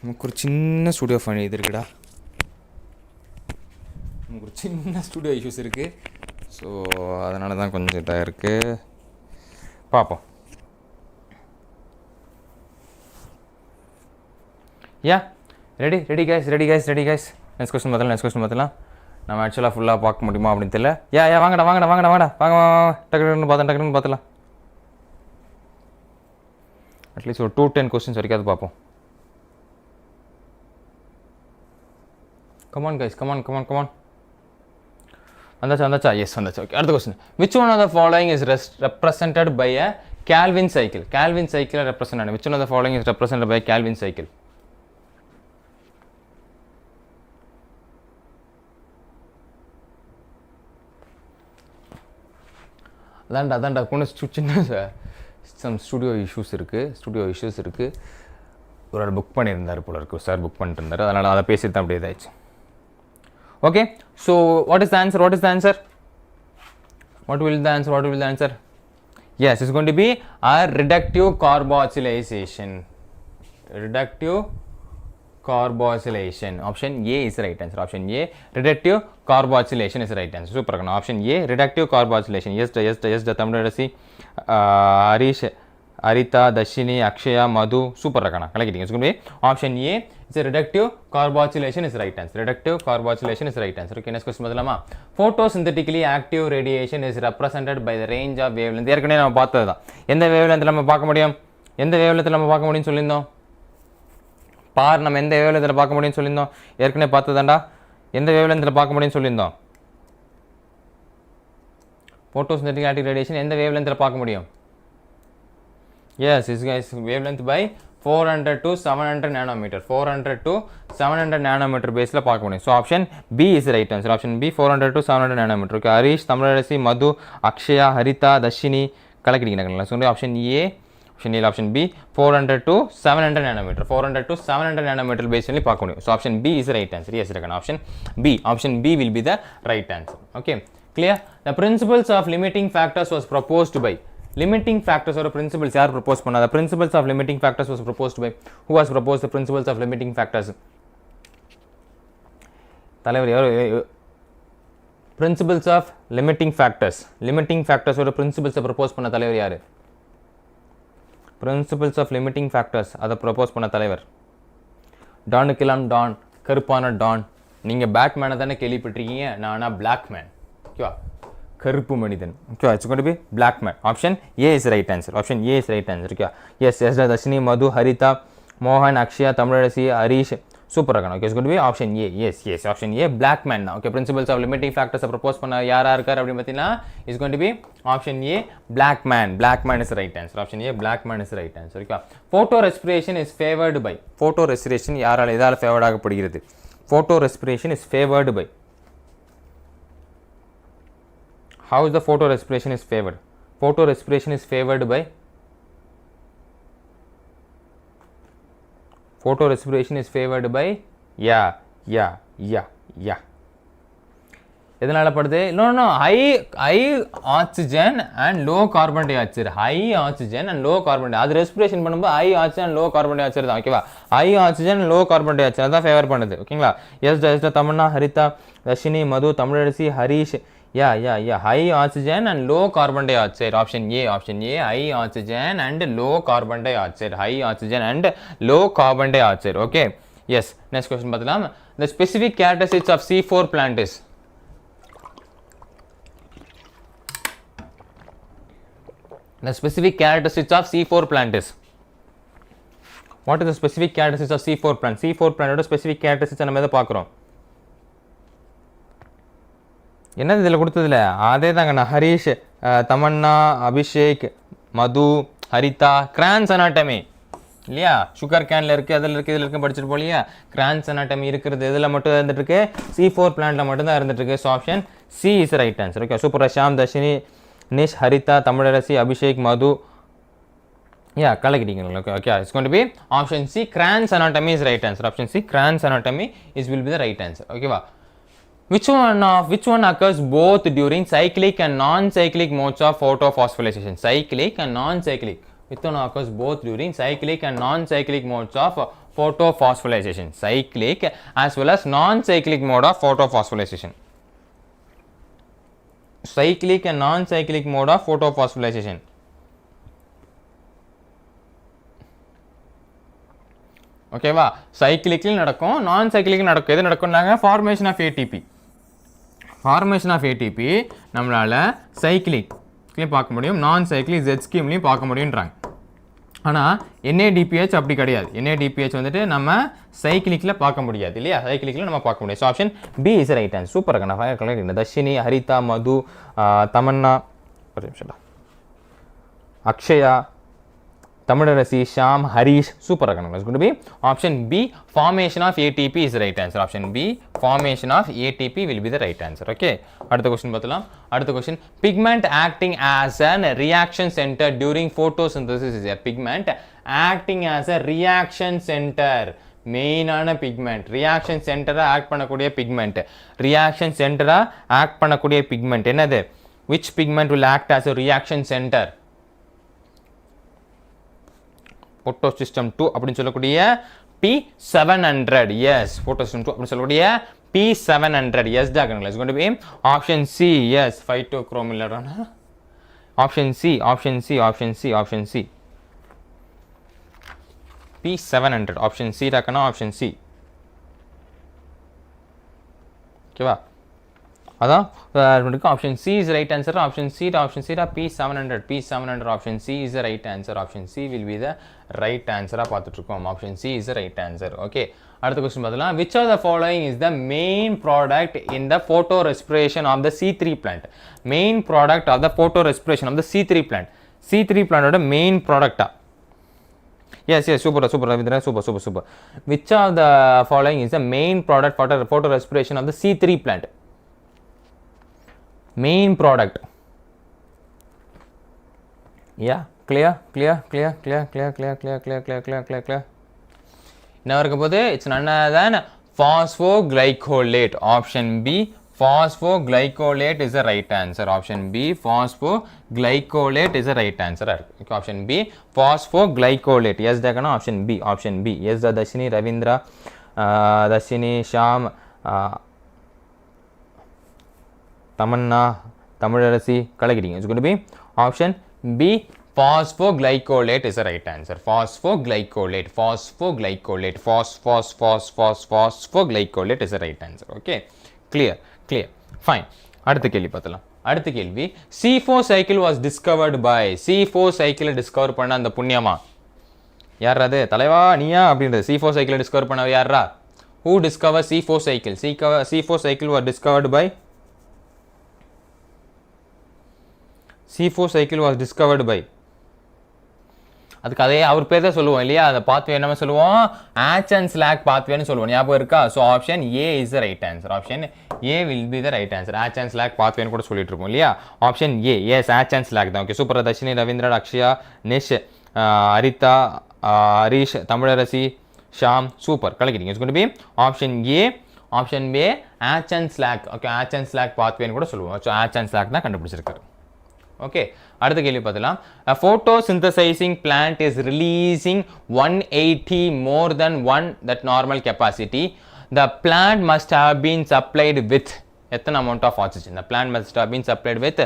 நமக்கு ஒரு சின்ன ஸ்டுடியோ ஃபன் இது இருக்குடா, நமக்கு ஒரு சின்ன ஸ்டுடியோ இஷ்யூஸ் இருக்குது. ஸோ அதனால தான் கொஞ்சம் இதாக இருக்குது. பார்ப்போம். யா ரெடி கைஸ். நெக்ஸ்ட் கொஸ்டின் பார்த்தலாம். நம்ம ஆக்சுவலாக ஃபுல்லாக பார்க்க முடியுமா அப்படின்னு தெரியல. வாங்கடா வாங்க டக்குன்னு பார்த்துலாம். அட்லீஸ்ட் ஒரு 2-10 கொஸ்டின்ஸ் வரைக்கும் அது பார்ப்போம். Come on guys, come on. வந்தாச்சா? Yes, வந்தாச்சு. Okay, அடுத்த question. Which one of the following is represented by a Calvin cycle? Calvin cycle represented. Which one of the following is represented by a Calvin cycle? அதான்டா கொஞ்சம் சின்ன சம் ஸ்டுடியோ இஷ்யூஸ் இருக்குது. ஒரு ஆள் புக் பண்ணியிருந்தார் போல இருக்குது, சார் புக் பண்ணிட்டு இருந்தார், அதனால் அதை பேசிட்டு தான் அப்படியே இதாகிடுச்சு. Okay, so what is the answer? What will the answer? Yes, it's going to be a reductive carboxylation. Option A is the right answer. Option A, reductive carboxylation is the right answer. Super. Option A, reductive carboxylation. Yes, Tamil Harish, Arita, Dashini, Akshaya, Madhu. Super. It's going to be option A. It's a reductive carboxylation is the right answer. Okay, next question. Photosynthetically active radiation is represented by the range of wavelength. ஏற்கனவே நம்ம பார்த்தது தான். எந்த wavelength நம்ம பார்க்க முடியும் சொல்லியிருந்தோம். நம்ம எந்த wavelength பார்க்க முடியும்னு சொல்லியிருந்தோம். ஏற்கனவே பார்த்ததாண்டா. எந்த wavelength பார்க்க முடியும்னு சொல்லியிருந்தோம். Photosynthetic active radiation எந்த wavelength பார்க்க முடியும்? Yes, this guys wavelength by 400 to 700 nanometer. 400 to 700 nanometer baseல பார்க்க முடியும். So option B is the right answer. Option B, 400 to 700 nanometer. Okay, Harish, Tamilaraசி, Madhu, Akshaya, Harita, Dashini கலக்கிட்டீங்க. So option A, option B, 400 to 700 nanometer. 400 to 700 nanometer base only பார்க்க முடியும். So option B is the right answer. Yes, option B will be the right answer. Okay, clear? The principles of limiting factors was proposed by limiting factors or principles யார் propose பண்ணா? The principles of limiting factors was proposed by who has proposed the principles of limiting factors? தலைவர் யார்? principles of limiting factors or principles propose பண்ண தலைவர் யார்? principles of limiting factors அதை propose பண்ண தலைவர் டானுக்கெல்லாம் டான், கருப்பான டான். நீங்க பேட்மேனை தானே கேள்விப்பட்டிருக்கீங்க, நானா பிளாக் மேன். ஓகேவா? கருப்பு மனிதன். Okay, it's going to be black man. Option A is right answer. Okay, yes Dharshini, Madhu, Haritha, மோகன், அக்ஷயா, தமிழரசி, ஹரீஷ். சூப்பர் இருக்கணும். Okay, it's going to be option A. Yes option A, black man தான். Okay, principles of limiting factors propose பண்ண யாரா இருக்கார் அப்படின்னு பார்த்தீங்கன்னா it's going to be option A, black man is right answer. Option A, black man is right answer. Okay, photo respiration is favoured by. Photo respiration யாரால் எதால் ஃபேவர்ட் ஆகப்படுகிறது? Photo respiration is favoured by. How is the photorespiration is favored? Photorespiration is favored by. Photorespiration is favored by. Yeah. எதனால படுது? No. High oxygen and low carbon dioxide. High oxygen and low carbon dioxide. அது ரெஸ்பிரேஷன் பண்ணும்போது high oxygen and low carbon dioxide தான். ஓகேவா? high oxygen and low carbon dioxide அதான் ஃபேவர் பண்ணுது. ஓகேங்களா? Yes Tamanna, Haritha, Dharshini, Madhu, Tamilarasi, Harish. Yeah. High oxygen and low carbon dioxide. Option A. High oxygen and low carbon dioxide. High oxygen and low carbon dioxide. Okay. Yes. Next question பார்க்கலாம். The specific characteristics of C4 plant is. The specific characteristics of C4 plant is. What is the specific characteristics of C4 plant? C4 plant ஓட specific characteristics நம்ம எதை பார்க்குறோம்? என்னது இதில் கொடுத்ததில்ல? அதே தாங்கண்ணா. ஹரீஷ், தமன்னா, அபிஷேக், மது, ஹரிதா. கிரான்ஸ் அனாட்டமி இல்லையா? சுகர் கேனில் இருக்குது, அதில் இருக்குது, இதில் இருக்குது, படிச்சுட்டு போலியா? கிரான்ஸ் அனாட்டமி இருக்கிறது இதில் மட்டும் இருந்துட்டுருக்கு, C4 பிளான்ட்டில் மட்டும்தான் இருந்துட்டுருக்கு. So option C is right answer. Okay, super. Sham, Dharshini, Nish, Haritha, Tamilarasi, Abhishek, Madhu, Yeah, okay, it's going to be option C, Cran's anatomy is right answer. Option C, Cran's anatomy will be the right answer. Okay, wow. Which one occurs both during cyclic and non-cyclic modes of photophosphorylation? Cyclic and non-cyclic. Which one occurs both during cyclic and non-cyclic modes of photophosphorylation? Cyclic as well as non-cyclic mode of photophosphorylation. Cyclic and non-cyclic mode of photophosphorylation. ஓகேவா, சைக்கிளிக்லையும் நடக்கும், நான் சைக்கிளிக்கும் நடக்கும். எது நடக்கும்னாங்க? Formation of ATP. Formation of ATP நம்மளால் சைக்கிளிக்லையும் பார்க்க முடியும், நான் சைக்கிளிக் ஜெட் ஸ்கீம்லையும் பார்க்க முடியுன்றாங்க. ஆனால் என்ஏடிபிஹெச் அப்படி கிடையாது. என்ஏடிபிஹெச் வந்துட்டு நம்ம சைக்கிளிக்கில் பார்க்க முடியாது இல்லையா, சைக்கிளிக்கில் நம்ம பார்க்க முடியாது. So option B is right answer. Super இருக்கா, நான் கலெக்ட் தர்ஷினி, ஹரிதா, மது, தமன்னா, ஒரு நிமிஷம், Akshaya, Tamarasi, Sham, Harish, super. It's going to be option B, formation of ATP is the right answer. Option B, formation of ATP will be the right answer. Okay. Adutha question paathalam. Adutha question, pigment acting as a reaction center during photosynthesis is a pigment acting as a reaction center. Main ana pigment, reaction center act பண்ணக்கூடிய pigment. Reaction center act பண்ணக்கூடிய pigment என்னது? Which pigment will act as a reaction center? Photosystem 2 அப்படின்னு சொல்லக்கூடிய P700. Yes, photosystem 2 அப்படின்னு சொல்லக்கூடிய P700. Yes, diagonal is going to be option C. Yes, phytochromylation. Option C, option C, option C, option C. P700. Option C rakana, option C. Okay, அதான் option C is right answer. Option C P700. P700 option C is right answer. Option C will be the right ஆன்சராக பார்த்துட்டு இருக்கோம். Option C is right answer. Okay, அடுத்த கொஸ்டின் பார்த்தலாம். Which are the following is the main product in the photo respiration of the C3 plant? Main product of the photo respiration of the C3 plant. C3 பிளான்டோட மெயின் ப்ராடக்டா? Yes, super, Ravindra, super. Which of the following is the main product for photo respiration of the C3 plant? Main product. Yeah, clear. Now it's none other than phosphoglycolate. Option B, phosphoglycolate is the right answer. Option B, phosphoglycolate is the right answer. Option B, phosphoglycolate. Yes, dekana option B. Option B. Yes, the Dashini, Ravindra, Dashini, Sham, Tamanna, Tamarasi, Kalagiri. It's going to be option B, phosphoglycolate is the right answer. Phosphoglycolate is the right answer. Okay, clear, fine. அடுத்த கேள்வி பார்த்தலாம். அடுத்த கேள்வி, C4 cycle was discovered by. C4 cycle discover பண்ண அந்த புண்ணியமா யார்? அது தலைவா நீயா அப்படின்றது. C4 cycle டிஸ்கவர் பண்ண யாரா? Who discovered C4 cycle? C4 cycle was discovered by. C4 cycle was discovered by. அதுக்கு அதே அவர் பேர் தான் சொல்லுவோம் இல்லையா, அந்த பாத்வே என்ன சொல்லுவோம்? 𝑎𝒂𝒃 பாத்வேன்னு சொல்லுவோம். ஞாபகம் இருக்கா? So option A is the right answer. Option A will be the right answer. 𝑎𝒂𝒃 பாத்வேன்னு கூட சொல்லிட்டு இருப்போம் இல்லையா. ஆப்ஷன் ஏ, எஸ், 𝑎𝒂𝒃 தான். Okay, super. Dharshini, Ravindra, Akshaya, Nish, Haritha, Harish, Tamilarasi, Sham, super கலக்கிறீங்க. It's going to be option A. Option A 𝑎𝒂𝒃. Okay, 𝑎𝒂𝒃 பாத்வேன்னு கூட சொல்லுவோம். ஸோ 𝑎𝒂𝒃 தான் கண்டுபிடிச்சிருக்காரு. ஓகே, அடுத்த கேள்வி பார்த்தலாம். A photosynthesizing plant is releasing 180 more than one that normal capacity. The plant must have been supplied with எத்தனை amount of oxygen? The plant must have been supplied with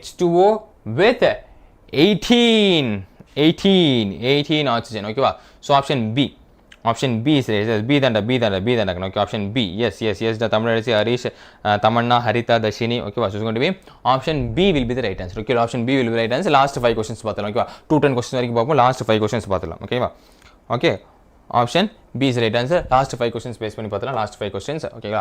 H2O with 18 oxygen. Okay, so option B. Option B is B than okay, option B. Yes, the Tamarasi, Harish, Tamanna, Harita, Dashini. Okay, so it's going to be option B will be the right answer. Okay, option B will be the right answer. Last 5 questions paathalam. Okay, 210 questions varaikum paapom. Last 5 questions paathalam. Okay, option B is the right answer. Last 5 questions base panni paathalam. Last 5 questions. Okay,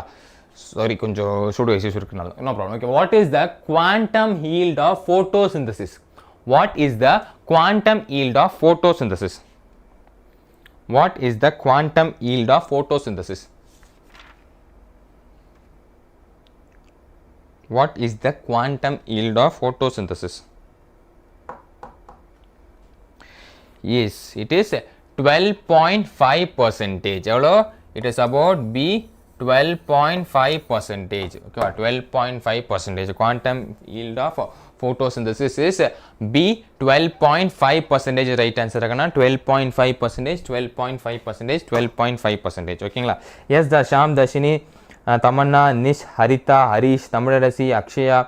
sorry, konjo studio issues irukku. No problem. Okay, what is the quantum yield of photosynthesis? What is the quantum yield of photosynthesis? What is the quantum yield of photosynthesis? What is the quantum yield of photosynthesis? Yes, it is 12.5%. எவ்வளோ? It is about B 12.5%. Okay, 12.5%. Quantum yield of photosynthesis is B 12.5%. Right answer இருக்குன்னா 12.5%, 12.5%, 12.5%. ஓகேங்களா? Yes, the Sham, Dashini, Tamanna, Nish, Harita, Harish, Tamilaraசி, Akshaya,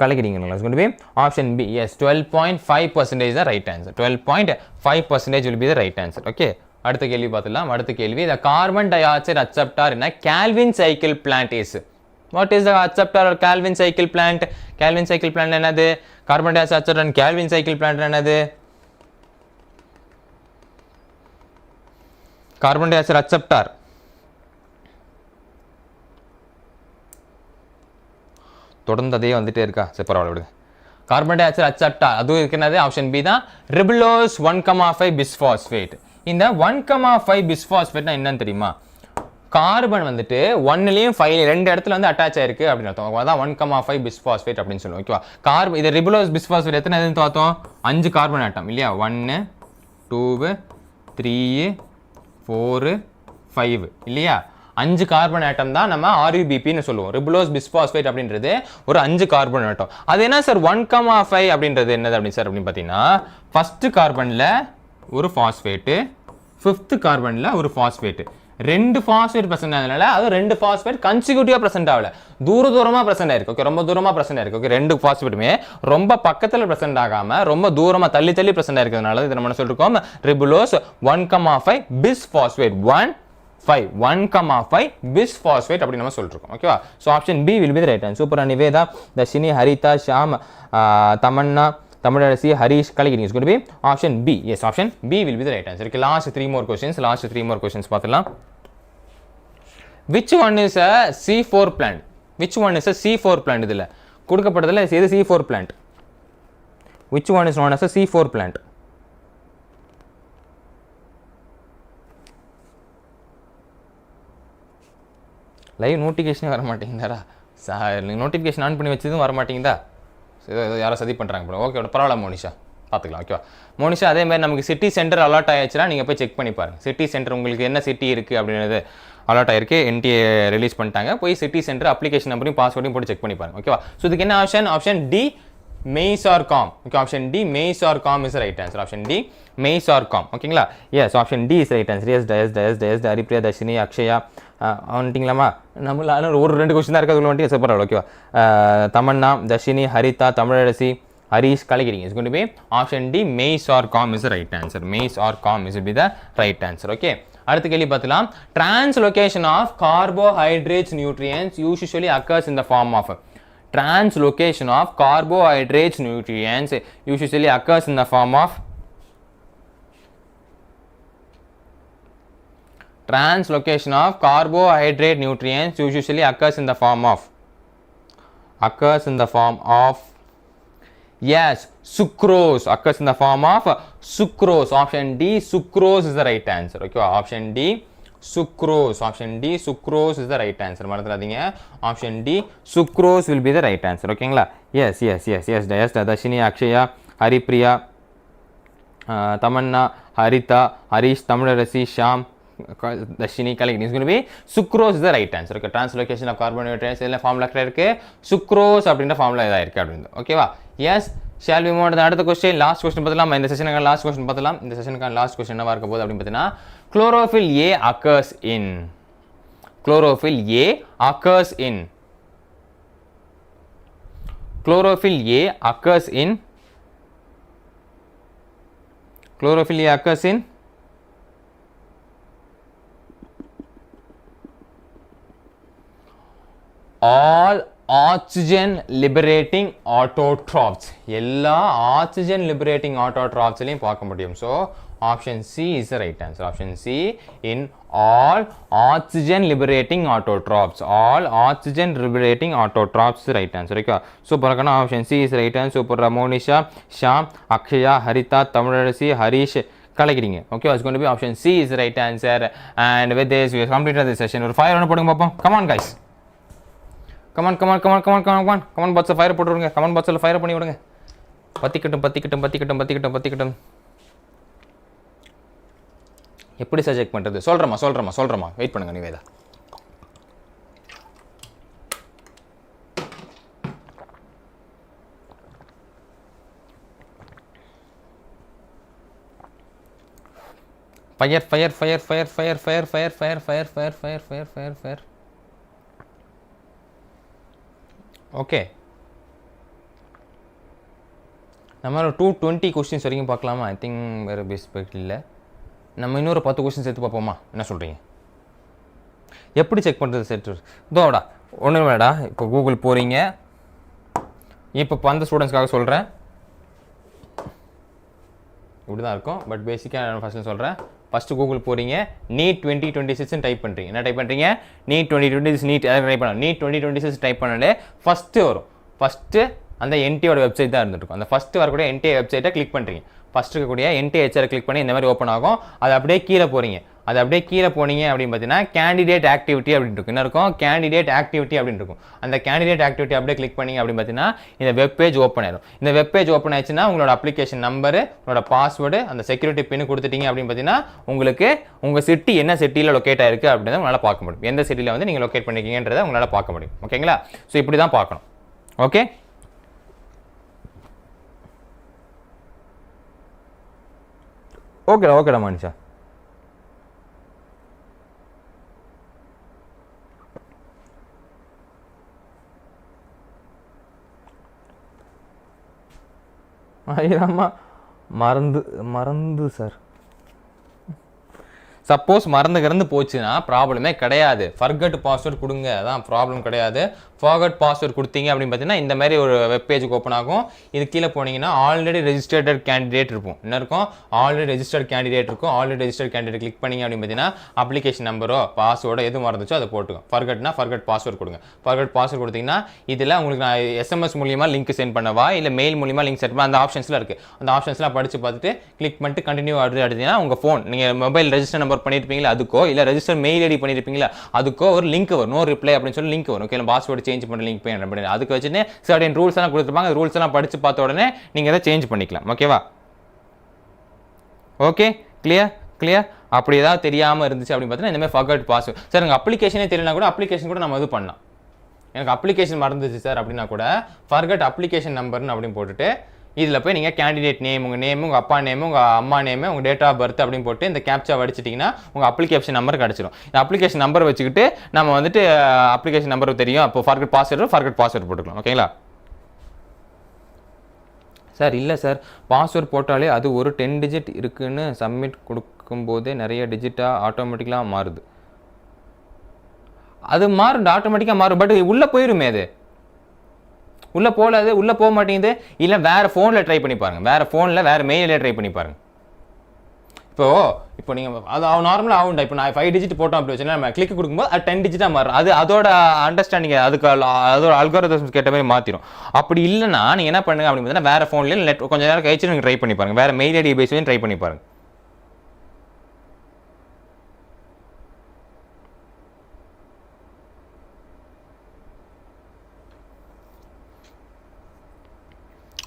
கலக்கிறீங்களா? It's going to be option B. Yes, 12.5% is the right answer. 12.5% will be the right answer. Okay. அடுத்த கேள்வி பார்த்துலாம். அடுத்த கேள்வி, the carbon dioxide acceptor in a Calvin cycle plant is. What is the acceptor or Calvin cycle plant? Calvin cycle plant என்னது? Carbon dioxide acceptor and Calvin cycle plant என்னது? Carbon dioxide acceptor. தொடர்ந்து அதே வந்துட்டே இருக்கா? சரி பரவாயில்ல விடுங்க. கார்பன் டை ஆக்சைடு அக்செப்டா அதுவும் இருக்கிறது ஆப்ஷன் பி தான். Ribulose 1,5 bisphosphate. இந்த 1,5 பிஸ்பாஸ்பேட்னா என்னன்னு தெரியுமா? கார்பன் வந்துட்டு 1லேயும் 5 ரெண்டு இடத்துல வந்து அட்டாச் ஆயிருக்கு அப்படின்னு அர்த்தம். அதான் 1,5 பிஸ்பாஸ்பேட் அப்படின்னு சொல்லுவோம். ஓகேவா? கார்பன் இது ரிபுலோஸ் பிஸ்பாஸ்பேட் எத்தனை எதுன்னு பார்த்தோம்? 5 கார்பன் ஆட்டம் இல்லையா? 1 2 3 4 5 இல்லையா? 5 கார்பன் ஆட்டம் தான் நம்ம RUBPன்னு சொல்லுவோம். ரிபுலோஸ் பிஸ்பாஸ்பேட் அப்படின்றது ஒரு 5 கார்பன் ஆட்டம். அது என்ன சார் 1,5 அப்படின்றது என்னது அப்படின்னு சார் அப்படின்னு பார்த்தீங்கன்னா, ஃபர்ஸ்ட் கார்பனில் ஒரு ஃபாஸ்பேட்டு, ஃபிஃப்த் கார்பனில் ஒரு ஃபாஸ்பேட்டு, 2 ஃபாஸ்பேட் ப்ரெசென்ட் ஆனதுனால அது 2 ஃபாஸ்பேட் கன்சிக்யூட்டிவாக ப்ரெசென்ட் ஆகல, தூரமாக ப்ரெசென்ட் ஆயிருக்கு. ஓகே, ரொம்ப தூரமாக ப்ரெசென்ட் ஆயிருக்கு. ஓகே, 2 ஃபாஸ்பேட்டுமே ரொம்ப பக்கத்தில் ப்ரெசென்ட் ஆகாமல் ரொம்ப தூரமாக தள்ளி ப்ரெசென்ட் ஆயிருக்கிறதுனால இது நம்ம சொல்லிருக்கோம் ரிபுலோஸ் 1,5 பிஸ்பாஸ்பேட். 1,5 பிஸ்பாஸ்பேட் அப்படி நம்ம சொல்லிருக்கோம். ஓகேவா? So option B will be the right answer. சூப்பரா நிவேதா, தர்ஷினி, ஹரிதா, ஷாம், தமன்னா, தமிழரசி, ஹரிஷ், கலகிரி. Is going to be option B. Yes, option B will be the right answer. Okay, last 3 more questions பார்த்துடலாம். Which one is a C4 plant? Which one is a C4 plant? இதில் கொடுக்கப்பட்டதில் எது C4 plant? Which one is known as a C4 plant? Live நோட்டிஃபிகேஷனே வர மாட்டேங்குதாடா சார். நோட்டிஃபிகேஷன் ஆன் பண்ணி வச்சதும் வர மாட்டேங்குதா? யாரோ சதி பண்ணுறாங்க ப்ரோ. ஓகே, பரவாயில்ல மோனிஷா, பார்த்துக்கலாம். ஓகேவா மோனிஷா? அதே மாதிரி நமக்கு சிட்டி சென்டர் அலாட் ஆயிடுச்சுன்னா நீங்கள் போய் செக் பண்ணி பாருங்கள். சிட்டி சென்டர் உங்களுக்கு என்ன சிட்டி இருக்குது அப்படின்றது அலாட் ஆயிருக்கு, NTA ரிலீஸ் பண்ணிட்டாங்க. போய் சிட்டி சென்டர் அப்ளிகேஷன் நம்பரையும் பாஸ்வேர்டையும் போட்டு செக் பண்ணி பாருங்கள். ஓகேவா? ஸோ இதுக்கு என்ன option? Option D maize or corn. Okay, option D maize or corn is right answer. Option D maize or corn. ஓகேங்களா? Yes, option D is right answer. Yes டயஸ் ஹரிப்ரியா, தர்ஷினி, அக்ஷயா வந்துட்டிங்களாமா? நம்மளால ஒரு 2 கொஸ்டின் தான் இருக்குது, அதுக்குள்ள வந்துட்டு சூப்பராக. ஓகேவா? தமன்னா, தர்ஷினி, ஹரிதா, தமிழரசி, ஹரிஷ், கலகிரி. Is going to be option D maize or corn is right answer. Maize or corn is be the right answer. Okay, அடுத்த கேள்வி பார்த்துலாம். Translocation of carbohydrates nutrients usually occurs in the form of. Translocation of carbohydrates nutrients usually occurs in the form of. Translocation of carbohydrate nutrients usually occurs in the form of. Yes, sucrose. Occurs in the form of sucrose. Option D sucrose is the right answer. Okay, option D sucrose. Option D sucrose is the right answer. மறந்துடாதீங்க. Option D sucrose will be the right answer. ஓகேங்களா? yes தர்ஷினி, அக்ஷயா, ஹரிப்ரியா, தமன்னா, ஹரிதா, ஹரிஷ், தமிழரசி, ஷாம், தர்ஷினி, கலகிரி. Is going to be sucrose is the right answer. Okay, translocation of carbohydrates இதெல்லாம் ஃபார்முலா இருக்கு. sucrose அப்படின்ற ஃபார்முலா இதா இருக்கு அப்படின்னு. ஓகேவா? Yes, shall we move to அடுத்த क्वेश्चन. லாஸ்ட் क्वेश्चन பார்த்தலாம். இந்த செஷனுக்கான லாஸ்ட் क्वेश्चन பார்த்தலாம். இந்த செஷனுக்கான லாஸ்ட் क्वेश्चन என்னவா இருக்க போகுது அப்படின்னு பார்த்தீங்கன்னா, chlorophyll A occurs in. Chlorophyll A occurs in. Chlorophyll A occurs in. Chlorophyll A occurs in. All oxygen liberating autotrophs. எல்லா oxygen liberating autotrophsலையும் பார்க்க முடியும். So option C is the right answer. Option C in all oxygen liberating autotrophs. All oxygen liberating autotrophs is the right answer. Okay, super kana option C is the right answer. Super Monisha, Sham, Akshaya, Harita, Tamilaraci, Harish, கலக்கிறீங்க. Okay, it's going to be option C is right answer. And with this we have completed this session. ஒரு ஃபயர் ஒன்று போடுங்க பார்ப்போம். Come on guys, come on come on come on come on come on come on பாக்ஸில் ஃபயர் போட்டு விடுங்க. கமெண்ட் பாக்ஸில் ஃபயர் பண்ணி விடுங்க. பத்திக்கட்டும் பத்திக்கட்டும் பத்திக்கட்டும் பத்திக்கட்டும் பத்திக்கட்டும். எப்படி சார் செக் பண்ணுறது? சொல்கிறேம்மா வெயிட் பண்ணுங்க Nivetha. Fire fire fire fire fire fire fire fire fire fire fire fire fire fire. Okay, நம்ம ஒரு 220 கொஸ்டின்ஸ் வரைக்கும் பார்க்கலாமா? ஐ திங்க் வேறு பெஸ்ட் இல்லை. நம்ம இன்னொரு 10 கொஸ்டின்ஸ் எடுத்து பார்ப்போமா? என்ன சொல்கிறீங்க? எப்படி செக் பண்ணுறது செட்? இதோடா ஒன்றும் வேடா. இப்போ கூகுள் போகிறீங்க. இப்போ அந்த ஸ்டூடெண்ட்ஸ்க்காக சொல்கிறேன், இப்படி தான் இருக்கும். பட் பேசிக்காக நான் ஃபஸ்ட்டு சொல்கிறேன். ஃபஸ்ட்டு கூகுள் போகிறீங்க, நீட் 2026 டைப் பண்ணுறீங்க. என்ன டைப் பண்ணுறீங்க? நீட் 2026 நீட் டைப் பண்ணலாம். நீட் 2026 டைப் பண்ணாலே ஃபஸ்ட்டு வரும். ஃபஸ்ட்டு அந்த என்டியோட வெப்சைட் தான் இருந்துருக்கும். அந்த ஃபஸ்ட்டு வரக்கூடிய என்டிஏ வெப்சைட்டை கிளிக் பண்ணுறீங்க. ஃபஸ்ட்டு இருக்கக்கூடிய என்டிஹெச்ஆரை கிளிக் பண்ணி இந்த மாதிரி ஓப்பன் ஆகும். அது அப்படியே கீழே போகிறீங்க. அது அப்படியே கீழே போனீங்க அப்படின்னு பார்த்தீங்கன்னா கேண்டிடேட் ஆக்டிவிட்டி அப்படின்னு இருக்கும். என்ன இருக்கும்? கேண்டிடேட் ஆக்டிவிட்டி அப்படின்னு இருக்கும். அந்த கேண்டிடேட் ஆக்டிவிட்டி அப்படியே கிளிக் பண்ணீங்க அப்படின்னு பார்த்தீங்கன்னா இந்த வெப் பேஜ் ஓப்பன் ஆயிடும். இந்த வெப் பேஜ் ஓப்பன் ஆயிடுச்சுன்னா உங்களோட அப்ளிகேஷன் நம்பரு, உங்களோட பாஸ்வேர்டு, அந்த செக்யூரிட்டி பின் கொடுத்துட்டீங்க அப்படின்னு பார்த்தீங்கன்னா உங்களுக்கு உங்கள் சிட்டி என்ன சிட்டியில் லொக்கேட் ஆயிருக்கு அப்படின்னு உங்களால் பார்க்க முடியும். எந்த சிட்டியில் வந்து நீங்கள் லொக்கேட் பண்ணிக்கிங்கன்றதை உங்களால் பார்க்க முடியும். ஓகேங்களா? ஸோ இப்படி தான் பார்க்கணும். ஓகே, ஓகேடா மனுஷா. ஐயம்மா மறந்து சார். சப்போஸ் மறந்து போச்சுன்னா ப்ராப்ளமே கிடையாது. ஃபர்கட் பாஸ்வேர்ட் கொடுங்க, அதான் ப்ராப்ளம் கிடையாது. ஃபார்கட் பாஸ்வேர்ட் கொடுத்தீங்க அப்படின்னு பார்த்தீங்கன்னா இந்த மாதிரி ஒரு வெப் பேஜுக்கு ஓப்பன் ஆகும். இது கீழே போனீங்கன்னா ஆல்ரெடி ரெஜிஸ்டர்ட் கேண்டிடேட் இருக்கும். என்ன இருக்கும்? ஆல்ரெடி ரெஜிஸ்டர்ட் கேண்டிடேட் இருக்கும். ஆல்ரெடி ரெஜிஸ்டர்ட் கேண்டிடேட் கிளிக் பண்ணிங்க அப்படின்னு பார்த்தீங்கன்னா அப்ளிகேஷன் நம்பரோ பாஸ்வேர்டோ எது மறந்துச்சோ அதை போட்டுக்கும். ஃபர்கட்னா ஃபர்கட் பாஸ்வேர்ட் கொடுங்க. ஃபர்கட் பாஸ்வேர்ட் கொடுத்தீங்கன்னா இதில் உங்களுக்கு நான் எஸ்எம்எஸ் மூலியமாக லிங்க் சென்ட் பண்ணவா இல்லை மெயில் மூலியமாக லிங்க் சென்ட் பண்ண அந்த ஆப்ஷன்ஸ்லாம் இருக்குது. அந்த ஆப்ஷன்ஸ்லாம் படித்து பார்த்துட்டு கிளிக் பண்ணிட்டு கண்டினியூ எடுத்தீங்கன்னா உங்கள் ஃபோன் நீங்கள் மொபைல் ரெஜிஸ்டர் நம்பர் பண்ணியிருப்பீங்களா அதுக்கோ இல்லை ரெஜிஸ்டர் மெயில் ஐடி பண்ணியிருப்பீங்களா அதுக்கோ ஒரு லிங்க் வரும். நோ ரிப்ளை அப்படின்னு சொல்லி லிங்க் வரும். ஓகே, பாஸ்வேர்டு சேஞ்ச் பண்ண லிங்க் பண்ணி அதுக்கு வச்சுட்டு சர்டன் ரூல்ஸ் எல்லாம் கொடுத்துருப்பாங்க. ரூல்ஸ் எல்லாம் படிச்சு பார்த்த உடனே நீங்க அதை சேஞ்ச் பண்ணிக்கலாம். ஓகேவா? Okay, clear. அப்படி ஏதாவது தெரியாமல் இருந்துச்சு அப்படின்னு பார்த்தீங்கன்னா இந்த மாதிரி ஃபர்கட் பாஸ்வேர்ட். சார் எனக்கு அப்ளிகேஷனே தெரியலனா கூட அப்ளிகேஷன் கூட நம்ம இது பண்ணலாம். எனக்கு அப்ளிகேஷன் மறந்துச்சு சார் அப்படின்னா கூட ஃபர்கட் அப்ளிகேஷன் நம்பர்னு அப்படின்னு போட்டுட்டு இதில் போய் நீங்கள் கேண்டிடேட் நேம், உங்கள் நேம், உங்கள் அப்பா நேம், உங்கள் அம்மா நேம், உங்கள் டேட் ஆஃப் பர்த் அப்படின்னு போட்டு இந்த கேப்சா அடிச்சிட்டிங்கன்னா உங்கள் அப்ளிகேஷன் நம்பர் கிடச்சிடும். இந்த அப்ளிகேஷன் நம்பர் வச்சுக்கிட்டு நம்ம வந்துட்டு அப்ளிகேஷன் நம்பர் தெரியும். அப்போ ஃபர்கட் பாஸ்வேர்டு போட்டுக்கலாம். ஓகேங்களா? சார் இல்லை சார், பாஸ்வேர்ட் போட்டாலே அது ஒரு 10 டிஜிட் இருக்குன்னு சப்மிட் கொடுக்கும்போதே நிறைய டிஜிட்டாக ஆட்டோமேட்டிக்கலாக மாறுது. அது மாறும், ஆட்டோமேட்டிக்காக மாறும். பட் உள்ளே போயிருமே, அது உள்ளே போக மாட்டேங்குது. இல்லை வேறு ஃபோனில் ட்ரை பண்ணி பாருங்கள். வேறு ஃபோனில் வேறு மெயிலில் ட்ரை பண்ணி பாருங்கள். இப்போ நீங்கள் அது நார்மலாக ஆகும். இப்போ நான் 5 டிஜிட் போட்டோம் அப்படி வச்சுன்னா நம்ம கிளிக் கொடுக்கும்போது அது 10 டிஜிட்டாக மாறும். அதோட அண்டர்ஸ்டாண்டிங் அதுக்கு அதோட அல்காரிதம்ஸ் கேட்ட மாதிரி மாற்றிடும். அப்படி இல்லைன்னா நீங்கள் என்ன பண்ணுங்க அப்படின்னு பார்த்தீங்கன்னா வேறு ஃபோன்லேயே கொஞ்சம் நேரம் கழிச்சு நீங்கள் ட்ரை பண்ணி பாருங்கள். வேறு மெயில் ஐடி பேஸ் ட்ரை பண்ணி பாருங்கள்.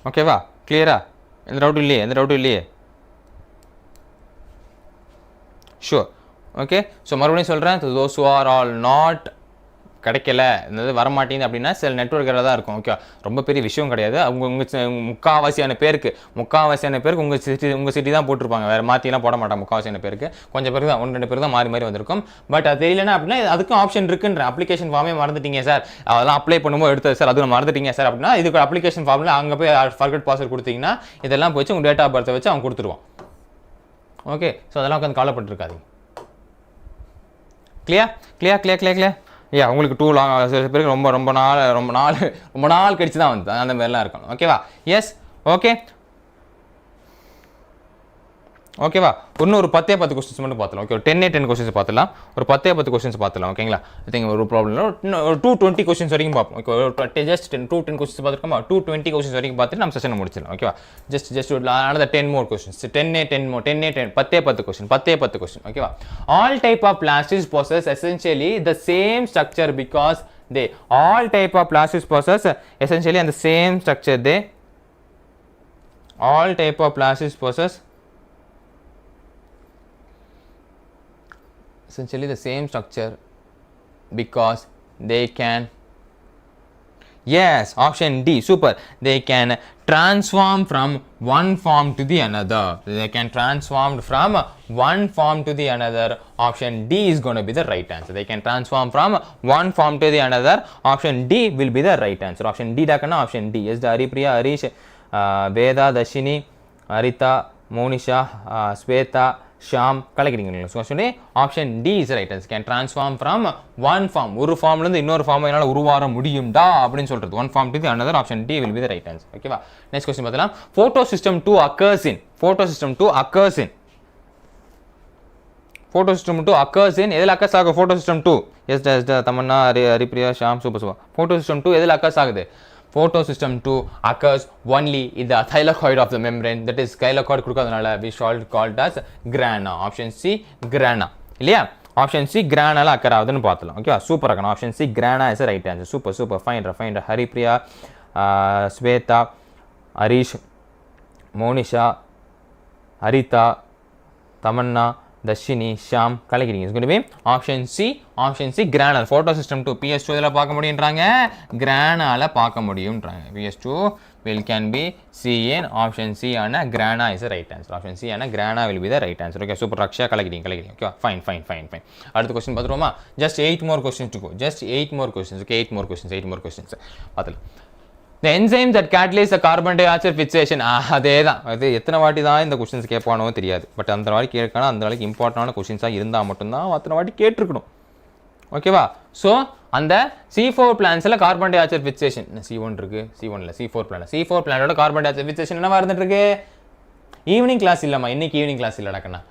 ஓகேவா? கிளியரா? எந்த டவுட்டும் இல்லையே? ஷூர். ஓகே, ஸோ மறுபடியும் சொல்கிறேன், those who are all not கிடைக்கல, இந்த வரமாட்டேங்குது அப்படின்னா சில நெட்வொர்க் தான் இருக்கும். ஓகே, ரொம்ப பெரிய விஷயம் கிடையாது. உங்கள் முக்கால்வாசியான பேருக்கு உங்கள் சிட்டி தான் போட்டிருப்பாங்க. வேறு மாற்றிலாம் போட மாட்டாங்க. முக்கால்வாசியான பேருக்கு கொஞ்சம் பேருக்கு தான் 1-2 பேர் தான் மாறி வந்திருக்கும். பட் அது தெரியலனா அப்படின்னா அதுக்கும் ஆப்ஷன் இருக்குன்ற. அப்ளிகேஷன் ஃபார்மே மறந்துட்டீங்க சார், அதெல்லாம் அப்ளை பண்ணும்போது எடுத்தது சார், அதுவும் மறந்துட்டீங்க சார் அப்படின்னா இதுக்கு அப்ளிகேஷன் ஃபார்மில் அங்கே போய் ஃபர்கட் பாஸ்வேர்ட் கொடுத்தீங்கன்னா இதெல்லாம் போச்சு உங்கள் டேட் ஆஃப் பர்த்தை வச்சு அவங்க கொடுத்துருவான். ஓகே, ஸோ அதெல்லாம் உட்காந்து கவலைப்பட்டுருக்காதீங்க. கிளியர். உங்களுக்கு டூ லாங், சில பேருக்கு ரொம்ப நாள் கழிச்சு தான் வந்து அந்த மாதிரிலாம் இருக்கணும். ஓகேவா? எஸ். ஓகே, ஓகேவா இன்னும் ஒரு 10 கொஸ்டின்ஸ் மட்டும் பார்த்துலாம் ஓகே ஒரு 10 கொஸ்டின்ஸ் பார்த்துலாம் ஒரு 10 கொஸ்டின்ஸ் பார்த்துலாம் ஓகேங்களா ஐ திங்க் ஒரு ப்ராப்ளம் இல்லை ஒரு 220 கொஸ்டின்ஸ் வரைக்கும் பார்ப்போம் ஓகே ஒரு ஜஸ்ட் 10 கொஸ்டின்ஸ் பார்த்துருக்கோமா 220 கொஸ்டின்ஸ் வரைக்கும் பார்த்துட்டு நம்ம செஷனை முடிச்சிடலாம் ஓகேவா just another 10 more questions 10 question 10 question ஓகேவா all type of plastics possess essentially the same structure because they all type of plastics possess essentially and the same structure they all type of plastics possess essentially the same structure because they can yes option D super they can transform from one form to the another they can transform from one form to the another option D is going to be the right answer they can transform from one form to the another option D will be the right answer option D dakana option D yes the Haripriya Harish Veda Dashini Arita Monisha Sweta Sham கலக்கிறீங்க ஸோ சொல்லி option D is right answer can transform from one form ஒரு ஃபார்ம்லேருந்து இன்னொரு ஃபார்ம் என்னால் உருவார முடியும்டா அப்படின்னு சொல்கிறது one form to the another option D will be the right answer ஓகேவா நெக்ஸ்ட் கொஸ்டின் பார்த்தலாம் ஃபோட்டோ சிஸ்டம் 2 occurs in எதில் அக்கர்ஸ் ஆகும் photo system 2 yes Tamanna Haripriya Sham super photo system 2 எதில் அக்கர்ஸ் ஆகுது Photosystem 2 occurs only in the thylakoid of the membrane that is thylakoid கொடுக்கிறதுனால we shall called as grana option C grana இல்லையா ஆப்ஷன் சி கிரானால அக்கர் ஆகுதுன்னு பார்த்தலாம் ஓகேவா சூப்பர் இருக்கணும் option C grana is right answer super fine Haripriya Swetha Harish Monisha Haritha Tamanna Dharshini Sham கலக்கிறீங்க it's going to be option C granal photo system 2 PS2 இதில் பார்க்க முடியுன்றாங்க கிரானால பார்க்க முடியும்ன்றாங்க PS2 will can be CN option C ஆன grana is right answer option C ஆன grana will be the right answer okay super Raksha கலக்கிறீங்க ஓகே ஃபைன் அடுத்த கொஸ்டின் பார்த்துருவோமா just 8 more questions to go just 8 more questions okay 8 more questions பார்த்துலாம் the enzymes that catalyze the carbon dioxide fixation அதே தான் அது எத்தனை வாட்டி தான் இந்த கொஸ்டின்ஸ் கேட்பானோ தெரியாது பட் அந்த வாட்டி கேட்கணும் அந்த வாட்டிக்கு இம்பார்ட்டண்டான கொஸ்டின்ஸாக இருந்தால் மட்டும்தான் அத்தனை வாட்டி கேட்டிருக்கணும் ஓகேவா ஸோ அந்த C4 பிளான்ஸில் carbon dioxide fixation C1 இருக்கு C1 இல்லை C4 பிளானோட கார்பன் டை ஆக்சைடு ஃபிக்சேஷன் என்னவா இருந்துட்டு இருக்கு ஈவினிங் கிளாஸ் இல்லைம்மா இன்னைக்கு ஈவினிங் கிளாஸ் இல்லை நடக்கண்ணா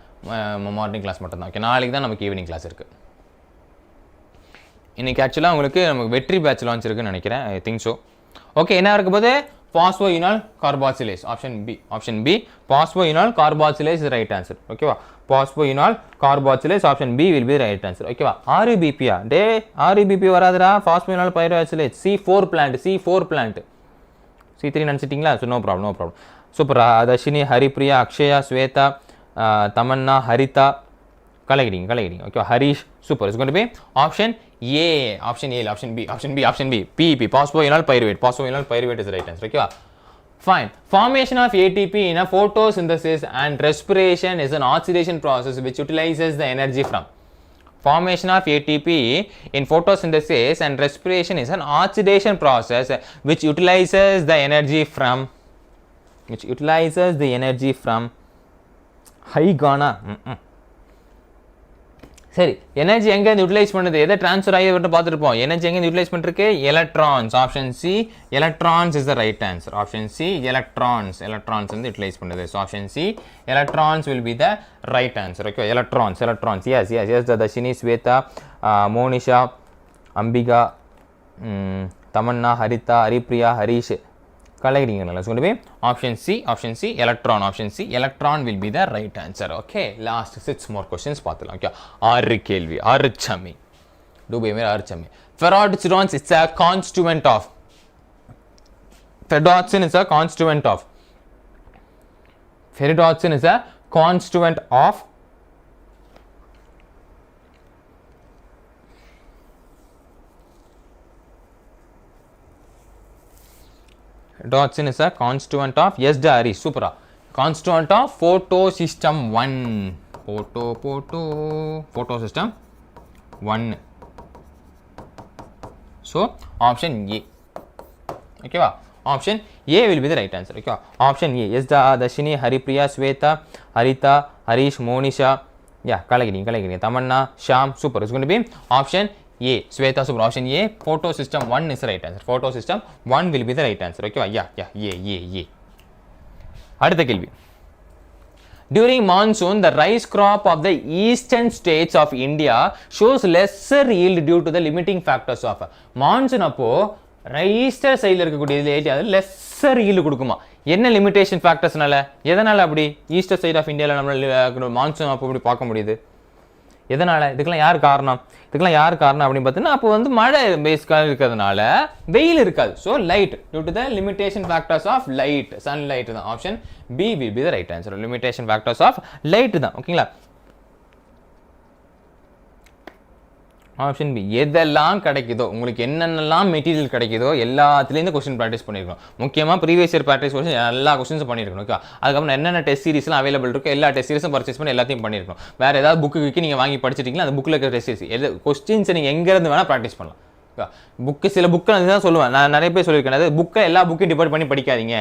மார்னிங் கிளாஸ் மட்டும்தான் ஓகே நாளைக்கு தான் நமக்கு ஈவினிங் கிளாஸ் இருக்குது இன்னைக்கு ஆக்சுவலாக உங்களுக்கு நமக்கு வெற்றி பேட்ச் லான்ச் இருக்குன்னு நினைக்கிறேன் ஐ திங்க் ஸோ ஓகே என்ன இருக்கும் போது phosphoenol carboxylase option B phosphoenol carboxylase is the right answer ஓகேவா phosphoenol carboxylase option B will be the right answer ஓகேவா RUBP டே RUBP வராதுடா phosphoenol pyroxylase C4 plant C3 நினச்சிட்டிங்களா so no problem super Dharshini Haripriya Akshaya Swetha Tamanna Haritha கலக்கிறீங்க okay Harish super it's going to be option A option B PEP phosphoenol pyruvate is the right answer okay fine formation of ATP in a photosynthesis and respiration is an oxidation process which utilizes the energy from formation of ATP in photosynthesis and respiration is an oxidation process which utilizes the energy from high gana சரி எனர்ஜி எங்கேருந்து யூட்டிலைஸ் பண்ணுது எதை ட்ரான்ஸ்ஃபர் ஆகி பார்த்துருப்போம் எனர்ஜி எங்கேருந்து யூட்டிலைஸ் பண்ணிருக்கு electrons option C electrons is the right answer option C electrons வந்து யூட்டிலைஸ் பண்ணுது so option C electrons will be the right answer okay electrons yes Dharshini Swetha Monisha Ambika Tamanna Haritha Haripriya Harish கலக்கிறீங்களா so B option C electron will be the right answer okay last 6 more questions பார்த்துலாம் ஓகே 6 கேள்வி 6 சமி டூபே மேர் 6 Sami ferroxidons it's a constituent of ferroxidin is a constituent of Ferroxidin is a constituent of yes Dari super constituent of photosystem 1 photosystem 1 so option A okay va option A will be the right answer okay option A yes Dashini Haripriya Sweta Harita Harish Monisha yeah kalagini Tamanna Sham super it's going to be option A Sweta super option A photosystem 1 is the right answer photosystem 1 will be the right answer okay yeah A அடுத்த கேள்வி During monsoon, the rice crop of the eastern states of India shows lesser yield due to the limiting factors of monsoon. அப்போ ஈஸ்டர் சைடில் இருக்கக்கூடிய லெஸ்ஸர் yield கொடுக்குமா? என்ன லிமிடேஷன் ஃபேக்டர்ஸ்னால? எதனால் அப்படி ஈஸ்டர் சைட் ஆஃப் இந்தியாவில் நம்மளால மான்சூன் அப்போ இப்படி பார்க்க முடியுது? எதனால்? இதுக்கெல்லாம் யார் காரணம்? அப்படின்னு பார்த்தீங்கன்னா அப்போ வந்து மழை பேஸ்க்காக இருக்கிறதுனால வெயில் இருக்காது. So light due to the limitation factors of light, sunlight தான். Option B will be the right answer. Limitation factors of light தான். ஓகேங்களா? Option B. எதெல்லாம் கிடைக்குதோ, உங்களுக்கு என்னென்னலாம் மெட்டீரியல் கிடைக்குதோ எல்லாத்துலேருந்து கொஸ்டின் ப்ராக்டிஸ் பண்ணியிருக்கணும். முக்கியமாக ப்ரீவியஸ் இயர் ப்ராக்டிஸ் கொஸ்டின் எல்லா கொஸ்டின்ஸும் பண்ணியிருக்கணும். ஓகே, அதுக்கப்புறம் என்னென்ன டெஸ்ட் சீரிஸ்லாம் அவைலபிள் இருக்கோ எல்லா டெஸ்ட் சீரிஸும் பர்ச்சேஸ் பண்ணி எல்லாத்தையும் பண்ணியிருக்கணும். வேறு ஏதாவது புக்கு நீங்கள் வாங்கி படிச்சிட்டிங்களா, அந்த புக்கில் இருக்கிற டெஸ்ட் சீரிஸ் எது கொஸ்டின்ஸை நீங்கள் எங்கேருந்து வேணால் ப்ராக்டிஸ் பண்ணலாம். புக்கு சில புக்கை தான் சொல்லுவேன், நான் நிறைய பேர் சொல்லியிருக்கேன். அதாவது புக்கை எல்லா புக்கையும் டிபெண்ட் பண்ணி படிக்காதீங்க.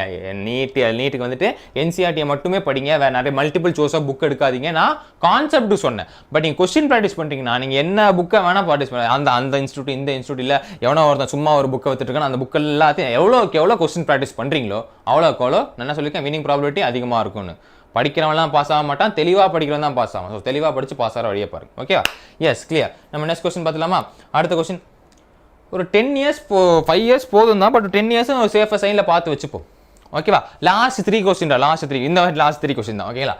நீட்டுக்கு வந்துட்டு என்சிஆர்டியை மட்டுமே படிங்க, வேறு நிறைய மல்டிபிள் சோர்ஸ் ஆஃப் புக் எடுக்காதீங்க. நான் கான்செப்ட் சொன்னேன். பட் நீங்கள் கொஸ்டின் ப்ராக்டிஸ் பண்ணுறீங்கன்னா நீங்கள் என்ன புக்கை வேணால் ப்ராக்டிஸ் பண்ண, அந்த இன்ஸ்டியூட் இந்த இன்ஸ்டியூட் இல்லை, எவனோ ஒருத்தன் சும்மா ஒரு புக்கை வச்சுருக்கேன், அந்த புக்கு எல்லாத்தையும் எவ்வளோ கொஸ்டின் ப்ராக்டிஸ் பண்ணுறீங்களோ அவ்வளோக்கு நான் என்ன சொல்லியிருக்கேன், வினிங் ப்ராபபிலிட்டி அதிகமாக இருக்கும்னு. படிக்கிறவன்லாம் பாஸ் ஆக மாட்டான், தெளிவாக படிக்கிறவன் தான் பாஸ் ஆகும். ஸோ தெளிவாக படித்து பாஸ் ஆகிற வழியை பாருங்க. ஓகேவா? Yes, clear. நம்ம நெக்ஸ்ட் கொஸ்டின் பார்த்துலாமா? அடுத்த கொஸ்டின் ஒரு 10 இயர்ஸ் 5 இயர்ஸ் போதும் தான், பட் 10 இயர்ஸ் ஒரு சேஃபாக சைனில் பார்த்து வச்சுப்போம். ஓகேவா? லாஸ்ட் 3 கொஸ்டின் இந்த லாஸ்ட் 3 கொஸ்டின் தான். ஓகேங்களா?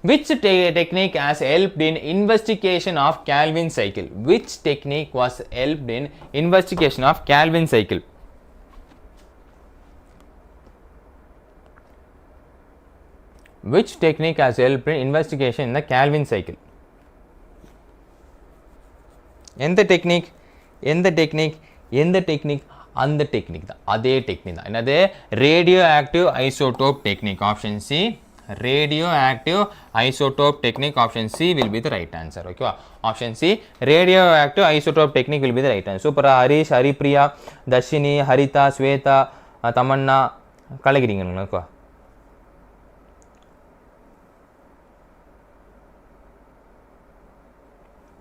Which technique has helped in investigation of Calvin cycle? Which technique was helped in investigation of Calvin cycle? Which technique has helped in investigation in the Calvin cycle? எந்த டெக்னிக்? அந்த டெக்னிக் தான், அதே டெக்னிக் தான். என்னது? Radio active isotope technique. Option C, radio active isotope technique. Option C will be the right answer. ஓகேவா? Option C, radio active isotope technique will be the right answer. சூப்பரா. ஹரிஷ், ஹரிப்ரியா, தர்ஷினி, ஹரிதா, ஸ்வேதா, தமன்னா கலக்கிறீங்களா?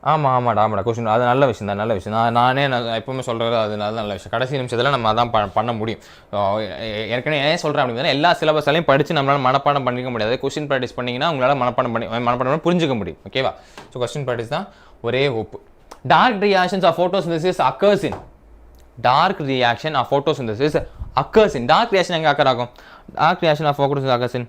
ஆமாடா கொஸ்டின் அது நல்ல விஷயம் தான். நானே எப்பவுமே சொல்கிறது அது நல்ல விஷயம். கடைசி நிமிஷத்தில் நம்ம அதான் பண்ண முடியும். ஏற்கனவே ஏன் சொல்கிறேன் அப்படின்னா, எல்லா சிலபஸாலையும் படித்து நம்மளால் மனப்பாடம் பண்ணிக்க முடியாது. கொஸ்டின் ப்ராக்டிஸ் பண்ணிங்கன்னா உங்களால் மனப்பாடம் புரிஞ்சுக்க முடியும். ஓகேவா? ஸோ கொஸ்டின் ப்ராக்டிஸ் தான் ஒரே hope. Dark reactions of photosynthesis occurs in. Dark reaction of photosynthesis occurs in. Dark reaction எங்கே அக்கர் ஆகும்? Dark reaction of photosynthesis occurs in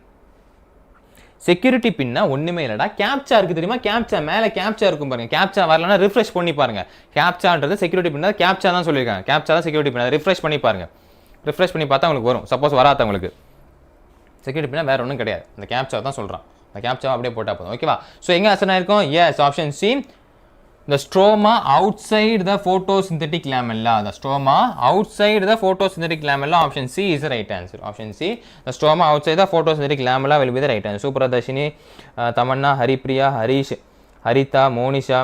security பின்னா ஒன்றுமே இல்லைடா, கேப்சா இருக்குது தெரியுமா? கேப்சா மேலே கேப்சா இருக்கும் பாருங்க. கேப்சா வரலன்னா ரிஃப்ரெஷ் பண்ணி பாருங்க. கேப்சான்றது செக்யூரிட்டி பின்னா, கேப்சா தான் சொல்லியிருக்காங்க. கேப்சா தான் செக்யூரிட்டி பின்னா. ரிஃப்ரெஷ் பண்ணி பாருங்க. ரிஃப்ரெஷ் பண்ணி பார்த்தா உங்களுக்கு வரும். சப்போஸ் வராதவங்களுக்கு செக்யூரிட்டி பின்னா வேற ஒன்றும் கிடையாது, அந்த கேப்சா தான் சொல்கிறான். அந்த கேப்சா அப்படியே போட்டால் போதும். ஓகேவா? ஸோ எங்கே ஆன்சர் ஆயிருக்கும்? Yes, option C, the stroma outside the photosynthetic lamella. The stroma outside the photosynthetic lamella. Option C is the right answer. Option C, the stroma outside the photosynthetic lamella will be the right answer. Supradarshini, Tamanna, Haripriya, Harish, Harita, Monisha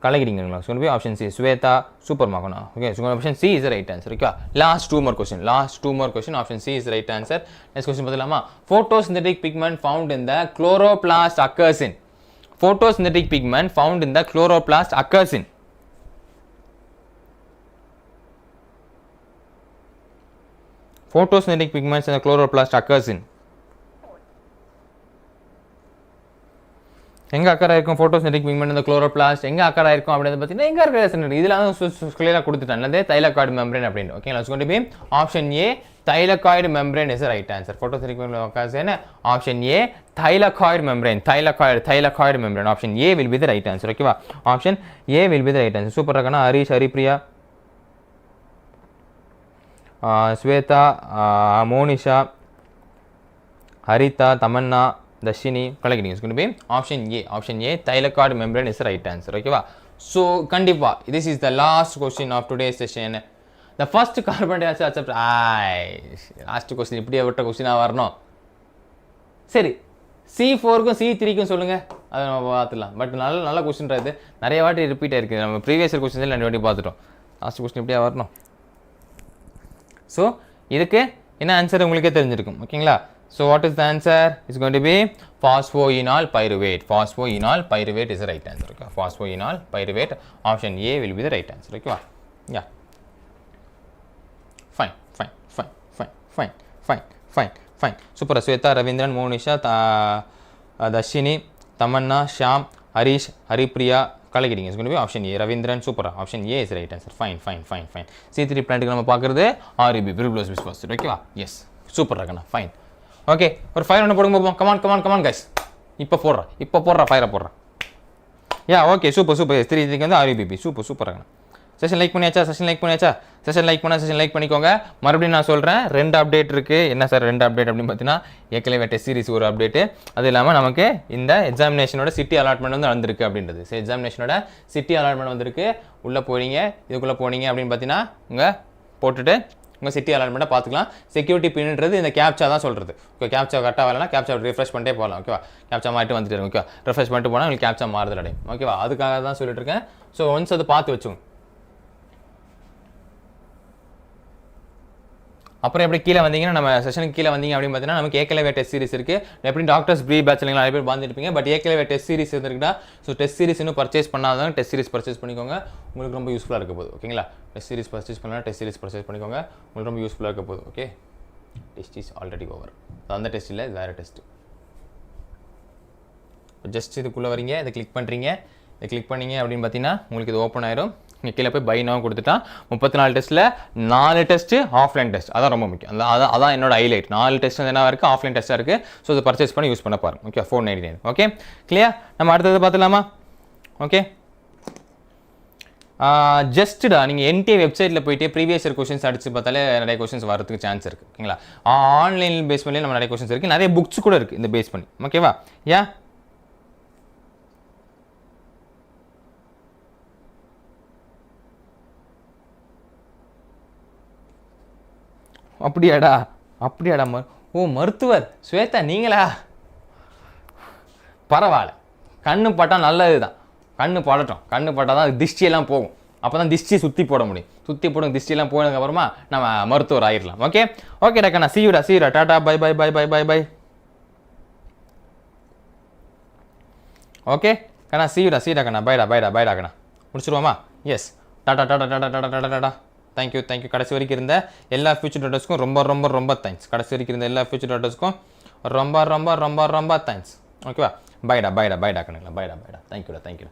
கலக்கிறீங்களா? So be option C, Sweta, super magona. Okay, so option C is the right answer. Okay, last two more question. Option C is the right answer. Next question பார்த்தலாமா? Photosynthetic pigment found in the chloroplast occurs in. Photosynthetic pigment found in the chloroplast occurs in. Photosynthetic pigments in the chloroplast occurs in. எங்கே அக்கறை இருக்கும் photosynthetic pigment in the chloroplast? எங்கே அக்கறை இருக்கும் அப்படின்னு பார்த்தீங்கன்னா எங்கே இருக்கிற இதில் வந்து கிளியராக கொடுத்துட்டேன். என்னது? தைலகாய்டு மெம்பரேன் அப்படின்னு. ஓகேங்களா? It's going to be option A, thylakoid membrane is the right answer. Photosynthetic membrane occurs in option A, thylakoid membrane. Thylakoid membrane. Option A will be the right answer. Okay va? Option A will be the right answer. Super rakana. Harish, Haripriya, Sweta, Monisha, Harita, Tamanna, Dashini. Correct. It's going to be option A. Option A, thylakoid membrane is the right answer. Okay va? So kandipa, this is the last question of today's session. The first carbon dioxide accept. Last question இப்படியே விட்ட கொஸ்டினாக வரணும். சரி, C4க்கும் C3க்கும் சொல்லுங்கள், அதை நம்ம பார்த்துலாம். பட் நல்ல கொஸ்டின் இது, நிறைய வாட்டி ரிப்பீட் ஆகிருக்கு. நம்ம ப்ரீவியஸ் இயர் கொஸ்டின்ஸில் 2 வாட்டி பார்த்துட்டோம். லாஸ்ட் கொஸ்டின் இப்படியே வரணும். ஸோ இதுக்கு என்ன ஆன்சர் உங்களுக்கே தெரிஞ்சிருக்கும். ஓகேங்களா? So what is the answer? It's going to be phosphoenol pyruvate. Phosphoenol pyruvate is the right answer. Okay? Phosphoenol pyruvate. Option A will be the right answer. Okay? Yeah. Fine. Super. Sweta, Ravindran, Monisha, Dashini, Tamanna, Shyam, Harish, Haripriya, Kalagiri. It's going to be option A. Ravindran, super. Option A is the right answer. Fine. C3 plant நம்ம பார்க்கிறது REB, Ribulose Bisphosphate. Okay வா? Yes. Super ரகனா. Fine. Okay. ஒரு fire ஒன்று போடுங்க பாப்போம். Come on guys. இப்போ போடுறா fire போடுறா. Yeah, okay. Super. S3 இதுக்கு வந்து REB. Super ரகனா. செஷன் லைக் பண்ணியாச்சா செஷன் லைக் பண்ணிக்கோங்க. மறுபடியும் நான் சொல்கிறேன், 2 அப்டேட் இருக்குது. என்ன சார் 2 அப்டேட் அப்படின்னு பார்த்தீங்கன்னா, ஏற்கனவே டெஸ்ட் சீரிஸ் ஒரு அப்டேட்டு, அது இல்லாமல் நமக்கு இந்த எக்ஸாமினேஷனோட சிட்டி அலாட்மெண்ட் வந்து வந்திருக்கு அப்படின்றது. ஸோ எக்ஸாமினேஷனோட சிட்டி அலாட்மெண்ட் வந்திருக்கு. உள்ளே போகிறீங்க, இதுக்குள்ளே போனீங்க அப்படின்னு பார்த்தீங்கன்னா உங்கள் போட்டுட்டு உங்கள் சிட்டி அலாட்மெண்ட்டை பார்த்துக்கலாம். செக்யூரிட்டி பின்ன்றது இந்த கேப்சா தான் சொல்கிறது. ஓகே, கேப்சா கரெக்டாக வரலன்னா கேப்சா ரிஃப்ரெஷ் பண்ணிட்டே போகலாம். ஓகேவா, கேப்சா மாறிட்டு வந்துட்டு ஓகே, ரிஃப்ரெஷ் பண்ணிட்டு போனால் உங்களுக்கு கேப்சா மாறுதல் அடையும். ஓகேவா, அதுக்காக தான் சொல்லிட்டு இருக்கேன். ஸோ ஒன்ஸ் அதை பார்த்து வச்சுங்க. அப்புறம் எப்படி கீழே வந்தீங்கன்னா, நம்ம செஷனுக்கு கீழே வந்தீங்க அப்படின்னு பார்த்தீங்கன்னா, நமக்கு ஏற்கனவே டெஸ்ட் சீரிஸ் இருக்குது. எப்படி டாக்டர்ஸ் ப்ரீ பேட்ச்ல நிறைய பேர் பார்த்துருப்பீங்க. பட் ஏற்கனவே டெஸ்ட் சீரிஸ் இருந்துருக்குன்னா, ஸோ டெஸ்ட் சீரிஸ் இன்னும் பர்ச்சேஸ் பண்ணாதான் டெஸ்ட் சீரிஸ் பர்ச்சேஸ் பண்ணிக்கோங்க. உங்களுக்கு ரொம்ப யூஸ்ஃபுல்லாக இருக்க போகுது. ஓகேங்களா, டெஸ்ட் சீரிஸ் பர்ச்சேஸ் பண்ணலாம், டெஸ்ட் சீரிஸ் பர்ச்சேஸ் பண்ணிக்கோங்க. உங்களுக்கு ரொம்ப யூஸ்ஃபுல்லாக இருக்க போகுது. Okay, test is already over. அந்த டெஸ்ட் இல்லை, இது வேறு டெஸ்ட். ஜஸ்ட் இதுக்குள்ளே வரீங்க, இதை கிளிக் பண்ணுறீங்க. இதை கிளிக் பண்ணீங்க அப்படின்னு பார்த்தீங்கன்னா உங்களுக்கு இது ஓப்பன் ஆயிரும். இங்கே கீழே போய் பை நவ் கொடுத்துட்டா 34 டெஸ்ட்டில் 4 டெஸ்ட்டு ஆஃப்லைன் டெஸ்ட். அதான் ரொம்ப முக்கியம். அதான் என்னோட ஹைலைட். 4 டெஸ்ட் வந்து என்ன இருக்குது, ஆஃப்லைன் டெஸ்ட்டாக இருக்குது. ஸோ இதை பர்ச்சேஸ் பண்ணி யூஸ் பண்ண பாருங்க. ஓகே, 499. Okay clear. நம்ம அடுத்தது பார்த்துலாமா? ஓகே, ஜஸ்ட்டா நீங்கள் என்டிஏ வெப்சைட்டில் போயிட்டு ப்ரீவியஸ் இயர் கொஸ்டின்ஸ் அடிச்சு பார்த்தாலே நிறைய கொஸ்டின்ஸ் வரதுக்கு சான்ஸ் இருக்குது. ஓகேங்களா, ஆன்லைன் பேஸ் பண்ணி நம்ம நிறைய கொஸ்டின்ஸ் இருக்குது. நிறைய புக்ஸ் கூட இருக்குது இந்த பேஸ் பண்ணி. ஓகேவா, ஏன் அப்படியாடா ஓ மருத்துவர் ஸ்வேதா நீங்களா? பரவாயில்ல, கண்ணு பட்டால் நல்லது தான். கண்ணு பட்டால் தான் திஷ்டியெல்லாம் போகும். அப்போ தான் திஷ்டியை சுற்றி போட முடியும். சுற்றி போடும் திஷ்டியெல்லாம் போனதுக்கப்புறமா நம்ம மருத்துவர் ஆகிடலாம். ஓகே டக்கண்ணா, சீயூடா டாட்டா பை. ஓகே கண்ணா, சீயூடா கண்ணா, பைடா கண்ணா. முடிச்சிருவோமா? Yes, tata. தேங்க்யூ. கடைசி வரைக்கும் இருந்த எல்லா ஃபியூச்சர் டாட்டர்ஸ்க்கும் ரொம்ப தேங்க்ஸ். கடைசி வரைக்கும் இருந்த எல்லா ஃபியூச்சர் டாட்டர்ஸ்க்கும் ரொம்ப தேங்க்ஸ். ஓகேவா, பைடா கணக்கில் பைடா. தேங்க்யூடா.